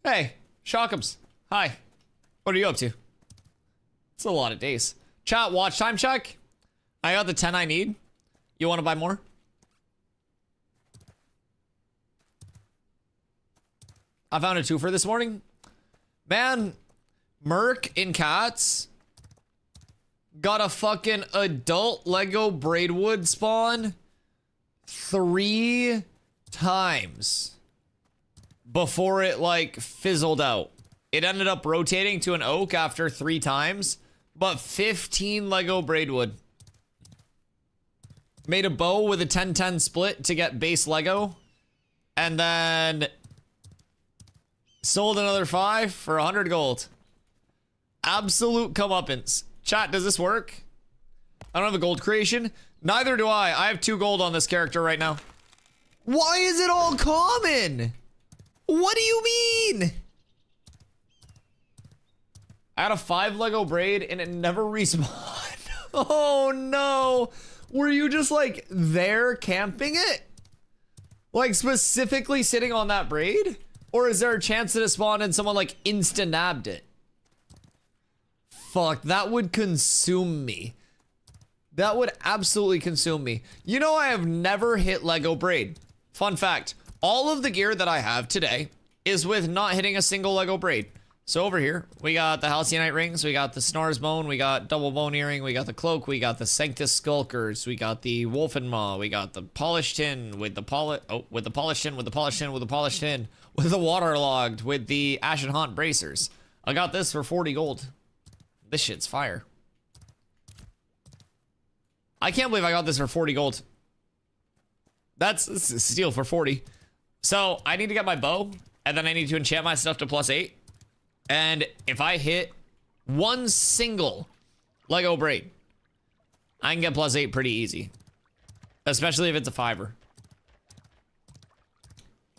Hey, Shockums. Hi. What are you up to? It's a lot of days. Chat, watch time check. I got the 10 I need. You want to buy more? I found a twofer this morning. Man, Merc in Cats got a fucking adult Lego Braidwood spawn 3 times before it like fizzled out. It ended up rotating to an oak after 3 times, but 15 Lego Braidwood. Made a bow with a 10-10 split to get base Lego, and then sold another 5 for 100 gold. Absolute comeuppance. Chat, does this work? I don't have a gold creation. Neither do I. I have 2 gold on this character right now. Why is it all common? What do you mean? I had a 5 Lego braid and it never respawned. Oh no. Were you just like there camping it? Like specifically sitting on that braid? Or is there a chance that it spawned and someone like insta-nabbed it? Fuck, that would consume me. That would absolutely consume me. You know, I have never hit Lego braid. Fun fact, all of the gear that I have today is with not hitting a single Lego braid. So over here, we got the Halcyon rings, we got the Snar's bone, we got double bone earring, we got the cloak, we got the Sanctus skulkers, we got the Wolfen Maw, we got the polished tin with the with the polished tin, with the polished tin, with the polished tin, with the waterlogged, with the Ashen Haunt bracers. I got this for 40 gold. This shit's fire. I can't believe I got this for 40 gold. That's a steal for 40. So I need to get my bow, and then I need to enchant my stuff to +8. And if I hit one single Lego braid, I can get +8 pretty easy. Especially if it's a 5er.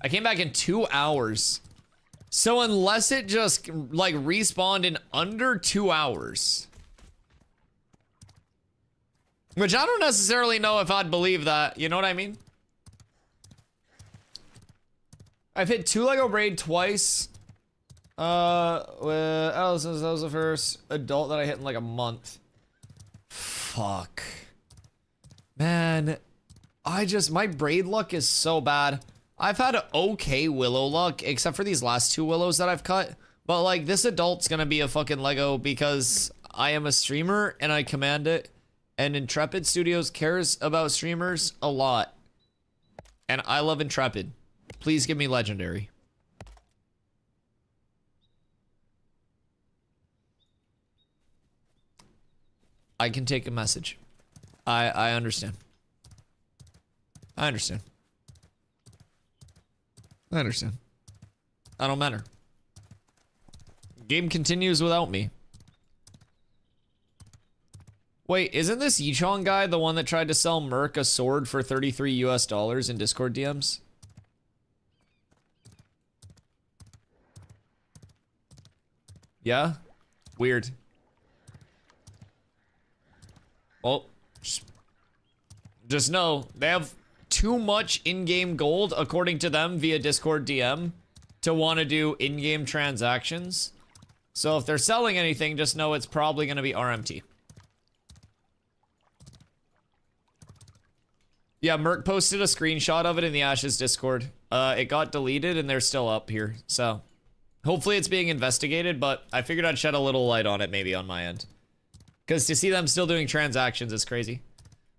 I came back in 2 hours. So unless it just like respawned in under 2 hours. Which I don't necessarily know if I'd believe that. You know what I mean? I've hit 2 Lego braid twice. Allison's, that was the first adult that I hit in like a month. Fuck. Man, my braid luck is so bad. I've had okay willow luck, except for these last 2 willows that I've cut. But like this adult's gonna be a fucking Lego because I am a streamer and I command it. And Intrepid Studios cares about streamers a lot. And I love Intrepid. Please give me legendary. I can take a message. I understand. I understand. I understand. I don't matter. Game continues without me. Wait, isn't this Yichong guy the one that tried to sell Merc a sword for $33 US in Discord DMs? Yeah? Weird. Well, just know they have too much in-game gold, according to them, via Discord DM, to want to do in-game transactions. So if they're selling anything, just know it's probably going to be RMT. Yeah, Merc posted a screenshot of it in the Ashes Discord. It got deleted and they're still up here, so hopefully it's being investigated, but I figured I'd shed a little light on it maybe on my end. Because to see them still doing transactions is crazy.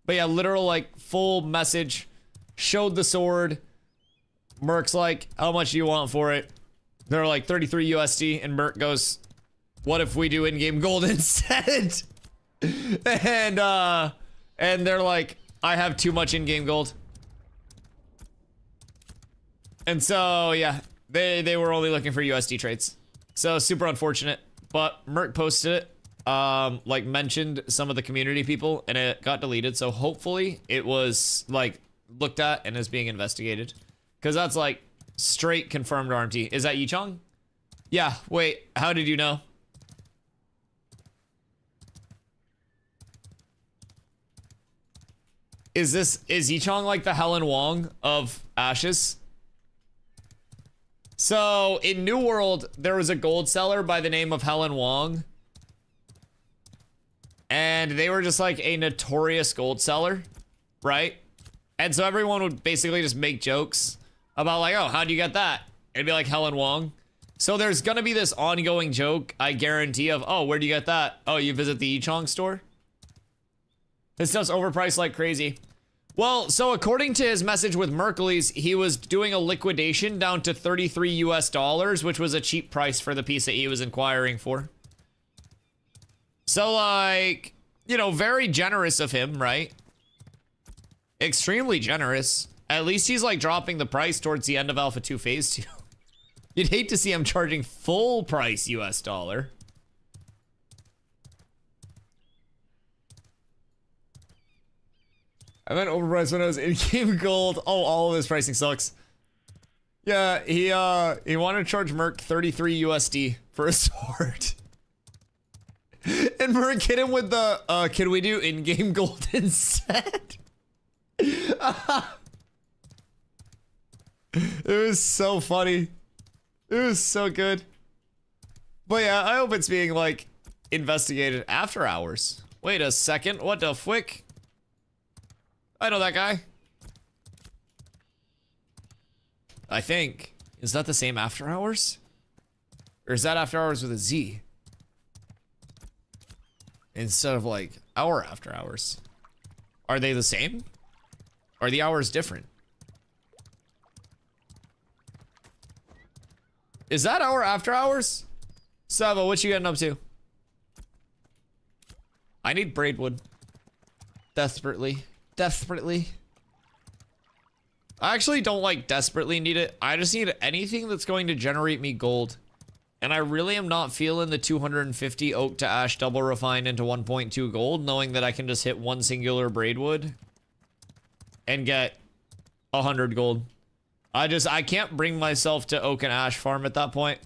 But yeah, literal like full message, showed the sword. Merc's like, how much do you want for it? They're like 33 USD and Merc goes, what if we do in-game gold instead? And they're like, I have too much in-game gold. And so yeah, they were only looking for USD trades. So super unfortunate, but Merc posted it. Like mentioned some of the community people and it got deleted. So hopefully it was like looked at and is being investigated. Cause that's like straight confirmed RMT. Is that Yichong? Yeah, wait, how did you know? Is Yichong like the Helen Wong of Ashes? So in New World, there was a gold seller by the name of Helen Wong. And they were just like a notorious gold seller, right? And so everyone would basically just make jokes about like, oh, how'd you get that? It'd be like Helen Wong. So there's gonna be this ongoing joke, I guarantee, of, oh, where'd you get that? Oh, you visit the Yichong store? This stuff's overpriced like crazy. Well, so according to his message with Mercules, he was doing a liquidation down to 33 US, which was a cheap price for the piece that he was inquiring for. So like, you know, very generous of him, right? Extremely generous. At least he's like dropping the price towards the end of Alpha 2 Phase 2. You'd hate to see him charging full price US dollar. I meant overpriced when I was in-game gold. Oh, all of his pricing sucks. Yeah, he wanted to charge Merc 33 USD for a sword. And Merc hit him with the, can we do in-game gold instead? It was so funny. It was so good. But yeah, I hope it's being, like, investigated after hours. Wait a second, what the flick? I know that guy. I think. Is that the same after hours? Or is that after hours with a Z? Instead of like hour after hours. Are they the same? Are the hours different? Is that hour after hours? Sava, what you getting up to? I need braidwood. Desperately. Desperately. I actually don't like desperately need it. I just need anything that's going to generate me gold. And I really am not feeling the 250 oak to ash double refined into 1.2 gold, knowing that I can just hit one singular braidwood and get 100 gold. I can't bring myself to oak and ash farm at that point.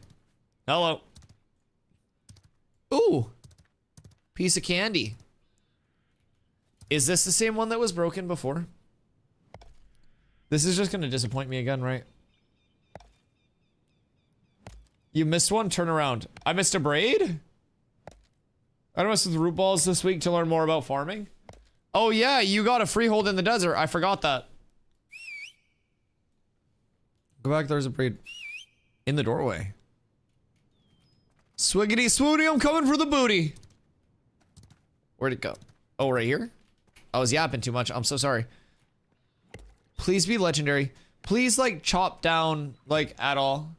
Hello. Ooh. Piece of candy. Is this the same one that was broken before? This is just gonna disappoint me again, right? You missed one? Turn around. I missed a braid? I messed with root balls this week to learn more about farming. Oh yeah, you got a freehold in the desert. I forgot that. Go back, there's a braid in the doorway. Swiggity swooty, I'm coming for the booty. Where'd it go? Oh, right here? I was yapping too much. I'm so sorry. Please be legendary. Please, like, chop down, like, at all.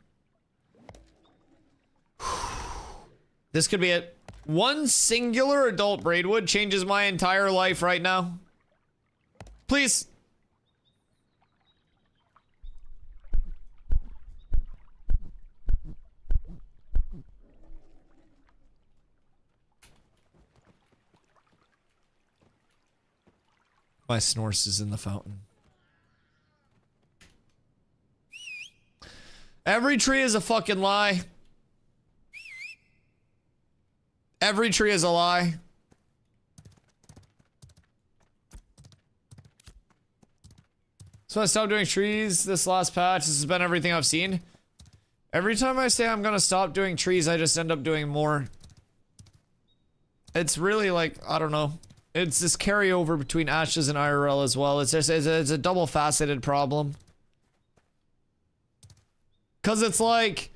This could be it. One singular adult braidwood changes my entire life right now. Please. My snores is in the fountain. Every tree is a fucking lie. Every tree is a lie. So I stopped doing trees this last patch. This has been everything I've seen. Every time I say I'm gonna stop doing trees, I just end up doing more. It's really like, I don't know. It's this carryover between Ashes and IRL as well. It's just, it's a double faceted problem. Cause it's like,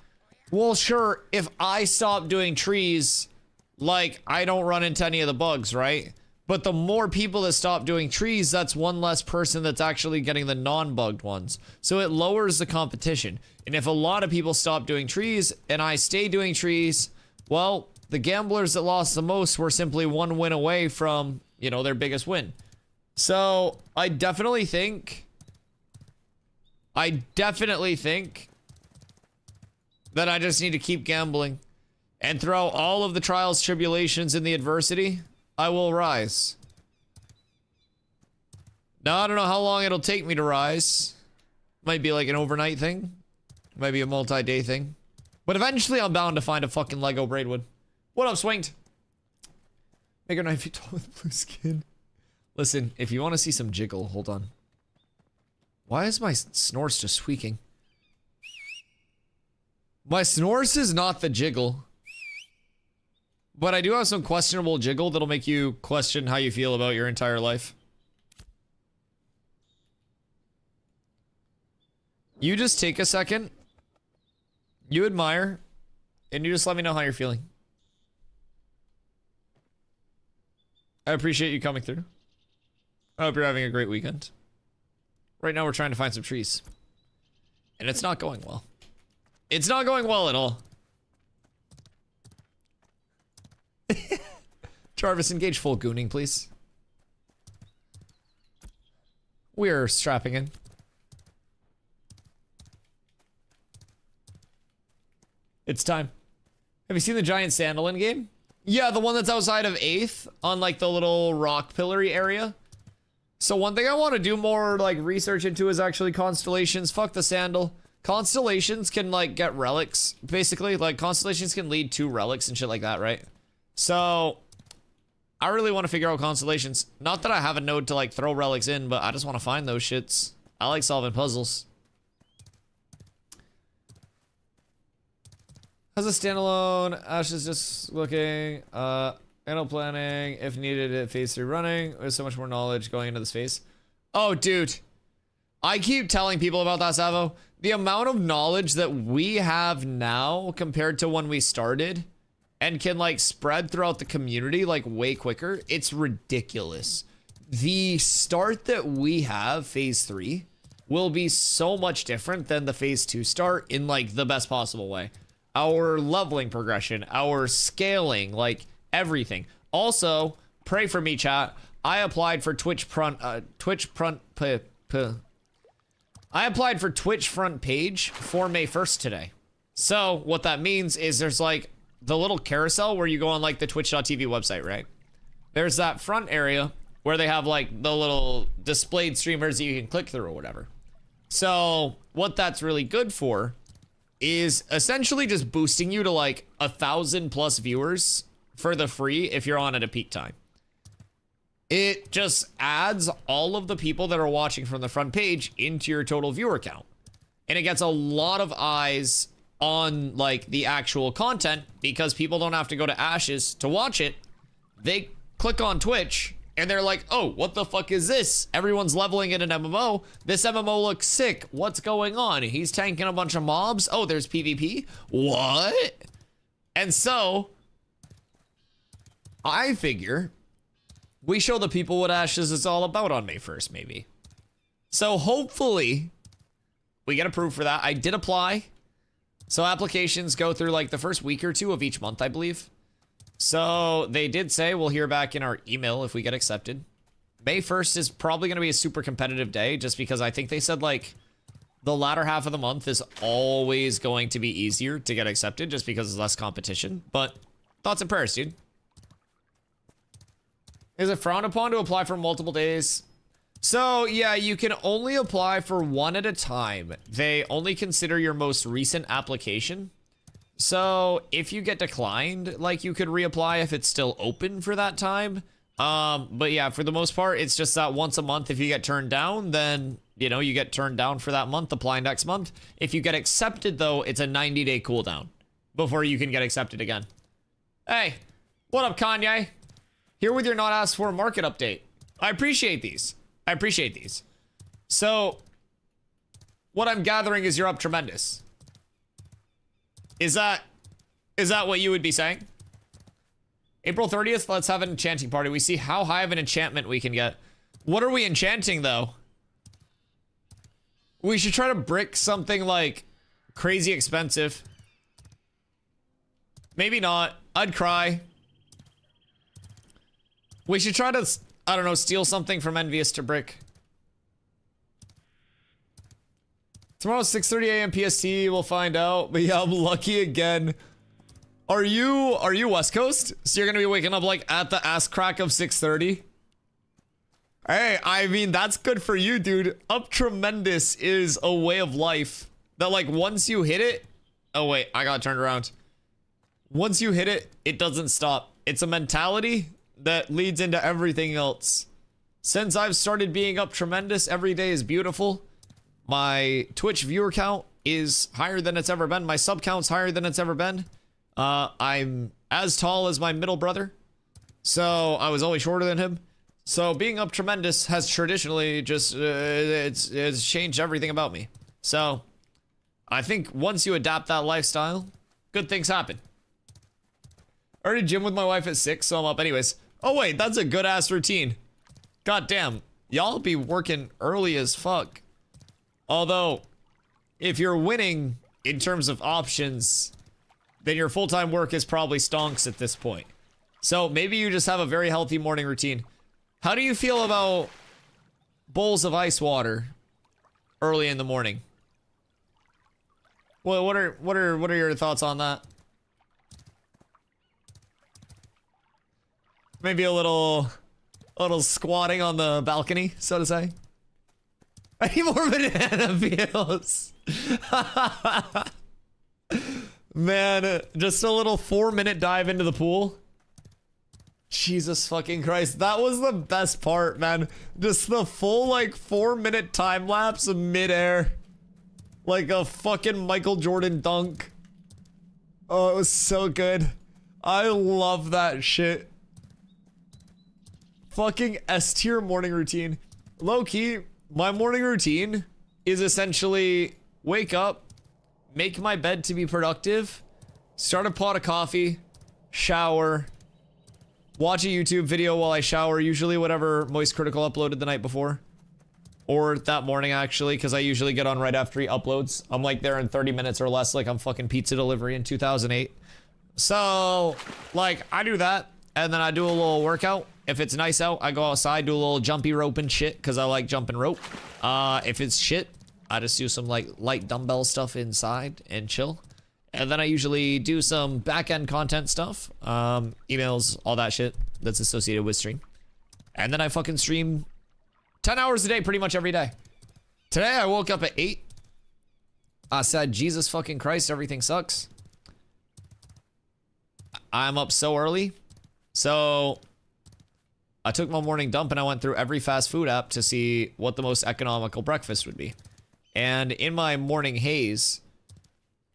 well, sure, if I stop doing trees, like, I don't run into any of the bugs, right? But the more people that stop doing trees, that's one less person that's actually getting the non-bugged ones. So it lowers the competition. And if a lot of people stop doing trees and I stay doing trees, well, the gamblers that lost the most were simply one win away from, you know, their biggest win. So I definitely think that I just need to keep gambling. And throughout all of the trials, tribulations, and the adversity, I will rise. Now, I don't know how long it'll take me to rise. Might be like an overnight thing. Might be a multi-day thing. But eventually, I'm bound to find a fucking Lego Braidwood. What up, Swanked? Make her 9 feet tall with blue skin. Listen, if you want to see some jiggle, hold on. Why is my snores just squeaking? My snores is not the jiggle. But I do have some questionable jiggle that'll make you question how you feel about your entire life. You just take a second. You admire. And you just let me know how you're feeling. I appreciate you coming through. I hope you're having a great weekend. Right now we're trying to find some trees. And it's not going well. It's not going well at all. Jarvis, engage full gooning, please. We're strapping in. It's time. Have you seen the giant sandalin game? Yeah, the one that's outside of 8th on like the little rock pillory area. So one thing I want to do more like research into is actually constellations. Fuck the sandal. Constellations can like get relics. Basically, like constellations can lead to relics and shit like that, right? So I really want to figure out constellations. Not that I have a node to like throw relics in, but I just want to find those shits. I like solving puzzles. As a standalone, Ash is just looking, annual planning, if needed at phase 3 running. There's so much more knowledge going into this phase. Oh, dude. I keep telling people about that, Savo. The amount of knowledge that we have now compared to when we started and can like spread throughout the community like way quicker, it's ridiculous. The start that we have, phase 3, will be so much different than the phase 2 start in like the best possible way. Our leveling progression, our scaling, like everything. Also, pray for me, chat. I applied for Twitch front page for May 1st today. So what that means is there's like the little carousel where you go on like the twitch.tv website, right? There's that front area where they have like the little displayed streamers that you can click through or whatever. So what that's really good for is essentially just boosting you to like 1,000+ viewers for the free if you're on at a peak time. It just adds all of the people that are watching from the front page into your total viewer count. And it gets a lot of eyes on like the actual content because people don't have to go to Ashes to watch it. They click on Twitch and they're like, oh, what the fuck is this? Everyone's leveling in an MMO. This MMO looks sick. What's going on? He's tanking a bunch of mobs. Oh, there's PvP. What? And so I figure we show the people what Ashes is all about on May 1st, maybe. So hopefully we get approved for that. I did apply. So applications go through like the first week or two of each month, I believe. So they did say we'll hear back in our email if we get accepted. May 1st is probably going to be a super competitive day just because I think they said like the latter half of the month is always going to be easier to get accepted just because there's less competition. But thoughts and prayers, dude. Is it frowned upon to apply for multiple days? So yeah, you can only apply for one at a time. They only consider your most recent application. So if you get declined, like you could reapply if it's still open for that time. But yeah, for the most part, it's just that once a month, if you get turned down, then, you know, you get turned down for that month, apply next month. If you get accepted though, it's a 90-day cooldown before you can get accepted again. Hey, what up, Kanye? Here with your not asked for market update. I appreciate these. I appreciate these. So what I'm gathering is you're up tremendous. Is that what you would be saying? April 30th, let's have an enchanting party. We see how high of an enchantment we can get. What are we enchanting, though? We should try to brick something, like, crazy expensive. Maybe not. I'd cry. We should try to, I don't know, steal something from Envious to brick. Tomorrow, 6:30 a.m. PST, we'll find out. But yeah, I'm lucky again. Are you West Coast? So you're gonna be waking up like at the ass crack of 6:30? Hey, I mean, that's good for you, dude. Up tremendous is a way of life that like once you hit it, oh wait, I got turned around. Once you hit it, it doesn't stop. It's a mentality that leads into everything else. Since I've started being up tremendous, every day is beautiful. My Twitch viewer count is higher than it's ever been. My sub count's higher than it's ever been. I'm as tall as my middle brother, so I was always shorter than him. So being up tremendous has traditionally just it's changed everything about me. So I think once you adapt that lifestyle, good things happen. I already gym with my wife at 6, so I'm up anyways. Oh wait, that's a good ass routine. God damn, y'all be working early as fuck. Although, if you're winning in terms of options, then your full-time work is probably stonks at this point. So maybe you just have a very healthy morning routine. How do you feel about bowls of ice water early in the morning? Well, what are your thoughts on that? Maybe a little squatting on the balcony, so to say. I need more banana peels. Man, just a little 4-minute dive into the pool. Jesus fucking Christ. That was the best part, man. Just the full, like, 4-minute time lapse of midair. Like a fucking Michael Jordan dunk. Oh, it was so good. I love that shit. Fucking S-tier morning routine. Low-key, my morning routine is essentially wake up, make my bed to be productive, start a pot of coffee, shower, watch a YouTube video while I shower, usually whatever Moist Critical uploaded the night before. Or that morning, actually, because I usually get on right after he uploads. I'm like there in 30 minutes or less, like I'm fucking pizza delivery in 2008. So, like, I do that, and then I do a little workout. If it's nice out, I go outside, do a little jumpy rope and shit, because I like jumping rope. If it's shit, I just do some like light dumbbell stuff inside and chill. And then I usually do some back-end content stuff, emails, all that shit that's associated with stream. And then I fucking stream 10 hours a day pretty much every day. Today I woke up at 8. I said, Jesus fucking Christ, everything sucks. I'm up so early. So I took my morning dump and I went through every fast food app to see what the most economical breakfast would be. And in my morning haze,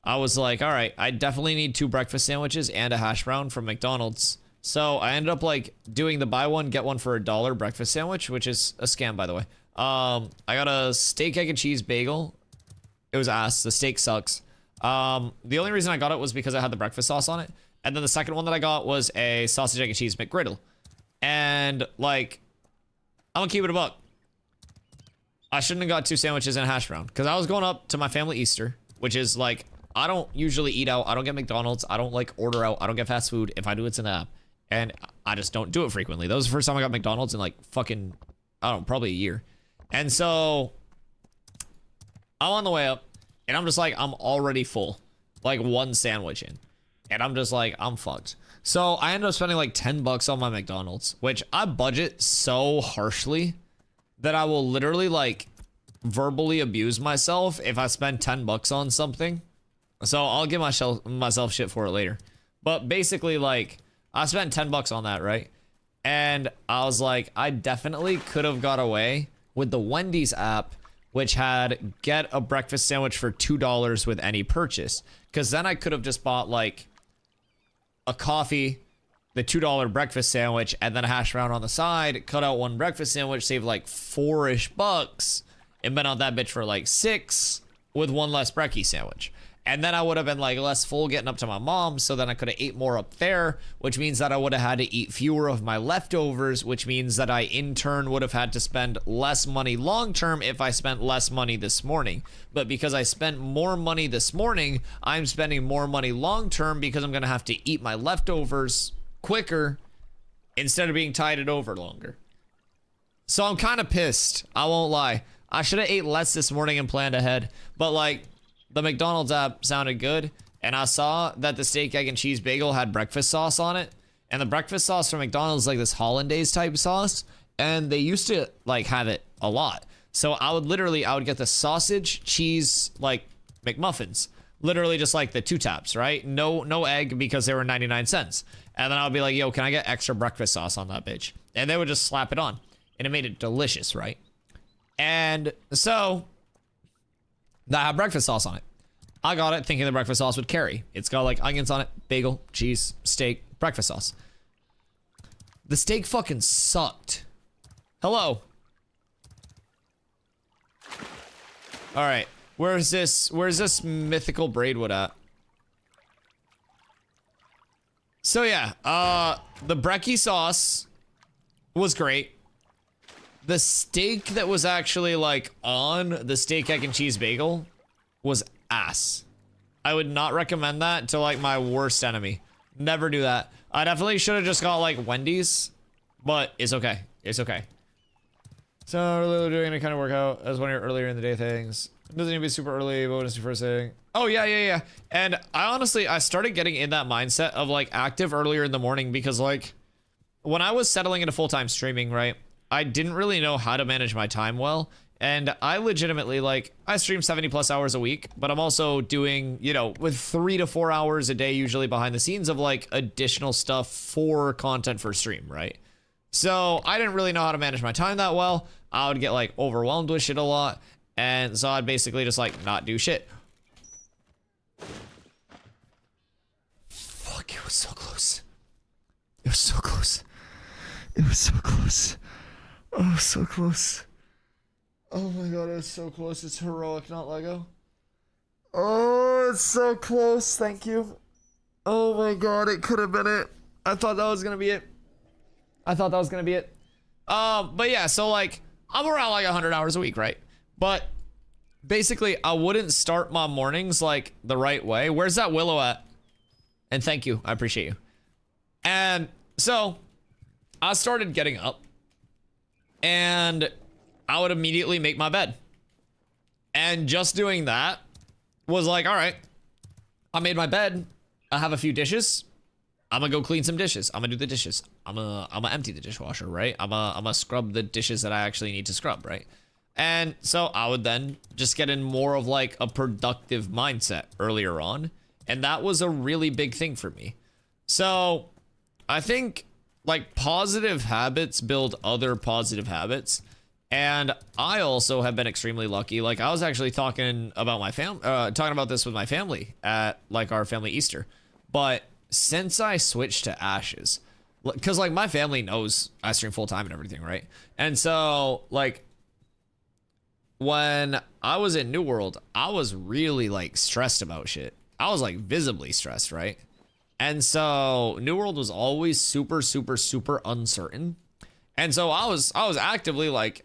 I was like, all right, I definitely need 2 breakfast sandwiches and a hash brown from McDonald's. So I ended up like doing the buy one, get one for $1 breakfast sandwich, which is a scam, by the way. I got a steak, egg, and cheese bagel. It was ass. The steak sucks. The only reason I got it was because I had the breakfast sauce on it. And then the second one that I got was a sausage, egg, and cheese McGriddle. And like, I'm gonna keep it a buck. I shouldn't have got 2 sandwiches and a hash brown because I was going up to my family Easter, which is like, I don't usually eat out. I don't get McDonald's. I don't like order out. I don't get fast food. If I do, it's in the app. And I just don't do it frequently. That was the first time I got McDonald's in like fucking, I don't know, probably a year. And so I'm on the way up and I'm just like, I'm already full, like 1 sandwich in. And I'm just like, I'm fucked. So I ended up spending like $10 on my McDonald's, which I budget so harshly that I will literally like verbally abuse myself if I spend $10 on something. So I'll give myself shit for it later. But basically, like, I spent $10 on that, right? And I was like, I definitely could have got away with the Wendy's app, which had get a breakfast sandwich for $2 with any purchase. Because then I could have just bought like a coffee, the $2 breakfast sandwich, and then a hash brown on the side, cut out 1 breakfast sandwich, save like $4-ish bucks, and been on that bitch for like $6 with 1 less brekkie sandwich. And then I would have been like less full getting up to my mom, so then I could have ate more up there, which means that I would have had to eat fewer of my leftovers, which means that I in turn would have had to spend less money long term if I spent less money this morning. But because I spent more money this morning, I'm spending more money long term because I'm gonna have to eat my leftovers quicker instead of being tided over longer. So I'm kind of pissed, I won't lie. I should have ate less this morning and planned ahead, but like, the McDonald's app sounded good, and I saw that the steak, egg, and cheese bagel had breakfast sauce on it, and the breakfast sauce from McDonald's is like this hollandaise type sauce, and they used to like have it a lot. So I would get the sausage, cheese, like McMuffins, literally just like the 2 taps, right? No egg because they were 99 cents. And then I would be like, yo, can I get extra breakfast sauce on that bitch? And they would just slap it on, and it made it delicious, right? And so that had breakfast sauce on it. I got it thinking the breakfast sauce would carry. It's got like onions on it, bagel, cheese, steak, breakfast sauce. The steak fucking sucked. Hello. All right, where's this mythical braidwood at? So yeah, the brekkie sauce was great. The steak that was actually like on the steak, egg, and cheese bagel was ass. I would not recommend that to like my worst enemy. Never do that. I definitely should have just got like Wendy's, but it's okay. It's okay. So earlier doing any kind of workout as one of your earlier in the day things. It doesn't need to be super early, but what is your first thing? Oh yeah. And I started getting in that mindset of like active earlier in the morning because like when I was settling into full-time streaming, right? I didn't really know how to manage my time well. And I legitimately, like, I stream 70+ hours a week, but I'm also doing, you know, with 3 to 4 hours a day usually behind the scenes of like additional stuff for content for stream, right? So I didn't really know how to manage my time that well. I would get like overwhelmed with shit a lot. And so I'd basically just like not do shit. Fuck, it was so close. It was so close. It was so close. Oh, so close. Oh my god, it's so close. It's heroic, not Lego. Oh, it's so close. Thank you. Oh my god, it could have been it. I thought that was gonna be it. But yeah, so like, I'm around like 100 hours a week, right? But basically, I wouldn't start my mornings like the right way. Where's that Willow at? And thank you. I appreciate you. And so I started getting up. And I would immediately make my bed. And just doing that was like, all right, I made my bed. I have a few dishes. I'm gonna go clean some dishes. I'm gonna do the dishes. I'm gonna empty the dishwasher, right? I'm gonna scrub the dishes that I actually need to scrub, right? And so I would then just get in more of like a productive mindset earlier on. And that was a really big thing for me. So I think like positive habits build other positive habits. And I also have been extremely lucky. Like I was actually talking about talking about this with my family at like our family Easter. But since I switched to Ashes, because like my family knows I stream full time and everything, right? And so like when I was in New World, I was really like stressed about shit. I was like visibly stressed, right? And so New World was always super, super, super uncertain. And so I was actively like,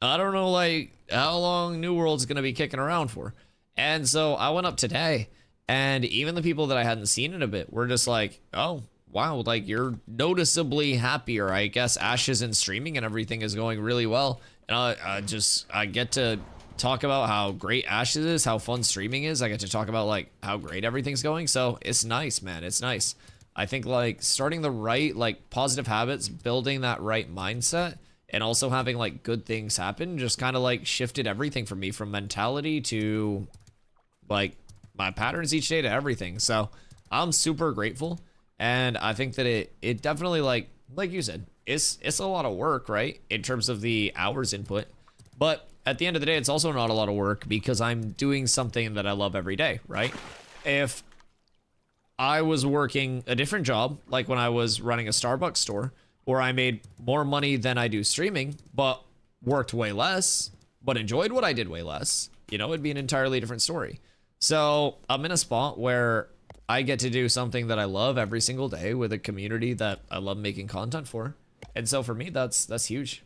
I don't know like how long New World's gonna be kicking around for. And so I went up today, and even the people that I hadn't seen in a bit were just like, oh, wow, like you're noticeably happier. I guess Ashes and streaming and everything is going really well. And I get to talk about how great Ashes is, how fun streaming is. I get to talk about like how great everything's going. So it's nice, man. It's nice. I think like starting the right, like positive habits, building that right mindset, and also having like good things happen just kind of like shifted everything for me, from mentality to like my patterns each day to everything. So I'm super grateful. And I think that it definitely like you said, it's a lot of work, right? In terms of the hours input. But at the end of the day, it's also not a lot of work because I'm doing something that I love every day, right? If I was working a different job, like when I was running a Starbucks store, where I made more money than I do streaming, but worked way less, but enjoyed what I did way less, you know, it'd be an entirely different story. So I'm in a spot where I get to do something that I love every single day with a community that I love making content for. And so for me, that's huge.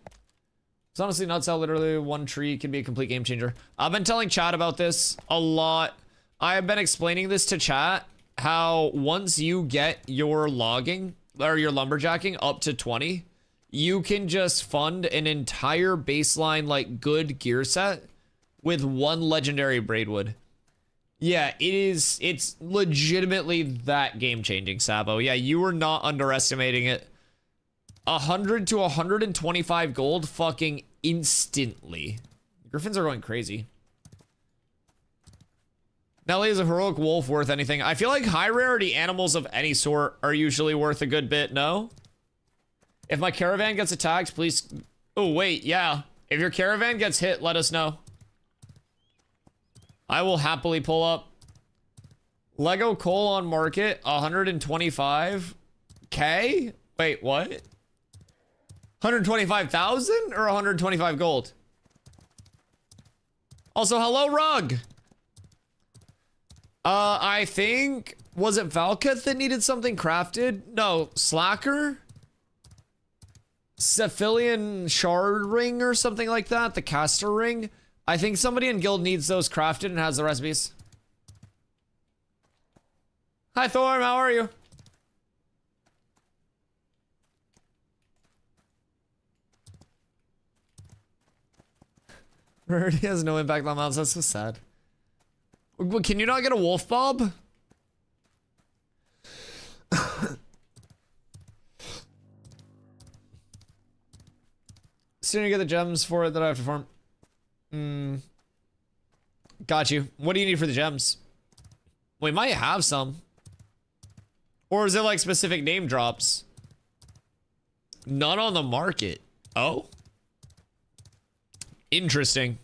It's honestly nuts how literally one tree can be a complete game changer. I've been telling chat about this a lot. I have been explaining this to chat, how once you get your logging or your lumberjacking up to 20, you can just fund an entire baseline like good gear set with one legendary braidwood. Yeah, it's legitimately that game changing, Sabo. Yeah, you were not underestimating it. 100 to 125 gold fucking instantly. Griffins are going crazy. Nelly, is a heroic wolf worth anything? I feel like high rarity animals of any sort are usually worth a good bit, no? If my caravan gets attacked, please... Oh, wait, yeah. If your caravan gets hit, let us know. I will happily pull up. Lego coal on market, 125k? Wait, what? 125,000 or 125 gold? Also, hello, Rug. I think, was it Valketh that needed something crafted? No, Slacker? Cephalian shard ring or something like that, the caster ring. I think somebody in guild needs those crafted and has the recipes. Hi Thorm, how are you? Rarity has no impact on mounts, that's so sad. Can you not get a wolf bob? Sooner you get the gems for it that I have to farm. Got you. What do you need for the gems? We might have some. Or is it like specific name drops? None on the market. Oh. Interesting.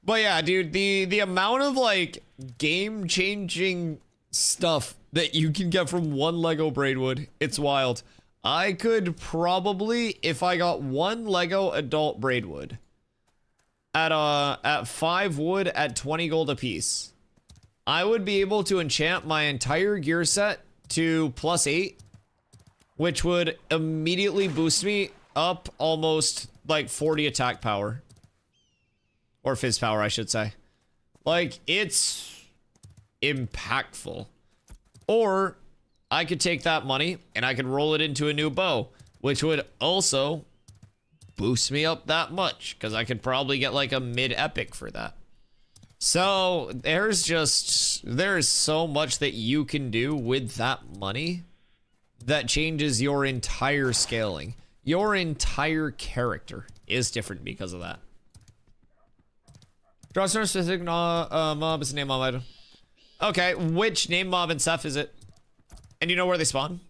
But yeah, dude, the amount of like game-changing stuff that you can get from one Lego braidwood, it's wild. I could probably, if I got one Lego adult braidwood at 5 wood at 20 gold a piece, I would be able to enchant my entire gear set to +8, which would immediately boost me up almost like 40 attack power. Or fizz power, I should say. Like, it's impactful. Or I could take that money and I could roll it into a new bow, which would also boost me up that much, because I could probably get like a mid-epic for that. So there's so much that you can do with that money that changes your entire scaling. Your entire character is different because of that. Draw a specific mob is a name mob item. Okay, which name mob in Ceph is it? And you know where they spawn?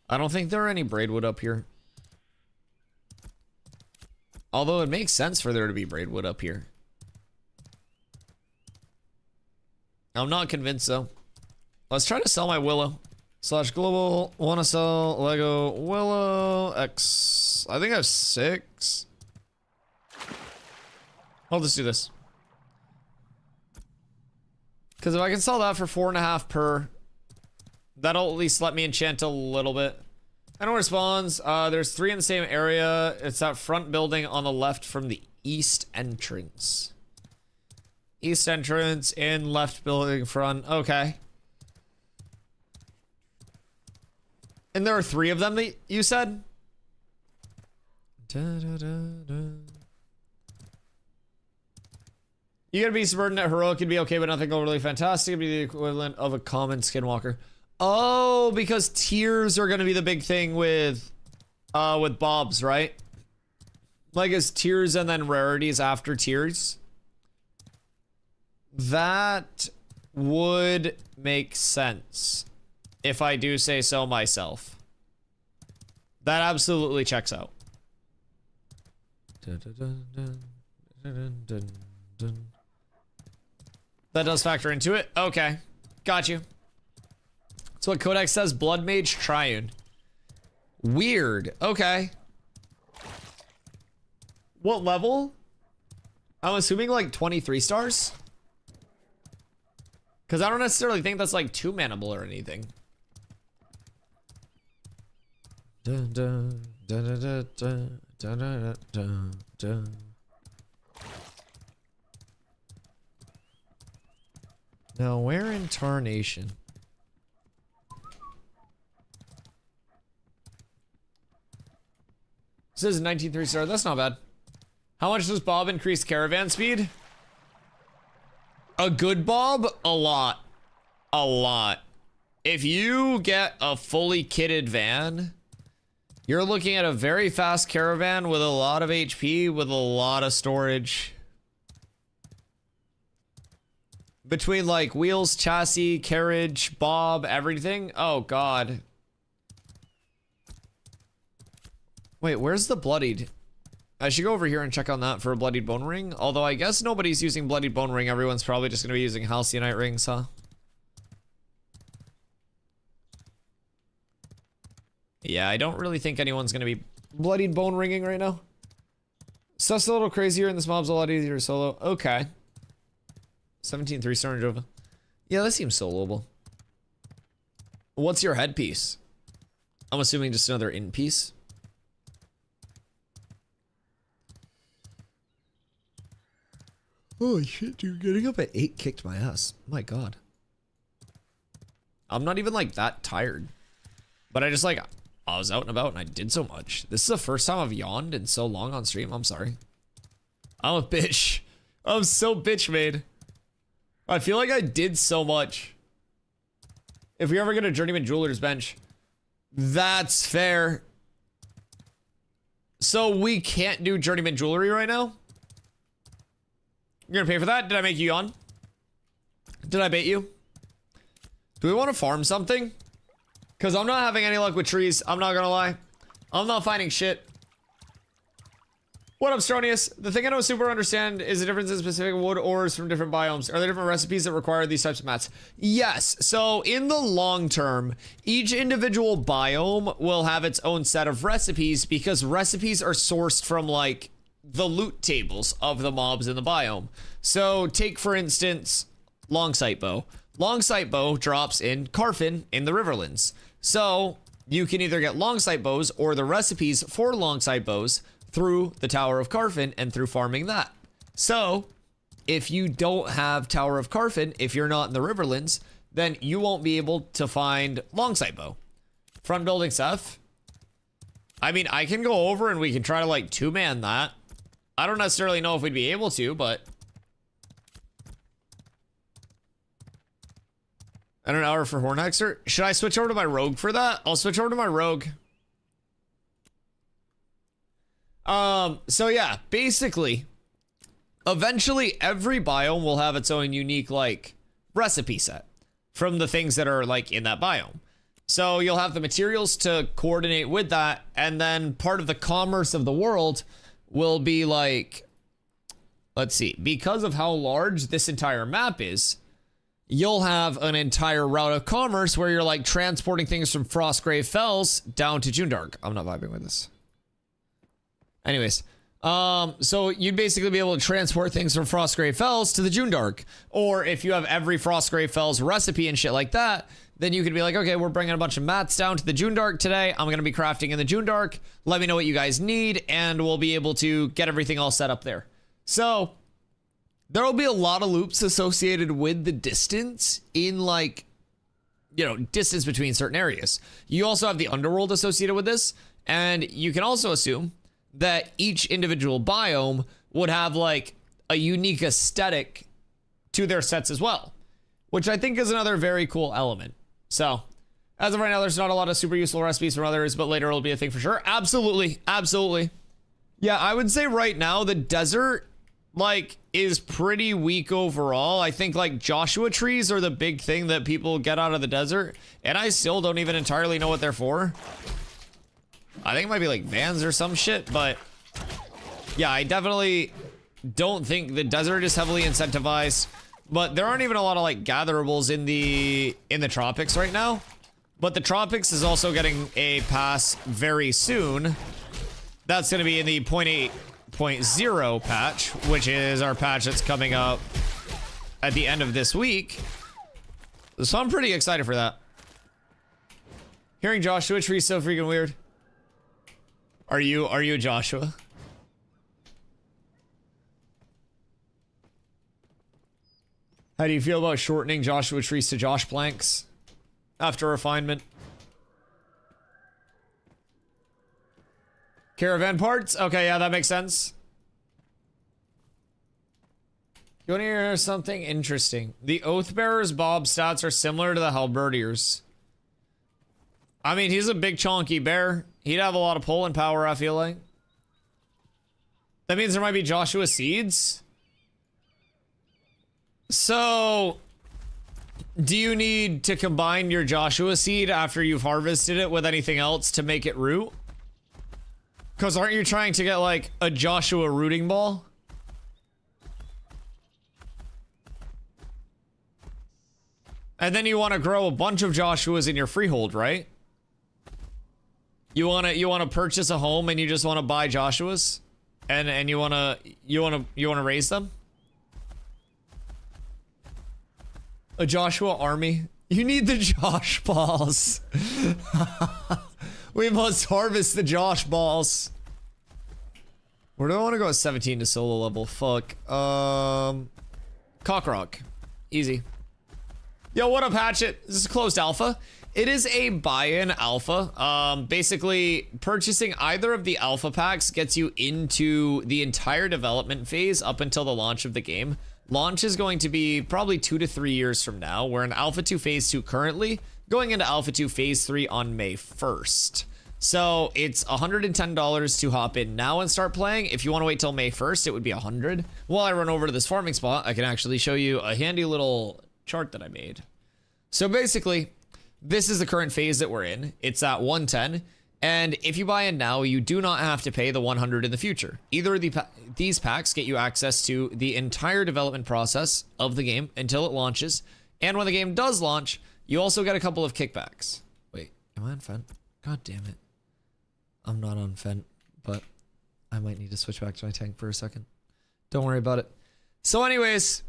I don't think there are any braidwood up here. Although it makes sense for there to be braidwood up here. I'm not convinced though. Let's try to sell my willow. /global, wanna sell Lego willow X spawns. I think I have 6. I'll just do this. Because if I can sell that for 4.5 per, that'll at least let me enchant a little bit. I know where it spawns. There's 3 in the same area. It's that front building on the left from the east entrance. East entrance in left building front. Okay. And there are 3 of them that you said? You gotta be subordinate. Heroic could be okay, but nothing overly fantastic. It'd be the equivalent of a common skinwalker. Oh, because tiers are gonna be the big thing with Bobs, right? Like it's tiers and then rarities after tiers. That would make sense if I do say so myself. That absolutely checks out. That does factor into it. Okay. Got you. That's what Codex says. Blood Mage Triune. Weird. Okay. What level? I'm assuming like 23 stars. Because I don't necessarily think that's like 2 manable or anything. Dun, dun, dun, dun, dun, dun, dun, dun, dun. Now, where in Tarnation? It says 19 3-star. That's not bad. How much does Bob increase caravan speed? A good Bob? A lot. A lot. If you get a fully kitted van, you're looking at a very fast caravan with a lot of HP, with a lot of storage. Between like wheels, chassis, carriage, Bob, everything. Oh god. Wait, where's the bloodied? I should go over here and check on that for a bloodied bone ring. Although I guess nobody's using bloodied bone ring. Everyone's probably just gonna be using halcyon rings, huh? Yeah, I don't really think anyone's gonna be bloodied bone ringing right now. Stuff's a little crazier and this mob's a lot easier to solo. Okay. 17 3-star Jova. Yeah, that seems soloable. What's your headpiece? I'm assuming just another in piece. Holy shit, dude. Getting up at 8 kicked my ass. My god. I'm not even like that tired. But I just like, I was out and about and I did so much. This is the first time I've yawned in so long on stream. I'm sorry. I'm a bitch. I'm so bitch made. I feel like I did so much. If we ever get a journeyman jeweler's bench, that's fair. So we can't do journeyman jewelry right now? You're gonna pay for that? Did I make you yawn? Did I bait you? Do we want to farm something? Because I'm not having any luck with trees. I'm not gonna lie. I'm not finding shit. What up, Stronius? The thing I don't super understand is the difference in specific wood ores from different biomes. Are there different recipes that require these types of mats? Yes. So in the long term, each individual biome will have its own set of recipes because recipes are sourced from like the loot tables of the mobs in the biome. So take for instance, long sight bow. Long sight bow drops in Carfin in the Riverlands. So you can either get long sight bows or the recipes for long sight bows through the Tower of Carfin and through farming that. So if you don't have Tower of Carfin, if you're not in the Riverlands, then you won't be able to find long sight bow. Front building stuff. I mean, I can go over and we can try to like 2-man that. I don't necessarily know if we'd be able to, but and an hour for Hornhexer. Should I switch over to my rogue for that? I'll switch over to my rogue. So yeah, basically, eventually every biome will have its own unique, like, recipe set from the things that are, like, in that biome. So you'll have the materials to coordinate with that, and then part of the commerce of the world will be, like, let's see, because of how large this entire map is, you'll have an entire route of commerce where you're, like, transporting things from Frostgrave Fells down to Junedark. I'm not vibing with this. Anyways, so you'd basically be able to transport things from Frostgrave Fells to the June Dark. Or if you have every Frostgrave Fells recipe and shit like that, then you could be like, okay, we're bringing a bunch of mats down to the June Dark today. I'm going to be crafting in the June Dark. Let me know what you guys need, and we'll be able to get everything all set up there. So there will be a lot of loops associated with the distance in, like, you know, distance between certain areas. You also have the underworld associated with this, and you can also assume that each individual biome would have, like, a unique aesthetic to their sets as well, which I think is another very cool element. So, as of right now, there's not a lot of super useful recipes from others, but later it'll be a thing for sure. Absolutely, absolutely. Yeah, I would say right now the desert, like, is pretty weak overall. I think, like, Joshua trees are the big thing that people get out of the desert, and I still don't even entirely know what they're for. I think it might be like vans or some shit, but yeah, I definitely don't think the desert is heavily incentivized. But there aren't even a lot of, like, gatherables in the tropics right now. But the tropics is also getting a pass very soon. That's going to be in the 0.8.0 patch, which is our patch that's coming up at the end of this week. So I'm pretty excited for that. Hearing Joshua tree is so freaking weird. Are you Joshua? How do you feel about shortening Joshua trees to Josh planks after refinement? Caravan parts? Okay, yeah, that makes sense. You want to hear something interesting? The Oathbearer's Bob stats are similar to the Halberdiers. I mean, he's a big chonky bear. He'd have a lot of pulling power, I feel like. That means there might be Joshua seeds. So, do you need to combine your Joshua seed after you've harvested it with anything else to make it root? Because aren't you trying to get, like, a Joshua rooting ball? And then you want to grow a bunch of Joshuas in your freehold, right? You want to purchase a home and you just want to buy Joshuas? And you want to raise them? A Joshua army? You need the Josh balls. We must harvest the Josh balls. Where do I want to go at 17 to solo level? Fuck. Cockrock. Easy. Yo, what up, Hatchet? This is closed alpha. It is a buy-in alpha. Basically, purchasing either of the alpha packs gets you into the entire development phase up until the launch of the game. Launch is going to be probably 2 to 3 years from now. We're in Alpha 2 Phase 2 currently, going into Alpha 2 Phase 3 on May 1st. So it's $110 to hop in now and start playing. If you want to wait till May 1st, it would be $100. While I run over to this farming spot, I can actually show you a handy little chart that I made. So basically, this is the current phase that we're in. It's at 110. And if you buy in now, you do not have to pay the 100 in the future. Either of these packs get you access to the entire development process of the game until it launches. And when the game does launch, you also get a couple of kickbacks. Wait, am I on Fent? God damn it. I'm not on Fent, but I might need to switch back to my tank for a second. Don't worry about it. So anyways,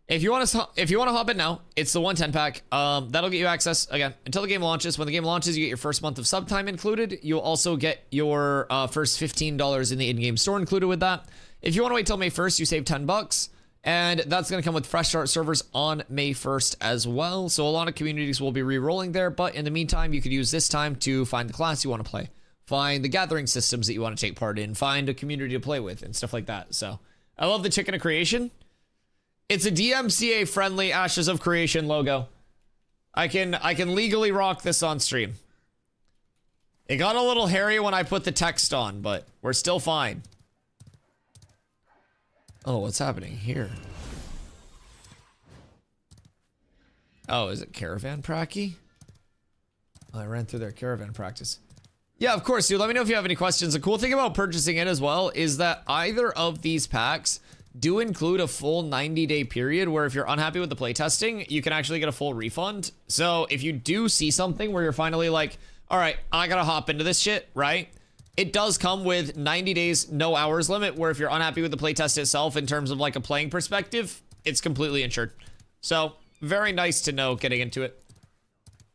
if you want to hop in now, it's the 110 pack. That'll get you access again until the game launches. When the game launches, you get your first month of sub time included. You'll also get your first $15 in the in-game store included with that. If you want to wait till May 1st, you save 10 bucks, and that's going to come with fresh start servers on May 1st as well. So a lot of communities will be re-rolling there, but in the meantime, you could use this time to find the class you want to play, find the gathering systems that you want to take part in, find a community to play with, and stuff like that. So I love the Chicken of Creation. It's a DMCA friendly Ashes of Creation logo. I can legally rock this on stream. It got a little hairy when I put the text on, but we're still fine. Oh, what's happening here? Oh, is it caravan pracky? Oh, I ran through their caravan practice. Yeah, of course, dude. Let me know if you have any questions. The cool thing about purchasing it as well is that either of these packs do include a full 90-day period where if you're unhappy with the playtesting, you can actually get a full refund. So if you do see something where you're finally like, all right, I gotta hop into this shit, right? It does come with 90 days, no hours limit, where if you're unhappy with the playtest itself in terms of like a playing perspective, it's completely insured. So very nice to know getting into it.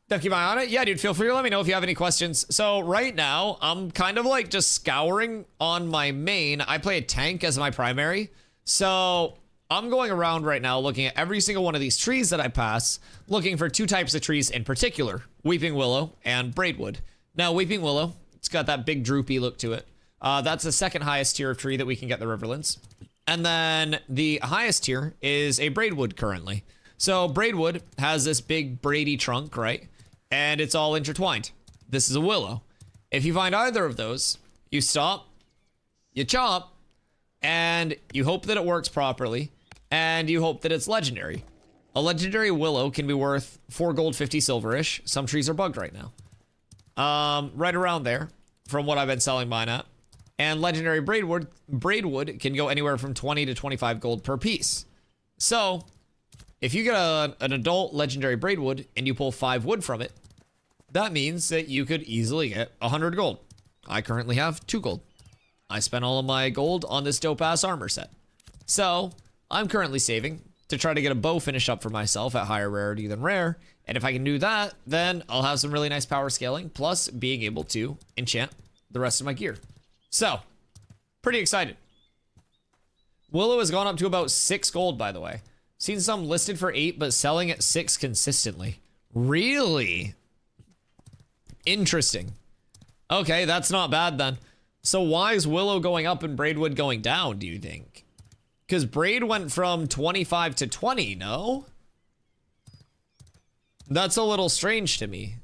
DustyWhy on it? Yeah, dude, feel free to let me know if you have any questions. So right now, I'm kind of like just scouring on my main. I play a tank as my primary. So I'm going around right now looking at every single one of these trees that I pass, looking for two types of trees in particular, Weeping Willow and Braidwood. Now, Weeping Willow, it's got that big droopy look to it. That's the second highest tier of tree that we can get in the Riverlands. And then the highest tier is a Braidwood currently. So Braidwood has this big braidy trunk, right? And it's all intertwined. This is a willow. If you find either of those, you stop, you chop, and you hope that it works properly, and you hope that it's legendary. A legendary willow can be worth 4 gold, 50 silverish. Some trees are bugged right now. Right around there, from what I've been selling mine at. And legendary Braidwood can go anywhere from 20 to 25 gold per piece. So, if you get an adult legendary Braidwood and you pull 5 wood from it, that means that you could easily get 100 gold. I currently have 2 gold. I spent all of my gold on this dope ass armor set. So, I'm currently saving to try to get a bow finish up for myself at higher rarity than rare. And if I can do that, then I'll have some really nice power scaling, plus being able to enchant the rest of my gear. So, pretty excited. Willow has gone up to about 6 gold, by the way. Seen some listed for 8, but selling at 6 consistently. Really? Interesting. Okay, that's not bad then. So why is Willow going up and Braidwood going down, do you think? Because Braid went from 25 to 20, no? That's a little strange to me.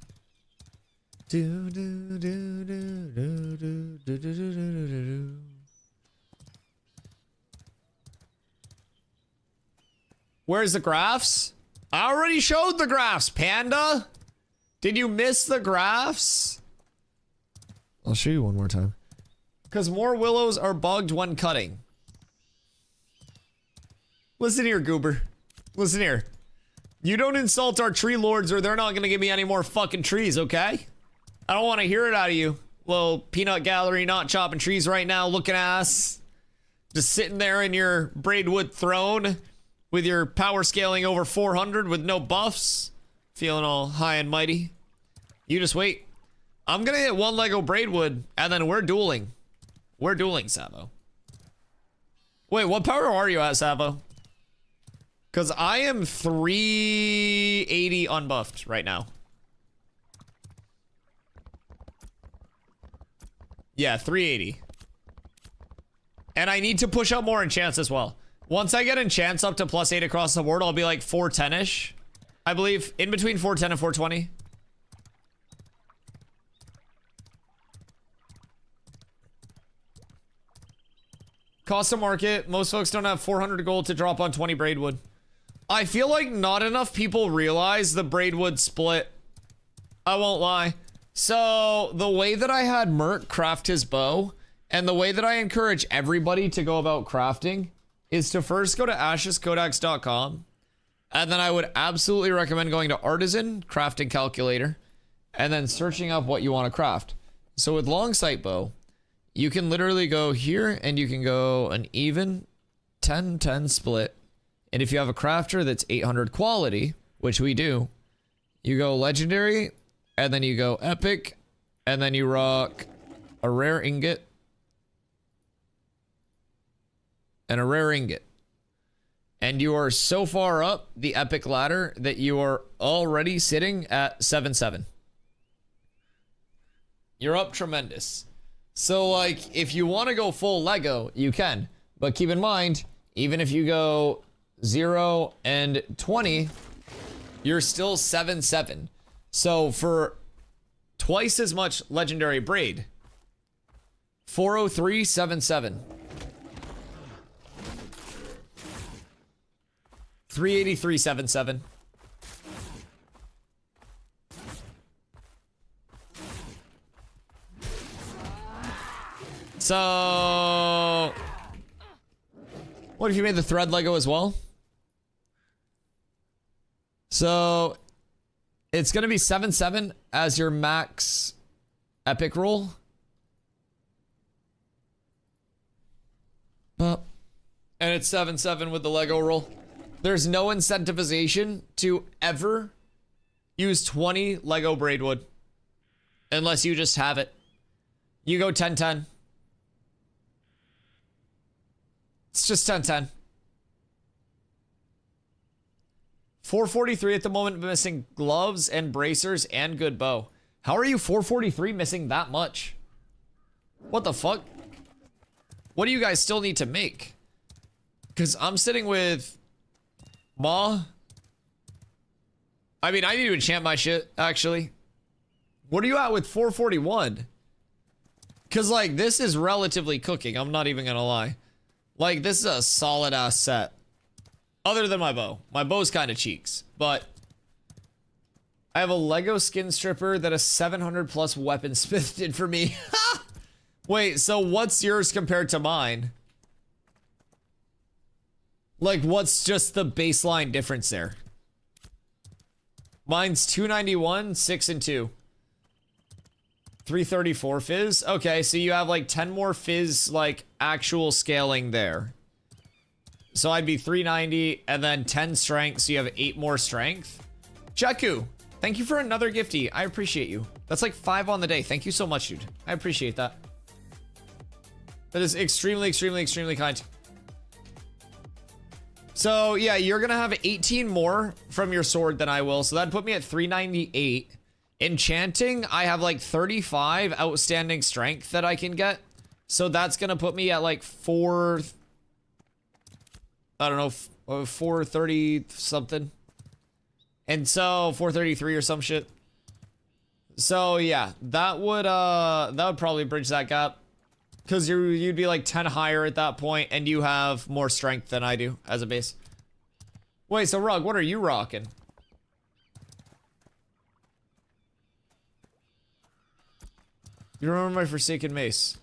Where's the graphs? I already showed the graphs, Panda. Did you miss the graphs? I'll show you one more time. Because more willows are bugged when cutting. Listen here, Goober. Listen here. You don't insult our tree lords or they're not going to give me any more fucking trees, okay? I don't want to hear it out of you. Little peanut gallery not chopping trees right now, looking ass. Just sitting there in your Braidwood throne with your power scaling over 400 with no buffs. Feeling all high and mighty. You just wait. I'm going to hit 1 Lego Braidwood and then we're dueling. We're dueling, Savo. Wait, what power are you at, Savo? Because I am 380 unbuffed right now. Yeah, 380. And I need to push up more enchants as well. Once I get enchants up to +8 across the board, I'll be like 410-ish. I believe in between 410 and 420. Cost of market. Most folks don't have 400 gold to drop on 20 Braidwood. I feel like not enough people realize the Braidwood split. I won't lie. So the way that I had Merc craft his bow and the way that I encourage everybody to go about crafting is to first go to ashescodex.com. And then I would absolutely recommend going to Artisan Crafting Calculator and then searching up what you want to craft. So with long sight bow, you can literally go here and you can go an even 10-10 split. And if you have a crafter that's 800 quality, which we do, you go legendary and then you go epic and then you rock a rare ingot and a rare ingot. And you are so far up the epic ladder that you are already sitting at 7-7. You're up tremendous. So like, if you want to go full Lego, you can. But keep in mind, even if you go 0 and 20, you're still 7-7. So for twice as much legendary braid, 403, 7-7. 383, 7-7. So, what if you made the thread Lego as well? So, it's gonna be 7-7 as your max epic roll. it's 7-7 with the Lego roll. There's no incentivization to ever use 20 Lego braidwood unless you just have it. You go 10-10. It's just 10-10. 443 at the moment, missing gloves and bracers and good bow. How are you 443 missing that much? What the fuck? What do you guys still need to make? Because I'm sitting with Ma. I mean, I need to enchant my shit, actually. What are you at with 441? Because, like, this is relatively cooking. I'm not even going to lie. Like, this is a solid-ass set. Other than my bow. My bow's kind of cheeks. But I have a Lego skin stripper that a 700 plus weaponsmith did for me. Wait, so what's yours compared to mine? Like, what's just the baseline difference there? Mine's 291, 6 and 2. 334 fizz. Okay, so you have like 10 more fizz, like actual scaling there. So I'd be 390 and then 10 strength, so you have 8 more strength. Jakku, thank you for another gifty. I appreciate you. That's like 5 on the day. Thank you so much, dude. I appreciate that. That is extremely, extremely, extremely kind. So yeah, you're gonna have 18 more from your sword than I will. So that'd put me at 398. Enchanting, I have like 35 outstanding strength that I can get. So that's gonna put me at like 4... I don't know, 430 something. And so 433 or some shit. So yeah, that would probably bridge that gap. Because you'd be like 10 higher at that point, and you have more strength than I do as a base. Wait, so Rug, what are you rocking? You remember my Forsaken Mace?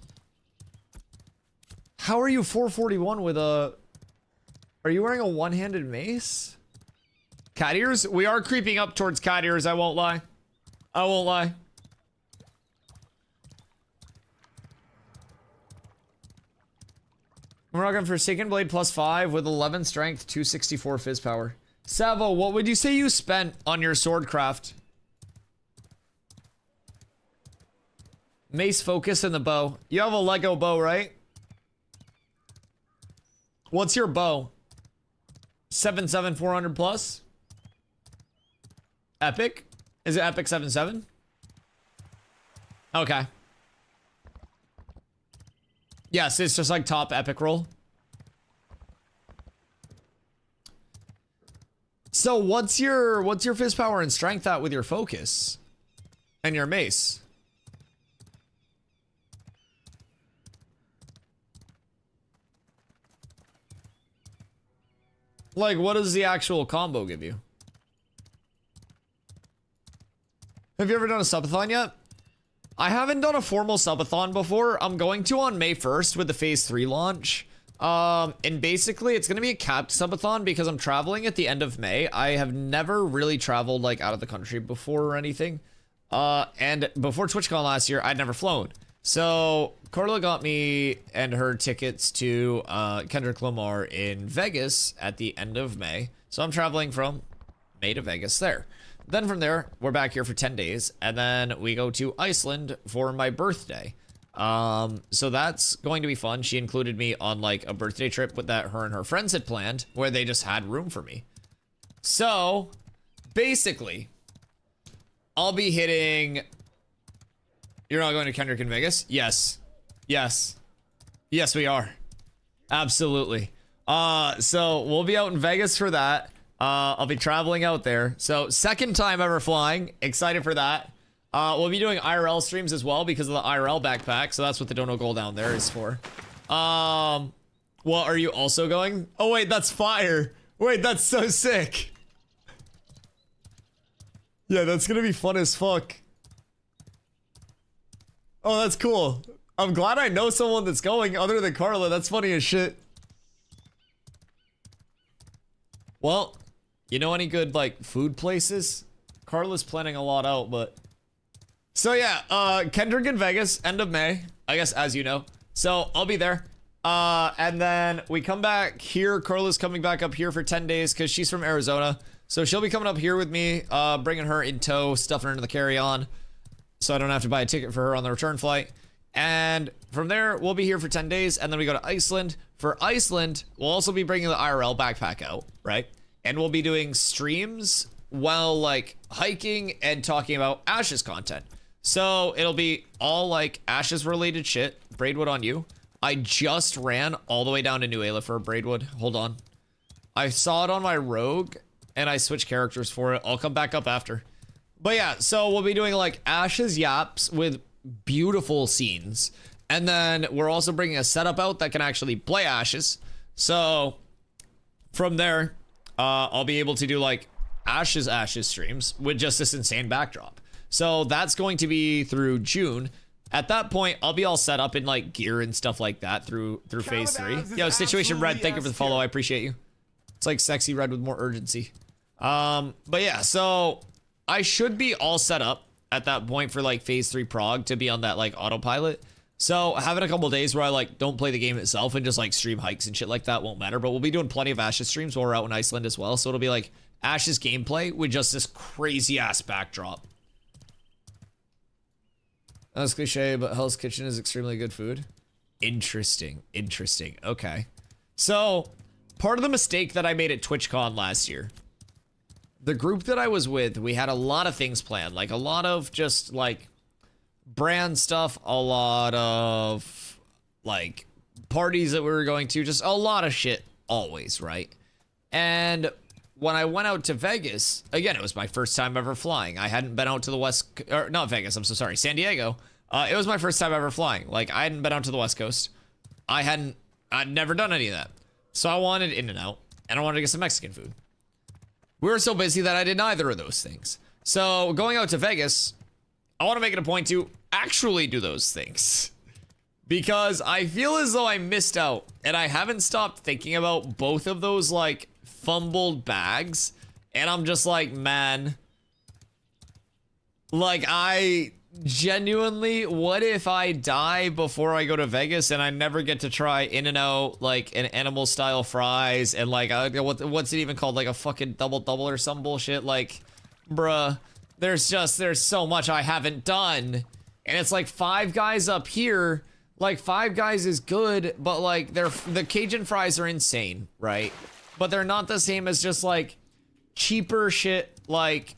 How are you 441 with a... Are you wearing a one-handed mace? Cat ears? We are creeping up towards cat ears, I won't lie. I won't lie. I'm rocking Forsaken Blade +5 with 11 strength, 264 fizz power. Savo, what would you say you spent on your sword craft? Mace focus and the bow. You have a Lego bow, right? What's your bow? 7.7 400 plus? Epic? Is it Epic 7.7? Okay. Yes, it's just like top epic roll. So what's your fizz power and strength at with your focus? And your mace? Like, what does the actual combo give you? Have you ever done a subathon yet? I haven't done a formal subathon before. I'm going to on May 1st with the phase 3 launch. And basically it's going to be a capped subathon because I'm traveling at the end of May. I have never really traveled like out of the country before or anything. And before TwitchCon last year, I'd never flown. So Carla got me and her tickets to Kendrick Lamar in Vegas at the end of May. So I'm traveling from May to Vegas there. Then from there, we're back here for 10 days, and then we go to Iceland for my birthday. So that's going to be fun. She included me on like a birthday trip with that her and her friends had planned, where they just had room for me. So basically, I'll be hitting... You're not going to Kendrick in Vegas? Yes. Yes. Yes, we are. Absolutely. So we'll be out in Vegas for that. I'll be traveling out there. So second time ever flying. Excited for that. We'll be doing IRL streams as well because of the IRL backpack. So that's what the Dono Goal down there is for. Well, are you also going? Oh wait, that's fire. Wait, that's so sick. Yeah, that's gonna be fun as fuck. Oh, that's cool. I'm glad I know someone that's going other than Carla. That's funny as shit. Well, you know any good, like, food places? Carla's planning a lot out, but... So, yeah, Kendrick in Vegas, end of May. I guess, as you know. So, I'll be there. And then we come back here. Carla's coming back up here for 10 days because she's from Arizona. So she'll be coming up here with me, bringing her in tow, stuffing her into the carry-on, so I don't have to buy a ticket for her on the return flight. And from there, we'll be here for 10 days, and then we go to Iceland. For Iceland, we'll also be bringing the IRL backpack out, right? And we'll be doing streams while, like, hiking and talking about Ashes content. So it'll be all, like, Ashes-related shit. Braidwood on you. I just ran all the way down to New Ayla for a Braidwood. Hold on. I saw it on my Rogue, and I switched characters for it. I'll come back up after. But yeah, so we'll be doing, like, Ashes Yaps with beautiful scenes. And then we're also bringing a setup out that can actually play Ashes. So from there, I'll be able to do, like, Ashes streams with just this insane backdrop. So that's going to be through June. At that point, I'll be all set up in, like, gear and stuff like that through phase 3. Yo, Situation Red, thank you for the follow. I appreciate you. It's like Sexy Red with more urgency. But yeah, so I should be all set up at that point for, like, phase 3 prog to be on that, like, autopilot. So having a couple days where I, like, don't play the game itself and just, like, stream hikes and shit like that won't matter. But we'll be doing plenty of Ashes streams while we're out in Iceland as well. So it'll be, like, Ashes gameplay with just this crazy ass backdrop. That's cliche, but Hell's Kitchen is extremely good food. Interesting. Okay. So part of the mistake that I made at TwitchCon last year, the group that I was with, we had a lot of things planned, like a lot of just, like, brand stuff, a lot of, like, parties that we were going to, just a lot of shit always, right? And when I went out to Vegas, again, it was my first time ever flying. I hadn't been out to the West, or not Vegas, I'm so sorry, San Diego. It was my first time ever flying. Like, I hadn't been out to the West Coast. I'd never done any of that. So I wanted In-N-Out, and I wanted to get some Mexican food. We were so busy that I did neither of those things. So going out to Vegas, I want to make it a point to actually do those things, because I feel as though I missed out, and I haven't stopped thinking about both of those, like, fumbled bags, and I'm just like, man, like, I genuinely, what if I die before I go to Vegas and I never get to try In-N-Out, like, an animal style fries, and, like, what's it even called, like a fucking double or some bullshit? Like, bruh, there's so much I haven't done, and it's like Five Guys up here. Like, Five Guys is good, but, like, the Cajun fries are insane, right? But they're not the same as just, like, cheaper shit, like,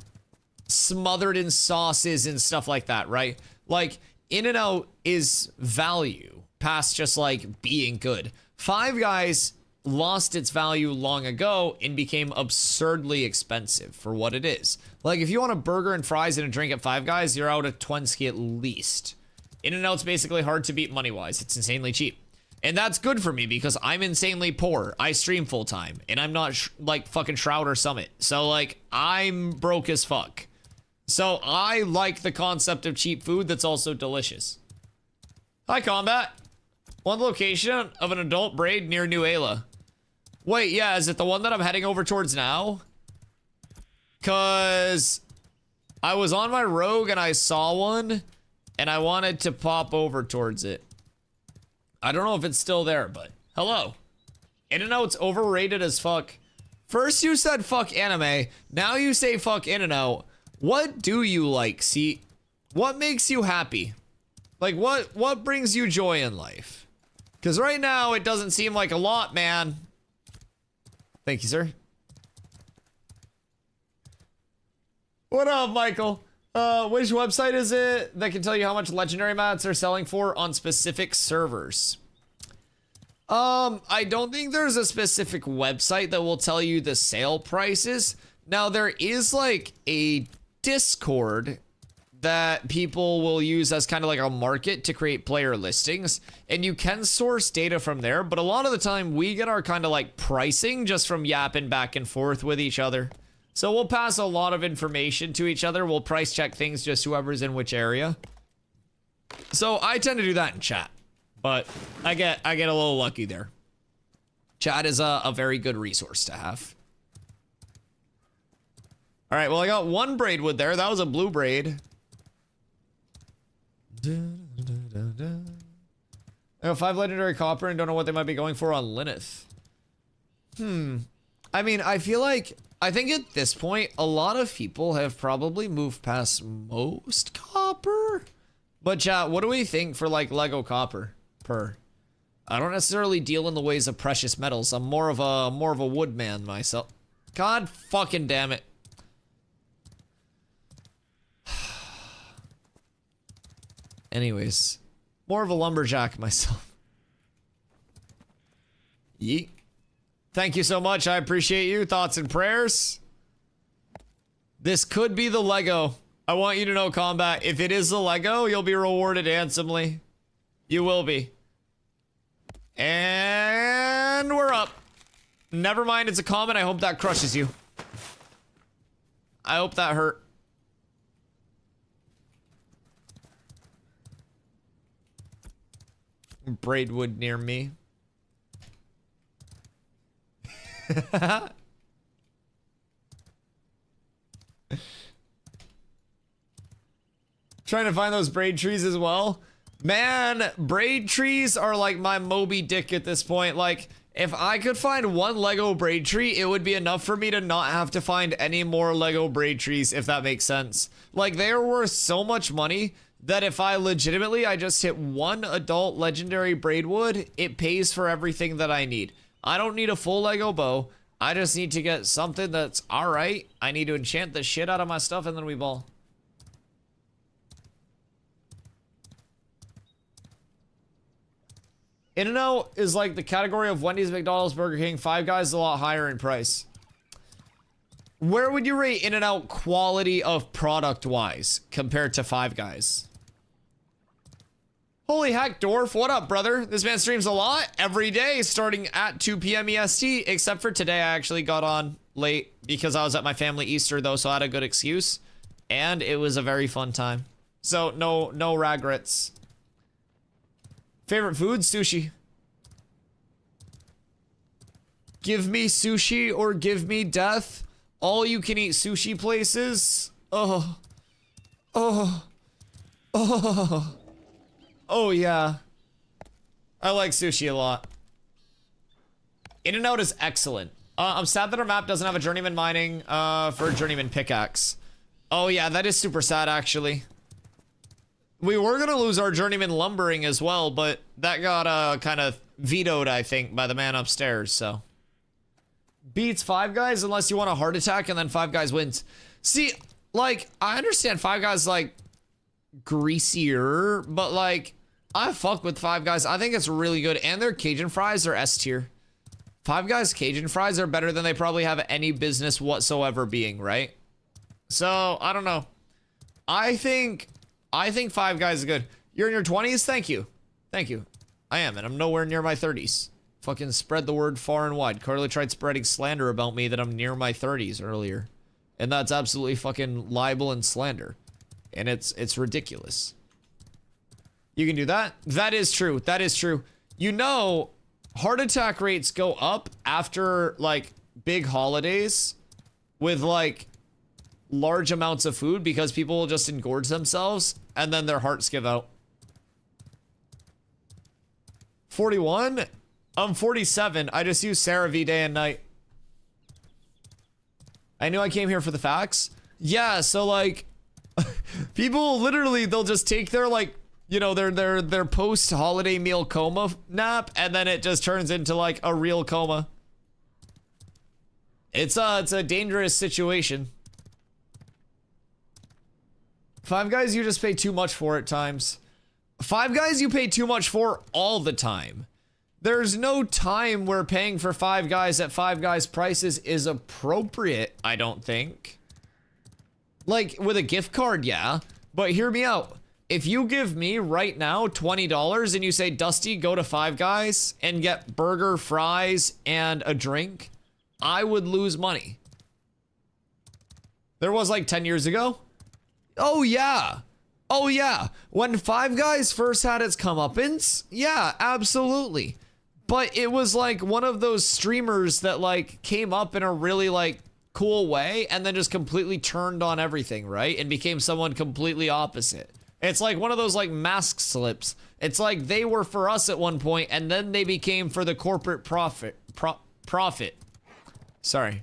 smothered in sauces and stuff like that, right? Like, In-N-Out is value past just, like, being good. Five Guys lost its value long ago and became absurdly expensive for what it is. Like, if you want a burger and fries and a drink at Five Guys, you're out at Twinski at least. In-N-Out's basically hard to beat money-wise. It's insanely cheap. And that's good for me because I'm insanely poor. I stream full-time, and I'm not like fucking Shroud or Summit. So, like, I'm broke as fuck. So I like the concept of cheap food that's also delicious. Hi, Combat. One location of an adult braid near New Ayla. Wait, yeah, is it the one that I'm heading over towards now? Because I was on my Rogue and I saw one, and I wanted to pop over towards it. I don't know if it's still there, but hello. In-N-Out's overrated as fuck. First you said fuck anime, now you say fuck In-N-Out. What do you like? See, what makes you happy? Like, what brings you joy in life? Because right now it doesn't seem like a lot, man. Thank you, sir. What up, Michael? Which website is it that can tell you how much legendary mats are selling for on specific servers? I don't think there's a specific website that will tell you the sale prices. Now, there is, like, a Discord that people will use as kind of like a market to create player listings, and you can source data from there, but a lot of the time we get our kind of like pricing just from yapping back and forth with each other. So we'll pass a lot of information to each other. We'll price check things, just whoever's in which area. So I tend to do that in chat, but I get a little lucky there. Chat is a very good resource to have. All right, well, I got one braidwood there. That was a blue braid. And I have 5 legendary copper and don't know what they might be going for on Lineth. I mean, I feel like, I think at this point, a lot of people have probably moved past most copper. But chat, what do we think for like Lego copper per? I don't necessarily deal in the ways of precious metals. I'm more of a wood man myself. God fucking damn it. Anyways, more of a lumberjack myself. Yeet. Thank you so much. I appreciate you. Thoughts and prayers. This could be the Lego. I want you to know, Combat, if it is the Lego, you'll be rewarded handsomely. You will be. And we're up. Never mind, it's a comment. I hope that crushes you. I hope that hurt. Braidwood near me. Trying to find those braid trees as well. Man, braid trees are like my Moby Dick at this point. Like, if I could find one Lego braid tree, it would be enough for me to not have to find any more Lego braid trees, if that makes sense. Like, they are worth so much money that if I just hit one adult legendary braidwood, it pays for everything that I need. I don't need a full Lego bow. I just need to get something that's alright. I need to enchant the shit out of my stuff and then we ball. In-N-Out is like the category of Wendy's, McDonald's, Burger King. Five Guys is a lot higher in price. Where would you rate In-N-Out quality of product-wise compared to Five Guys? Holy heck, Dwarf. What up, brother? This man streams a lot every day starting at 2 p.m. EST, except for today. I actually got on late because I was at my family Easter, though, so I had a good excuse. And it was a very fun time. So, no regrets. Favorite food? Sushi. Give me sushi or give me death. All you can eat sushi places. Oh. Oh, yeah. I like sushi a lot. In-N-Out is excellent. I'm sad that our map doesn't have a journeyman mining for a journeyman pickaxe. Oh, yeah, that is super sad, actually. We were gonna lose our journeyman lumbering as well, but that got kind of vetoed, I think, by the man upstairs, so. Beats Five Guys unless you want a heart attack and then Five Guys wins. See, like, I understand Five Guys, like, greasier, but, like, I fuck with Five Guys. I think it's really good, and their Cajun fries are S tier. Five Guys Cajun fries are better than they probably have any business whatsoever being, right? So, I don't know. I think Five Guys is good. You're in your 20s? Thank you. Thank you. I am, and I'm nowhere near my 30s. Fucking spread the word far and wide. Carly tried spreading slander about me that I'm near my 30s earlier. And that's absolutely fucking libel and slander. And it's ridiculous. You can do that? That is true. That is true. You know, heart attack rates go up after, like, big holidays with, like, large amounts of food because people will just engorge themselves and then their hearts give out. 41? I'm 47. I just use CeraVe day and night. I knew I came here for the facts. Yeah, so like people literally, they'll just take their like, you know, their post-holiday meal coma nap and then it just turns into like a real coma. It's a dangerous situation. Five Guys you just pay too much for at times. Five Guys you pay too much for all the time. There's no time where paying for Five Guys at Five Guys prices is appropriate, I don't think. Like, with a gift card, yeah. But hear me out. If you give me right now $20 and you say, Dusty, go to Five Guys and get burger, fries, and a drink, I would lose money. There was like 10 years ago. Oh, yeah. Oh, yeah. When Five Guys first had its comeuppance, yeah, absolutely. But it was like one of those streamers that like came up in a really like cool way and then just completely turned on everything, right? And became someone completely opposite. It's like one of those like mask slips. It's like they were for us at one point and then they became for the corporate profit. Sorry.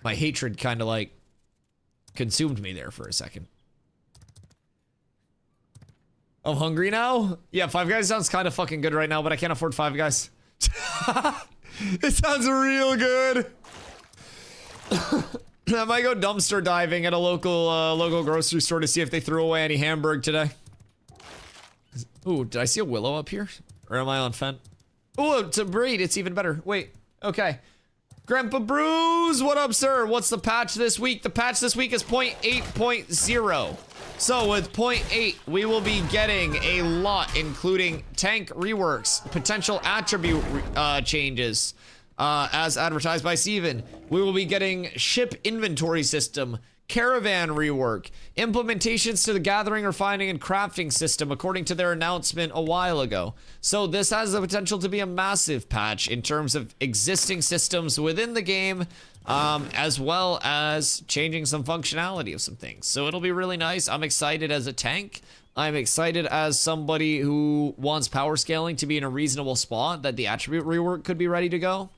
My hatred kind of like consumed me there for a second. I'm hungry now? Yeah, Five Guys sounds kind of fucking good right now, but I can't afford Five Guys. It sounds real good. I might go dumpster diving at a local grocery store to see if they threw away any hamburg today. Ooh, did I see a willow up here? Or am I on Fent? Ooh, to breed, it's even better. Wait, okay. Grandpa Bruce, what up, sir? What's the patch this week? The patch this week is 0.8.0. So with 0.8, we will be getting a lot, including tank reworks, potential attribute changes, as advertised by Steven. We will be getting ship inventory system, caravan rework, implementations to the gathering, refining, and crafting system according to their announcement a while ago. So this has the potential to be a massive patch in terms of existing systems within the game, as well as changing some functionality of some things. So it'll be really nice. I'm excited as a tank. I'm excited as somebody who wants power scaling to be in a reasonable spot that the attribute rework could be ready to go.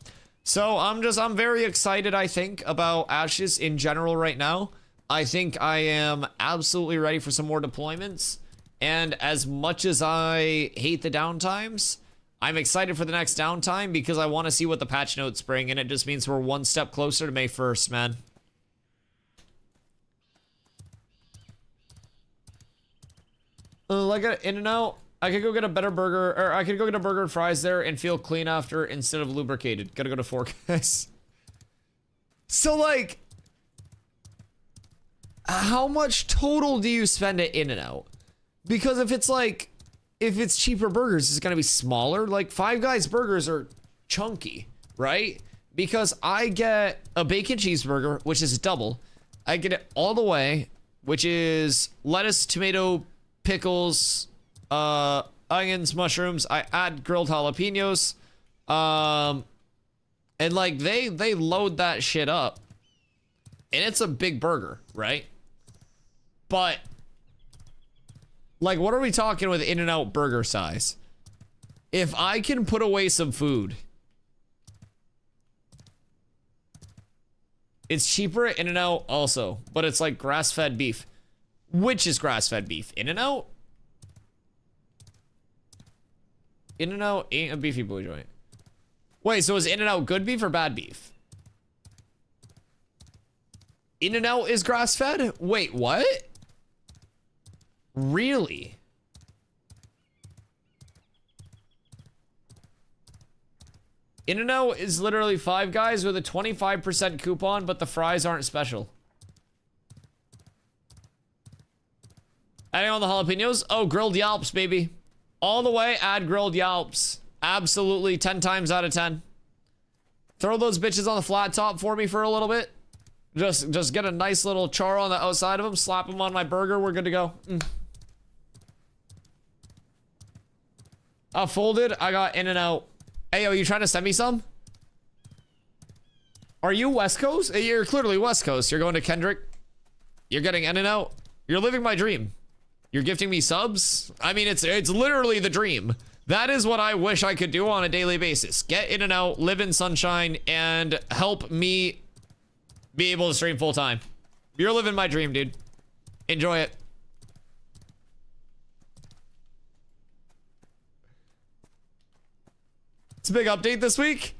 So I'm very excited, I think, about Ashes in general right now. I think I am absolutely ready for some more deployments. And as much as I hate the downtimes, I'm excited for the next downtime because I want to see what the patch notes bring, and it just means we're one step closer to May 1st, man. Like In and Out, I could go get a better burger, or I could go get a burger and fries there and feel clean after instead of lubricated. Gotta go to Four Guys. So like, how much total do you spend at In and Out? Because if it's like, if it's cheaper burgers, it's gonna be smaller. Like Five Guys burgers are chunky, right? Because I get a bacon cheeseburger, which is a double. I get it all the way, which is lettuce, tomato, pickles, onions, mushrooms. I add grilled jalapenos. And like they load that shit up. And it's a big burger, right? But like, what are we talking with In-N-Out burger size? If I can put away some food, it's cheaper at In-N-Out also, but it's like grass-fed beef. Which is grass-fed beef? In-N-Out? In-N-Out ain't a beefy boy joint. Wait, so is In-N-Out good beef or bad beef? In-N-Out is grass-fed? Wait, what? Really? In-N-Out is literally Five Guys with a 25% coupon, but the fries aren't special. Adding on the jalapenos? Oh, grilled yalps, baby. All the way, add grilled yalps. Absolutely, 10 times out of 10. Throw those bitches on the flat top for me for a little bit. Just get a nice little char on the outside of them, slap them on my burger, we're good to go. Folded, I got In-N-Out. Hey, yo, you trying to send me some? Are you West Coast? You're clearly West Coast. You're going to Kendrick. You're getting In-N-Out. You're living my dream. You're gifting me subs? I mean, it's literally the dream. That is what I wish I could do on a daily basis. Get In-N-Out, live in sunshine, and help me be able to stream full time. You're living my dream, dude. Enjoy it. It's a big update this week.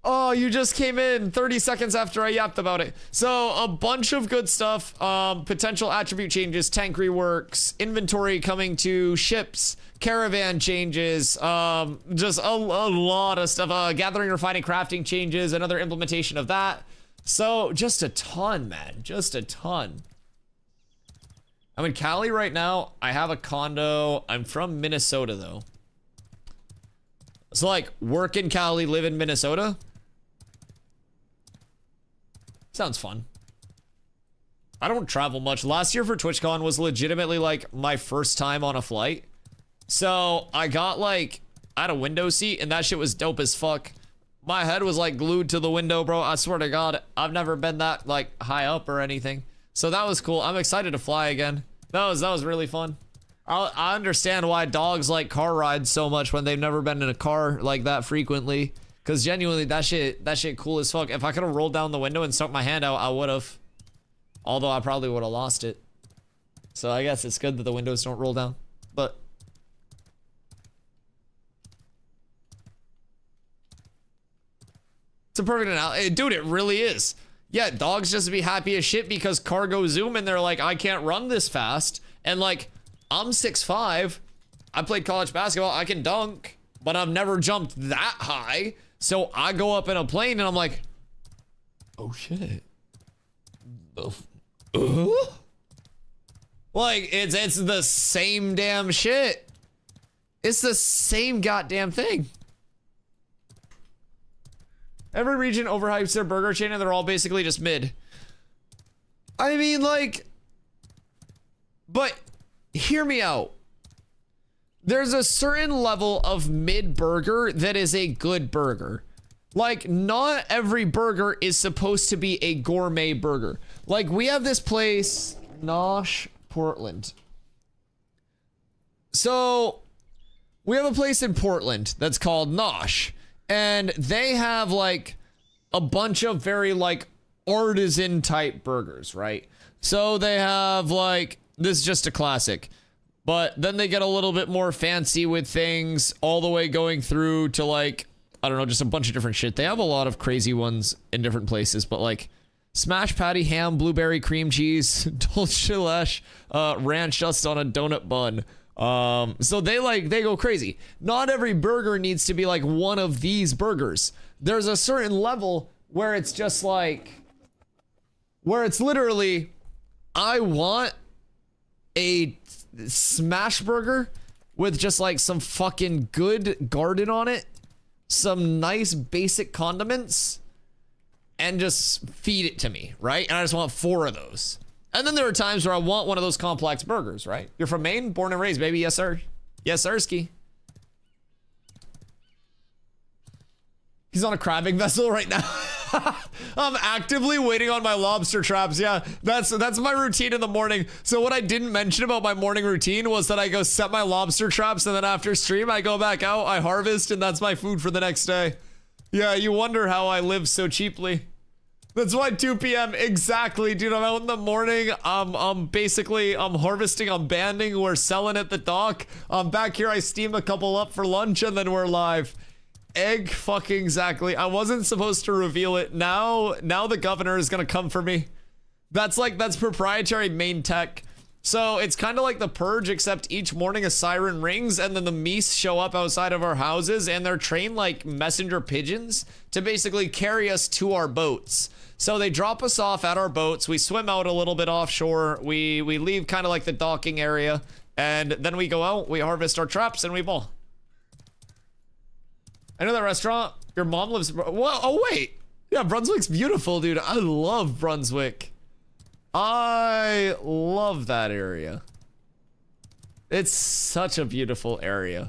Oh, you just came in 30 seconds after I yapped about it. So a bunch of good stuff. Potential attribute changes, tank reworks, inventory coming to ships, caravan changes, just a lot of stuff. Gathering, refining, crafting changes, another implementation of that. So just a ton, man, just a ton. I'm in Cali right now. I have a condo. I'm from Minnesota though. So like work in Cali, live in Minnesota. Sounds fun. I don't travel much. Last year for TwitchCon was legitimately like my first time on a flight. So I got like, I had a window seat and that shit was dope as fuck. My head was like glued to the window, bro. I swear to God, I've never been that like high up or anything. So that was cool. I'm excited to fly again. That was really fun. I understand why dogs like car rides so much when they've never been in a car like that frequently. Cause genuinely, that shit cool as fuck. If I could have rolled down the window and stuck my hand out, I would have. Although I probably would have lost it. So I guess it's good that the windows don't roll down. But it's a perfect analogy. Dude, it really is. Yeah, dogs just be happy as shit because cargo zoom and they're like, I can't run this fast. And like, I'm 6'5". I played college basketball. I can dunk, but I've never jumped that high. So I go up in a plane and I'm like, oh shit. Like, it's the same damn shit. It's the same goddamn thing. Every region overhypes their burger chain and they're all basically just mid. I mean, like, but hear me out. There's a certain level of mid burger that is a good burger. Like, not every burger is supposed to be a gourmet burger. Like, we have this place, Nosh, Portland. So, we have a place in Portland that's called Nosh. And they have, like, a bunch of very, like, artisan type burgers, right? So, they have, like, this is just a classic. But then they get a little bit more fancy with things all the way going through to, like, I don't know, just a bunch of different shit. They have a lot of crazy ones in different places, but like smash patty, ham, blueberry, cream cheese, dulce leche, ranch just on a donut bun. So they go crazy. Not every burger needs to be like one of these burgers. There's a certain level where it's just like, where it's literally, I want a smash burger with just like some fucking good garden on it, some nice basic condiments, and just feed it to me, right? And I just want 4 of those. And then there are times where I want one of those complex burgers, right? You're from Maine? Born and raised, baby. Yes, sir. Yes, sirski. He's on a crabbing vessel right now. I'm actively waiting on my lobster traps. Yeah, that's my routine in the morning. So what I didn't mention about my morning routine was that I go set my lobster traps, and then after stream, I go back out, I harvest, and that's my food for the next day. Yeah, you wonder how I live so cheaply. That's why 2 p.m. exactly, dude. I'm out in the morning. I'm basically harvesting. I'm banding. We're selling at the dock. I'm back here. I steam a couple up for lunch, and then we're live. Egg fucking exactly. I wasn't supposed to reveal it. Now the governor is gonna come for me. That's proprietary main tech. So it's kind of like the Purge, except each morning a siren rings and then the meese show up outside of our houses, and they're trained like messenger pigeons to basically carry us to our boats. So they drop us off at our boats. We swim out a little bit offshore. We leave kind of like the docking area, and then we go out, we harvest our traps, and we ball. I know that restaurant. Your mom lives. Well, oh wait, yeah, Brunswick's beautiful, dude. I love Brunswick. I love that area. It's such a beautiful area.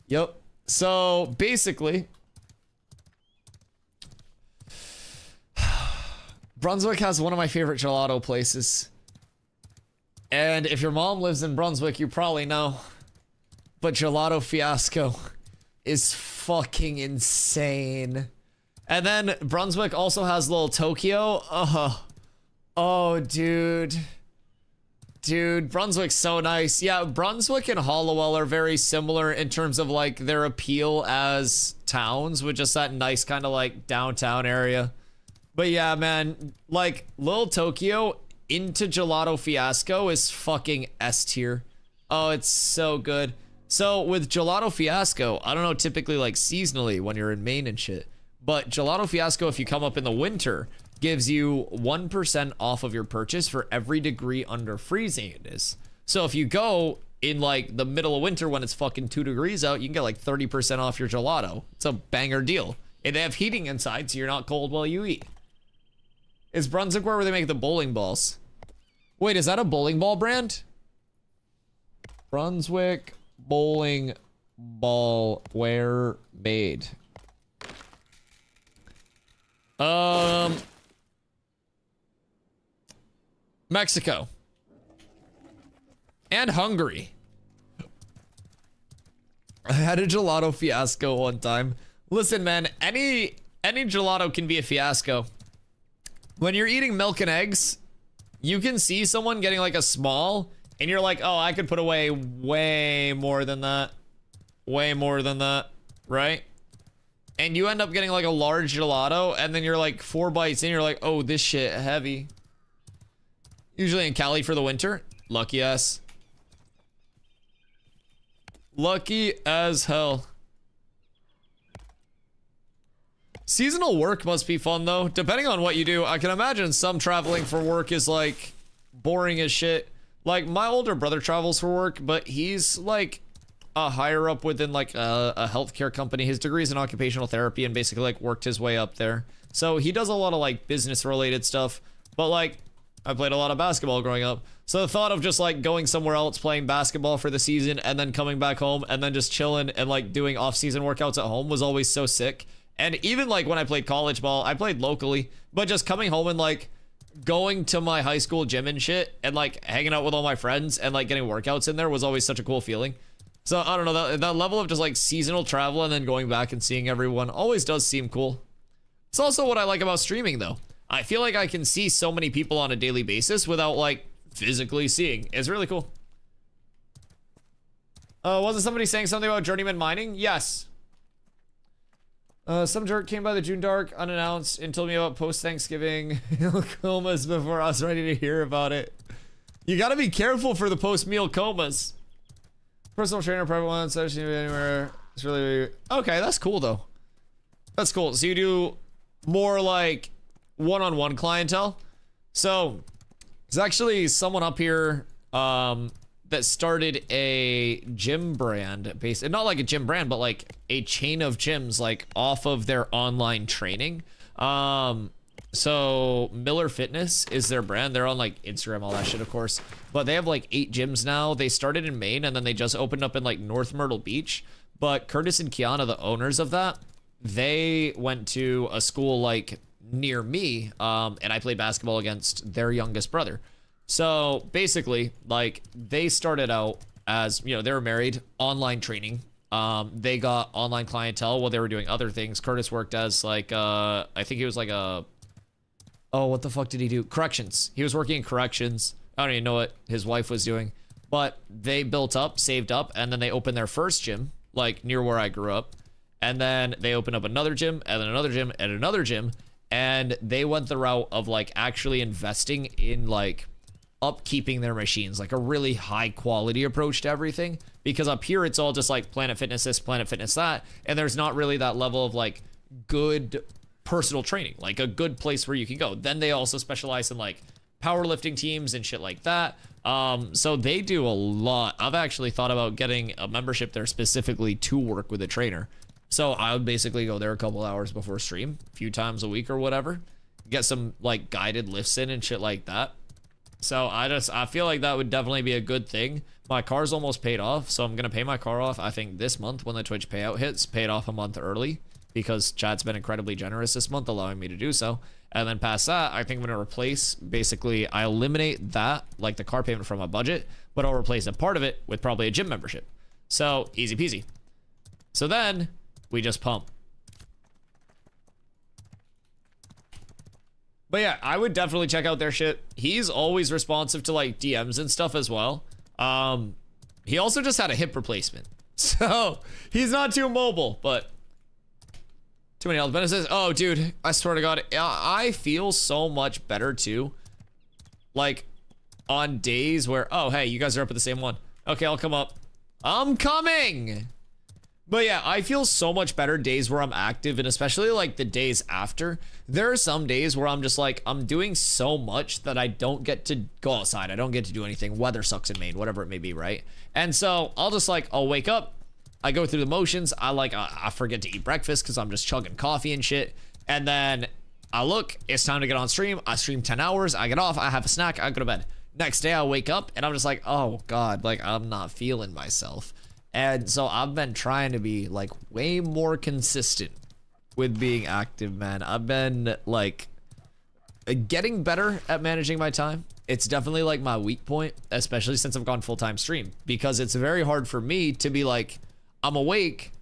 Yep. So basically, Brunswick has one of my favorite gelato places. And if your mom lives in Brunswick, you probably know. But Gelato Fiasco is fucking insane. And then Brunswick also has Little Tokyo. Oh, dude. Dude, Brunswick's so nice. Yeah, Brunswick and Hollowell are very similar in terms of like their appeal as towns, with just that nice kind of like downtown area. But yeah, man, like Little Tokyo into Gelato Fiasco is fucking S tier. Oh, it's so good. So with Gelato Fiasco, I don't know, typically like seasonally when you're in Maine and shit, but Gelato Fiasco, if you come up in the winter, gives you 1% off of your purchase for every degree under freezing it is. So if you go in like the middle of winter when it's fucking 2 degrees out, you can get like 30% off your gelato. It's a banger deal. And they have heating inside, so you're not cold while you eat. Is Brunswick where they make the bowling balls? Wait, is that a bowling ball brand? Brunswick bowling ball where made? Mexico. and hungry. I had a gelato fiasco one time. Listen, man, any gelato can be a fiasco. When you're eating milk and eggs, you can see someone getting like a small, and you're like, oh, I could put away way more than that. Way more than that, right? And you end up getting like a large gelato, and then you're like 4 bites in, you're like, oh, this shit heavy. Usually in Cali for the winter. Lucky ass. Lucky as hell. Seasonal work must be fun though, depending on what you do. I can imagine some traveling for work is like boring as shit. Like my older brother travels for work, but he's like a higher up within like a healthcare company. His degree is in occupational therapy and basically like worked his way up there. So he does a lot of like business related stuff, but like I played a lot of basketball growing up. So the thought of just like going somewhere else, playing basketball for the season and then coming back home and then just chilling and like doing off-season workouts at home was always so sick. And even like when I played college ball, I played locally, but just coming home and like going to my high school gym and shit and like hanging out with all my friends and like getting workouts in there was always such a cool feeling. So I don't know, that level of just like seasonal travel and then going back and seeing everyone always does seem cool. It's also what I like about streaming though. I feel like I can see so many people on a daily basis without like physically seeing. It's really cool. Wasn't somebody saying something about journeyman mining? Yes. Some jerk came by the June Dark unannounced and told me about post-Thanksgiving comas before I was ready to hear about it. You gotta be careful for the post-meal comas. Personal trainer, private one, session anywhere. It's really okay. That's cool though. That's cool. So you do more like one-on-one clientele. So there's actually someone up here that started a gym brand based, not like a gym brand, but like a chain of gyms like off of their online training. So Miller Fitness is their brand. They're on like Instagram, all that shit, of course. But they have like 8 gyms now. They started in Maine and then they just opened up in like North Myrtle Beach. But Curtis and Kiana, the owners of that, they went to a school like near me, and I played basketball against their youngest brother. So basically, like they started out as, you know, they were married, online training. They got online clientele while they were doing other things. Curtis worked as like, I think he was like a, oh, what the fuck did he do? Corrections. He was working in corrections. I don't even know what his wife was doing, but they built up, saved up, and then they opened their first gym, like near where I grew up. And then they opened up another gym and then another gym and another gym. And they went the route of like actually investing in like upkeeping their machines, like a really high quality approach to everything. Because up here, it's all just like Planet Fitness this, Planet Fitness that. And there's not really that level of like good personal training, like a good place where you can go. Then they also specialize in like powerlifting teams and shit like that. So they do a lot. I've actually thought about getting a membership there specifically to work with a trainer. So I would basically go there a couple hours before stream, a few times a week or whatever, get some like guided lifts in and shit like that. So I feel like that would definitely be a good thing. My car's almost paid off, so I'm gonna pay my car off, I think this month when the Twitch payout hits, pay it off a month early because chat's been incredibly generous this month, allowing me to do so. And then past that, I think I'm gonna replace, basically I eliminate that, like the car payment from my budget, but I'll replace a part of it with probably a gym membership. So easy peasy. So then we just pump. But yeah, I would definitely check out their shit. He's always responsive to like DMs and stuff as well. He also just had a hip replacement. So he's not too mobile, but too many health benefits. Oh, dude, I swear to God, I feel so much better too. Like on days where, oh, hey, you guys are up at the same one. Okay, I'll come up. I'm coming. But yeah, I feel so much better days where I'm active, and especially like the days after. There are some days where I'm just like, I'm doing so much that I don't get to go outside. I don't get to do anything. Weather sucks in Maine, whatever it may be, right? And so I'll just like, I'll wake up, I go through the motions. I forget to eat breakfast because I'm just chugging coffee and shit. And then I look, it's time to get on stream. I stream 10 hours, I get off, I have a snack, I go to bed. Next day I wake up and I'm just like, oh God, like I'm not feeling myself. And so I've been trying to be like way more consistent with being active, man. I've been like getting better at managing my time. it's definitely like my weak point, especially since I've gone full-time stream, because it's very hard for me to be like, I'm awake.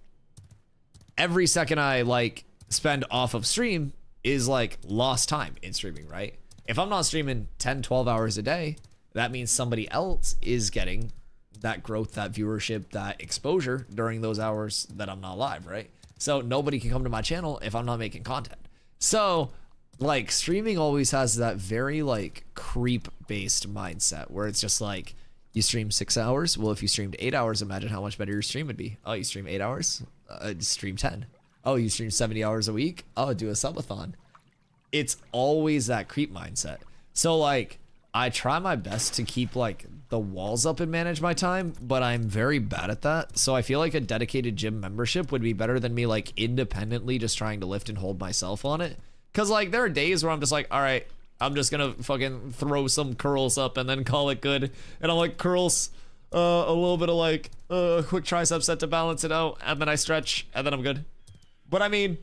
Every second I like spend off of stream is like lost time in streaming, right? If I'm not streaming 10, 12 hours a day, that means somebody else is getting that growth, that viewership, that exposure during those hours that I'm not live, right? So nobody can come to my channel if I'm not making content. So like streaming always has that very like creep based mindset where it's just like, you stream 6 hours. Well, if you streamed 8 hours, imagine how much better your stream would be. Oh, you stream 8 hours? Stream 10. Oh, you stream 70 hours a week? Oh, do a subathon. It's always that creep mindset. So like, I try my best to keep like the walls up and manage my time, but I'm very bad at that. So I feel like a dedicated gym membership would be better than me like independently just trying to lift and hold myself on it. Cause like there are days where I'm just like, all right, I'm just gonna fucking throw some curls up and then call it good. And I'm like curls, a little bit of like quick tricep set to balance it out, and then I stretch, and then I'm good. But I mean,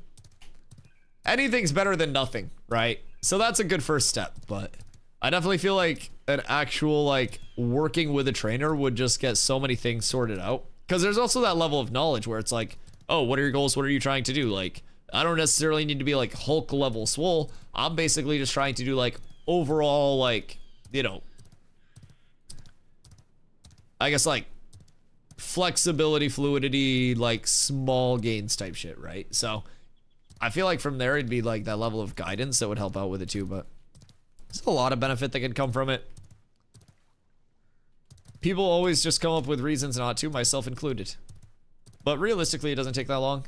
anything's better than nothing, right? So that's a good first step, but I definitely feel like an actual like working with a trainer would just get so many things sorted out. Cause there's also that level of knowledge where it's like, oh, what are your goals? What are you trying to do? Like, I don't necessarily need to be like Hulk level swole. I'm basically just trying to do like overall, like, you know, I guess like flexibility, fluidity, like small gains type shit, right? So I feel like from there it'd be like that level of guidance that would help out with it too, but there's a lot of benefit that could come from it. People always just come up with reasons not to, myself included. But realistically, it doesn't take that long.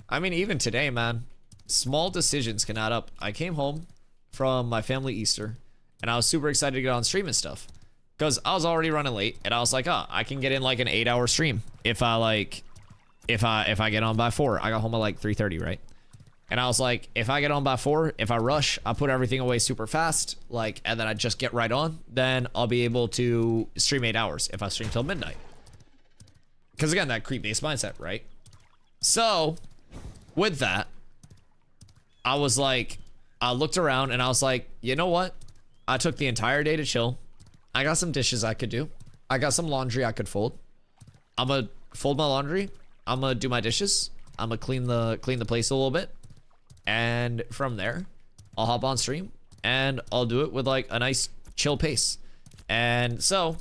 I mean, even today, man, small decisions can add up. I came home from my family Easter, and I was super excited to get on stream and stuff, because I was already running late, and I was like, oh, I can get in like an 8-hour stream if I get on by 4. I got home at like 3:30, right? And I was like, if I get on by 4, if I rush, I put everything away super fast, like, and then I just get right on, then I'll be able to stream 8 hours if I stream till midnight. Because again, that creep-based mindset, right? So with that, I was like, I looked around and I was like, you know what? I took the entire day to chill. I got some dishes I could do. I got some laundry I could fold. I'm gonna fold my laundry. I'm gonna do my dishes. I'm gonna clean the place a little bit. And from there, I'll hop on stream and I'll do it with like a nice chill pace. And so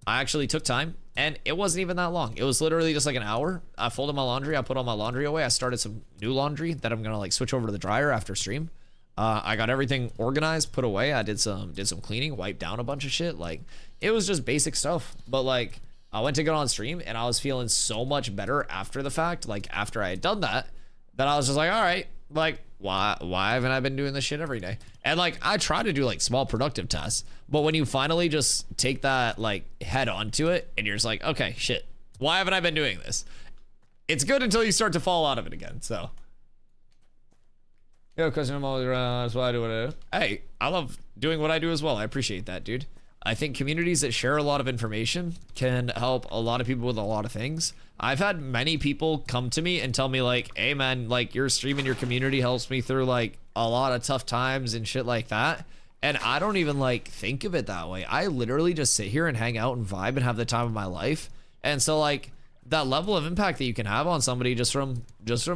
I actually took time, and it wasn't even that long. It was literally just like an hour. I folded my laundry. I put all my laundry away. I started some new laundry that I'm gonna like switch over to the dryer after stream. I got everything organized, put away. I did some cleaning, wiped down a bunch of shit. Like, it was just basic stuff. But like, I went to get on stream and I was feeling so much better after the fact. Like after I had done that I was just like, all right, like why haven't I been doing this shit every day? And like, I try to do like small productive tasks, but when you finally just take that like head onto it and you're just like, okay, shit, why haven't I been doing this? It's good until you start to fall out of it again. So yo, question, I'm always around. That's why I do what I do. Hey, I love doing what I do as well. I appreciate that, dude. I think communities that share a lot of information can help a lot of people with a lot of things. I've had many people come to me and tell me like, hey man, like your stream in your community helps me through like a lot of tough times and shit like that. And I don't even like think of it that way. I literally just sit here and hang out and vibe and have the time of my life. And so like that level of impact that you can have on somebody just from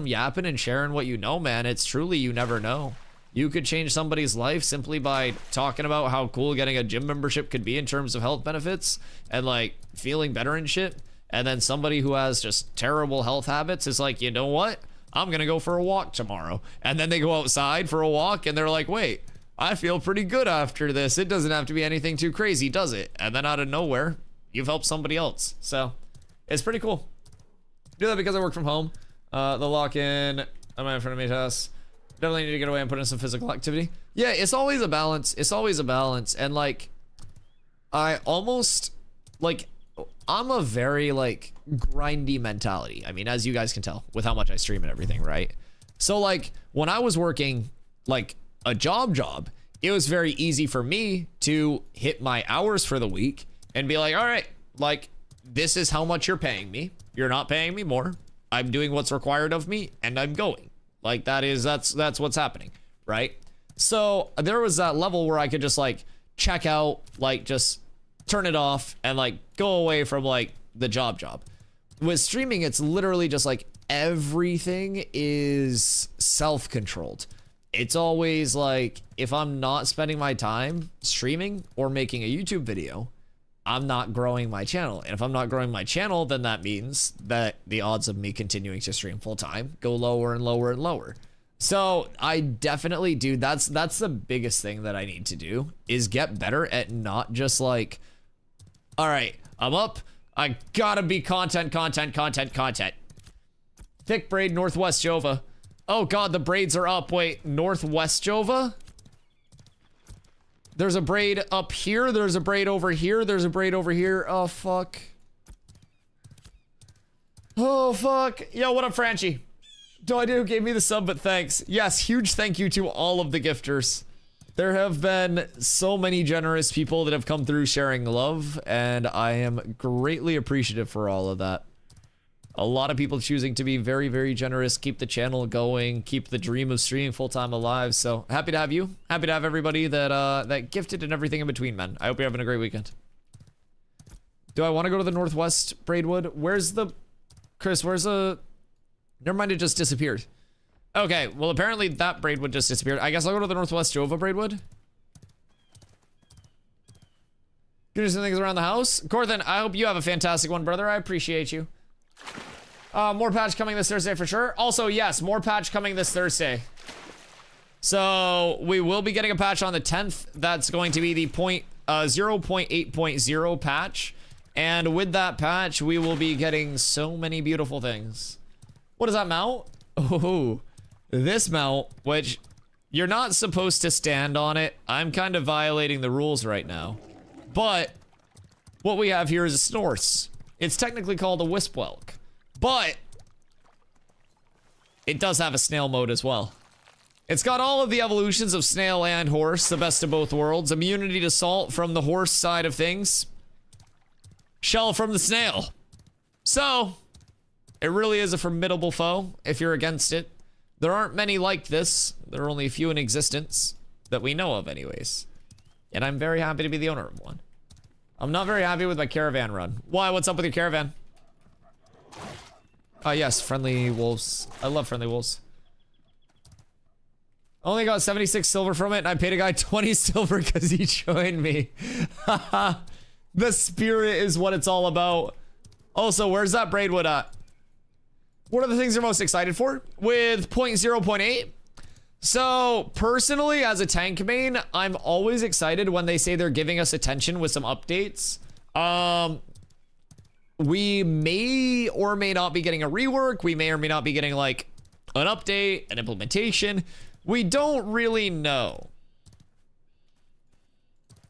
yapping and sharing what you know, man, it's truly, you never know. You could change somebody's life simply by talking about how cool getting a gym membership could be in terms of health benefits and like feeling better and shit. And then somebody who has just terrible health habits is like, you know what? I'm gonna go for a walk tomorrow. And then they go outside for a walk and they're like, wait, I feel pretty good after this. It doesn't have to be anything too crazy, does it? And then out of nowhere, you've helped somebody else. So it's pretty cool. Do that because I work from home. The lock-in, I'm in front of me, Tess. Definitely need to get away and put in some physical activity. Yeah, it's always a balance. It's always a balance. And like, I almost like, I'm a very like grindy mentality. I mean, as you guys can tell with how much I stream and everything, right? So like when I was working like a job, it was very easy for me to hit my hours for the week and be like, all right, like this is how much you're paying me. You're not paying me more. I'm doing what's required of me and I'm going. Like that's what's happening, right? So there was that level where I could just like check out, like just turn it off and like go away from like the job. With streaming, it's literally just like everything is self-controlled. It's always like, if I'm not spending my time streaming or making a YouTube video, I'm not growing my channel. And if I'm not growing my channel, then that means that the odds of me continuing to stream full time go lower and lower and lower. So I definitely do. That's the biggest thing that I need to do, is get better at not just like, all right, I'm up, I gotta be content. Thick braid, Northwest Jova. Oh God, the braids are up. Wait, Northwest Jova? There's a braid up here. There's a braid over here. There's a braid over here. Oh, fuck. Oh, fuck. Yo, what up, Franchi? Who gave me the sub, but thanks. Yes, huge thank you to all of the gifters. There have been so many generous people that have come through sharing love, and I am greatly appreciative for all of that. A lot of people choosing to be very, very generous, keep the channel going, keep the dream of streaming full-time alive. So happy to have you. Happy to have everybody that that gifted and everything in between, man. I hope you're having a great weekend. Do I want to go to the Northwest Braidwood? Where's the... Chris, where's the... Never mind, it just disappeared. Okay, well, apparently that Braidwood just disappeared. I guess I'll go to the Northwest Jova Braidwood. Do some things around the house. Corthan, I hope you have a fantastic one, brother. I appreciate you. More patch coming this Thursday for sure. Also, yes, more patch coming this Thursday. So we will be getting a patch on the 10th. That's going to be the 0.8.0 patch. And with that patch, we will be getting so many beautiful things. What is that mount? Oh, this mount, which you're not supposed to stand on it. I'm kind of violating the rules right now. But what we have here is a Snorse. It's technically called a Wispwelk. But it does have a snail mode as well. It's got all of the evolutions of snail and horse, the best of both worlds. Immunity to salt from the horse side of things. Shell from the snail. So, it really is a formidable foe if you're against it. There aren't many like this. There are only a few in existence that we know of anyways. And I'm very happy to be the owner of one. I'm not very happy with my caravan run. Why? What's up with your caravan? Yes, friendly wolves. I love friendly wolves. Only got 76 silver from it, and I paid a guy 20 silver because he joined me. The spirit is what it's all about. Also, where's that Braidwood at? What are the things you're most excited for? With 0.0.8? So, personally, as a tank main, I'm always excited when they say they're giving us attention with some updates. We may or may not be getting a rework. We may or may not be getting like an update, an implementation. We don't really know.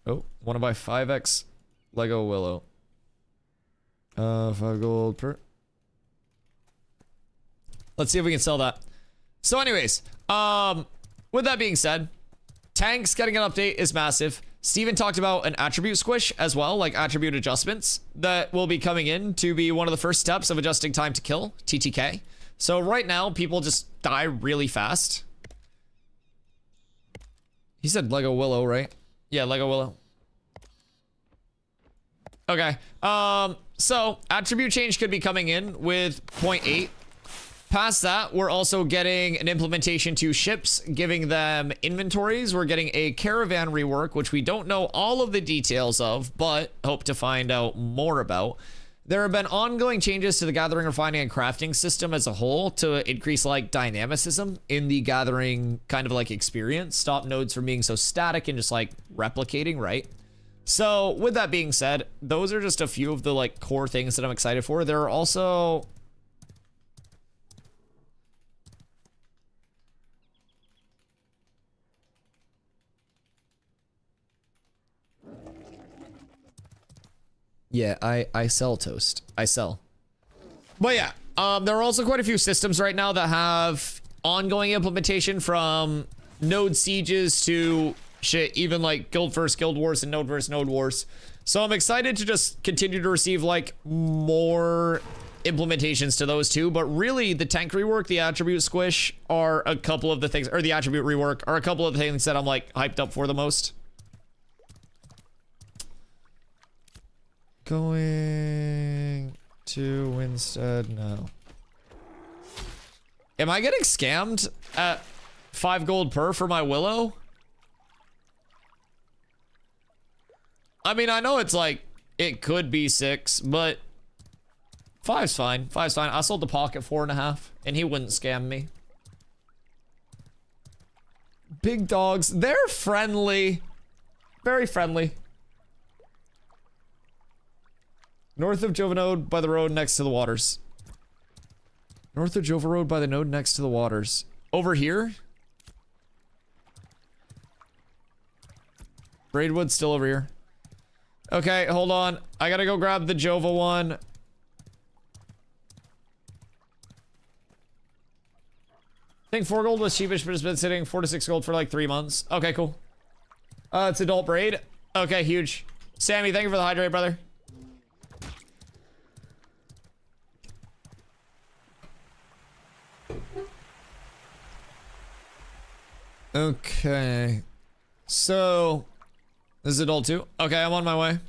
Oh, want to buy 5x Lego Willow. 5 gold per. Let's see if we can sell that. So anyways, with that being said, tanks getting an update is massive. Steven talked about an attribute squish as well, like attribute adjustments that will be coming in to be one of the first steps of adjusting time to kill, TTK. So right now, people just die really fast. He said Lego Willow, right? Yeah, Lego Willow. Okay, so attribute change could be coming in with 0.8. Past that, we're also getting an implementation to ships, giving them inventories. We're getting a caravan rework, which we don't know all of the details of, but hope to find out more about. There have been ongoing changes to the gathering, refining, and crafting system as a whole to increase like dynamicism in the gathering kind of like experience. Stop nodes from being so static and just like replicating, right? So with that being said, those are just a few of the like core things that I'm excited for. There are also... Yeah, I sell toast. I sell. But yeah, there are also quite a few systems right now that have ongoing implementation, from node sieges to shit, even like guild versus guild wars and node versus node wars. So I'm excited to just continue to receive like more implementations to those too. But really, the tank rework, the attribute squish are a couple of the things, or the attribute rework are a couple of the things that I'm like hyped up for the most. Going to Winstead now. Am I getting scammed at 5 gold per for my Willow? I mean, I know it's like, it could be 6, but 5's fine. 5's fine. I sold the pocket 4.5, and he wouldn't scam me. Big dogs, they're friendly. Very friendly. North of Jova Node by the road next to the waters. North of Jova Road by the node next to the waters. Over here? Braidwood's still over here. Okay, hold on. I gotta go grab the Jova one. I think 4 gold was cheapish, but it's been sitting 4 to 6 gold for like 3 months. Okay, cool. It's adult braid. Okay, huge. Sammy, thank you for the hydrate, brother. Okay. So, this is adult too. Okay, I'm on my way. Is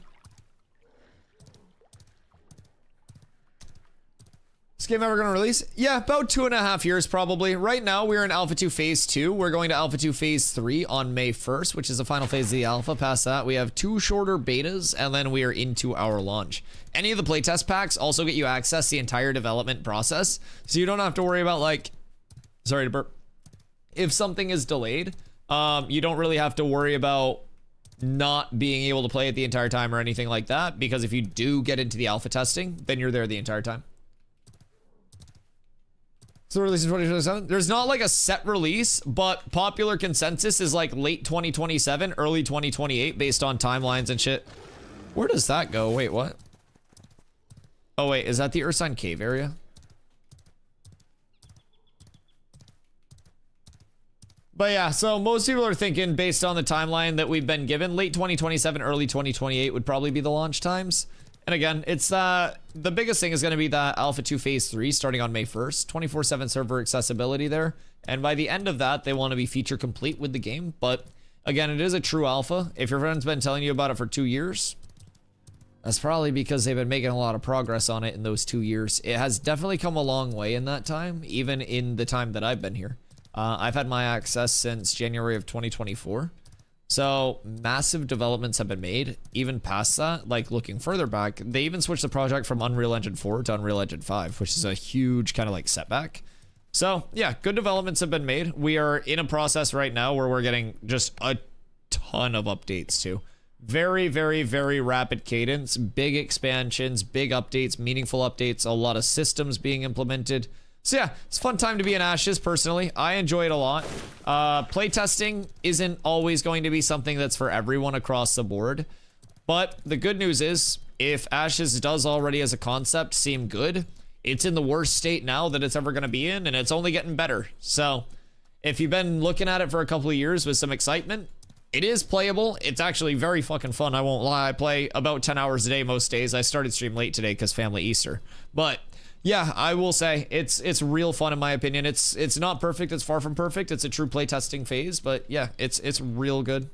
this game ever gonna release? Yeah, about 2.5 years probably. Right now, we're in Alpha 2 Phase 2. We're going to Alpha 2 Phase 3 on May 1st, which is the final phase of the alpha. Past that, we have 2 shorter betas, and then we are into our launch. Any of the playtest packs also get you access the entire development process, so you don't have to worry about like, sorry to burp. If something is delayed, you don't really have to worry about not being able to play it the entire time or anything like that, because if you do get into the alpha testing, then you're there the entire time. So release in 2027. There's not like a set release, but popular consensus is like late 2027, early 2028 based on timelines and shit. Where does that go? Wait, what? Oh wait, is that the Ursine Cave area? But yeah, so most people are thinking based on the timeline that we've been given, late 2027, early 2028 would probably be the launch times. And again, it's the biggest thing is going to be the Alpha 2 Phase 3 starting on May 1st, 24/7 server accessibility there. And by the end of that, they want to be feature complete with the game. But again, it is a true alpha. If your friend's been telling you about it for 2 years, that's probably because they've been making a lot of progress on it in those 2 years. It has definitely come a long way in that time, even in the time that I've been here. I've had my access since January of 2024. So massive developments have been made. Even past that, like looking further back, they even switched the project from Unreal Engine 4 to Unreal Engine 5, which is a huge kind of like setback. So yeah, good developments have been made. We are in a process right now where we're getting just a ton of updates too. Very, very, very rapid cadence, big expansions, big updates, meaningful updates, a lot of systems being implemented. So yeah, it's a fun time to be in Ashes, personally. I enjoy it a lot. Playtesting isn't always going to be something that's for everyone across the board. But the good news is, if Ashes does already as a concept seem good, it's in the worst state now that it's ever going to be in, and it's only getting better. So if you've been looking at it for a couple of years with some excitement, it is playable. It's actually very fucking fun, I won't lie. I play about 10 hours a day most days. I started stream late today because family Easter. But yeah, I will say it's real fun in my opinion. It's not perfect. It's far from perfect. It's a true playtesting phase, but yeah, it's real good.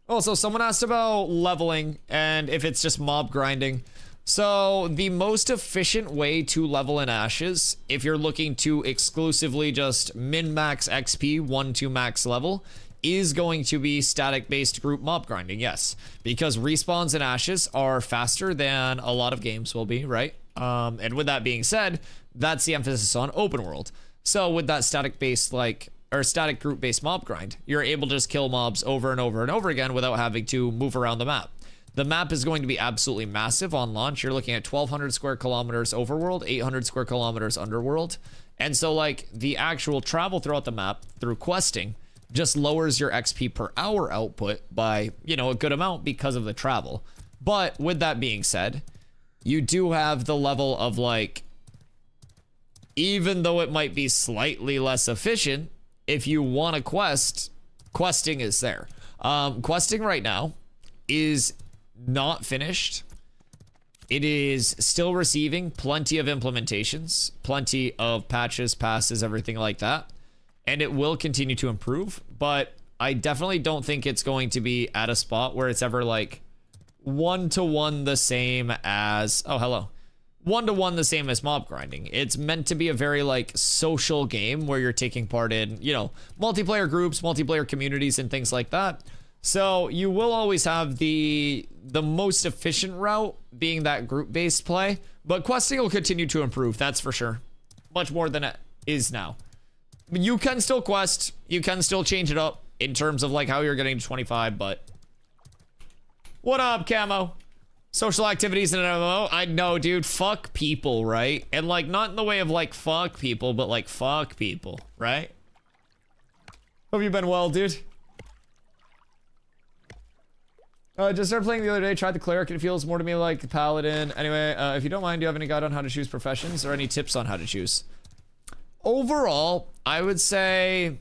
Also, someone asked about leveling and if it's just mob grinding. So the most efficient way to level in Ashes, if you're looking to exclusively just min-max XP 1 to max level, is going to be static-based group mob grinding, yes. Because respawns in Ashes are faster than a lot of games will be, right? And with that being said, that's the emphasis on open world. So with that static-based, like, or static group-based mob grind, you're able to just kill mobs over and over and over again without having to move around the map. The map is going to be absolutely massive on launch. You're looking at 1,200 square kilometers overworld, 800 square kilometers underworld. And so, like, the actual travel throughout the map through questing just lowers your XP per hour output by, you know, a good amount because of the travel. But with that being said, you do have the level of, like, even though it might be slightly less efficient, if you want to quest, questing is there. Questing right now is not finished. It is still receiving plenty of implementations, plenty of patches, passes, everything like that. And it will continue to improve, but I definitely don't think it's going to be at a spot where it's ever like one-to-one the same as, oh, hello. One-to-one the same as mob grinding. It's meant to be a very like social game where you're taking part in, you know, multiplayer groups, multiplayer communities and things like that. So you will always have the most efficient route being that group-based play, but questing will continue to improve, that's for sure. Much more than it is now. You can still quest, you can still change it up in terms of like how you're getting to 25, but what up, Camo? Social activities in an MMO? I know, dude, fuck people, right? And like not in the way of like fuck people, but like fuck people, right? Hope you've been well, dude. Just started playing the other day, tried the cleric, and it feels more to me like the paladin. Anyway, if you don't mind, do you have any guide on how to choose professions or any tips on how to choose? Overall, I would say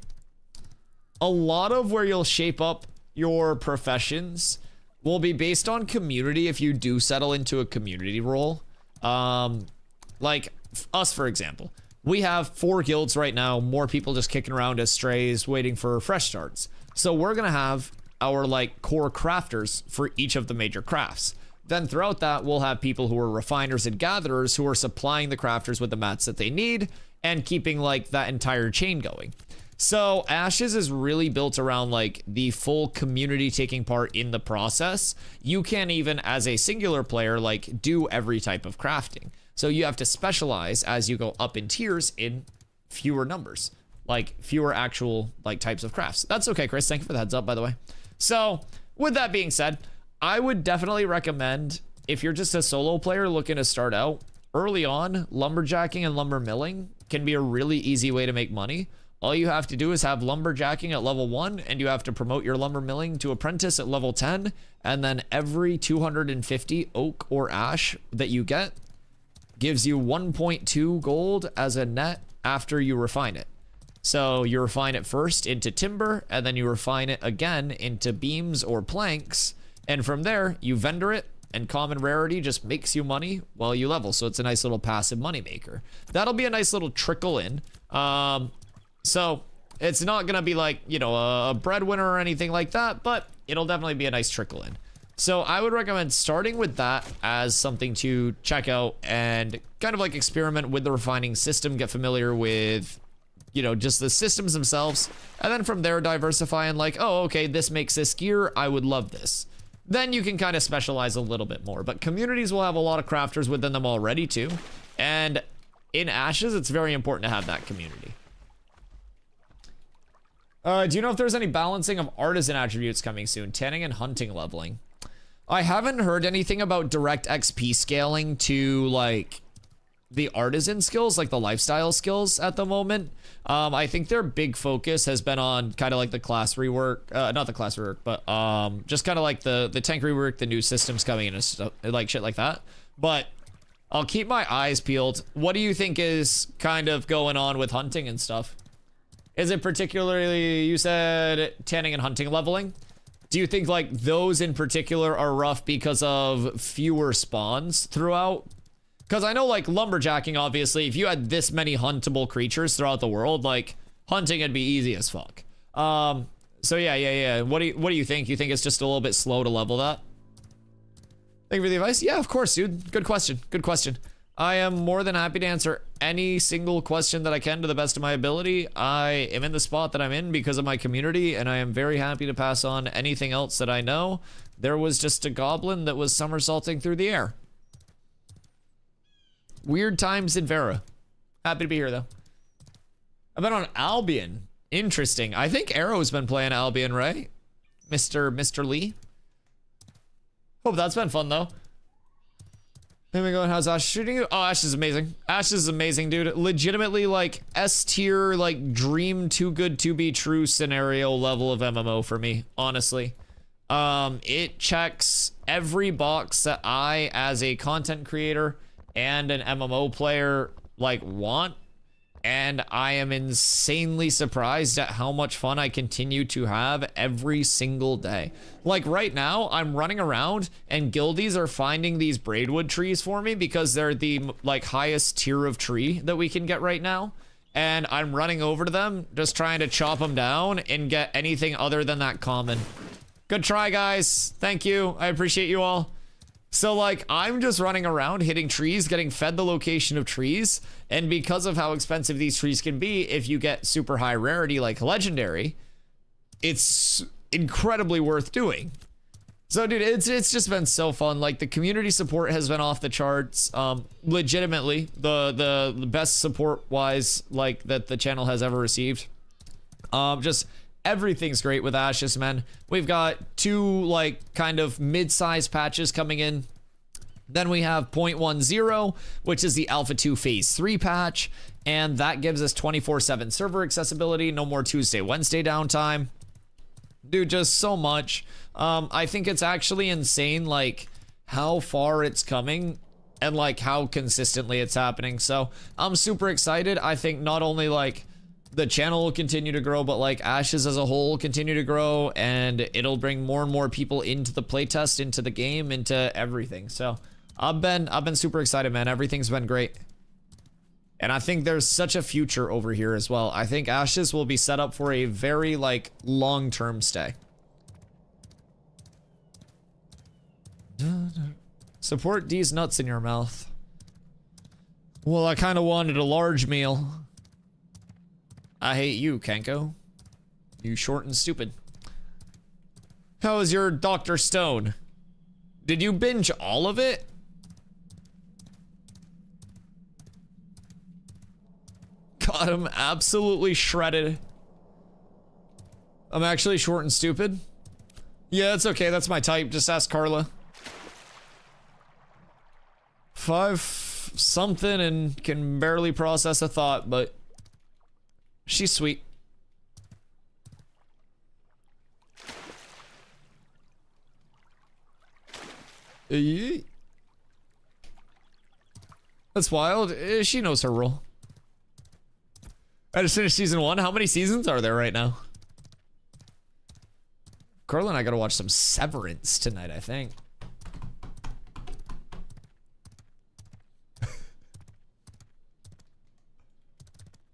a lot of where you'll shape up your professions will be based on community if you do settle into a community role. Like us, for example. We have 4 guilds right now, more people just kicking around as strays, waiting for fresh starts. So we're gonna have our like core crafters for each of the major crafts. Then throughout that, we'll have people who are refiners and gatherers who are supplying the crafters with the mats that they need and keeping like that entire chain going. So Ashes is really built around like the full community taking part in the process. You can't even as a singular player like do every type of crafting. So you have to specialize as you go up in tiers in fewer numbers, like fewer actual like types of crafts. That's okay, Chris. Thank you for the heads up, by the way. So with that being said, I would definitely recommend if you're just a solo player looking to start out early on, lumberjacking and lumber milling can be a really easy way to make money. All you have to do is have lumberjacking at level 1 and you have to promote your lumber milling to apprentice at level 10. And then every 250 oak or ash that you get gives you 1.2 gold as a net after you refine it. So you refine it first into timber and then you refine it again into beams or planks. And from there you vendor it and common rarity just makes you money while you level. So it's a nice little passive money maker. That'll be a nice little trickle in. So it's not gonna be like, you know, a breadwinner or anything like that, but it'll definitely be a nice trickle in. So I would recommend starting with that as something to check out and kind of like experiment with the refining system, get familiar with, you know, just the systems themselves. And then from there, diversify and like, oh, okay, this makes this gear. I would love this. Then you can kind of specialize a little bit more, but communities will have a lot of crafters within them already too. And in Ashes, it's very important to have that community. Do you know if there's any balancing of artisan attributes coming soon? Tanning and hunting leveling. I haven't heard anything about direct XP scaling to like the artisan skills, like the lifestyle skills at the moment. I think their big focus has been on kind of like the class rework, not the class rework, but just kind of like the tank rework, the new systems coming in and stuff, like shit like that. But I'll keep my eyes peeled. What do you think is kind of going on with hunting and stuff? Is it particularly, you said tanning and hunting leveling? Do you think like those in particular are rough because of fewer spawns throughout? Because I know like lumberjacking, obviously, if you had this many huntable creatures throughout the world, like hunting would be easy as fuck. So yeah. What do you think? You think it's just a little bit slow to level that? Thank you for the advice. Yeah, of course, dude. Good question. Good question. I am more than happy to answer any single question that I can to the best of my ability. I am in the spot that I'm in because of my community, and I am very happy to pass on anything else that I know. There was just a goblin that was somersaulting through the air. Weird times in Vera. Happy to be here, though. I've been on Albion. Interesting. I think Arrow's been playing Albion, right? Mr. Lee? Hope that's been fun, though. Here we go. How's Ash shooting you? Oh, Ash is amazing. Ash is amazing, dude. Legitimately, like, S tier, like, dream too good to be true scenario level of MMO for me, honestly. It checks every box that I, as a content creator and an MMO player, like, want. And I am insanely surprised at how much fun I continue to have every single day. Like right now, I'm running around and guildies are finding these braidwood trees for me because they're the like highest tier of tree that we can get right now. And I'm running over to them, just trying to chop them down and get anything other than that common. Good try, guys. Thank you. I appreciate you all. So, like, I'm just running around hitting trees, getting fed the location of trees. And because of how expensive these trees can be, if you get super high rarity like legendary, it's incredibly worth doing. So, dude, it's just been so fun. Like, the community support has been off the charts. Legitimately, the best support-wise, like, that the channel has ever received. Just everything's great with Ashes, man. We've got 2, like, kind of mid-sized patches coming in. Then we have 0.10, which is the Alpha 2 Phase 3 patch. And that gives us 24/7 server accessibility. No more Tuesday, Wednesday downtime. Dude, just so much. I think it's actually insane, like, how far it's coming and, like, how consistently it's happening. So, I'm super excited. I think not only, like, the channel will continue to grow, but, like, Ashes as a whole will continue to grow, and it'll bring more and more people into the playtest, into the game, into everything. So, I've been super excited, man. Everything's been great. And I think there's such a future over here as well. I think Ashes will be set up for a very, like, long-term stay. Support these nuts in your mouth. Well, I kind of wanted a large meal. I hate you, Kenko. You short and stupid. How is your Dr. Stone? Did you binge all of it? Got him absolutely shredded. I'm actually short and stupid. Yeah, it's okay. That's my type. Just ask Carla. 5 something and can barely process a thought, but she's sweet. That's wild. She knows her role. I just finished season 1. How many seasons are there right now? Carla and I gotta watch some Severance tonight, I think.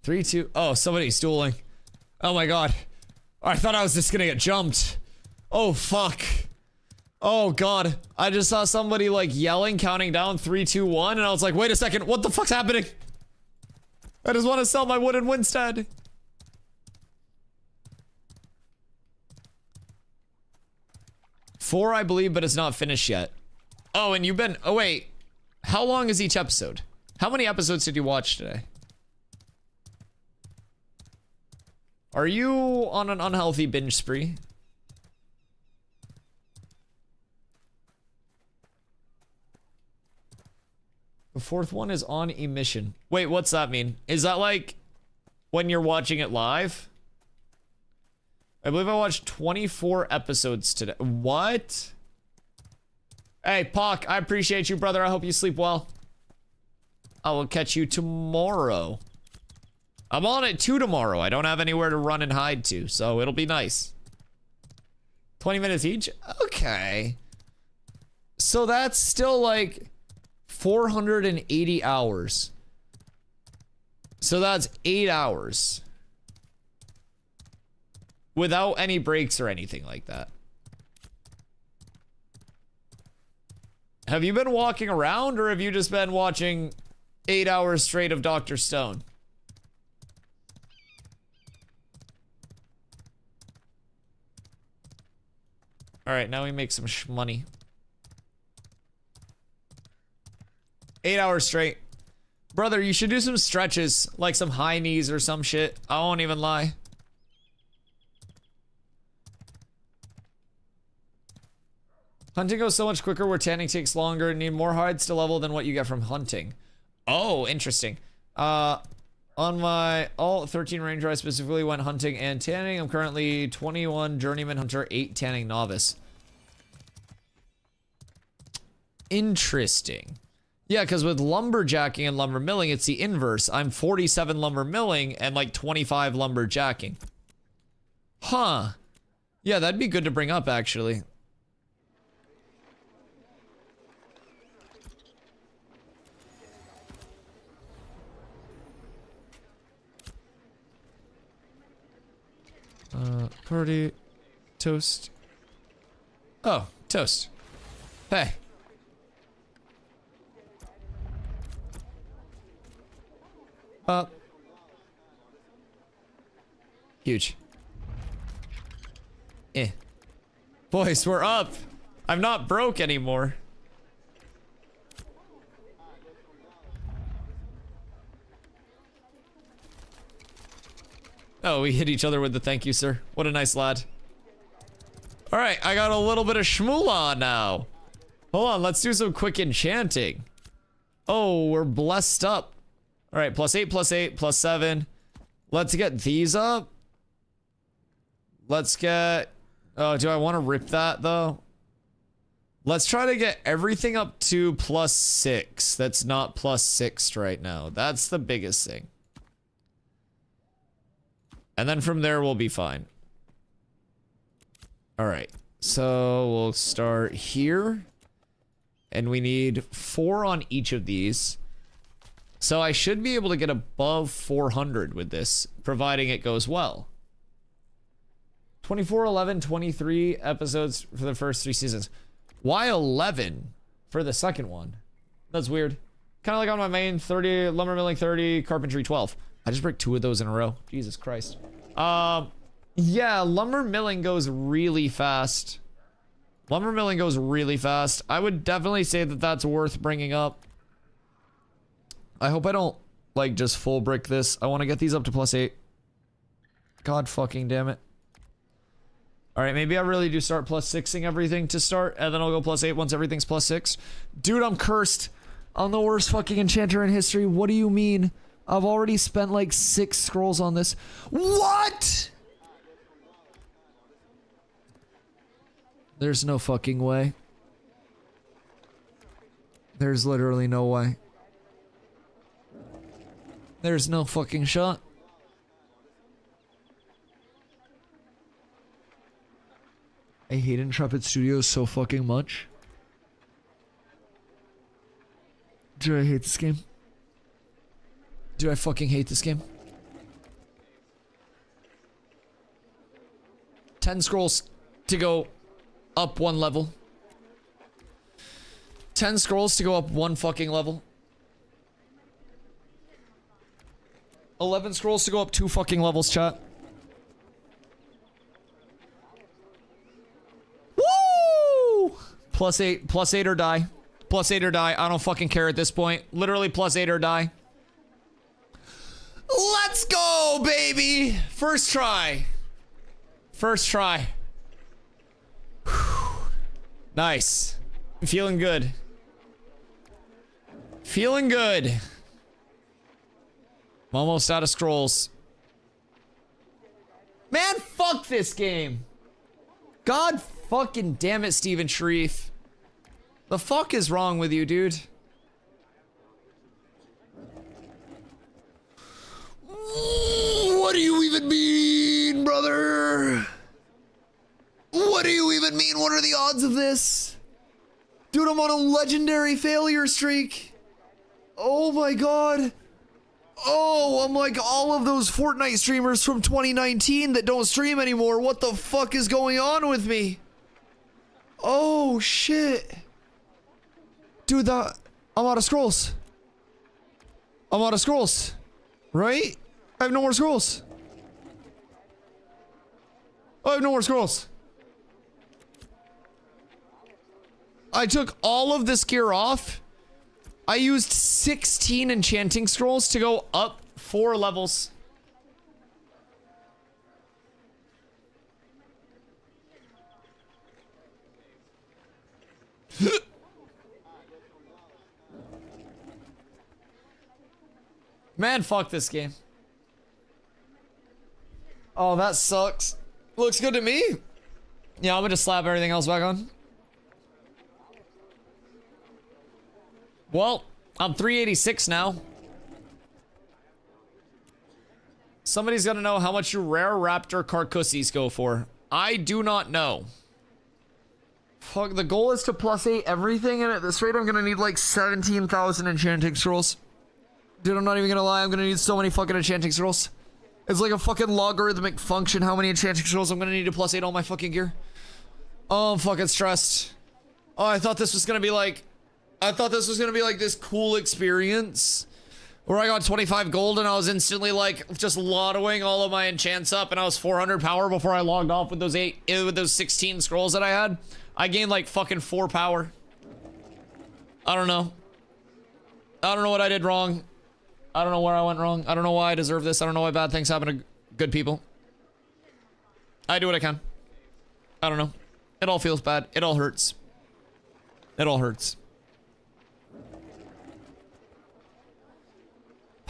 Three, two. Oh, somebody's dueling. Oh my god. I thought I was just gonna get jumped. Oh, fuck. Oh god. I just saw somebody like yelling, counting down 3, 2, 1, and I was like, wait a second, what the fuck's happening? I just want to sell my wooden Winstead. Four, I believe, but it's not finished yet. Oh, and you've been... Oh, wait. How long is each episode? How many episodes did you watch today? Are you on an unhealthy binge spree? The 4th one is on emission. Wait, what's that mean? Is that like when you're watching it live? I believe I watched 24 episodes today. What? Hey, Pock, I appreciate you, brother. I hope you sleep well. I will catch you tomorrow. I'm on it too tomorrow. I don't have anywhere to run and hide to, so it'll be nice. 20 minutes each? Okay. So that's still like 480 hours. So that's 8 hours. Without any breaks or anything like that. Have you been walking around, or have you just been watching 8 hours straight of Dr. Stone? Alright, now we make some money. 8 hours straight. Brother, you should do some stretches, like some high knees or some shit. I won't even lie. Hunting goes so much quicker where tanning takes longer and need more hides to level than what you get from hunting. Oh, interesting. On my all 13 ranger, I specifically went hunting and tanning. I'm currently 21 journeyman hunter, 8 tanning novice. Interesting. Yeah, because with lumberjacking and lumber milling, it's the inverse. I'm 47 lumber milling and like 25 lumberjacking. Huh. Yeah, that'd be good to bring up, actually. Party, toast, Oh, toast. Hey. Up. Huge. Eh. Boys, we're up. I'm not broke anymore. Oh, we hit each other with the thank you, sir. What a nice lad. All right, I got a little bit of shmoola now. Hold on, let's do some quick enchanting. Oh, we're blessed up. All right, +8, +8, +7. Let's get these up. Let's get... Oh, do I want to rip that, though? Let's try to get everything up to +6. That's not +6 right now. That's the biggest thing. And then from there, we'll be fine. All right. So we'll start here. And we need 4 on each of these. So I should be able to get above 400 with this, providing it goes well. 24, 11, 23 episodes for the first 3 seasons. Why 11 for the second one? That's weird. Kind of like on my main 30, lumber milling 30, carpentry 12. I just break 2 of those in a row. Jesus Christ. Yeah, lumber milling goes really fast. Lumber milling goes really fast. I would definitely say that that's worth bringing up. I hope I don't, like, just full brick this. I want to get these up to +8. God fucking damn it. Alright, maybe I really do start +6ing everything to start, and then I'll go +8 once everything's +6. Dude, I'm cursed. I'm the worst fucking enchanter in history. What do you mean? I've already spent like 6 scrolls on this. What? There's no fucking way. There's literally no way. There's no fucking shot. I hate Intrepid Studios so fucking much. Do I hate this game? Do I fucking hate this game? 10 scrolls to go up 1 level. 10 scrolls to go up 1 fucking level. 11 scrolls to go up 2 fucking levels, chat. Woo! +8 or die. +8 or die. I don't fucking care at this point. Literally +8 or die. Let's go, baby! First try. First try. Whew. Nice. Feeling good. Feeling good. I'm almost out of scrolls. Man, fuck this game. God fucking damn it, Steven Sharif. The fuck is wrong with you, dude? What do you even mean, brother? What do you even mean? What are the odds of this? Dude, I'm on a legendary failure streak. Oh my god. Oh, I'm like all of those Fortnite streamers from 2019 that don't stream anymore. What the fuck is going on with me? Oh, shit. Dude, I'm out of scrolls. I'm out of scrolls. Right? I have no more scrolls. I have no more scrolls. I took all of this gear off. I used 16 enchanting scrolls to go up 4 levels. Man, fuck this game. Oh, that sucks. Looks good to me. Yeah, I'm gonna just slap everything else back on. Well, I'm 386 now. Somebody's gonna know how much your rare raptor carcasses go for. I do not know. Fuck, the goal is to +8 everything, and at this rate I'm gonna need like 17,000 enchanting scrolls. Dude, I'm not even gonna lie, I'm gonna need so many fucking enchanting scrolls. It's like a fucking logarithmic function how many enchanting scrolls I'm gonna need to +8 all my fucking gear. Oh, I'm fucking stressed. Oh, I thought this was gonna be like this cool experience where I got 25 gold and I was instantly like just lottoing all of my enchants up, and I was 400 power before I logged off with those 16 scrolls that I had. I gained like fucking 4 power. I don't know. I don't know what I did wrong. I don't know where I went wrong. I don't know why I deserve this. I don't know why bad things happen to good people. I do what I can. I don't know. It all feels bad. It all hurts. It all hurts.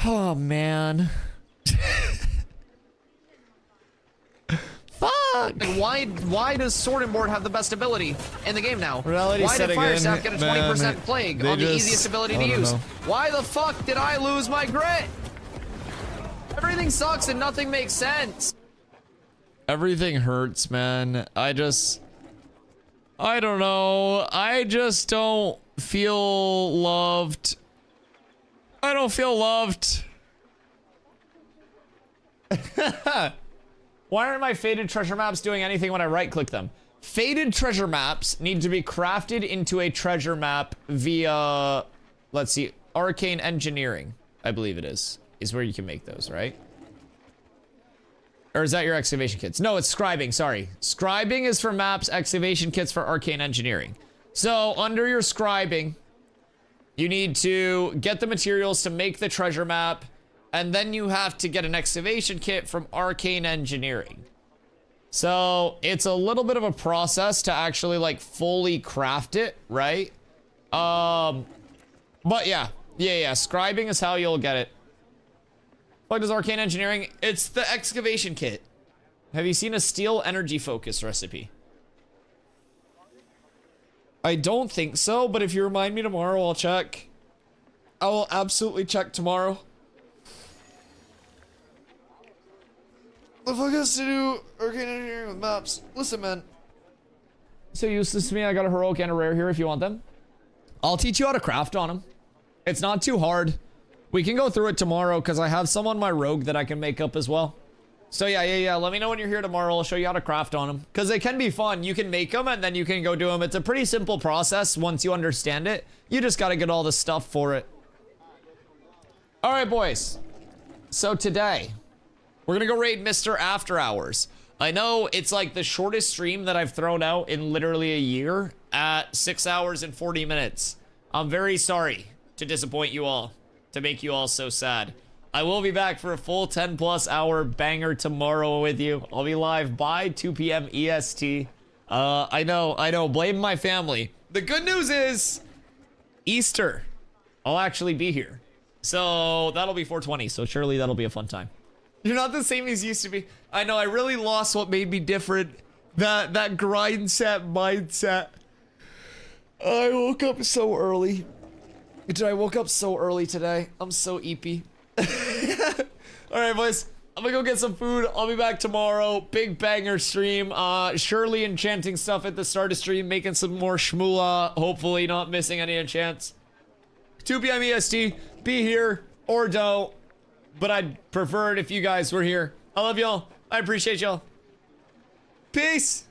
Oh, man. Fuck! Why does Sword and Board have the best ability in the game now? Reality Why did Fire Staff get a 20% plague on the easiest ability to use? Why the fuck did I lose my grit? Everything sucks and nothing makes sense. Everything hurts, man. I don't know. I just don't feel loved. I don't feel loved. Why aren't my faded treasure maps doing anything when I right click them? Faded treasure maps need to be crafted into a treasure map via, let's see, arcane engineering, I believe it is where you can make those, right? Or is that your excavation kits? No, it's scribing, sorry. Scribing is for maps, excavation kits for arcane engineering. So under your scribing, you need to get the materials to make the treasure map, and then you have to get an excavation kit from arcane engineering. So it's a little bit of a process to actually like fully craft it, right? But yeah, scribing is how you'll get it. What does arcane engineering? It's the excavation kit. Have you seen a steel energy focus recipe? I don't think so, but if you remind me tomorrow, I'll check. I will absolutely check tomorrow. The fuck has to do arcane engineering with maps? Listen, man. So useless to me. I got a heroic and a rare here if you want them. I'll teach you how to craft on them. It's not too hard. We can go through it tomorrow because I have some on my rogue that I can make up as well. So yeah. Let me know when you're here tomorrow. I'll show you how to craft on them because they can be fun. You can make them and then you can go do them. It's a pretty simple process once you understand it. You just got to get all the stuff for it. All right, boys. So today, we're going to go raid Mr. After Hours. I know it's like the shortest stream that I've thrown out in literally a year at 6 hours and 40 minutes. I'm very sorry to disappoint you all, to make you all so sad. I will be back for a full 10+ hour banger tomorrow with you. I'll be live by 2 p.m. EST. I know, blame my family. The good news is Easter, I'll actually be here. So that'll be 420, so surely that'll be a fun time. You're not the same as you used to be. I know, I really lost what made me different. That grind set mindset. I woke up so early. Dude, I woke up so early today. I'm so eepy. Alright, boys. I'm gonna go get some food. I'll be back tomorrow. Big banger stream. Surely enchanting stuff at the start of stream. Making some more shmoolah. Hopefully not missing any enchants. 2 p.m. EST. Be here or don't. But I'd prefer it if you guys were here. I love y'all. I appreciate y'all. Peace.